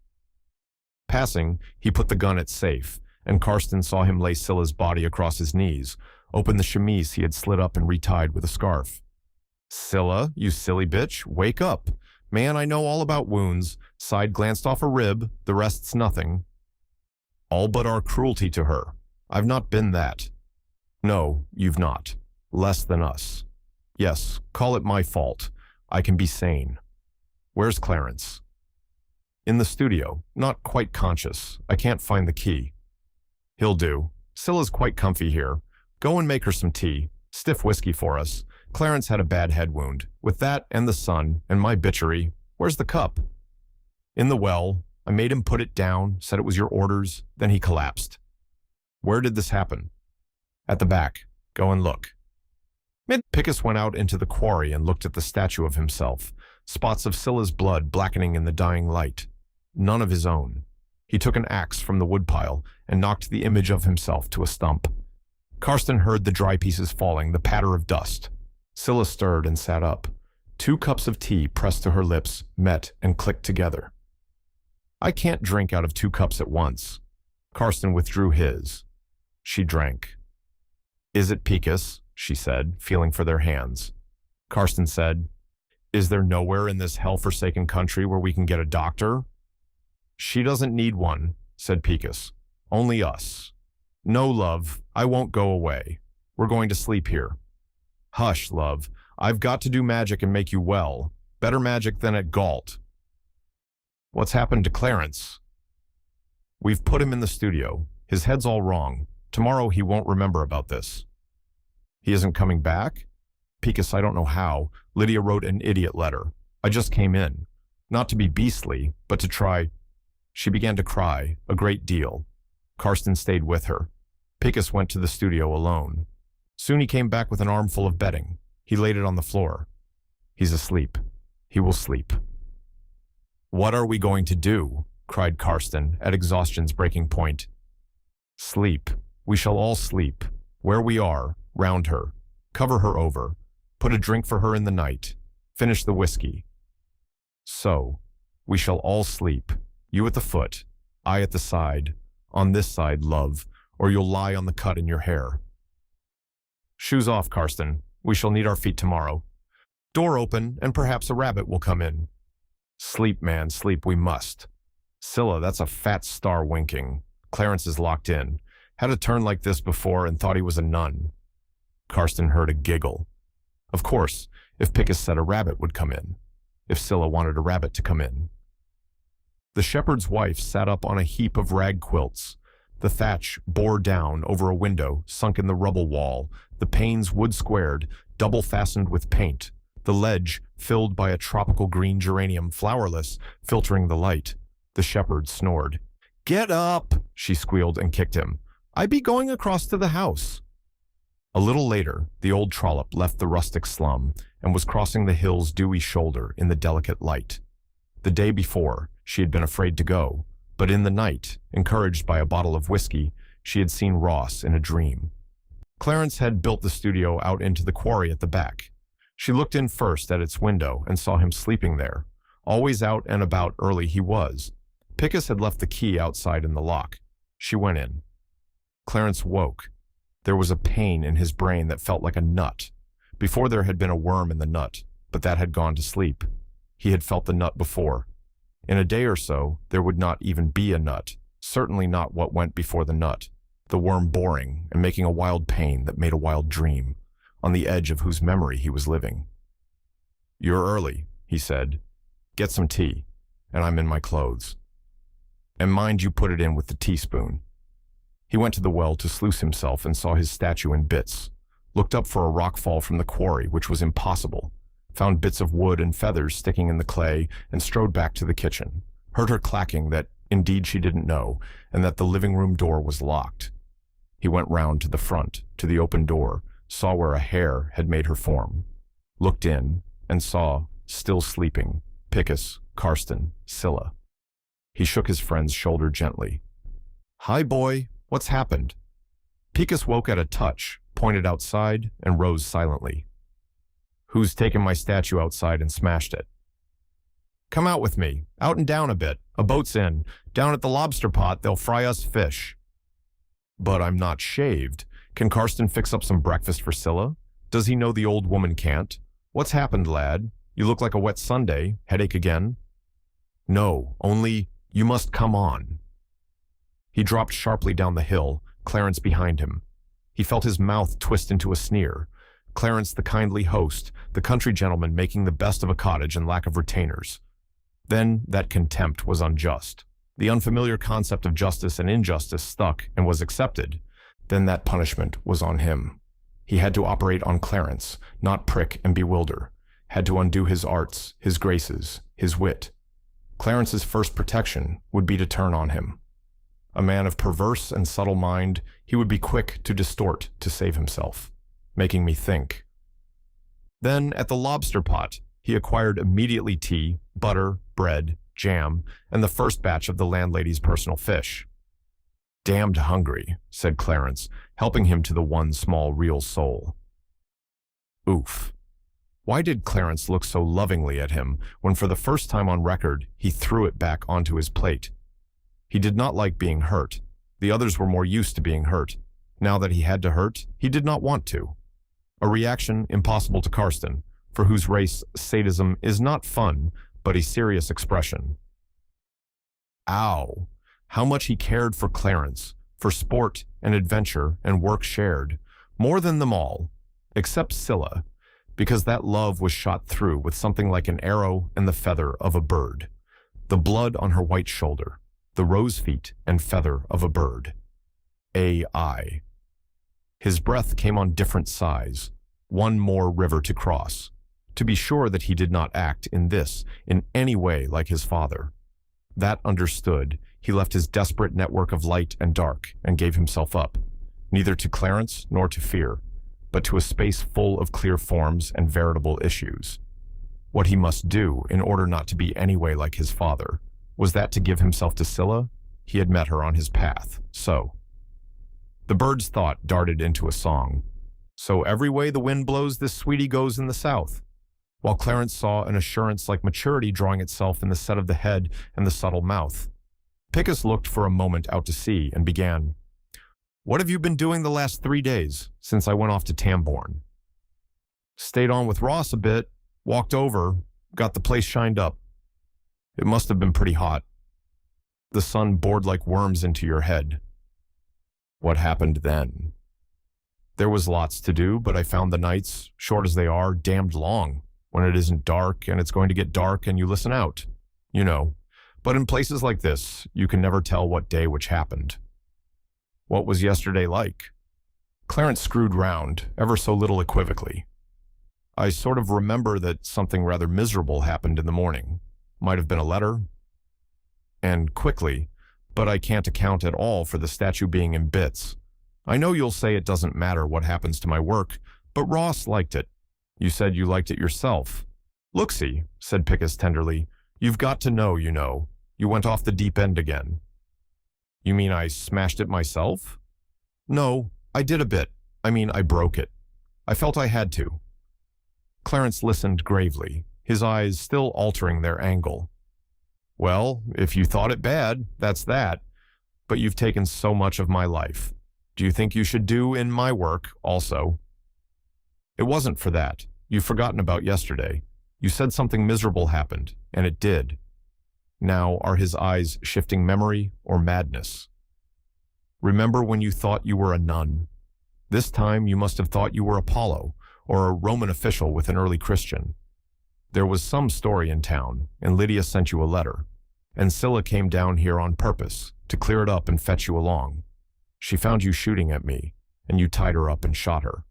Passing, he put the gun at safe, and Karsten saw him lay Scylla's body across his knees, open the chemise he had slid up and retied with a scarf. "Scylla, you silly bitch, wake up. Man, I know all about wounds. Side glanced off a rib, the rest's nothing." "All but our cruelty to her. I've not been that." "No, you've not. Less than us. Yes, call it my fault. I can be sane. Where's Clarence?" "In the studio, not quite conscious. I can't find the key." "He'll do. Scylla's quite comfy here. Go and make her some tea. Stiff whiskey for us. Clarence had a bad head wound. With that and the sun and my bitchery, where's the cup?" "In the well. I made him put it down, said it was your orders, then he collapsed." "Where did this happen?" "At the back. Go and look." Picus went out into the quarry and looked at the statue of himself, spots of Scylla's blood blackening in the dying light. None of his own. He took an axe from the woodpile and knocked the image of himself to a stump. Karsten heard the dry pieces falling, the patter of dust. Scylla stirred and sat up. 2 cups of tea pressed to her lips, met and clicked together. "I can't drink out of 2 cups at once." Karsten withdrew his. She drank. "Is it Picus?" she said, feeling for their hands. Karsten said, "Is there nowhere in this hell-forsaken country where we can get a doctor?" "She doesn't need one," said Picus. "Only us." "No, love, I won't go away. We're going to sleep here." "Hush, love. I've got to do magic and make you well. Better magic than at Galt." "What's happened to Clarence?" "We've put him in the studio. His head's all wrong. Tomorrow he won't remember about this." "He isn't coming back?" "Picus, I don't know how. Lydia wrote an idiot letter. I just came in. Not to be beastly, but to try." She began to cry, a great deal. Karsten stayed with her. Picus went to the studio alone. Soon he came back with an armful of bedding. He laid it on the floor. "He's asleep. He will sleep." "What are we going to do?" cried Karsten, at exhaustion's breaking point. "Sleep. We shall all sleep. Where we are, round her. Cover her over. Put a drink for her in the night. Finish the whiskey. So, we shall all sleep. You at the foot, I at the side. On this side, love, or you'll lie on the cut in your hair." "Shoes off, Karsten. We shall need our feet tomorrow. Door open, and perhaps a rabbit will come in." "Sleep, man, sleep, we must." "Scylla, that's a fat star winking. Clarence is locked in. Had a turn like this before and thought he was a nun." Karsten heard a giggle. Of course, if Picus said a rabbit would come in. If Scylla wanted a rabbit to come in. The shepherd's wife sat up on a heap of rag quilts. The thatch bore down over a window sunk in the rubble wall, the panes wood-squared, double-fastened with paint, the ledge filled by a tropical green geranium, flowerless, filtering the light. The shepherd snored. "Get up!" she squealed and kicked him. "I be going across to the house." A little later, the old trollop left the rustic slum and was crossing the hill's dewy shoulder in the delicate light. The day before, she had been afraid to go, but in the night, encouraged by a bottle of whiskey, she had seen Ross in a dream. Clarence had built the studio out into the quarry at the back. She looked in first at its window and saw him sleeping there. Always out and about early he was. Pickus had left the key outside in the lock. She went in. Clarence woke. There was a pain in his brain that felt like a nut. Before there had been a worm in the nut, but that had gone to sleep. He had felt the nut before. In a day or so, there would not even be a nut, certainly not what went before the nut, the worm boring and making a wild pain that made a wild dream, on the edge of whose memory he was living. "You're early," he said. "Get some tea, and I'm in my clothes. And mind you put it in with the teaspoon." He went to the well to sluice himself and saw his statue in bits, looked up for a rock fall from the quarry, which was impossible, found bits of wood and feathers sticking in the clay, and strode back to the kitchen, heard her clacking that indeed she didn't know, and that the living room door was locked. He went round to the front, to the open door, saw where a hair had made her form, looked in, and saw, still sleeping, Pickus, Karsten, Scylla. He shook his friend's shoulder gently. "Hi, boy. What's happened?" Pickus woke at a touch, pointed outside, and rose silently. "Who's taken my statue outside and smashed it?" "Come out with me. Out and down a bit. A boat's in. Down at the lobster pot, they'll fry us fish." "But I'm not shaved. Can Karsten fix up some breakfast for Scylla? Does he know the old woman can't? What's happened, lad? You look like a wet Sunday. Headache again?" "No, only you must come on." He dropped sharply down the hill, Clarence behind him. He felt his mouth twist into a sneer. Clarence, the kindly host, the country gentleman making the best of a cottage and lack of retainers. Then that contempt was unjust. The unfamiliar concept of justice and injustice stuck and was accepted. Then that punishment was on him. He had to operate on Clarence, not prick and bewilder. Had to undo his arts, his graces, his wit. Clarence's first protection would be to turn on him. A man of perverse and subtle mind, he would be quick to distort to save himself, making me think. Then, at the lobster pot, he acquired immediately tea, butter, bread, jam, and the first batch of the landlady's personal fish. "Damned hungry," said Clarence, helping him to the one small real soul. Oof. Why did Clarence look so lovingly at him when for the first time on record he threw it back onto his plate? He did not like being hurt. The others were more used to being hurt. Now that he had to hurt, he did not want to. A reaction impossible to Karsten, for whose race sadism is not fun, but a serious expression. Ow! How much he cared for Clarence, for sport and adventure and work shared, more than them all, except Scylla, because that love was shot through with something like an arrow and the feather of a bird, the blood on her white shoulder, the rose feet and feather of a bird. A.I. His breath came on different sighs, one more river to cross, to be sure that he did not act in this in any way like his father. That understood, he left his desperate network of light and dark and gave himself up, neither to Clarence nor to fear, but to a space full of clear forms and veritable issues. What he must do in order not to be any way like his father, was that to give himself to Scylla? He had met her on his path, so. The bird's thought darted into a song. So every way the wind blows, this sweetie goes in the south. While Clarence saw an assurance like maturity drawing itself in the set of the head and the subtle mouth. Pickus looked for a moment out to sea and began, "What have you been doing the last 3 days, since I went off to Tambourne?" "Stayed on with Ross a bit, walked over, got the place shined up. It must have been pretty hot. The sun bored like worms into your head." "What happened then?" "There was lots to do, but I found the nights, short as they are, damned long, when it isn't dark and it's going to get dark and you listen out. You know. But in places like this, you can never tell what day which happened." "What was yesterday like?" Clarence screwed round, ever so little equivocally. "I sort of remember that something rather miserable happened in the morning. Might have been a letter." And quickly, "But I can't account at all for the statue being in bits. I know you'll say it doesn't matter what happens to my work, but Ross liked it. You said you liked it yourself." "Look-see," said Pickus tenderly. You've got to know, you know. You went off the deep end again. You mean I smashed it myself? No, I did a bit. I mean, I broke it. I felt I had to. Clarence listened gravely, his eyes still altering their angle. Well, if you thought it bad, that's that. But you've taken so much of my life. Do you think you should do in my work also? It wasn't for that. You've forgotten about yesterday. You said something miserable happened, and it did. Now are his eyes shifting memory or madness? Remember when you thought you were a nun? This time you must have thought you were Apollo, or a Roman official with an early Christian. There was some story in town, and Lydia sent you a letter, and Scylla came down here on purpose to clear it up and fetch you along. She found you shooting at me, and you tied her up and shot her.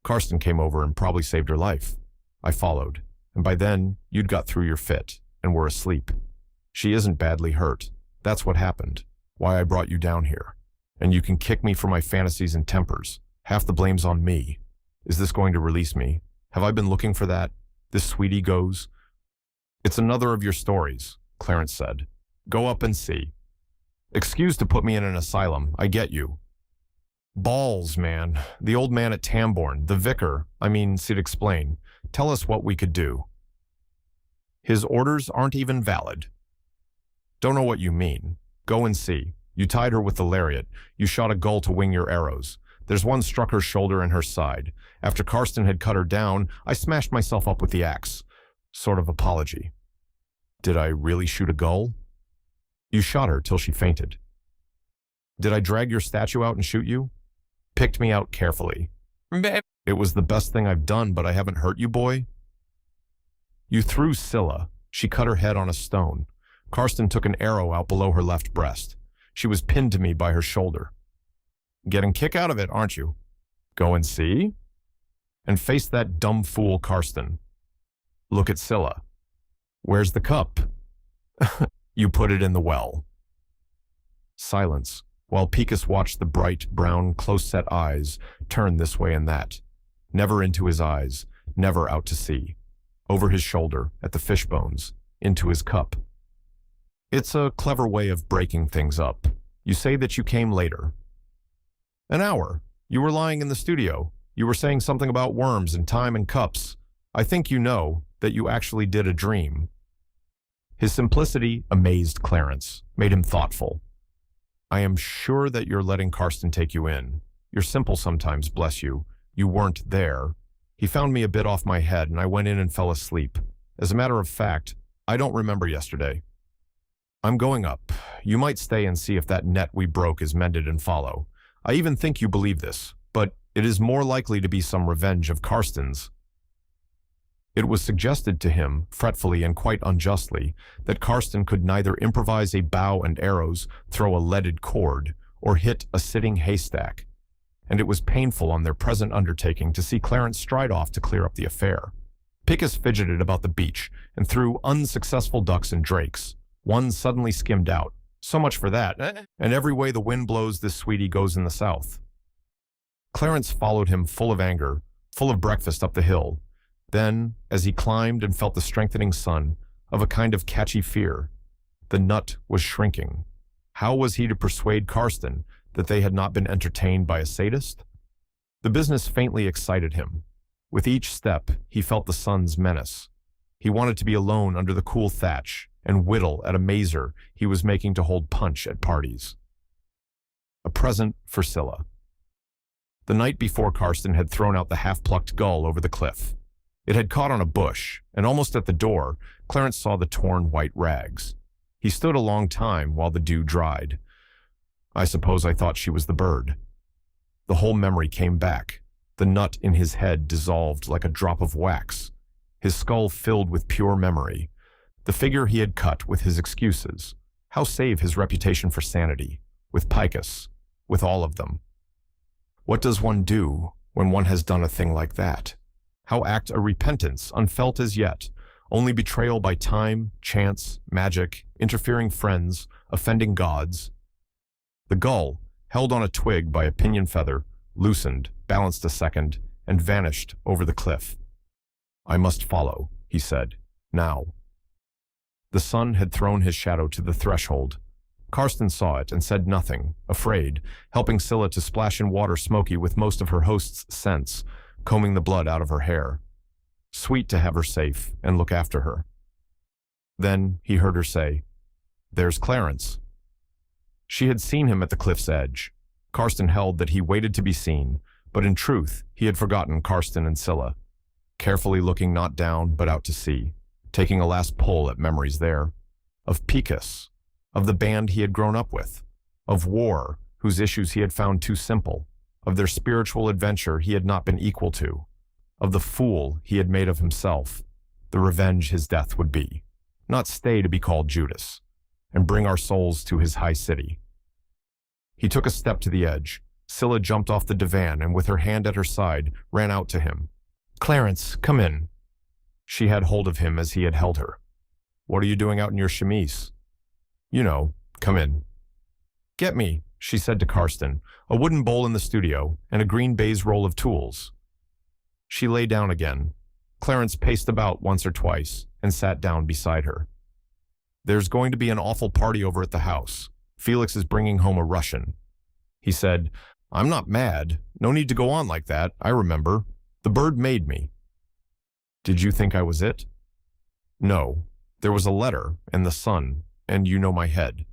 Karsten came over and probably saved her life. I followed, and by then you'd got through your fit and were asleep. She isn't badly hurt. That's what happened, why I brought you down here. And you can kick me for my fantasies and tempers. Half the blame's on me. Is this going to release me? Have I been looking for that? This sweetie goes? It's another of your stories, Clarence said. Go up and see. Excuse to put me in an asylum, I get you. Balls, man. The old man at Tambourne, the vicar, Sid explain. Tell us what we could do. His orders aren't even valid. Don't know what you mean. Go and see. You tied her with the lariat. You shot a gull to wing your arrows. There's one struck her shoulder and her side. After Karsten had cut her down, I smashed myself up with the axe. Sort of apology. Did I really shoot a gull? You shot her till she fainted. Did I drag your statue out and shoot you? Picked me out carefully. It was the best thing I've done, but I haven't hurt you, boy. You threw Scylla. She cut her head on a stone. Karsten took an arrow out below her left breast. She was pinned to me by her shoulder. Getting kick out of it, aren't you? Go and see? And face that dumb fool Karsten. Look at Scylla. Where's the cup? You put it in the well. Silence, while Picus watched the bright, brown, close-set eyes turn this way and that. Never into his eyes, never out to sea. Over his shoulder, at the fish bones, into his cup. It's a clever way of breaking things up. You say that you came later. An hour. You were lying in the studio. You were saying something about worms and time and cups. I think you know that you actually did a dream. His simplicity amazed Clarence, made him thoughtful. I am sure that you're letting Karsten take you in. You're simple sometimes, bless you. You weren't there. He found me a bit off my head, and I went in and fell asleep. As a matter of fact, I don't remember yesterday. I'm going up. You might stay and see if that net we broke is mended and follow. I even think you believe this, but it is more likely to be some revenge of Karsten's. It was suggested to him, fretfully and quite unjustly, that Karsten could neither improvise a bow and arrows, throw a leaded cord, or hit a sitting haystack. And it was painful on their present undertaking to see Clarence stride off to clear up the affair. Picus fidgeted about the beach and threw unsuccessful ducks and drakes. One suddenly skimmed out. So much for that. And every way the wind blows, this sweetie goes in the south. Clarence followed him full of anger, full of breakfast up the hill. Then, as he climbed and felt the strengthening sun, of a kind of catchy fear, the nut was shrinking. How was he to persuade Karsten that they had not been entertained by a sadist? The business faintly excited him. With each step, he felt the sun's menace. He wanted to be alone under the cool thatch and whittle at a mazer he was making to hold punch at parties. A present for Scylla. The night before, Karsten had thrown out the half-plucked gull over the cliff. It had caught on a bush, and almost at the door, Clarence saw the torn white rags. He stood a long time while the dew dried. I suppose I thought she was the bird. The whole memory came back. The nut in his head dissolved like a drop of wax. His skull filled with pure memory. The figure he had cut with his excuses. How save his reputation for sanity? With Picus. With all of them. What does one do when one has done a thing like that? How act a repentance unfelt as yet, only betrayal by time, chance, magic, interfering friends, offending gods? The gull, held on a twig by a pinion feather, loosened, balanced a second, and vanished over the cliff. I must follow, he said, now. The sun had thrown his shadow to the threshold. Karsten saw it and said nothing, afraid, helping Scylla to splash in water smoky with most of her host's scents, combing the blood out of her hair. Sweet to have her safe and look after her. Then he heard her say, "There's Clarence." She had seen him at the cliff's edge. Karsten held that he waited to be seen, but in truth, he had forgotten Karsten and Scylla, carefully looking not down but out to sea, taking a last pull at memories there, of Picus, of the band he had grown up with, of war, whose issues he had found too simple, of their spiritual adventure he had not been equal to, of the fool he had made of himself, the revenge his death would be, not stay to be called Judas, and bring our souls to his high city. He took a step to the edge. Scylla jumped off the divan and with her hand at her side, ran out to him. "Clarence, come in." She had hold of him as he had held her. "What are you doing out in your chemise?" "You know, come in." "Get me," she said to Karsten, "a wooden bowl in the studio and a green baize roll of tools." She lay down again. Clarence paced about once or twice and sat down beside her. "There's going to be an awful party over at the house. Felix is bringing home a Russian." He said, "I'm not mad. No need to go on like that. I remember. The bird made me." "Did you think I was it?" "No. There was a letter and the sun, and you know my head."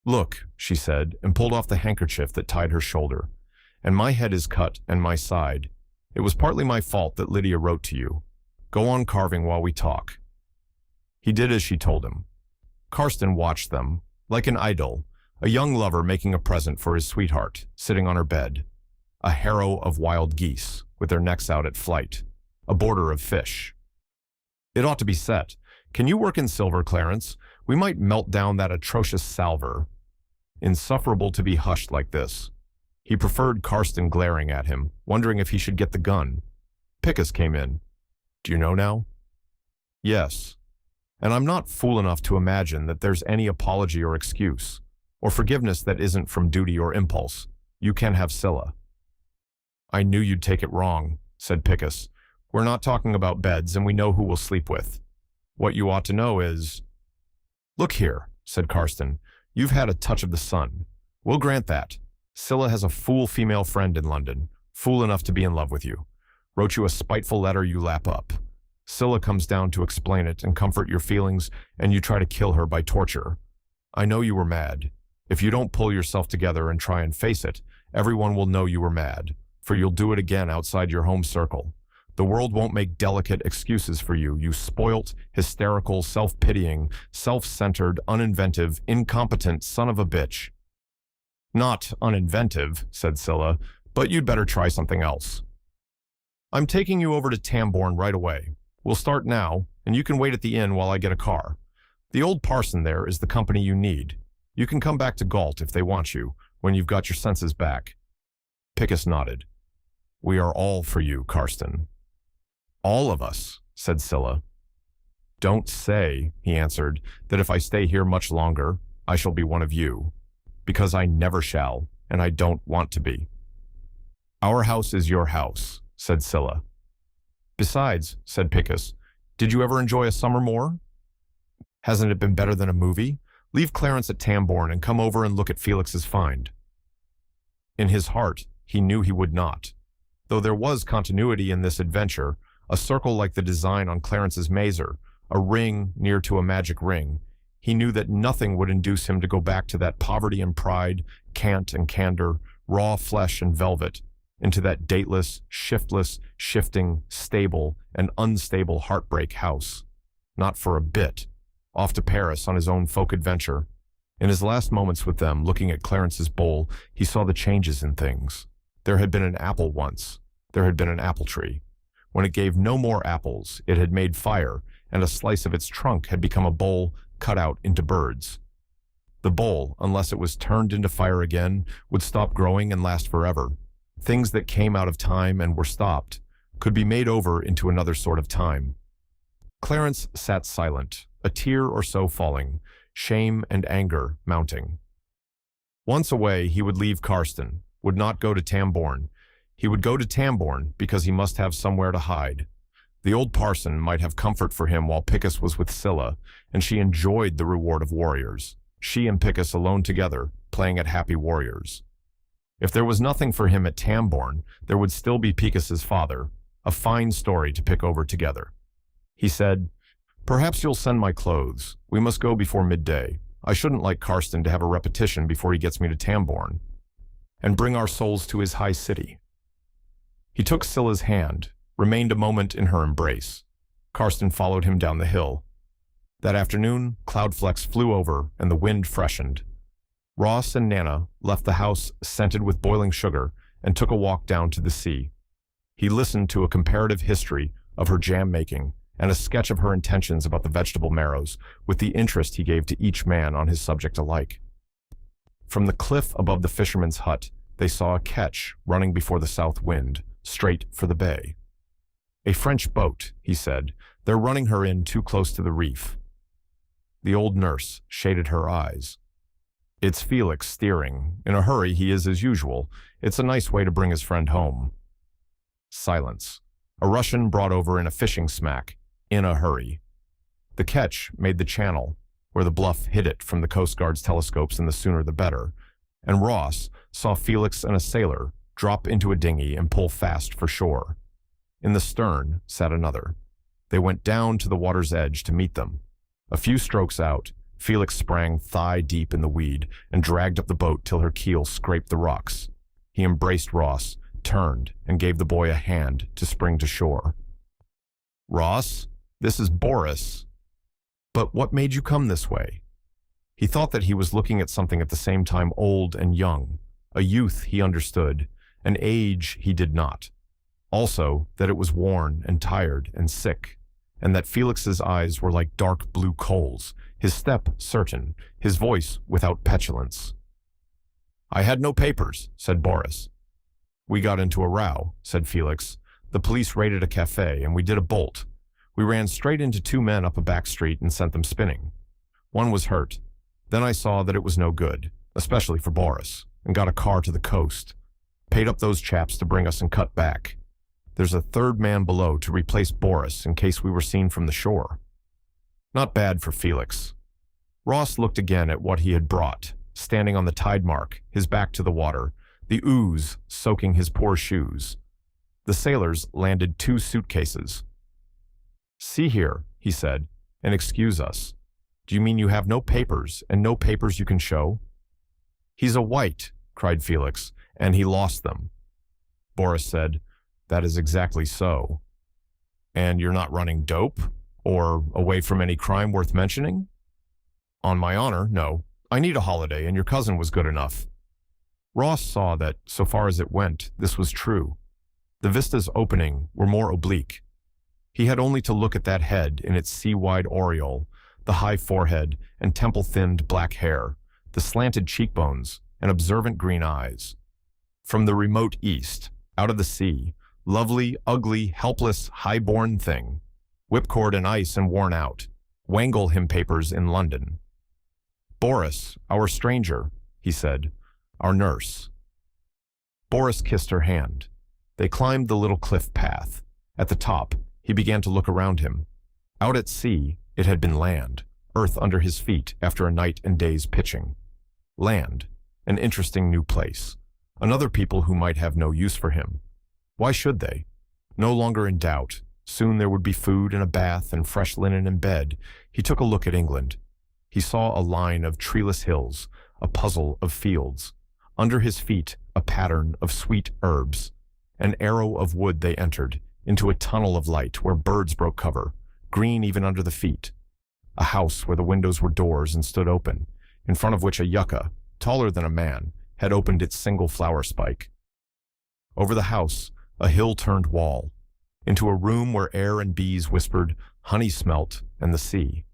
"Look," she said, and pulled off the handkerchief that tied her shoulder. "And my head is cut and my side. It was partly my fault that Lydia wrote to you. Go on carving while we talk." He did as she told him. Karsten watched them, like an idol, a young lover making a present for his sweetheart, sitting on her bed. A harrow of wild geese, with their necks out at flight. A border of fish. "It ought to be set. Can you work in silver, Clarence? We might melt down that atrocious salver." Insufferable to be hushed like this. He preferred Karsten glaring at him, wondering if he should get the gun. Picus came in. "Do you know now?" "Yes. And I'm not fool enough to imagine that there's any apology or excuse, or forgiveness that isn't from duty or impulse. You can have Scylla." "I knew you'd take it wrong," said Picus. "We're not talking about beds, and we know who we'll sleep with. What you ought to know is—" "Look here," said Karsten. "You've had a touch of the sun. We'll grant that. Scylla has a fool female friend in London, fool enough to be in love with you. Wrote you a spiteful letter you lap up. Scylla comes down to explain it and comfort your feelings, and you try to kill her by torture. I know you were mad. If you don't pull yourself together and try and face it, everyone will know you were mad, for you'll do it again outside your home circle. The world won't make delicate excuses for you, you spoilt, hysterical, self-pitying, self-centered, uninventive, incompetent son of a bitch." "Not uninventive," said Scylla, "but you'd better try something else. I'm taking you over to Tambourne right away. We'll start now, and you can wait at the inn while I get a car. The old parson there is the company you need. You can come back to Galt if they want you, when you've got your senses back." Picus nodded. "We are all for you, Karsten." "All of us," said Scylla. "Don't say," he answered, "that if I stay here much longer, I shall be one of you. Because I never shall, and I don't want to be." "Our house is your house," said Scylla. "Besides," said Picus, "did you ever enjoy a summer more? Hasn't it been better than a movie? Leave Clarence at Tambourne and come over and look at Felix's find." In his heart, he knew he would not. Though there was continuity in this adventure, a circle like the design on Clarence's mazer, a ring near to a magic ring, he knew that nothing would induce him to go back to that poverty and pride, cant and candor, raw flesh and velvet, into that dateless, shiftless, shifting, stable, and unstable heartbreak house. Not for a bit. Off to Paris on his own folk adventure. In his last moments with them, looking at Clarence's bowl, he saw the changes in things. There had been an apple once. There had been an apple tree. When it gave no more apples, it had made fire, and a slice of its trunk had become a bowl cut out into birds. The bowl, unless it was turned into fire again, would stop growing and last forever. Things that came out of time and were stopped could be made over into another sort of time. Clarence sat silent, a tear or so falling, shame and anger mounting. Once away, he would leave Karsten, would not go to Tambourne. He would go to Tambourne because he must have somewhere to hide. The old parson might have comfort for him while Picus was with Scylla, and she enjoyed the reward of warriors, she and Picus alone together, playing at happy warriors. If there was nothing for him at Tambourne, there would still be Picus's father, a fine story to pick over together. He said, "Perhaps you'll send my clothes. We must go before midday. I shouldn't like Karsten to have a repetition before he gets me to Tambourne. And bring our souls to his high city." He took Scylla's hand, remained a moment in her embrace. Karsten followed him down the hill. That afternoon, cloud flecks flew over and the wind freshened. Ross and Nana left the house scented with boiling sugar and took a walk down to the sea. He listened to a comparative history of her jam making and a sketch of her intentions about the vegetable marrows with the interest he gave to each man on his subject alike. From the cliff above the fisherman's hut, they saw a ketch running before the south wind, straight for the bay. "A French boat," he said. "They're running her in too close to the reef." The old nurse shaded her eyes. "It's Felix steering. In a hurry he is as usual. It's a nice way to bring his friend home." Silence. A Russian brought over in a fishing smack, "In a hurry." The ketch made the channel, where the bluff hid it from the Coast Guard's telescopes, and the sooner the better, and Ross saw Felix and a sailor drop into a dinghy and pull fast for shore. In the stern sat another. They went down to the water's edge to meet them. A few strokes out, Felix sprang thigh-deep in the weed and dragged up the boat till her keel scraped the rocks. He embraced Ross, turned, and gave the boy a hand to spring to shore. "Ross, this is Boris. But what made you come this way?" He thought that he was looking at something at the same time old and young, a youth he understood, an age he did not. Also, that it was worn and tired and sick, and that Felix's eyes were like dark blue coals, his step certain, his voice without petulance. "I had no papers," said Boris. "We got into a row," said Felix. "The police raided a cafe, and we did a bolt. We ran straight into two men up a back street and sent them spinning. One was hurt. Then I saw that it was no good, especially for Boris, and got a car to the coast. Paid up those chaps to bring us and cut back. There's a third man below to replace Boris in case we were seen from the shore." Not bad for Felix. Ross looked again at what he had brought, standing on the tide mark, his back to the water, the ooze soaking his poor shoes. The sailors landed 2 suitcases. "See here," he said, "and excuse us. Do you mean you have no papers, and no papers you can show?" "He's a white," cried Felix, "and he lost them." Boris said, "That is exactly so." "And you're not running dope? Or away from any crime worth mentioning?" "On my honor, no. I need a holiday, and your cousin was good enough." Ross saw that, so far as it went, this was true. The vistas opening were more oblique. He had only to look at that head in its sea-wide aureole, the high forehead and temple-thinned black hair, the slanted cheekbones and observant green eyes. From the remote east, out of the sea, lovely, ugly, helpless, high-born thing, whipcord and ice and worn out, wangle him papers in London. "Boris, our stranger," he said, "our nurse." Boris kissed her hand. They climbed the little cliff path. At the top, he began to look around him. Out at sea, it had been land, earth under his feet after a night and day's pitching. Land, an interesting new place. Another people who might have no use for him. Why should they? No longer in doubt. Soon there would be food and a bath and fresh linen and bed. He took a look at England. He saw a line of treeless hills, a puzzle of fields. Under his feet, a pattern of sweet herbs. An arrow of wood they entered, into a tunnel of light where birds broke cover, green even under the feet. A house where the windows were doors and stood open, in front of which a yucca, taller than a man, had opened its single flower spike. Over the house, a hill-turned wall, into a room where air and bees whispered, honey smelt, and the sea.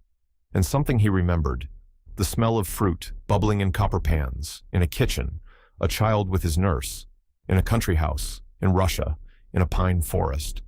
And something he remembered, the smell of fruit bubbling in copper pans, in a kitchen, a child with his nurse, in a country house, in Russia, in a pine forest.